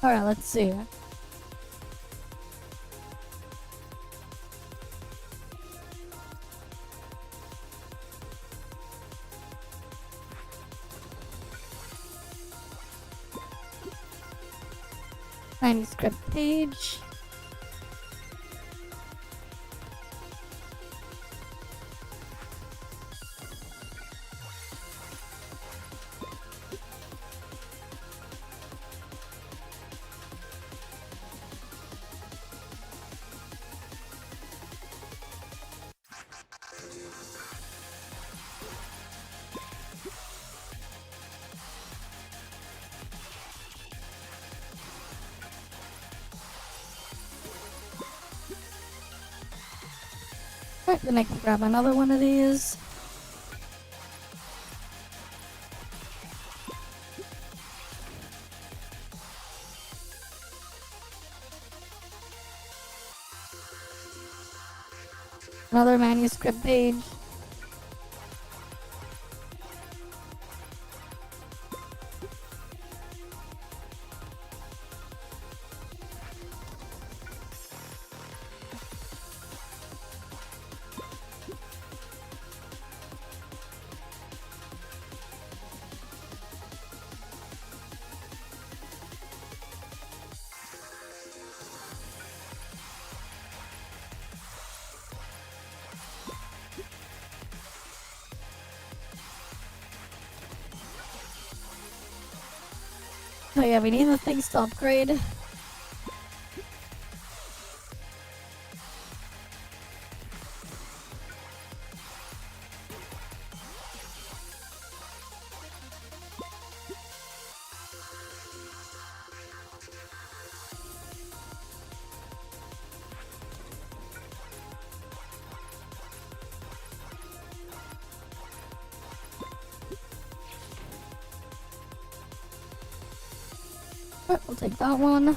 Alright, let's see. Manuscript page. Alright, then I can grab another one of these. Another manuscript page. Oh yeah, we need the things to upgrade. Alright, we'll take that one.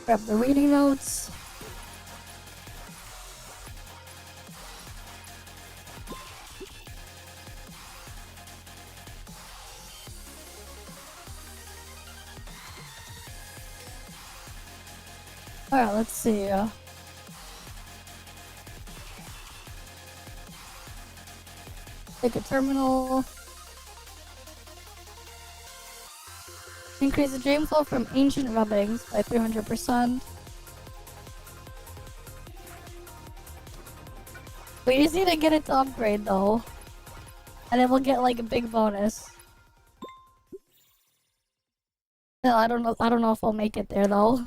Grab the reading notes. Alright, let's see. Take a terminal. Increase the dream flow from ancient rubbings by 300%. We just need to get it to upgrade though. And then we'll get like a big bonus. Well, I don't know. I don't know if I'll make it there though.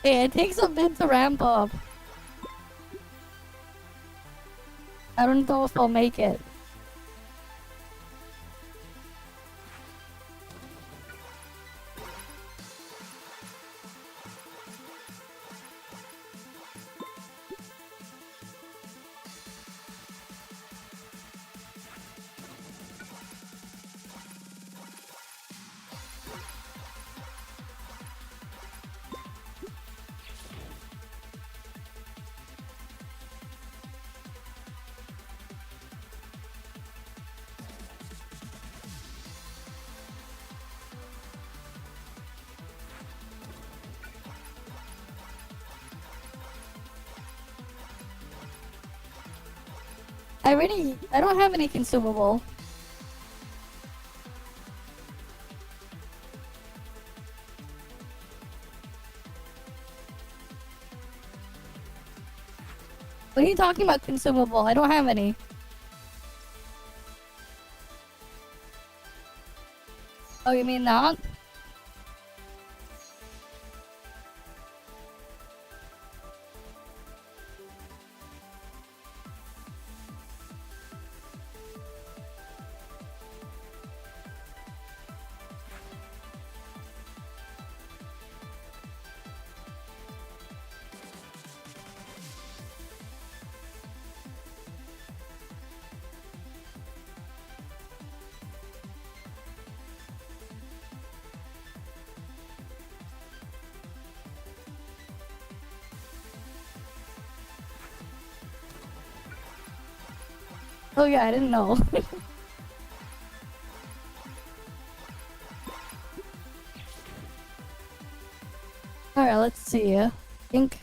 Hey, it takes a bit to ramp up. I don't know if I'll make it. I don't have any consumable. What are you talking about consumable? I don't have any. Oh, you mean that? Oh yeah, I didn't know. Alright, let's see. I think...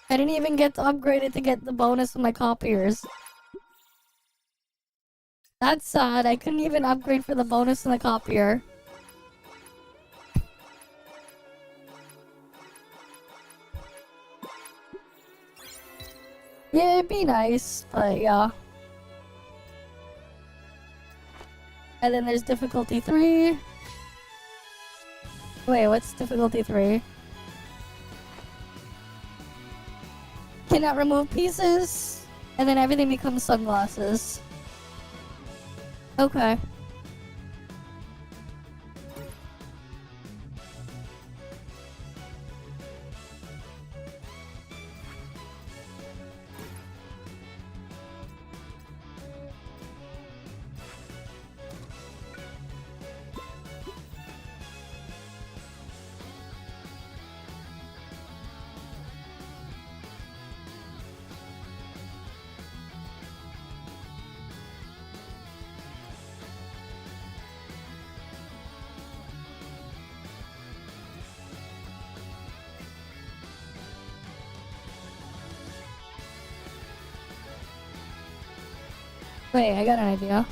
I didn't even get to upgrade it to get the bonus of my copiers. That's sad. I couldn't even upgrade for the bonus in the copier. Yeah, it'd be nice, but yeah. And then there's difficulty 3. Wait, what's difficulty 3? Cannot remove pieces, and then everything becomes sunglasses. Okay. Wait, I got an idea.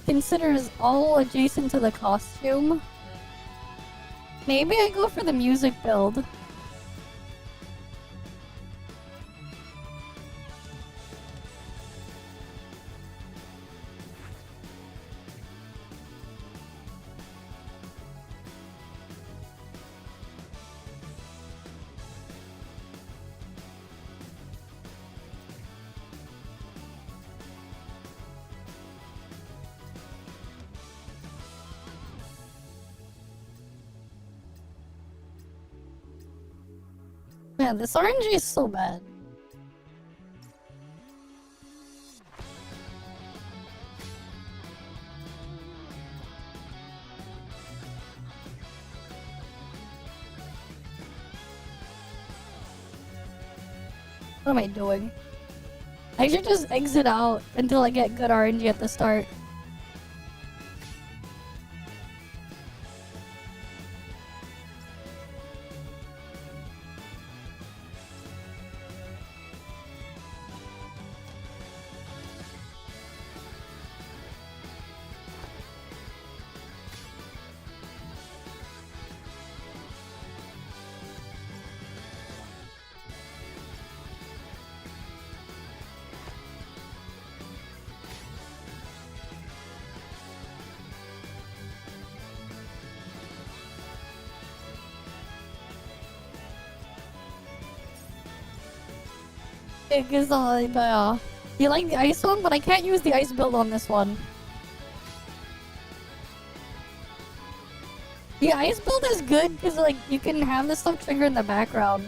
Considers all adjacent to the costume. Maybe I go for the music build. Man, this RNG is so bad. What am I doing? I should just exit out until I get good RNG at the start. Because you like the ice one, but I can't use the ice build on this one. The ice build is good because like you can have this stuff trigger in the background.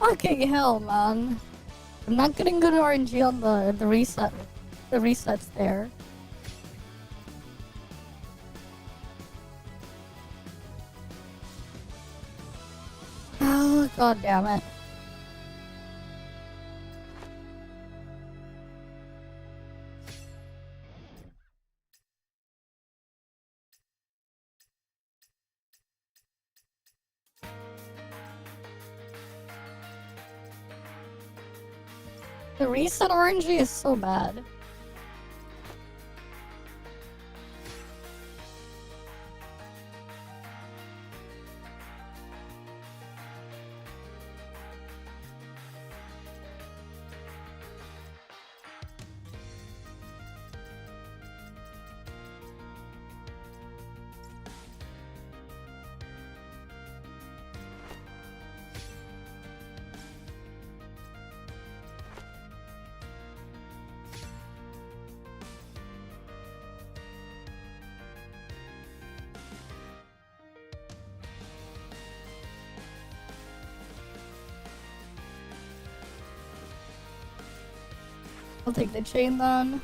Fucking hell, man. I'm not getting good RNG on the reset. The resets there. Oh, god damn it. The reset RNG is so bad. I'll take the chain then.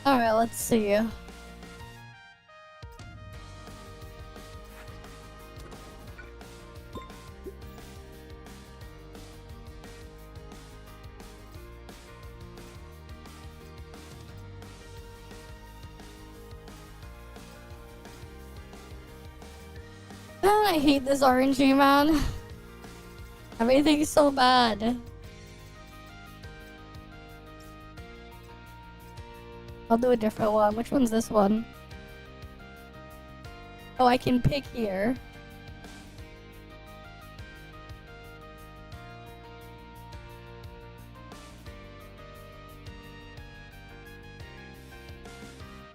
Alright, let's see. I hate this RNG, man. Everything's so bad. I'll do a different one. Which one's this one? Oh, I can pick here.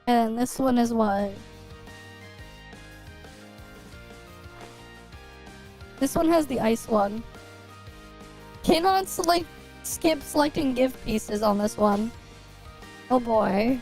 And this one is what? This one has the ice one. Cannot skip selecting gift pieces on this one. Oh boy.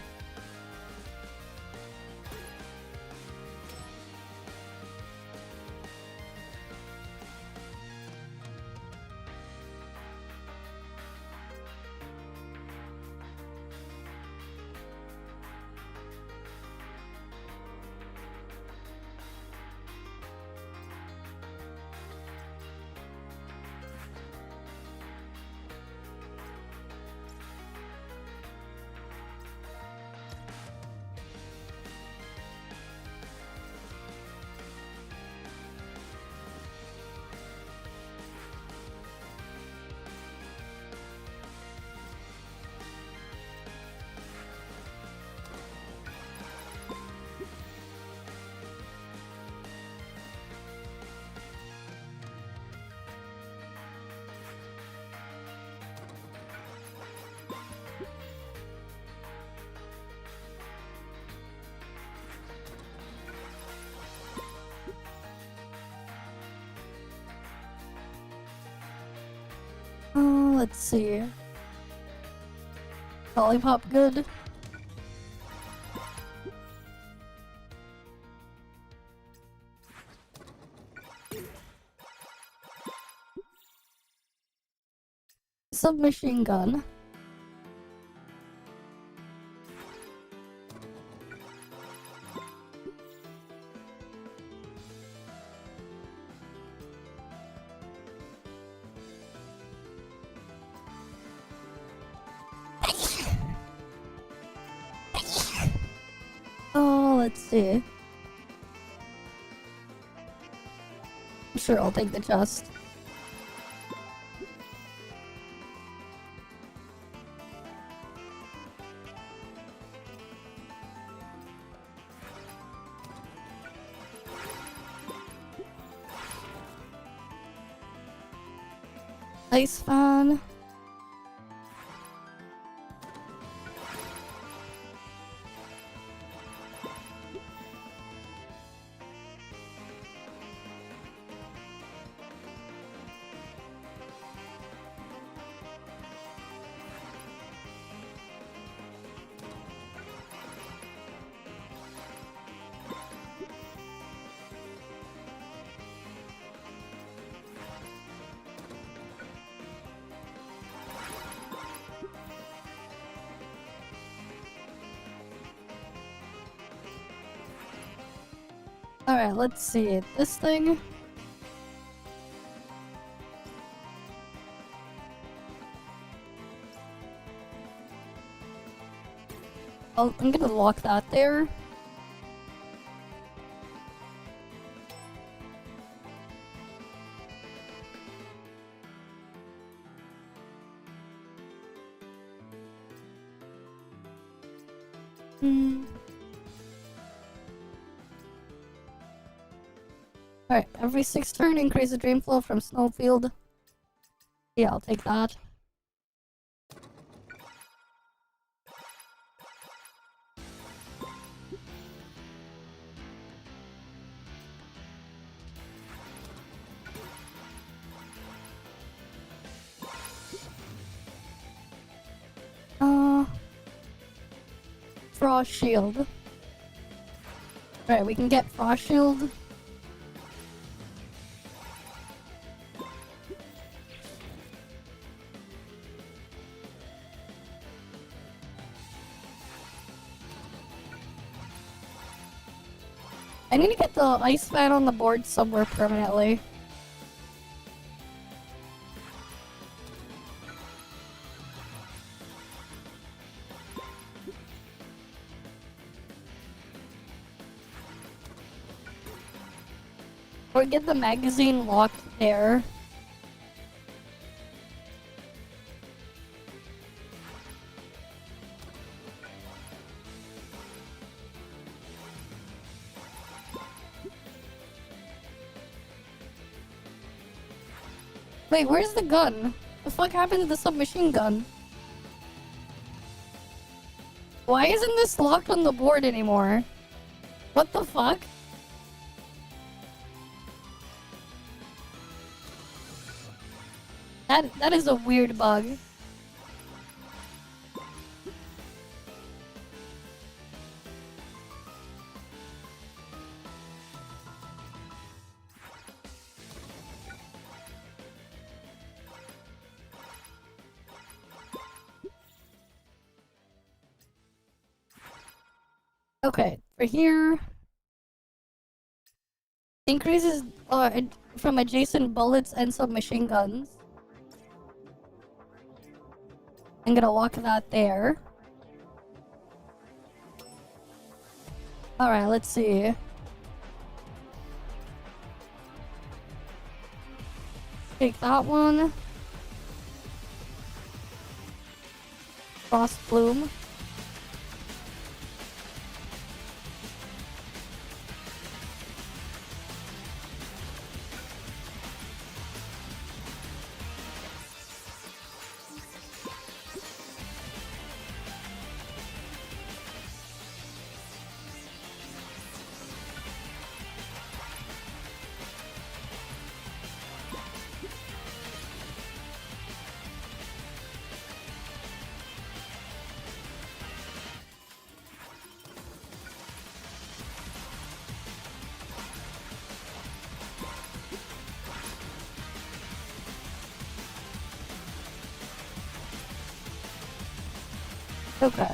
Let's see. Lollipop good. Submachine gun. Oh, let's see. Sure, I'll take the chest. Ice fan. Alright, let's see. This thing. I'm gonna lock that there. Alright, every 6 turn increase the dream flow from Snowfield. Yeah, I'll take that. Frost shield. Right, Alright, we can get Frost Shield. I need to get the ice fan on the board somewhere permanently. Or get the magazine locked there. Wait, where's the gun? The fuck happened to the submachine gun? Why isn't this locked on the board anymore? What the fuck? That is a weird bug. Okay, for here, increases from adjacent bullets and submachine guns. I'm gonna lock that there. Alright, let's see. Take that one. Frost Bloom. Okay.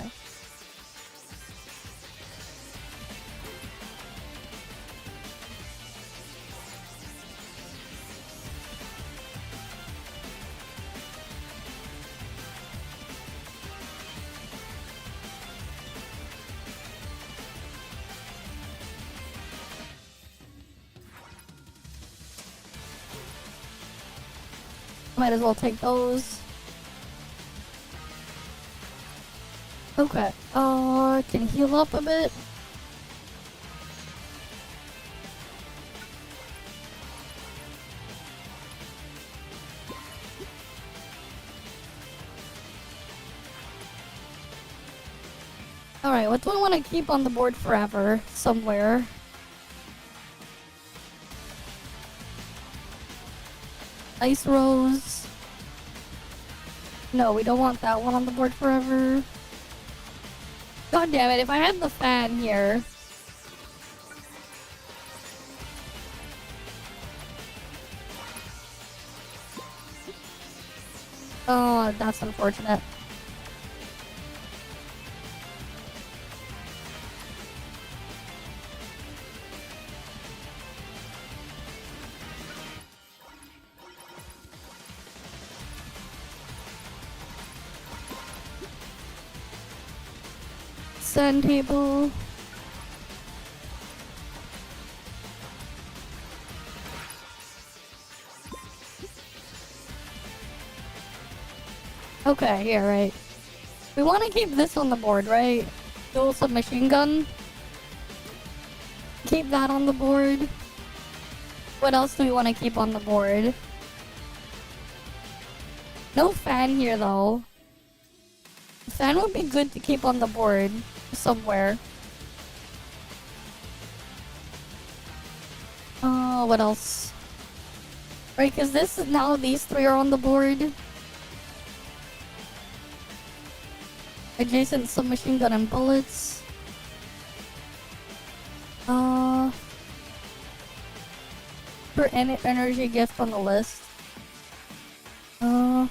Might as well take those. Okay, can heal up a bit. Alright, what do I want to keep on the board forever? Somewhere. Ice Rose. No, we don't want that one on the board forever. God damn it, if I had the fan here. Oh, that's unfortunate. Sand table. Okay, yeah, right. We want to keep this on the board, right? Dual submachine gun. Keep that on the board. What else do we want to keep on the board? No fan here, though. Fan would be good to keep on the board somewhere. Oh, what else? Right, because this is now these three are on the board. Adjacent submachine gun and bullets. For any energy gift on the list. Right,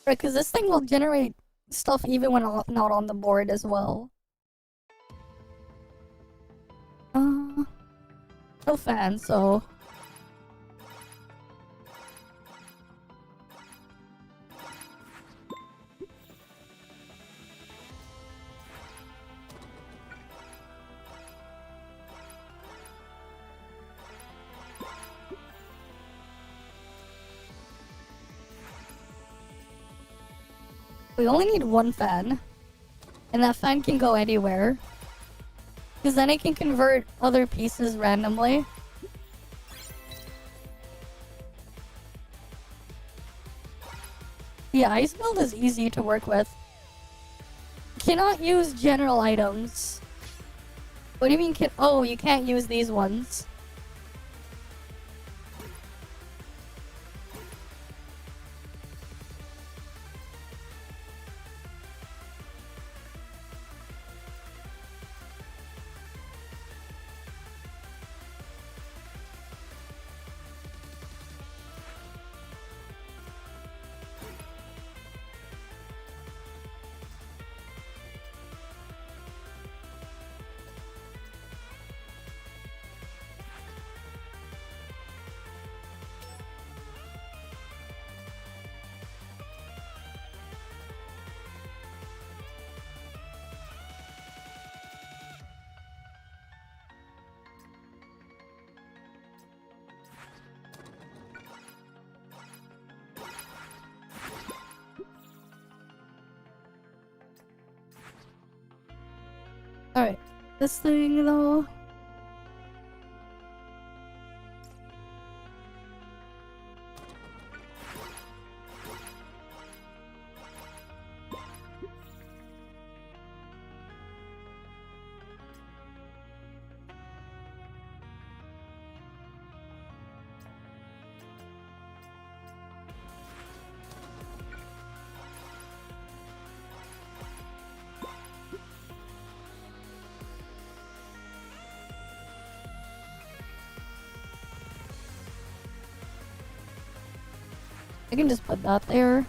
because this thing will generate stuff even when not on the board as well. No fan, so... We only need one fan, and that fan can go anywhere, because then it can convert other pieces randomly. The ice build is easy to work with. Cannot use general items. What do you mean oh, you can't use these ones. Alright, this thing though... I can just put that there.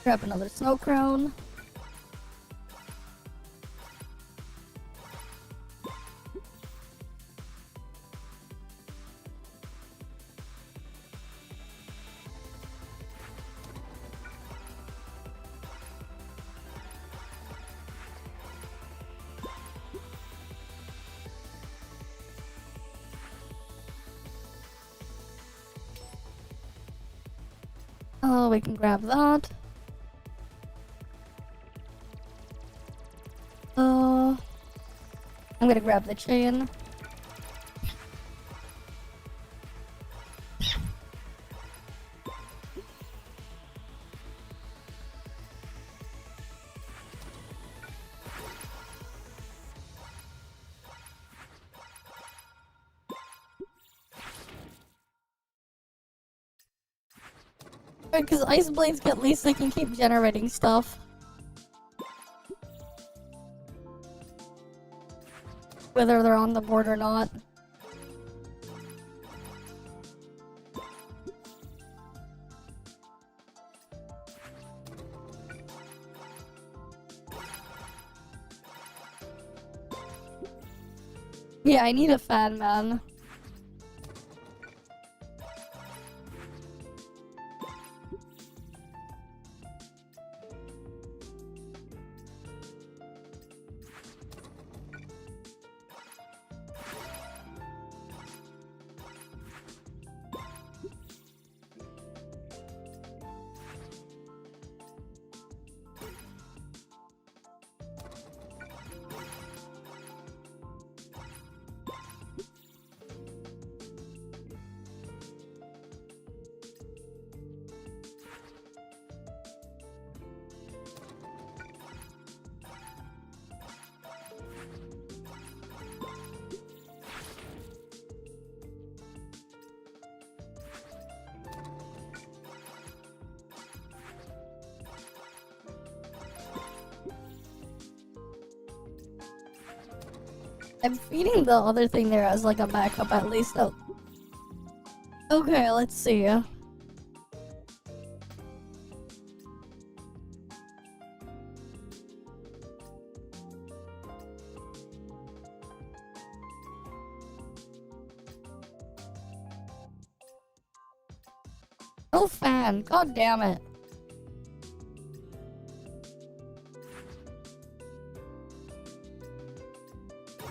Grab another snow crown. Oh, we can grab that. I'm gonna grab the chain. Because ice blades, at least they can keep generating stuff. Whether they're on the board or not. Yeah, I need a fan, man. I'm feeding the other thing there as like a backup at least. Oh. Okay, let's see. No fan, god damn it.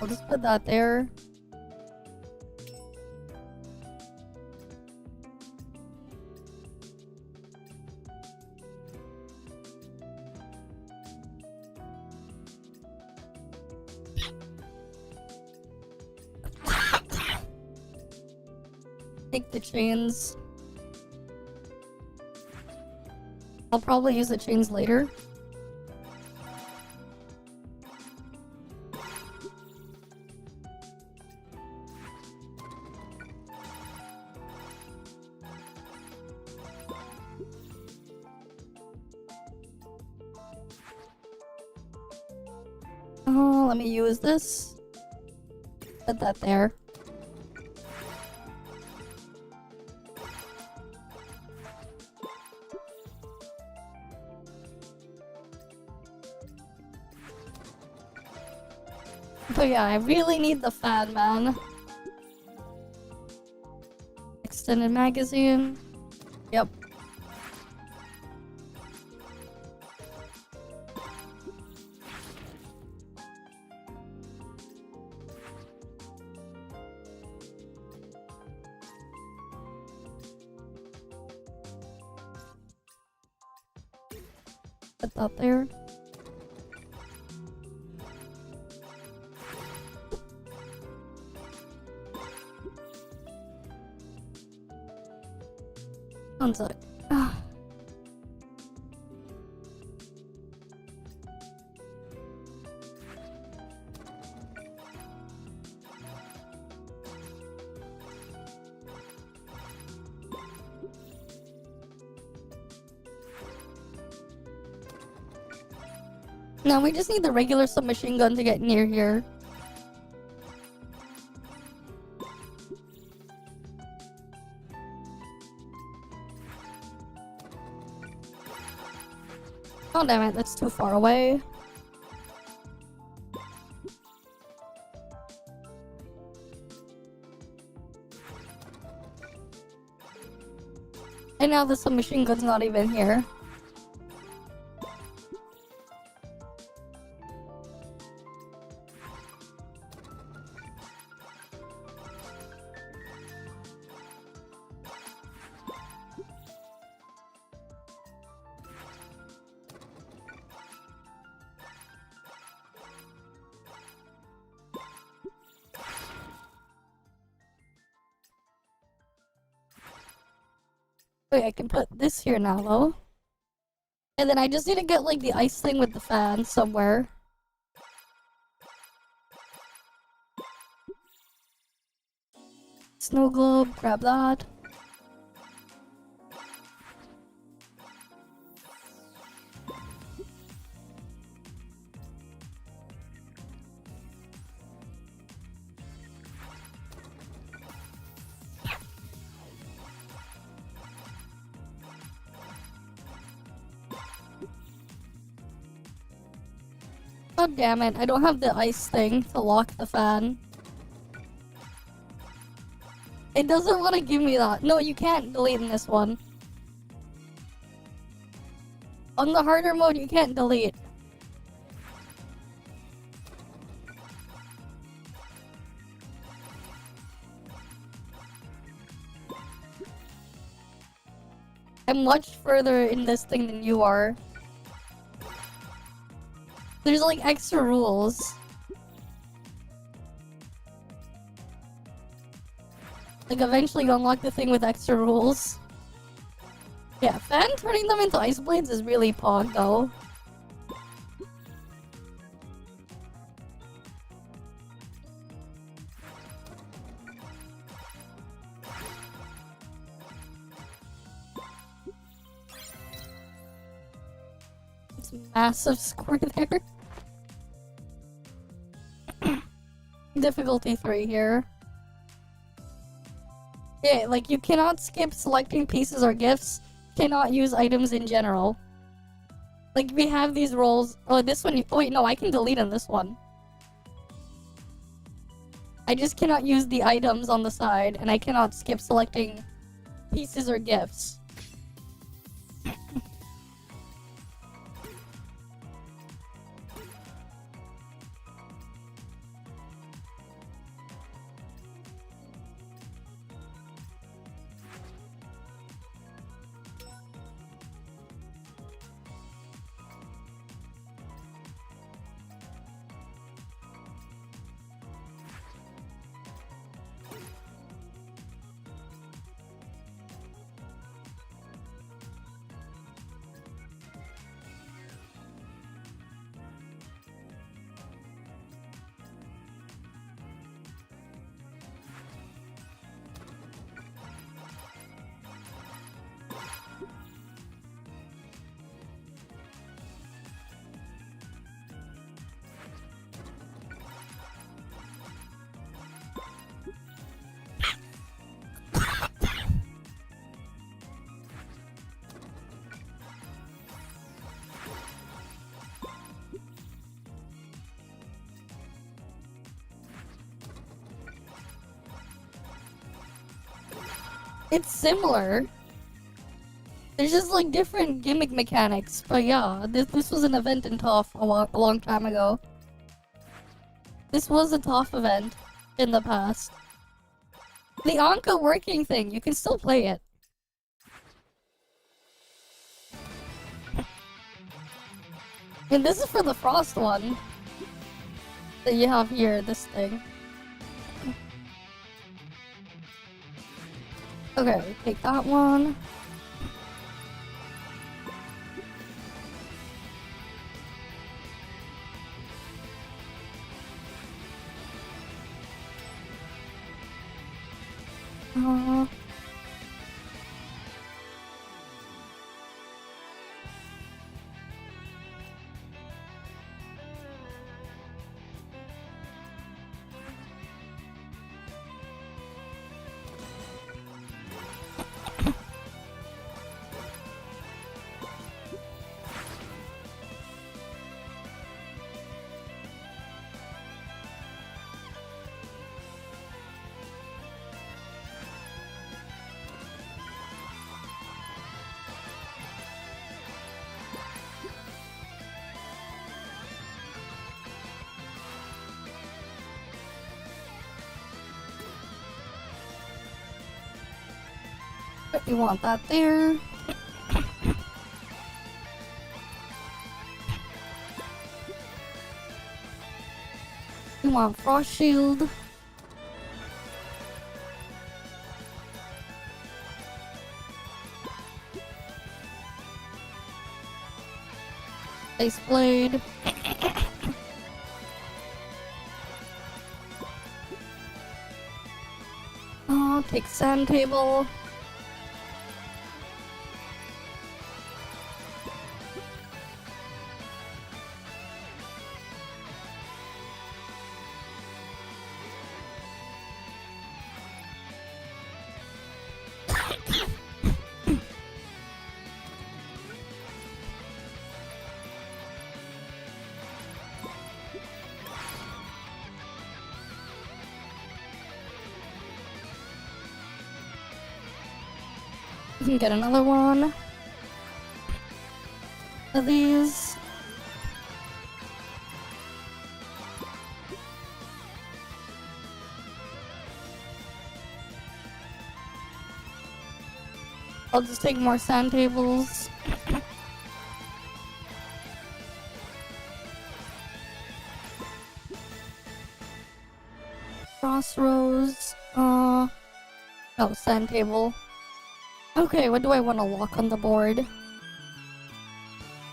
I'll just put that there. Take the chains. I'll probably use the chains later. Oh, let me use this. Put that there. But yeah, I really need the fan, man. Extended magazine. Yep. Put that there. One sec. Now we just need the regular submachine gun to get near here. Oh damn it, that's too far away. And now the submachine gun's not even here. Wait, I can put this here now, though. And then I just need to get, like, the ice thing with the fan somewhere. Snow globe, grab that. God damn it, I don't have the ice thing to lock the fan. It doesn't want to give me that. No, you can't delete in this one. On the harder mode, you can't delete. I'm much further in this thing than you are. There's like extra rules. Like eventually you unlock the thing with extra rules. Yeah, fan turning them into ice blades is really pog though. It's a massive square there. difficulty 3 here. Yeah, like you cannot skip selecting pieces or gifts, cannot use items in general. Like we have these roles. Oh, this one. Oh, wait, no, I can delete on this one. I just cannot use the items on the side, and I cannot skip selecting pieces or gifts. It's similar. There's just like different gimmick mechanics, but yeah, this was an event in ToF a long time ago. This was a ToF event in the past. The Anka working thing, you can still play it. And this is for the Frost one that you have here, this thing. Okay, take that one. You want that there. You want Frost Shield. Ice Blade. Oh, take Sand Table. You can get another one of these. I'll just take more sand tables. Crossroads. Oh, sand table. Okay, what do I want to lock on the board?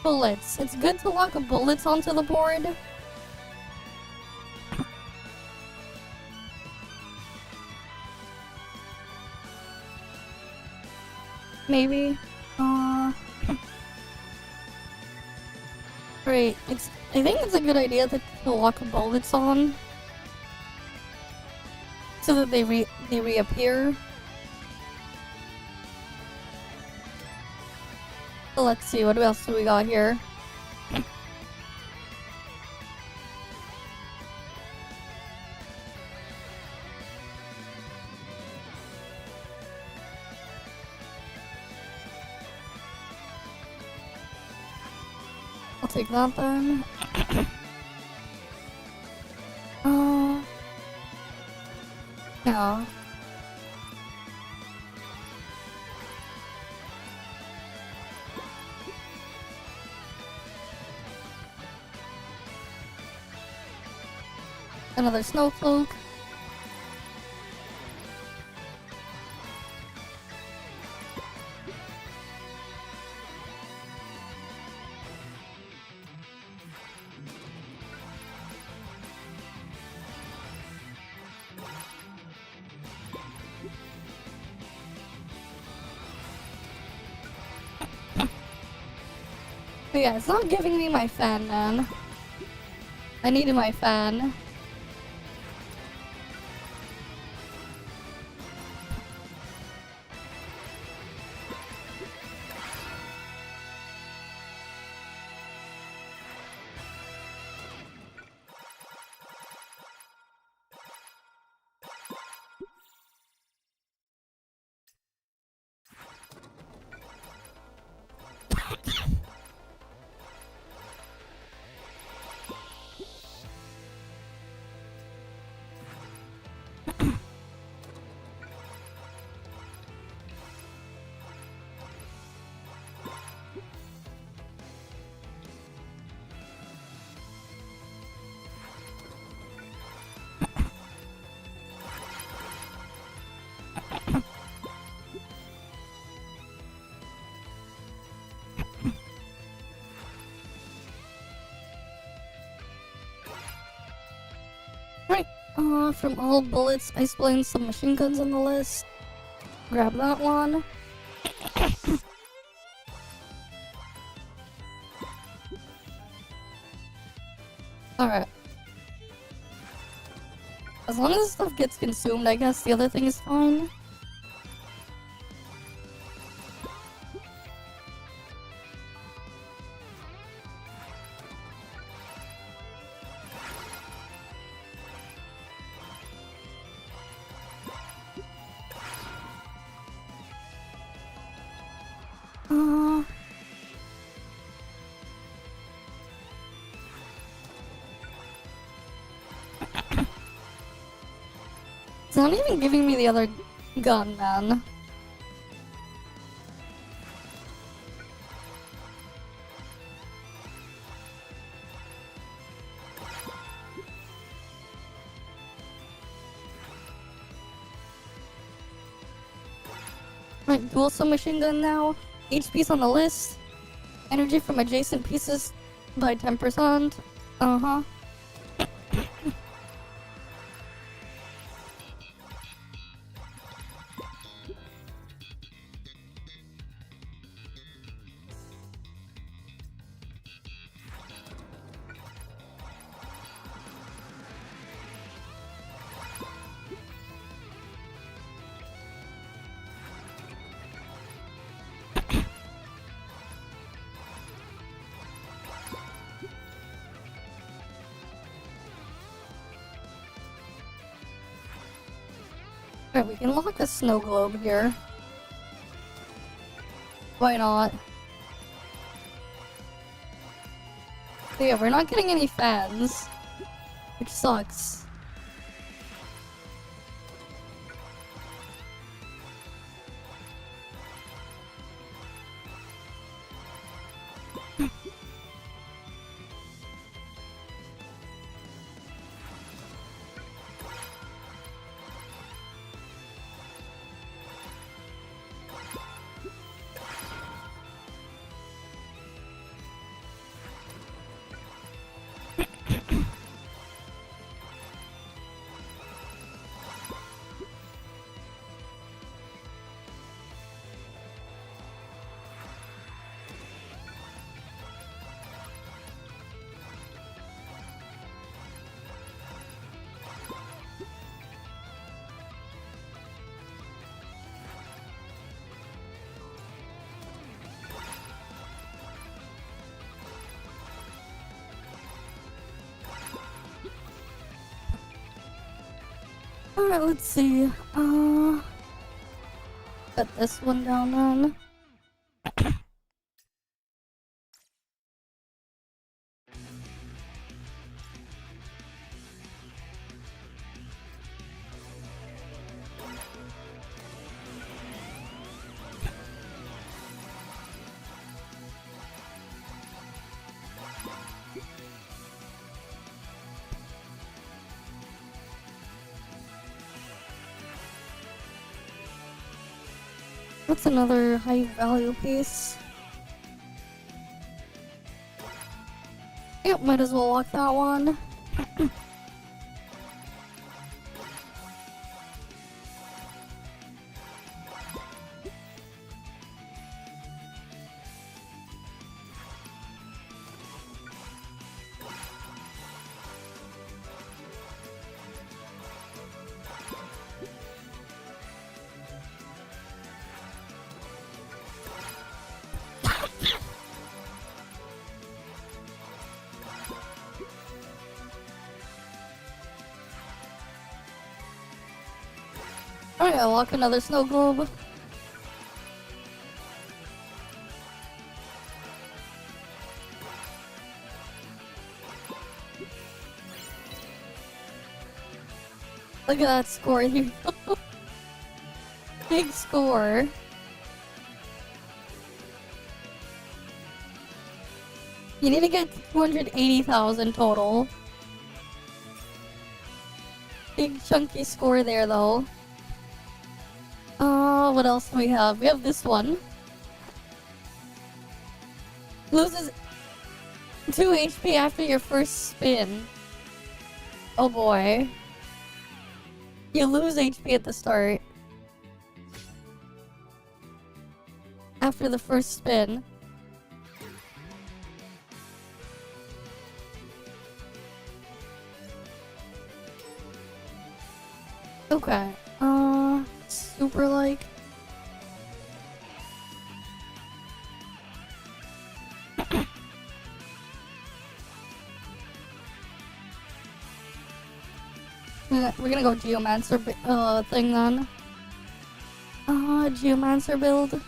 Bullets. It's good to lock bullets onto the board. Maybe. Great. I think it's a good idea to lock bullets on. so that they reappear. So let's see, what else do we got here? I'll take that then. Yeah. Another snowflake. But yeah, it's not giving me my fan, man. I needed my fan. Right, from all bullets, I splinted some machine guns on the list. Grab that one. Alright. As long as the stuff gets consumed, I guess the other thing is fine. It's not even giving me the other gun, man. Right, dual submachine gun now. Each piece on the list. Energy from adjacent pieces by 10%. Uh-huh. Alright, we can lock a snow globe here. Why not? So yeah, we're not getting any fans, which sucks. Alright, let's see. Put this one down then. What's another high value piece? Yep, might as well lock that one. Alright, I'll lock another snow globe. Look at that score here. Big score. You need to get 280,000 total. Big chunky score there though. What else do we have? We have this one. Loses 2 HP after your first spin. Oh boy. You lose HP at the start. After the first spin. Okay. Super like. We're gonna go Geomancer thing then. Geomancer build.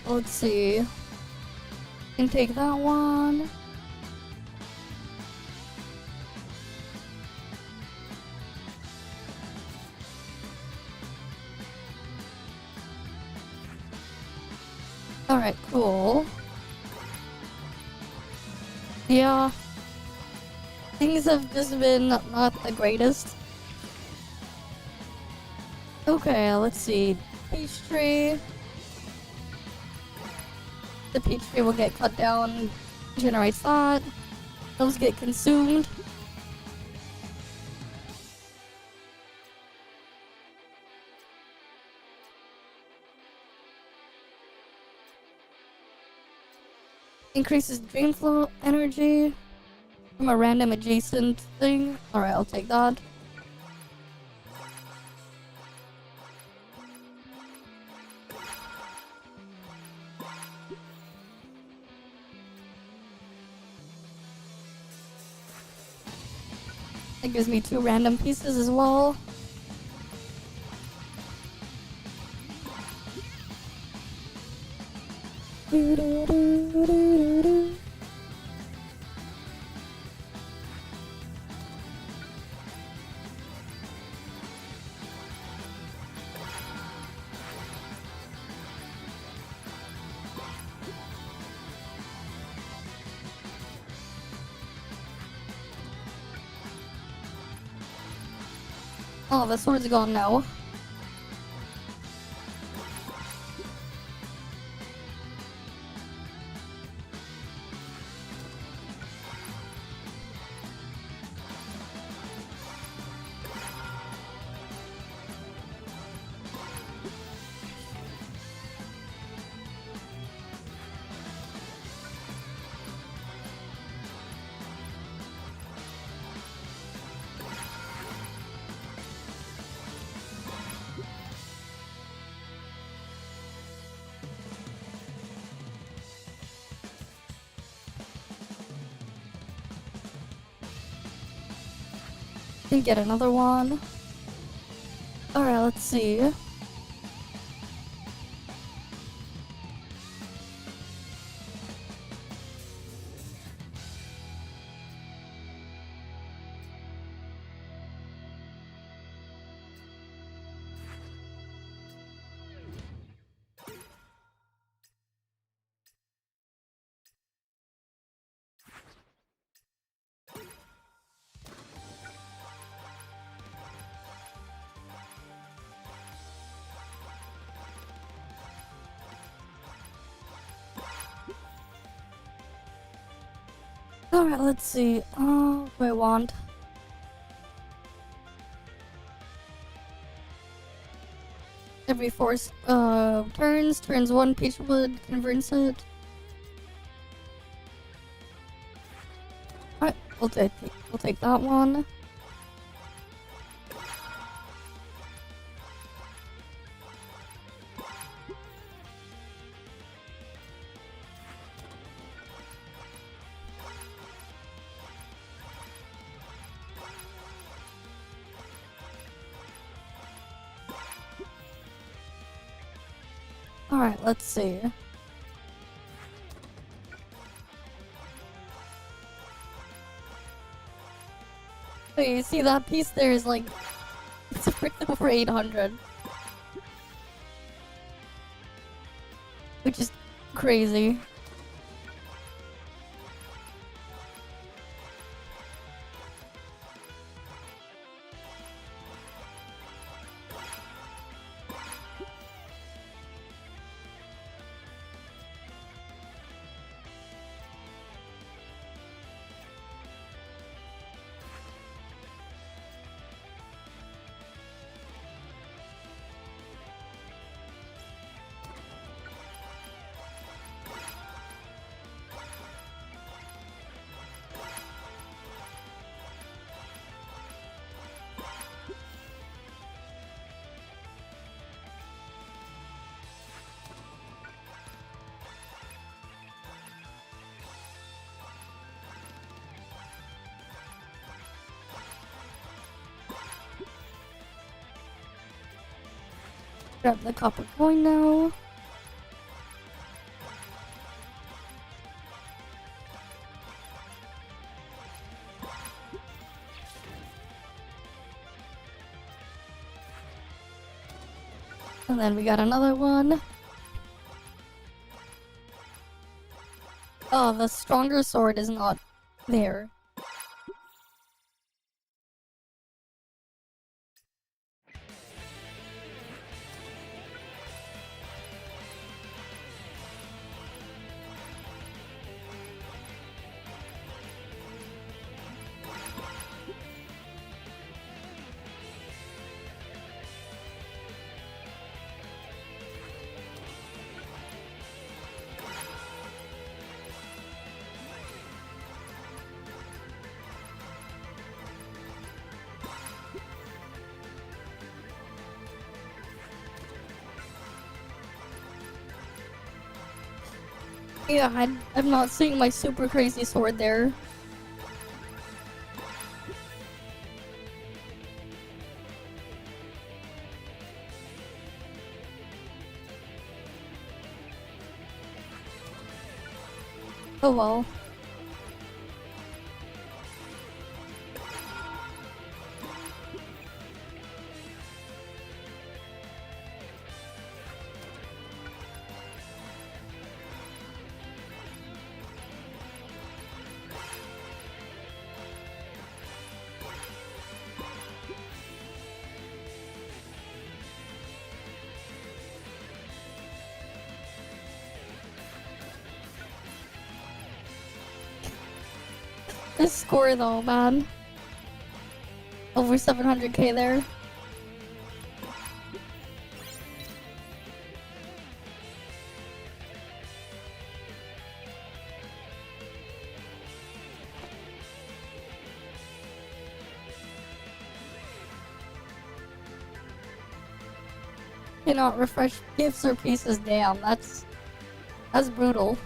let's see. Can take that one. Alright, cool. Yeah. Things have just been not the greatest. Okay, let's see. Peach tree. The peach tree will get cut down, generates that. Those get consumed. Increases dream flow energy from a random adjacent thing. Alright, I'll take that. It gives me 2 random pieces as well. Oh, the sword's gone now. Can get another one. Alright, let's see. Alright, let's see. What do I want? Every 4 turns 1 peach wood, converts it. Alright, we'll take that one. Alright, let's see. So you see that piece there is like, it's freaking over 800. Which is crazy. Grab the copper coin now. And then we got another one. Oh, the stronger sword is not there. Yeah, I'm not seeing my super crazy sword there. Oh well. This score though, man. Over 700k there. Cannot refresh gifts or pieces. Damn, that's brutal.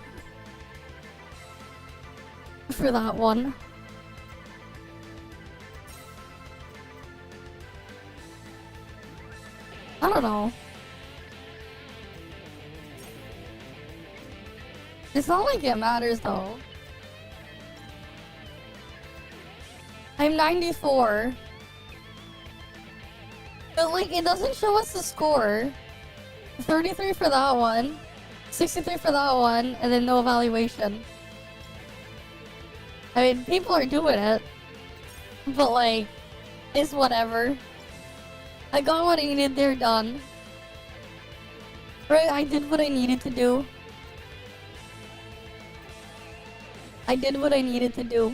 For that one. I don't know. It's not like it matters though. I'm 94. But like, it doesn't show us the score. 33 for that one, 63 for that one, and then no evaluation. I mean, people are doing it. But like, it's whatever. I got what I needed there done. Right, I did what I needed to do. I did what I needed to do.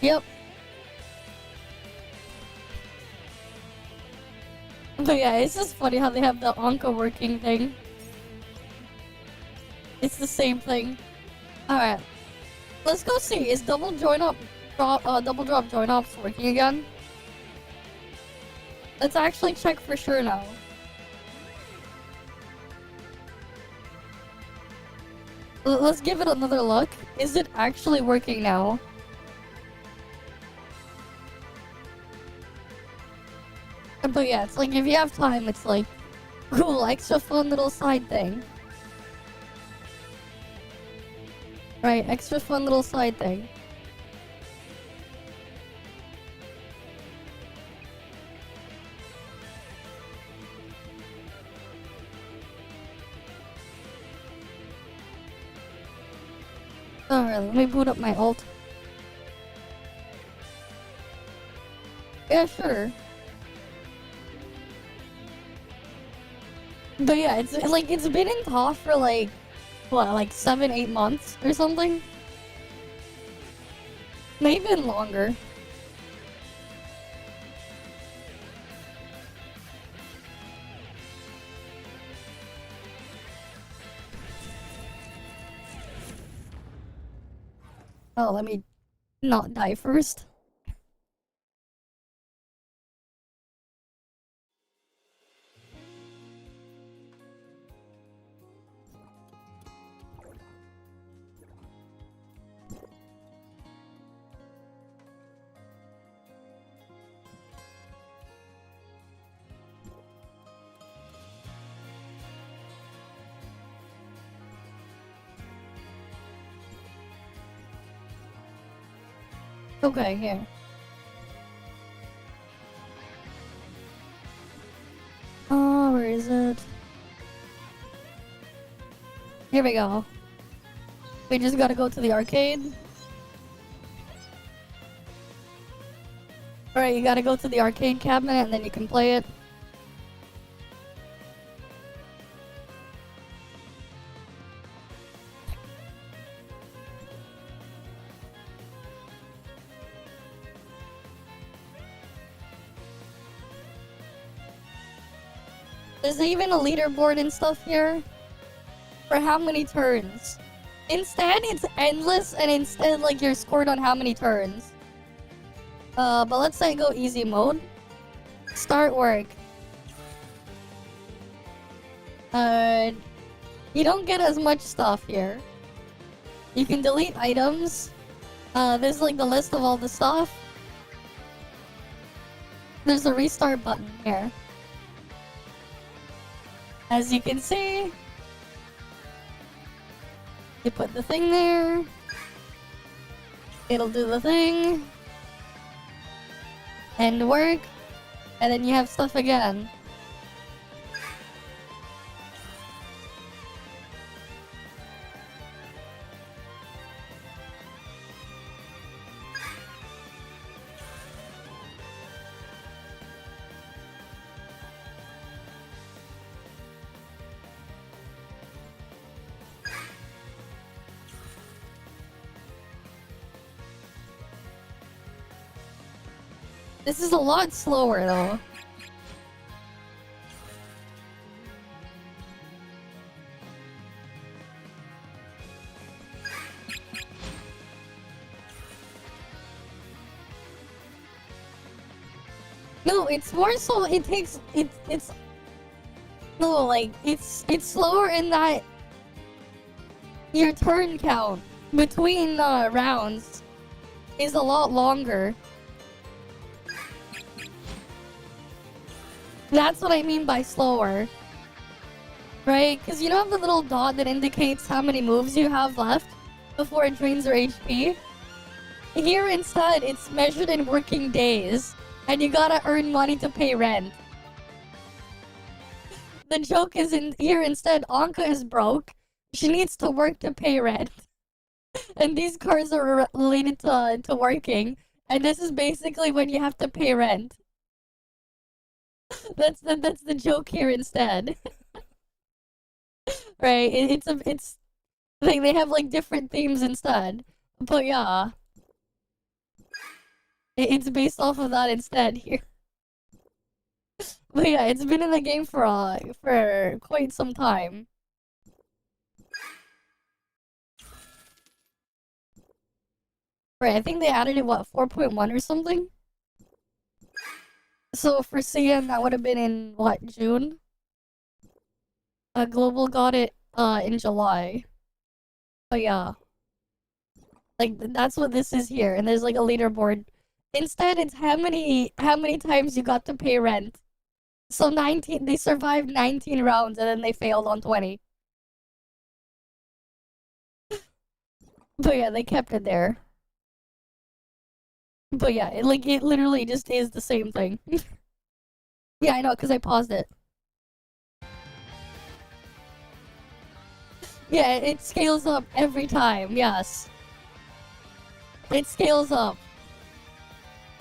Yep. But yeah, it's just funny how they have the Anka working thing. It's the same thing. Alright. Let's go see. Is double drop join ops working again? Let's actually check for sure now. Let's give it another look. Is it actually working now? But yeah, it's like if you have time, it's like cool, extra fun little side thing. Right, extra fun little side thing. Alright, let me boot up my ult. Yeah, sure. But yeah, it's like it's been in ToF for like what, like 7-8 months or something? Maybe even longer. Oh, let me not die first. Okay, here. Here we go. We just gotta go to the arcade. Alright, you gotta go to the arcade cabinet and then you can play it. There's even a leaderboard and stuff here for how many turns. Instead, it's endless, and instead, like, you're scored on how many turns. But let's say go easy mode. Start work. You don't get as much stuff here. You can delete items. There's like the list of all the stuff. There's a restart button here. As you can see, you put the thing there. It'll do the thing. And work. And then you have stuff again. This is a lot slower though. No, it's more so it takes it's no, like it's slower in that your turn count between rounds is a lot longer. That's what I mean by slower. Right? Because you don't have the little dot that indicates how many moves you have left before it drains your HP. Here instead, it's measured in working days. And you gotta earn money to pay rent. The joke is in here instead, Anka is broke. She needs to work to pay rent. And these cards are related to working. And this is basically when you have to pay rent. That's the joke here instead. Right? It's like they have like different themes instead. But yeah. It's based off of that instead here. But yeah, it's been in the game for quite some time. Right, I think they added it, what, 4.1 or something? So for CN, that would have been in, what, June? Global got it, in July. But yeah. Like, that's what this is here, and there's like a leaderboard. Instead, it's how many times you got to pay rent. So 19, they survived 19 rounds and then they failed on 20. But yeah, they kept it there. But yeah, it literally just is the same thing. Yeah, I know, because I paused it. Yeah, it scales up every time, yes. It scales up.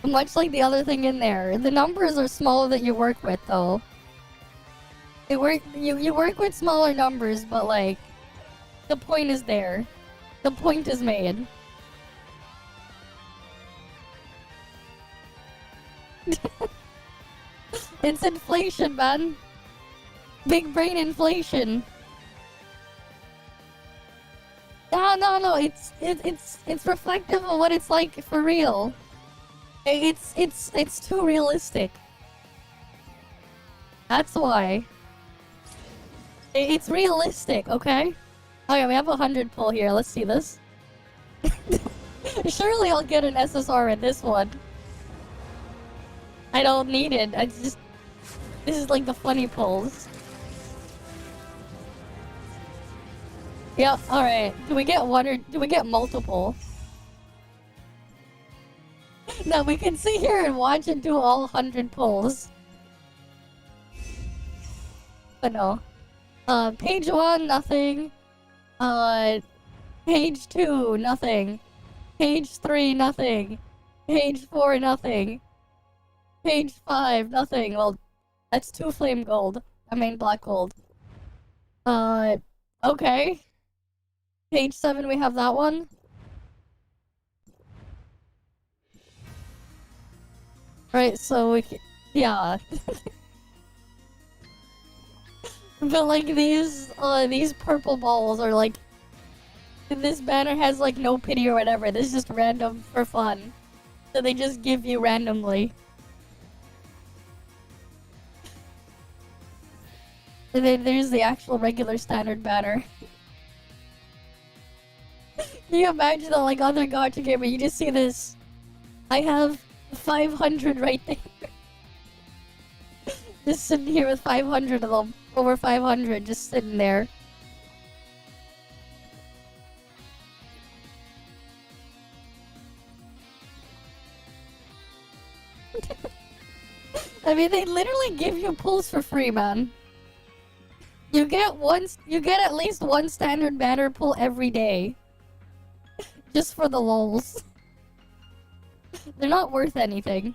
Much like the other thing in there. The numbers are smaller that you work with, though. You work with smaller numbers, but like, the point is there. The point is made. It's inflation, man. Big brain inflation. No. It's reflective of what it's like for real. It's too realistic. That's why. It's realistic, okay? Okay, we have 100 pull here. Let's see this. Surely I'll get an SSR in this one. I don't need it. This is like the funny pulls. Yeah, alright. Do we get one or do we get multiple? Now we can sit here and watch and do all 100 pulls. But no. Page 1, nothing. Page 2, nothing. Page 3, nothing. Page 4, nothing. Page 5, nothing. Well, that's 2 flame gold. I mean black gold. Okay. Page 7, we have that one. Right, so we can, yeah. But like these purple balls are like, this banner has like no pity or whatever. This is just random for fun. So they just give you randomly. And then there's the actual regular standard banner. Can you imagine that like other gacha game, you just see this? I have 500 right there. Just sitting here with 500 of them. Over 500 just sitting there. I mean, they literally give you pulls for free, man. You get at least one standard banner pull every day. Just for the lols. They're not worth anything.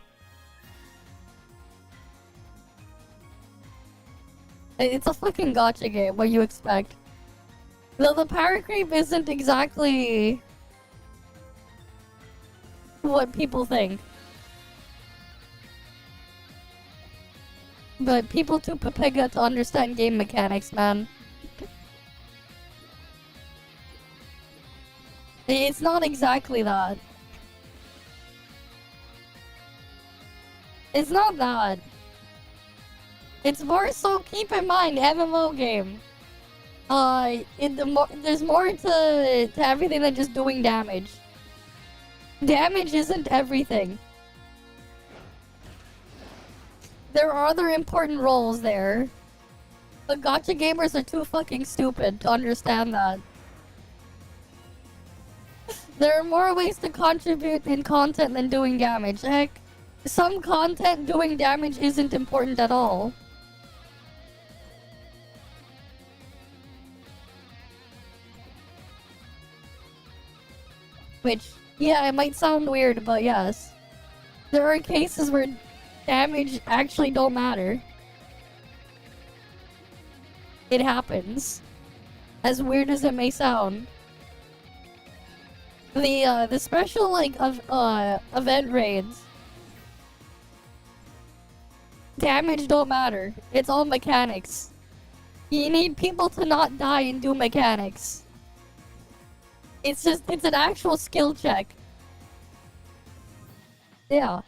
It's a fucking gacha game, what you expect. Though the power creep isn't exactly what people think. But people too papega to understand game mechanics, man. It's not exactly that. It's not that. It's more so, keep in mind, MMO game. There's more to everything than just doing damage. Damage isn't everything. There are other important roles there. But gacha gamers are too fucking stupid to understand that. There are more ways to contribute in content than doing damage. Heck, some content doing damage isn't important at all. Which, yeah, it might sound weird, but yes. There are cases where damage actually don't matter. It happens. As weird as it may sound. The special, like, event raids. Damage don't matter. It's all mechanics. You need people to not die and do mechanics. It's an actual skill check. Yeah.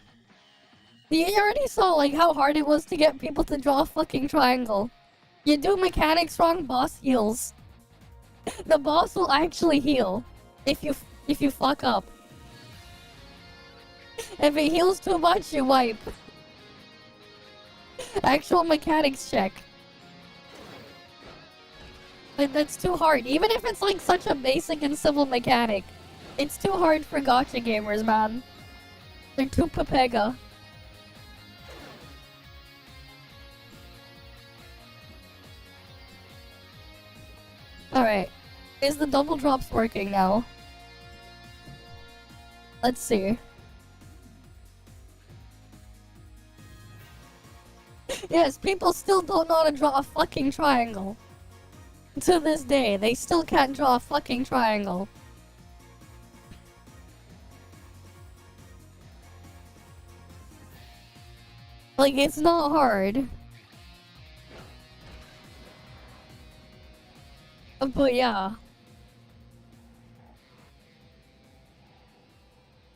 You already saw, like, how hard it was to get people to draw a fucking triangle. You do mechanics wrong, boss heals. The boss will actually heal. If you fuck up. If it heals too much, you wipe. Actual mechanics check. But that's too hard. Even if it's like such a basic and simple mechanic, it's too hard for gacha gamers, man. They're too papega. Alright. Is the double drops working now? Let's see. Yes, people still don't know how to draw a fucking triangle. To this day, they still can't draw a fucking triangle. Like, it's not hard. But yeah.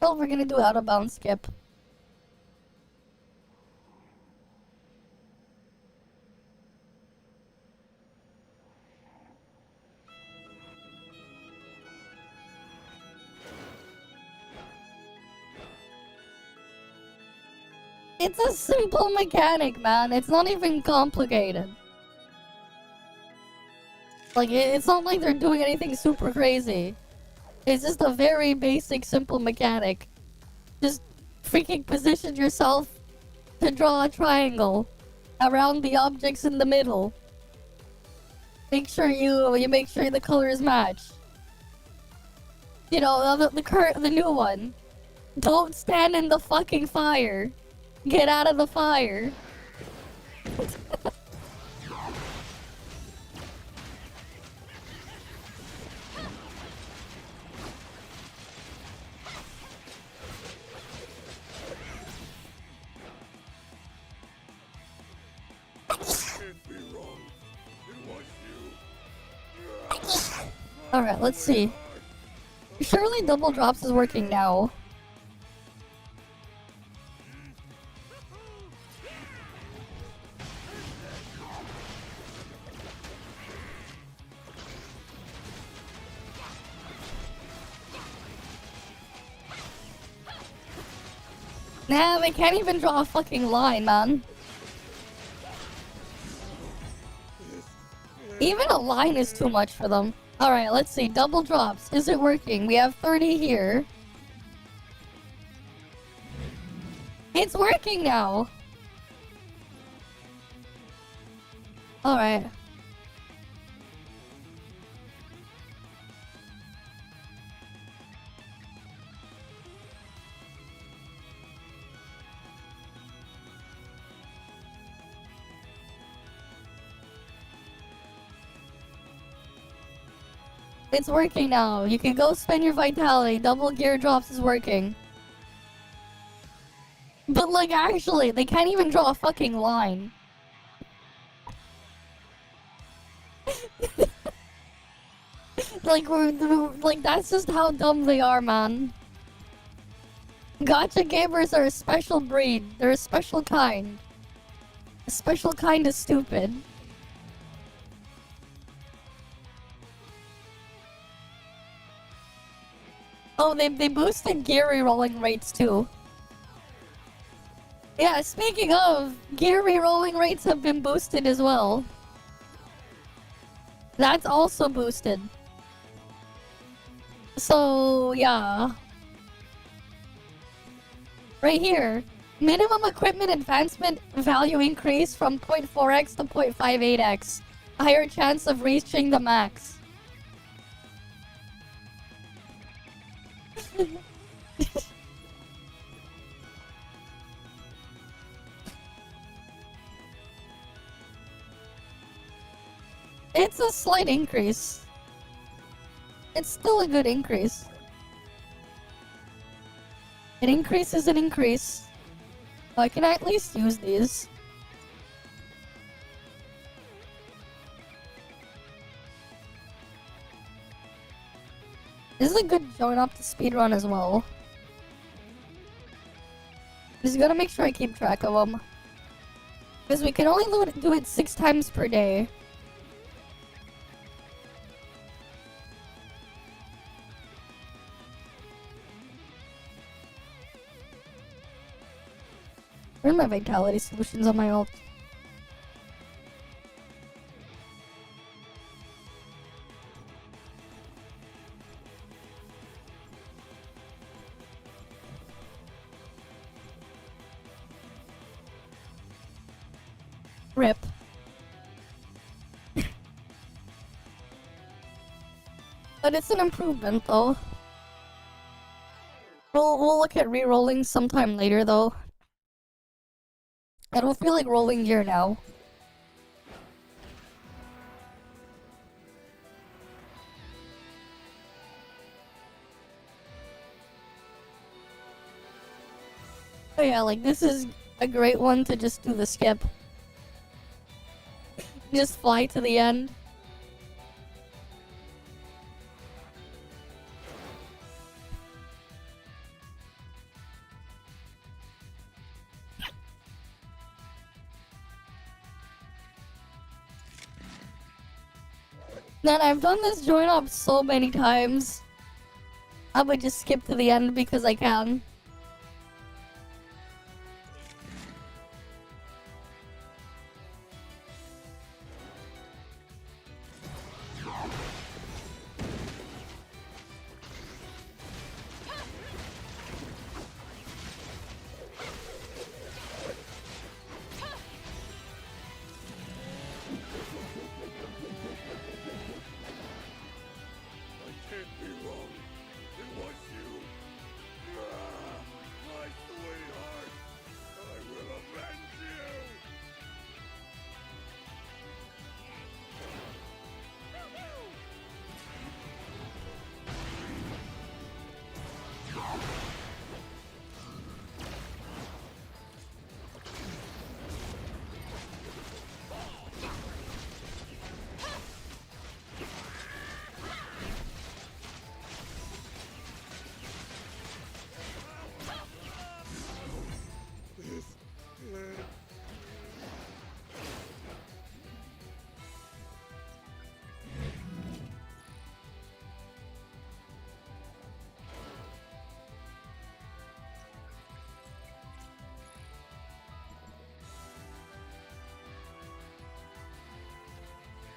Well, we're gonna do out of bounds skip. It's a simple mechanic, man. It's not even complicated. Like, it's not like they're doing anything super crazy. It's just a very basic, simple mechanic. Just freaking position yourself to draw a triangle around the objects in the middle. Make sure you make sure the colors match. You know, the new one. Don't stand in the fucking fire. Get out of the fire. Alright, let's see. Surely double drops is working now. Nah, they can't even draw a fucking line, man. Even a line is too much for them. Alright, let's see. Double drops. Is it working? We have 30 here. It's working now! Alright. It's working now. You can go spend your vitality. Double gear drops is working. But like, actually, they can't even draw a fucking line. like, that's just how dumb they are, man. Gacha gamers are a special breed. They're a special kind. A special kind of stupid. Oh, they boosted gear rerolling rates too. Yeah, speaking of, gear rerolling rates have been boosted as well. That's also boosted. So, yeah. Right here. Minimum equipment advancement value increase from 0.4x to 0.58x. Higher chance of reaching the max. It's a slight increase. It's still a good increase. An increase is an increase. I can at least use these. This is a good join up to speedrun as well. Just gotta make sure I keep track of them. Because we can only do it 6 times per day. Where are my vitality solutions on my ult? Rip. But it's an improvement though. We'll look at re-rolling sometime later though. I don't feel like rolling gear now. Oh yeah, like this is a great one to just do the skip. Just fly to the end. Man, I've done this join up so many times. I would just skip to the end because I can.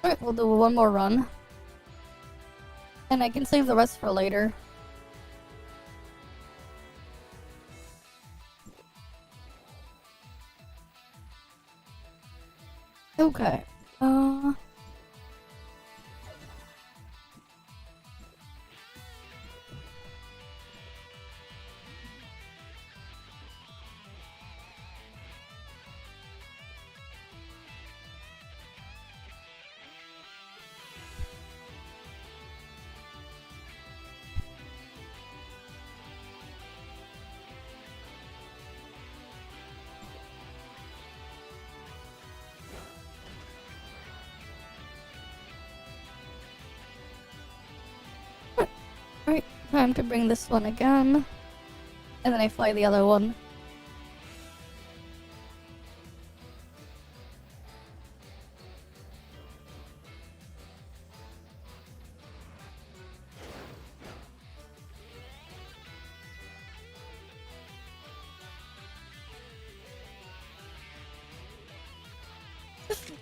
Alright, we'll do one more run. And I can save the rest for later. Okay. Alright, time to bring this one again. And then I fly the other one.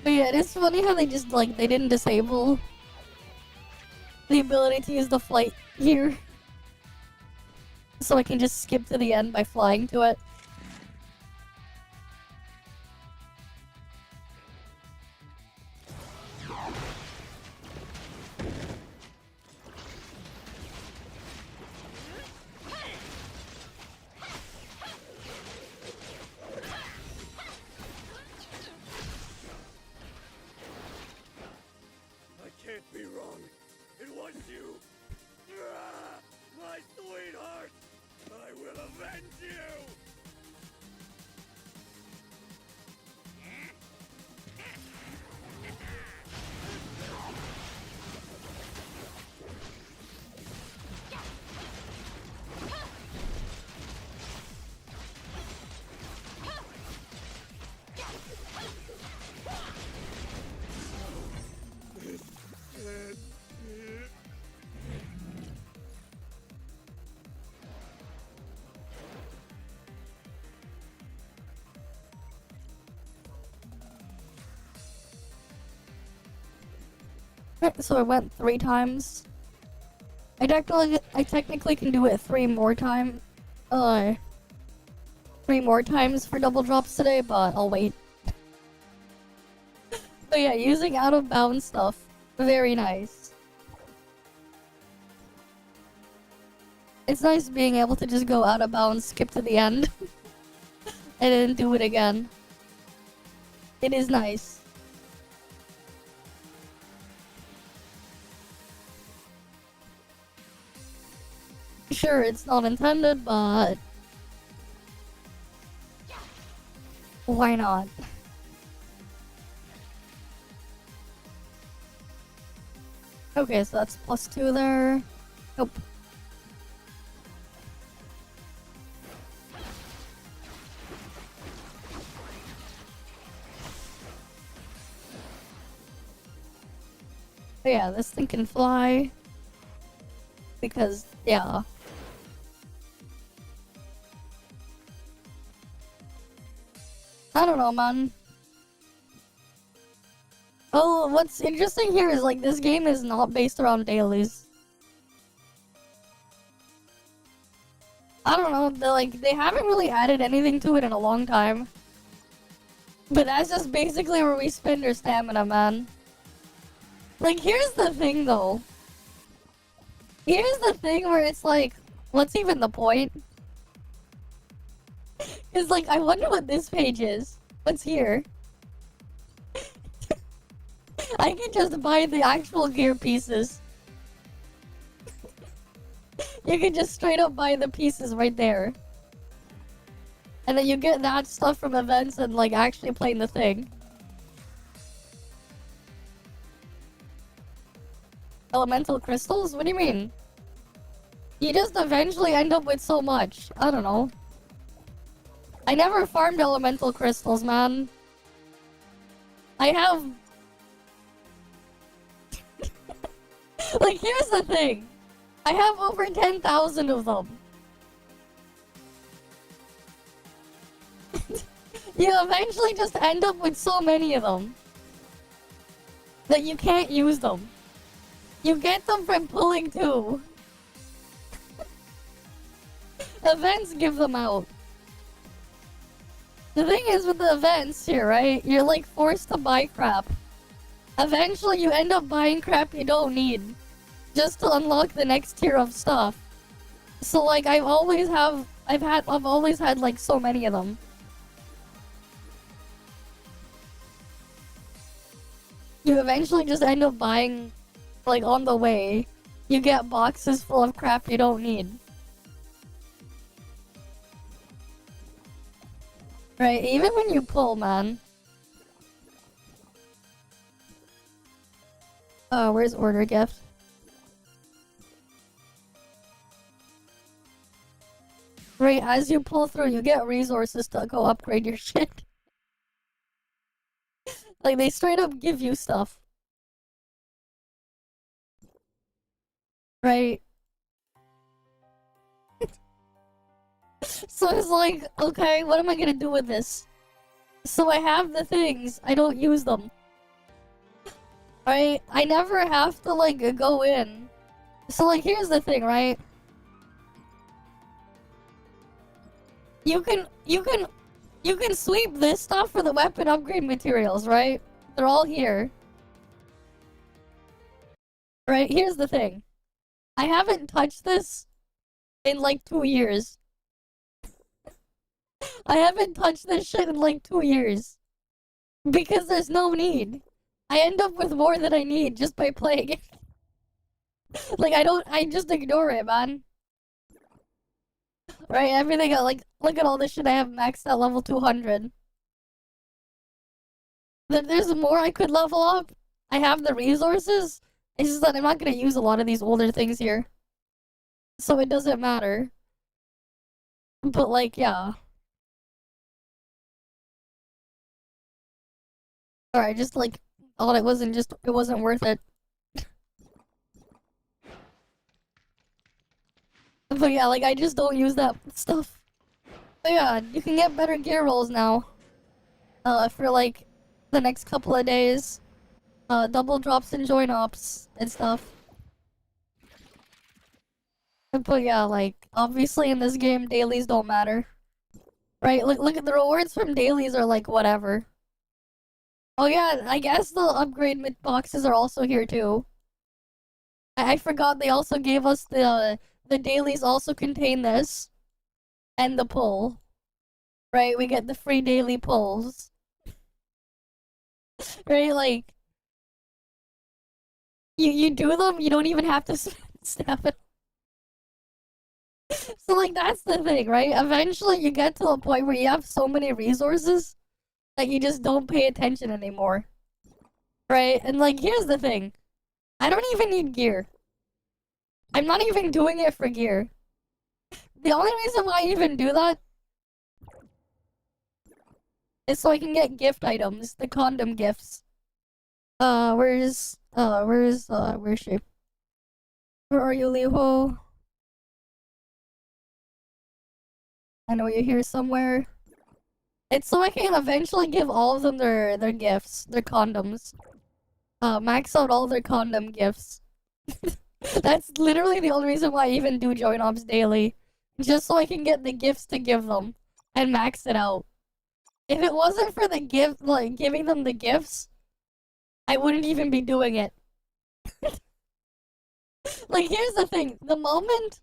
But yeah, it is funny how they just, like, they didn't disable the ability to use the flight here. So I can just skip to the end by flying to it. I can't be wrong. It was you. My sweetheart. I will avenge you. So I went 3 times. I technically can do it 3 more times. 3 more times for double drops today, but I'll wait. But yeah, using out of bounds stuff, very nice. It's nice being able to just go out of bounds, skip to the end, and then do it again. It is nice. Sure, it's not intended, but why not? Okay, so that's +2 there. Nope. But yeah, this thing can fly. Because, yeah. I don't know, man. Oh, what's interesting here is, like, this game is not based around dailies. I don't know, they haven't really added anything to it in a long time. But that's just basically where we spend our stamina, man. Like, here's the thing, though. Here's the thing where it's like, what's even the point? It's like, I wonder what this page is. What's here? I can just buy the actual gear pieces. You can just straight up buy the pieces right there. And then you get that stuff from events and, like, actually playing the thing. Elemental crystals? What do you mean? You just eventually end up with so much. I don't know. I never farmed elemental crystals, man. I have... Like, here's the thing. I have over 10,000 of them. You eventually just end up with so many of them. that you can't use them. You get them from pulling too. Events give them out. The thing is with the events here, right? You're like forced to buy crap. Eventually you end up buying crap you don't need. Just to unlock the next tier of stuff. So like I've always had like so many of them. You eventually just end up buying, like on the way, you get boxes full of crap you don't need. Right, even when you pull, man. Oh, where's order gift? Right, as you pull through, you get resources to go upgrade your shit. Like, they straight up give you stuff. Right? So it's like, okay, what am I gonna do with this? So I have the things, I don't use them. Right? I never have to, like, go in. So, like, here's the thing, right? You can sweep this stuff for the weapon upgrade materials, right? They're all here. Right, here's the thing. I haven't touched this in like 2 years. I haven't touched this shit in like 2 years. Because there's no need. I end up with more than I need just by playing it. Like, I just ignore it, man. Right, everything, like, look at all this shit I have maxed at level 200. There's more I could level up. I have the resources. It's just that I'm not gonna use a lot of these older things here. So it doesn't matter. But, like, yeah. Alright, just, like, thought it wasn't worth it. But yeah, like, I just don't use that stuff. But yeah, you can get better gear rolls now. For, like, the next couple of days. Double drops and join ops and stuff. But yeah, like, obviously in this game, dailies don't matter. Right, look at the rewards from dailies are, like, whatever. Oh yeah, I guess the upgrade mid boxes are also here too. I forgot they also gave us the dailies also contain this. And the pull. Right, we get the free daily pulls. Right, like... You do them, you don't even have to snap it. So, like, that's the thing, right? Eventually you get to a point where you have so many resources that you just don't pay attention anymore. Right? And, like, here's the thing. I don't even need gear. I'm not even doing it for gear. The only reason why I even do that is so I can get gift items, the condom gifts. Where's she? Where are you, Liho? I know you're here somewhere. It's so I can eventually give all of them their gifts, their condoms. Max out all their condom gifts. That's literally the only reason why I even do join ops daily. Just so I can get the gifts to give them. And max it out. If it wasn't for the gift, like, giving them the gifts, I wouldn't even be doing it. Like, here's the thing. The moment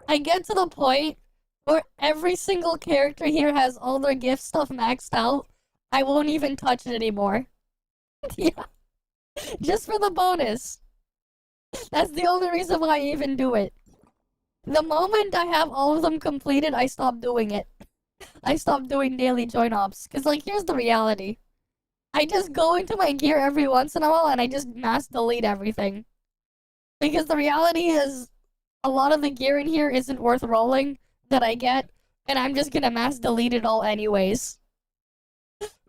I get to the point where every single character here has all their gift stuff maxed out, I won't even touch it anymore. Yeah. Just for the bonus. That's the only reason why I even do it. The moment I have all of them completed, I stop doing it. I stop doing daily join ops. Because, like, here's the reality. I just go into my gear every once in a while and I just mass delete everything. Because the reality is, a lot of the gear in here isn't worth rolling that I get. And I'm just gonna mass delete it all anyways.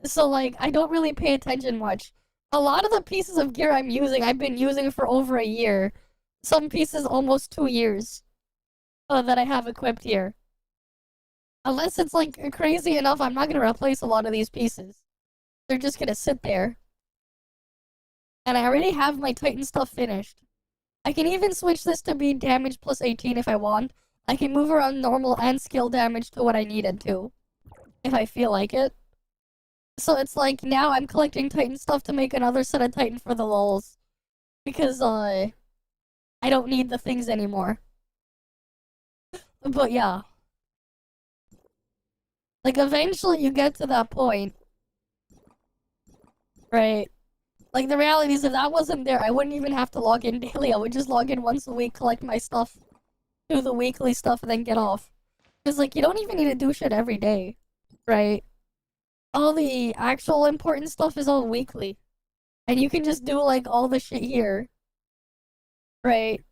So, like, I don't really pay attention much. A lot of the pieces of gear I'm using, I've been using for over a year. Some pieces almost 2 years. That I have equipped here. Unless it's, like, crazy enough, I'm not gonna replace a lot of these pieces. They're just gonna sit there. And I already have my Titan stuff finished. I can even switch this to be damage plus 18 if I want. I can move around normal and skill damage to what I needed to, if I feel like it. So it's like, now I'm collecting Titan stuff to make another set of Titan for the lulz. Because, I don't need the things anymore. But yeah. Like, eventually you get to that point. Right? Like, the reality is, if that wasn't there, I wouldn't even have to log in daily. I would just log in once a week, collect my stuff, do the weekly stuff, and then get off. Because, like, you don't even need to do shit every day. Right? All the actual important stuff is all weekly. And you can just do, like, all the shit here. Right?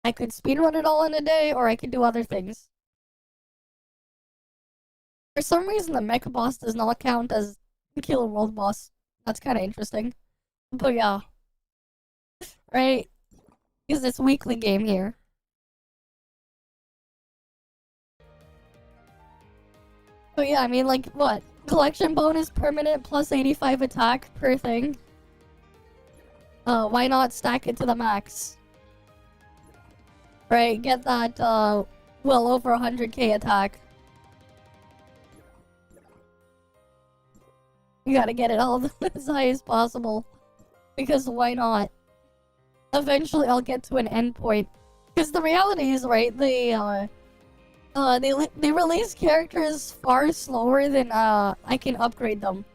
I could speedrun it all in a day, or I could do other things. For some reason, the mecha boss does not count as kill world boss. That's kind of interesting. But yeah. Right? Because it's weekly game here. But yeah, I mean, like, what? Collection bonus permanent plus 85 attack per thing. Why not stack it to the max? Right, get that, well over 100k attack. You gotta get it all as high as possible. Because why not? Eventually I'll get to an endpoint. Because the reality is, right, they release characters far slower than, I can upgrade them.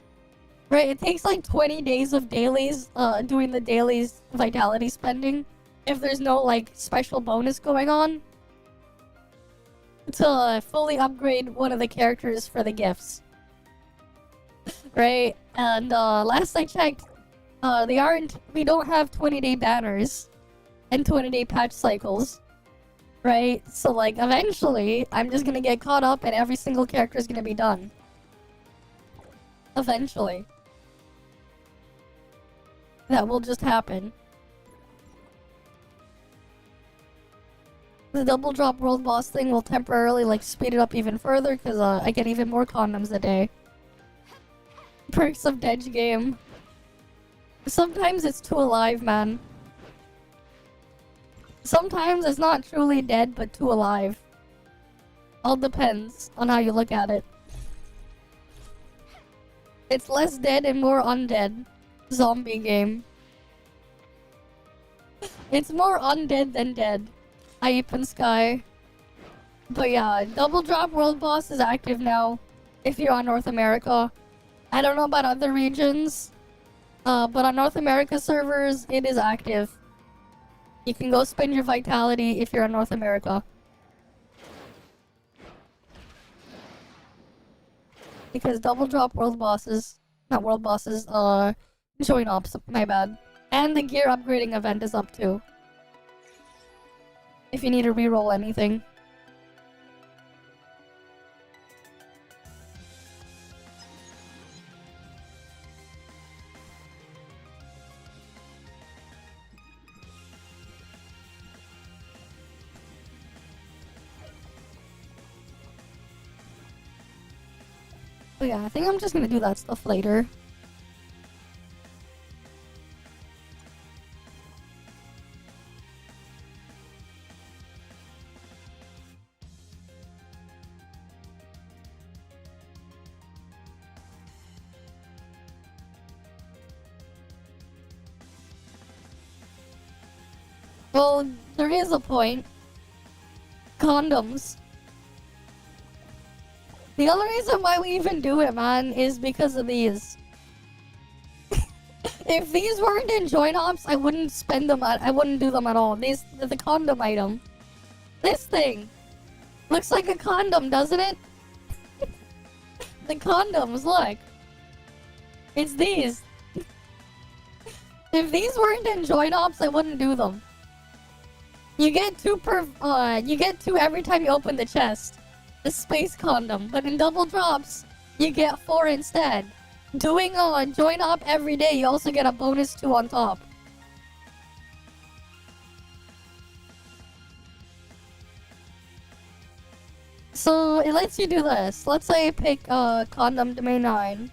Right, it takes like 20 days of dailies, doing the dailies vitality spending. If there's no, like, special bonus going on. To fully upgrade one of the characters for the gifts. Right? And, last I checked, we don't have 20-day banners. And 20-day patch cycles. Right? So, like, eventually, I'm just gonna get caught up and every single character is gonna be done. Eventually. That will just happen. The double drop world boss thing will temporarily, like, speed it up even further, because, I get even more condoms a day. Perks of Dead game. Sometimes it's too alive, man. Sometimes it's not truly dead, but too alive. All depends on how you look at it. It's less dead and more undead. Zombie game. It's more undead than dead. Ape and Sky. But yeah, double drop world boss is active now. If you're on North America. I don't know about other regions. But on North America servers, it is active. You can go spend your vitality if you're on North America. Because double drop world bosses, not world bosses, join ops, my bad. And the gear upgrading event is up too. If you need to reroll anything. But yeah, I think I'm just gonna do that stuff later. Well, there is a point. Condoms. The only reason why we even do it, man, is because of these. If these weren't in join ops, I wouldn't spend them I wouldn't do them at all. The condom item. This thing. Looks like a condom, doesn't it? The condoms, look. It's these. If these weren't in join ops, I wouldn't do them. You get two every time you open the chest. The space condom, but in double drops, you get 4 instead. Doing a join op every day, you also get a bonus 2 on top. So it lets you do this. Let's say I pick condom domain 9.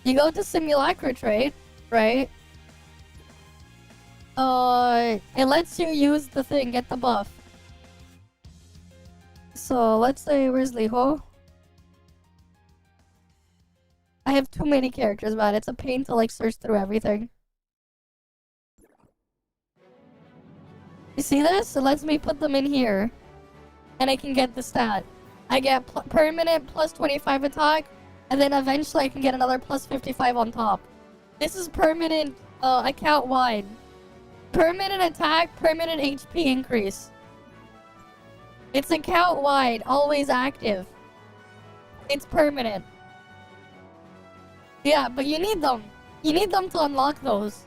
You go to Simulacra Trait, right? It lets you use the thing, get the buff. So let's say, where's Liho? I have too many characters, man. It's a pain to like search through everything. You see this? It lets me put them in here. And I can get the stat. I get permanent plus 25 attack, and then eventually I can get another plus 55 on top. This is permanent account wide. Permanent attack, permanent HP increase. It's account wide, always active. It's permanent. Yeah, but you need them. You need them to unlock those.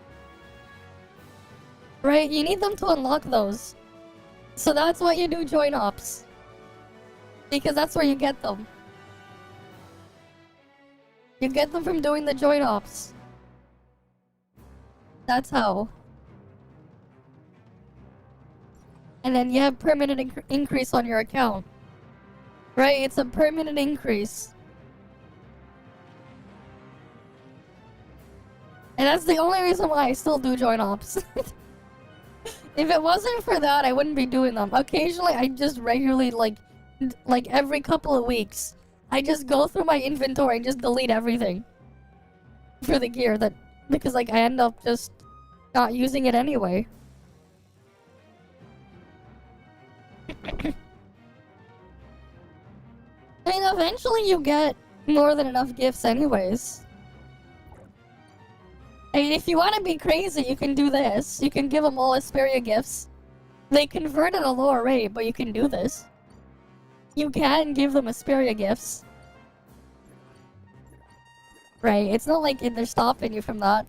Right? You need them to unlock those. So that's why you do join ops. Because that's where you get them. You get them from doing the join ops. That's how. And then you have permanent increase on your account. Right? It's a permanent increase. And that's the only reason why I still do join ops. If it wasn't for that, I wouldn't be doing them. Occasionally, I just regularly, like every couple of weeks, I just go through my inventory and just delete everything for the gear because like I end up just not using it anyway. I mean, eventually you get more than enough gifts anyways. I mean, if you want to be crazy, you can do this. You can give them all Asperia gifts. They convert at a lower rate, but you can do this. You can give them Asperia gifts. Right, it's not like they're stopping you from that.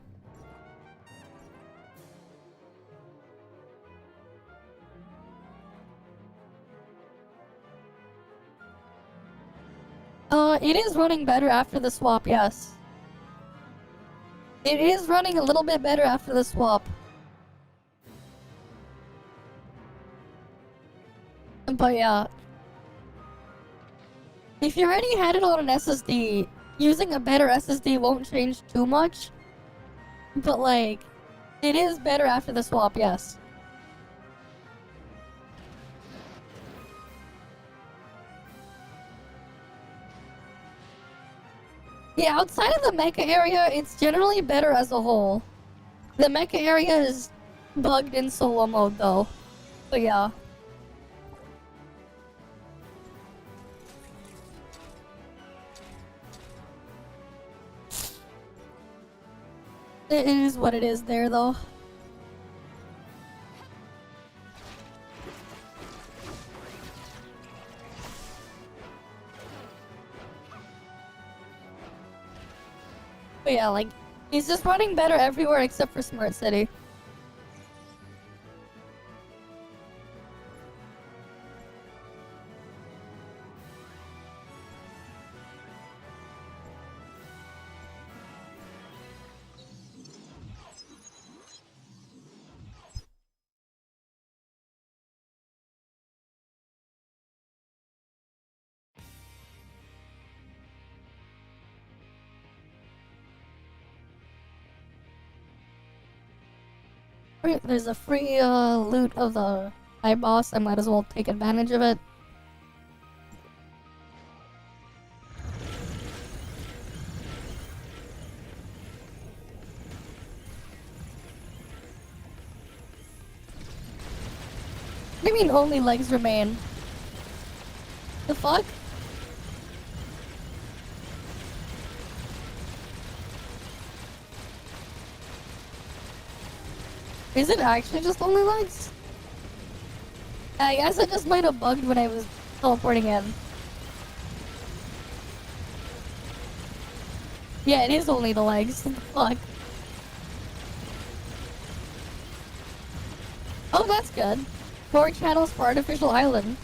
It is running better after the swap, yes. It is running a little bit better after the swap. But yeah. If you already had it on an SSD, using a better SSD won't change too much. But like, it is better after the swap, yes. Yeah, outside of the mecha area, it's generally better as a whole. The mecha area is bugged in solo mode though. But yeah. It is what it is there though. But yeah, like, he's just running better everywhere except for Smart City. There's a free loot of the high boss. I might as well take advantage of it. What do you mean only legs remain? The fuck? Is it actually just only legs? I guess it just might have bugged when I was teleporting in. Yeah, it is only the legs. What the fuck? Oh, that's good. 4 channels for Artificial Island.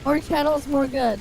More channels, more good.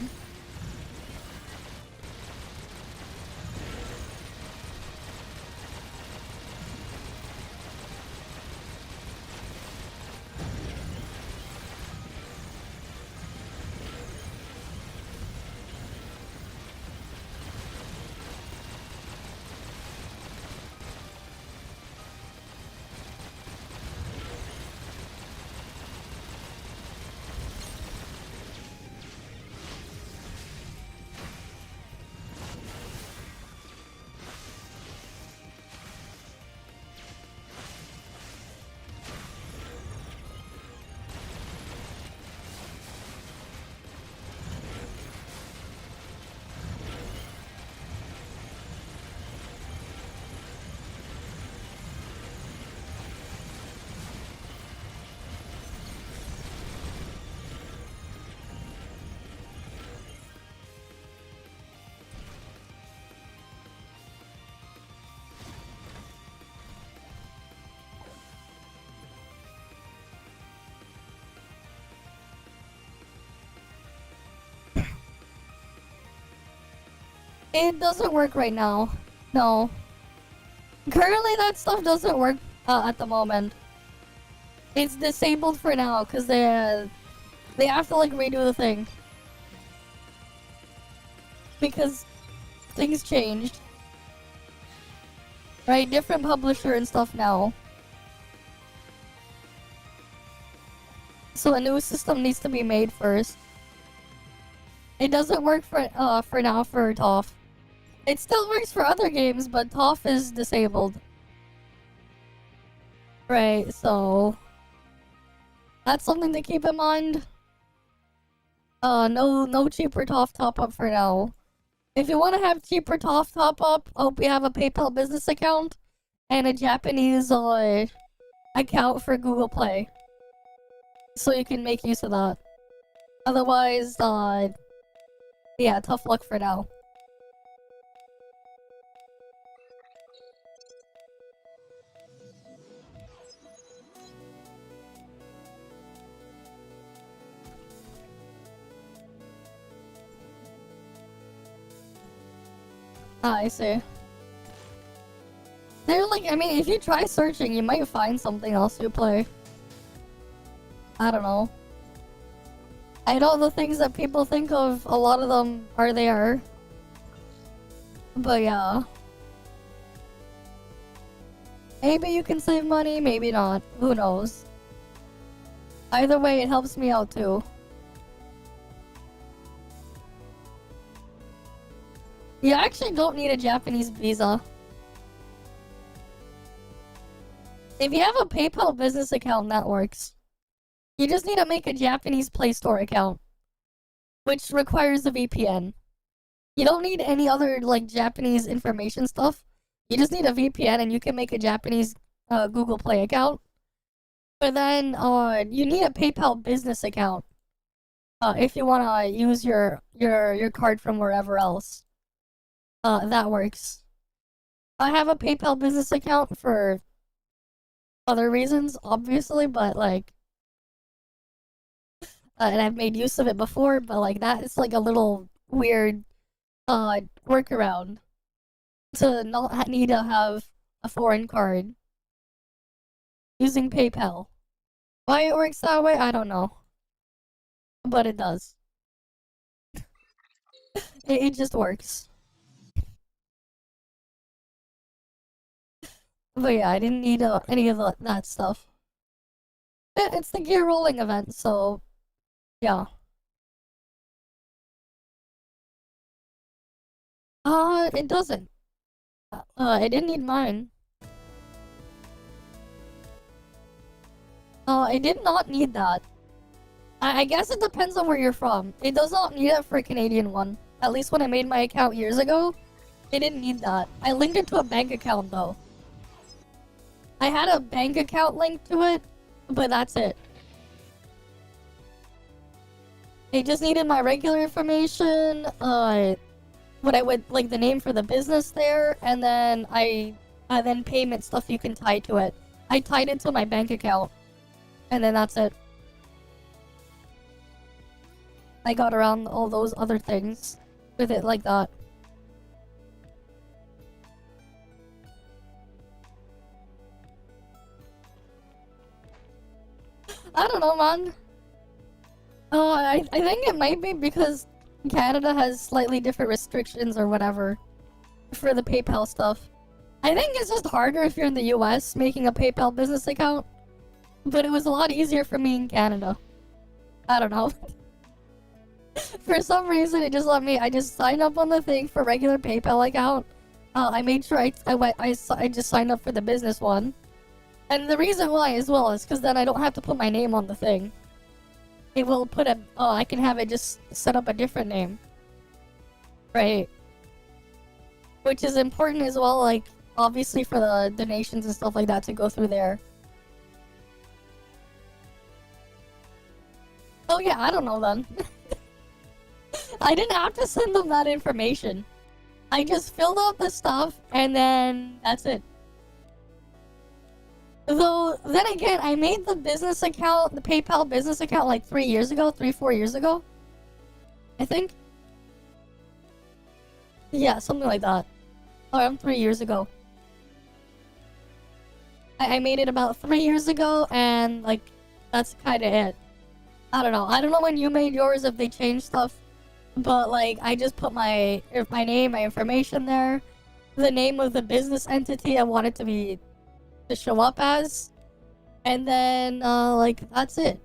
It doesn't work right now. No. Currently, that stuff doesn't work at the moment. It's disabled for now because they have to like redo the thing because things changed. Right, different publisher and stuff now. So a new system needs to be made first. It doesn't work for now for ToF. It still works for other games, but ToF is disabled. Right, so that's something to keep in mind. No cheaper ToF top up for now. If you want to have cheaper ToF top up, hope you have a PayPal business account and a Japanese account for Google Play, so you can make use of that. Otherwise, yeah, tough luck for now. I see. They're like, I mean, if you try searching, you might find something else you play. I don't know. I know the things that people think of, a lot of them are there. But yeah. Maybe you can save money, maybe not. Who knows? Either way, it helps me out too. You actually don't need a Japanese visa. If you have a PayPal business account, that works. You just need to make a Japanese Play Store account, which requires a VPN. You don't need any other, like, Japanese information stuff. You just need a VPN and you can make a Japanese Google Play account. But then, you need a PayPal business account if you want to use your card from wherever else. That works. I have a PayPal business account for other reasons, obviously, but like, and I've made use of it before, but like that is like a little weird workaround to not need to have a foreign card using PayPal. Why it works that way, I don't know, but it does. It just works. But yeah, I didn't need any of that stuff. It's the gear rolling event, so yeah. It doesn't. I didn't need mine. I did not need that. I guess it depends on where you're from. It does not need it for a Canadian one. At least when I made my account years ago, it didn't need that. I linked it to a bank account though. I had a bank account linked to it, but that's it. It just needed my regular information, what I would, like the name for the business there, and then then payment stuff you can tie to it. I tied it to my bank account, and then that's it. I got around all those other things with it like that. I don't know, man. I think it might be because Canada has slightly different restrictions or whatever for the PayPal stuff. I think it's just harder if you're in the US making a PayPal business account, but it was a lot easier for me in Canada. I don't know. For some reason, it just let me. I just signed up on the thing for regular PayPal account. I made sure I just signed up for the business one. And the reason why as well is because then I don't have to put my name on the thing. It will put I can have it just set up a different name. Right. Which is important as well, like, obviously for the donations and stuff like that to go through there. Oh yeah, I don't know then. I didn't have to send them that information. I just filled out the stuff and then that's it. Though, then again, I made the business account, the PayPal business account like 4 years ago. I think. Yeah, something like that. Around 3 years ago. I made it about 3 years ago, and like, that's kind of it. I don't know. I don't know when you made yours, if they changed stuff, but like, I just put my name, my information there, the name of the business entity I want it to show up as, and then like that's it.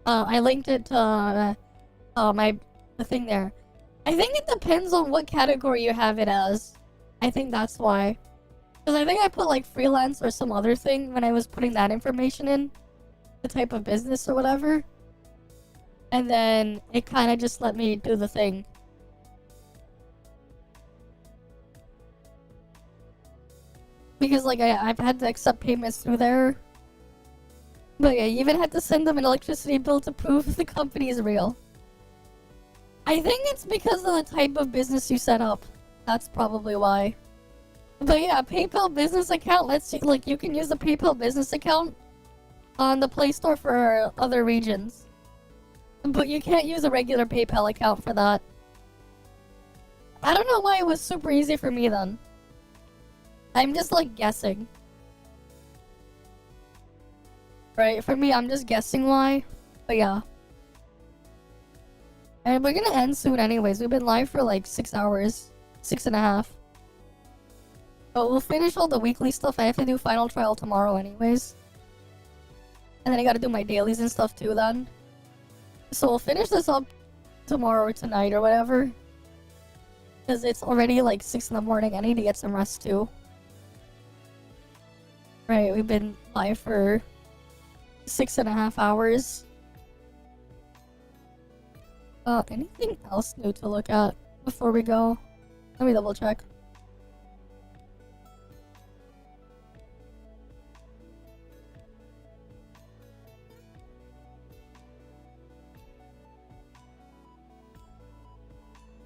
I linked it to the thing there. I think it depends on what category you have it as. I think that's why. Because I think I put like freelance or some other thing when I was putting that information in, the type of business or whatever. And then it kind of just let me do the thing. Because like I've had to accept payments through there. But yeah, you even had to send them an electricity bill to prove the company is real. I think it's because of the type of business you set up. That's probably why. But yeah, PayPal business account lets you, like, you can use the PayPal business account on the Play Store for other regions. But you can't use a regular PayPal account for that. I don't know why it was super easy for me then. I'm just like guessing. Right, for me, I'm just guessing why. But yeah. And we're gonna end soon anyways. We've been live for like 6 hours. 6.5. But we'll finish all the weekly stuff. I have to do final trial tomorrow anyways. And then I gotta do my dailies and stuff too then. So we'll finish this up tomorrow or tonight or whatever. Because it's already like 6 in the morning. I need to get some rest too. Right, we've been live for 6.5 hours. Anything else new to look at before we go? Let me double check.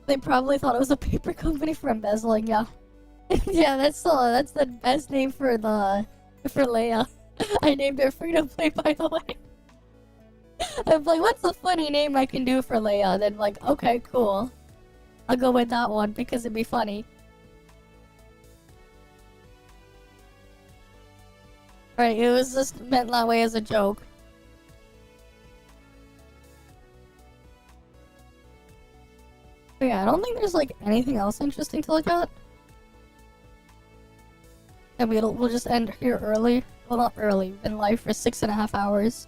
They probably thought it was a paper company for embezzling, yeah. Yeah, that's the best name for Leia. I named her Free to Play, by the way. I'm like, what's a funny name I can do for Leia? Then like, okay, cool. I'll go with that one because it'd be funny. Right, it was just meant that way as a joke. But yeah, I don't think there's like anything else interesting to look at. And we'll just end here early. Well, not early. We've been live for 6.5 hours.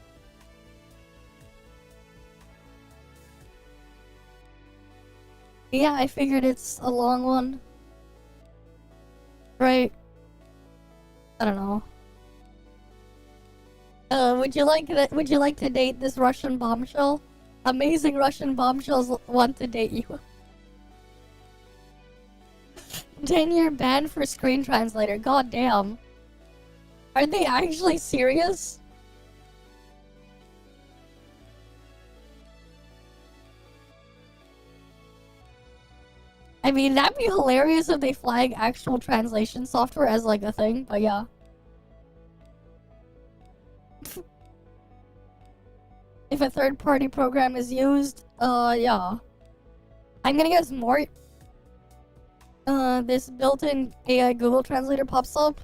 Yeah, I figured it's a long one. Right. I don't know. Would you like to date this Russian bombshell? Amazing Russian bombshells want to date you. 10-year ban for screen translator. God damn. Are they actually serious? I mean, that'd be hilarious if they flag actual translation software as like a thing, but yeah. If a third-party program is used, yeah. I'm gonna guess more. This built-in AI Google Translator pops up.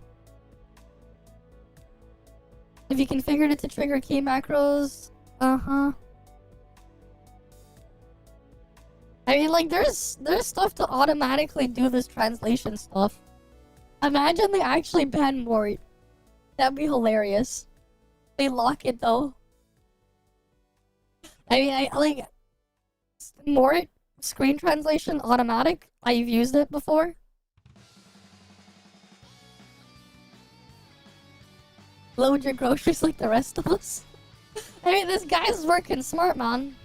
If you configured it to trigger key macros, I mean, like, there's stuff to automatically do this translation stuff. Imagine they actually ban Mort. That'd be hilarious. They lock it though. I mean, I like Mort screen translation automatic. I've used it before. Load your groceries like the rest of us. I mean, this guy's working smart, man.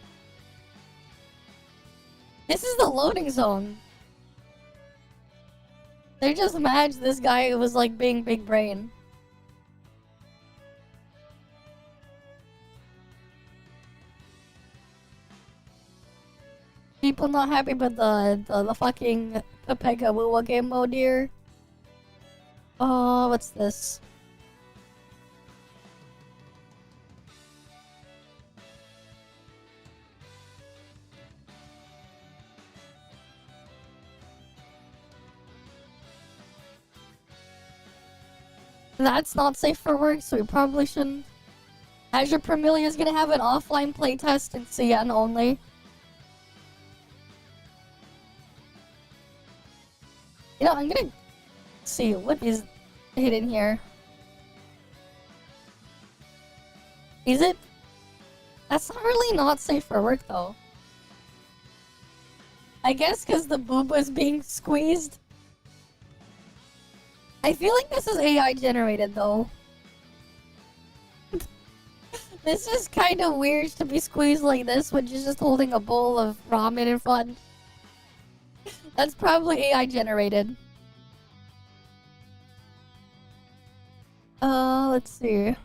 This is the loading zone. They just imagined this guy was like being big brain. People not happy with the fucking Pepega Wuwa game mode here. Oh, what's this? That's not safe for work, so we probably shouldn't. Azure Premilia is gonna have an offline playtest in CN only. You know, I'm gonna see what is hidden here. Is it? That's not really not safe for work though. I guess because the boob was being squeezed. I feel like this is AI generated though. This is kind of weird to be squeezed like this when you're just holding a bowl of ramen in front. That's probably AI generated. Let's see.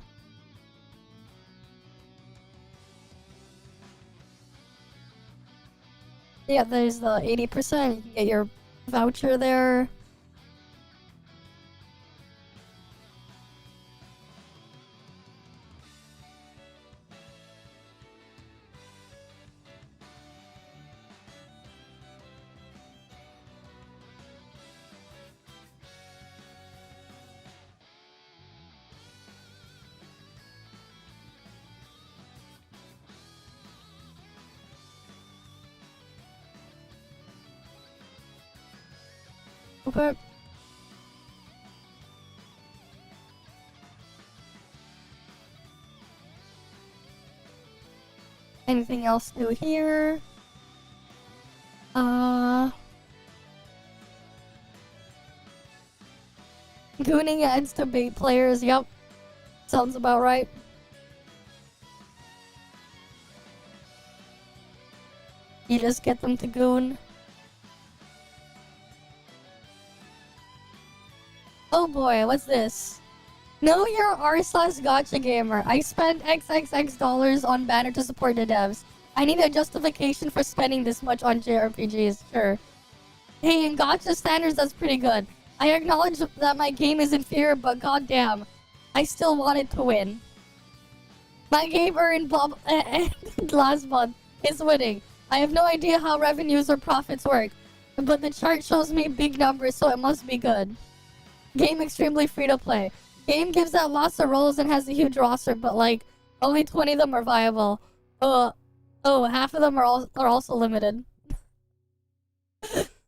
Yeah, there's the 80%. You can get your voucher there. Okay. Anything else new here? Gooning adds to bait players, yep. Sounds about right. You just get them to goon. Oh boy, what's this? Know you're r/gotcha gamer. I spent XXX dollars on banner to support the devs. I need a justification for spending this much on JRPGs, sure. Hey, in gotcha standards, that's pretty good. I acknowledge that my game is inferior, but goddamn, I still wanted to win. My game earned last month is winning. I have no idea how revenues or profits work, but the chart shows me big numbers, so it must be good. Game extremely free to play. Game gives out lots of roles and has a huge roster, but like only 20 of them are viable. Half of them are also limited.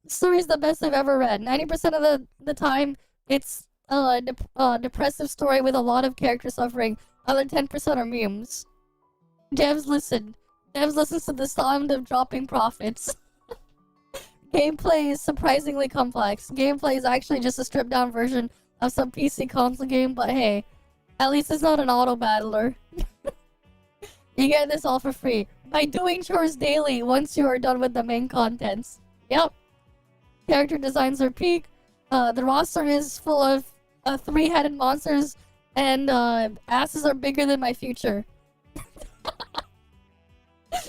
Story's the best I've ever read. 90% of the time, it's a depressive story with a lot of character suffering. Other 10% are memes. Devs listen. Devs listens to the sound of dropping profits. Gameplay is surprisingly complex. Gameplay is actually just a stripped down version of some PC console game, but hey, at least it's not an auto battler. You get this all for free by doing chores daily once you are done with the main contents. Yep. Character designs are peak. The roster is full of 3-headed monsters, and asses are bigger than my future.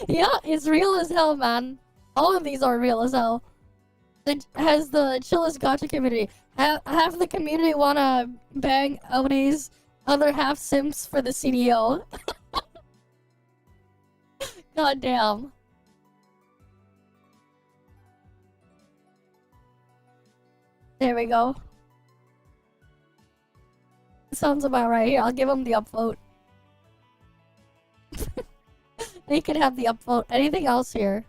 Yeah, it's real as hell, man. All of these are real as hell. It has the chillest gacha community. Half the community wanna bang outies, other half simps for the CDO. God damn. There we go. Sounds about right. Here, I'll give them the upvote. They can have the upvote. Anything else here?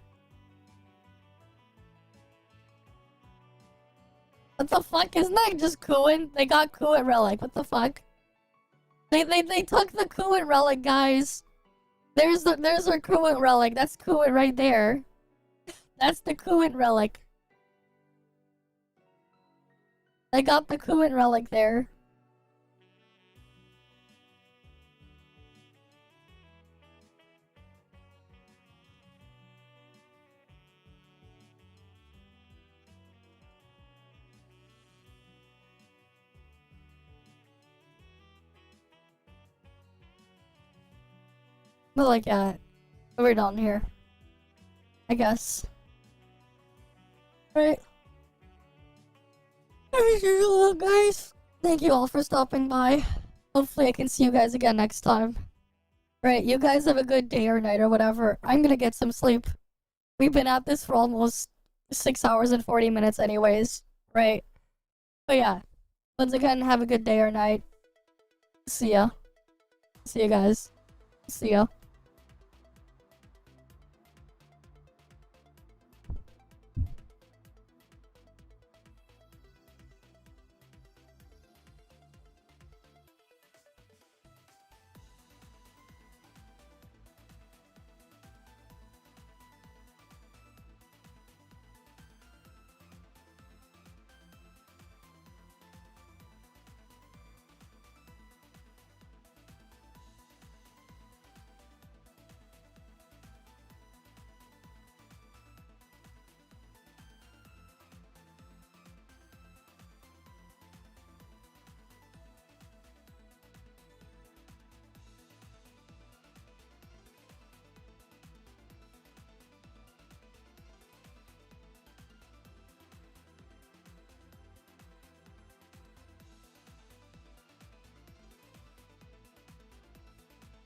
What the fuck? Isn't that just Kuin? They got Kuin relic. What the fuck? They took the Kuin relic, guys. There's our Kuin relic. That's Kuin right there. That's the Kuin relic. They got the Kuin relic there. But like, we're done here. I guess. Right. As usual, guys. Thank you all for stopping by. Hopefully I can see you guys again next time. Right, you guys have a good day or night or whatever. I'm gonna get some sleep. We've been at this for almost 6 hours and 40 minutes anyways. Right. But yeah. Once again, have a good day or night. See ya. See ya, guys. See ya.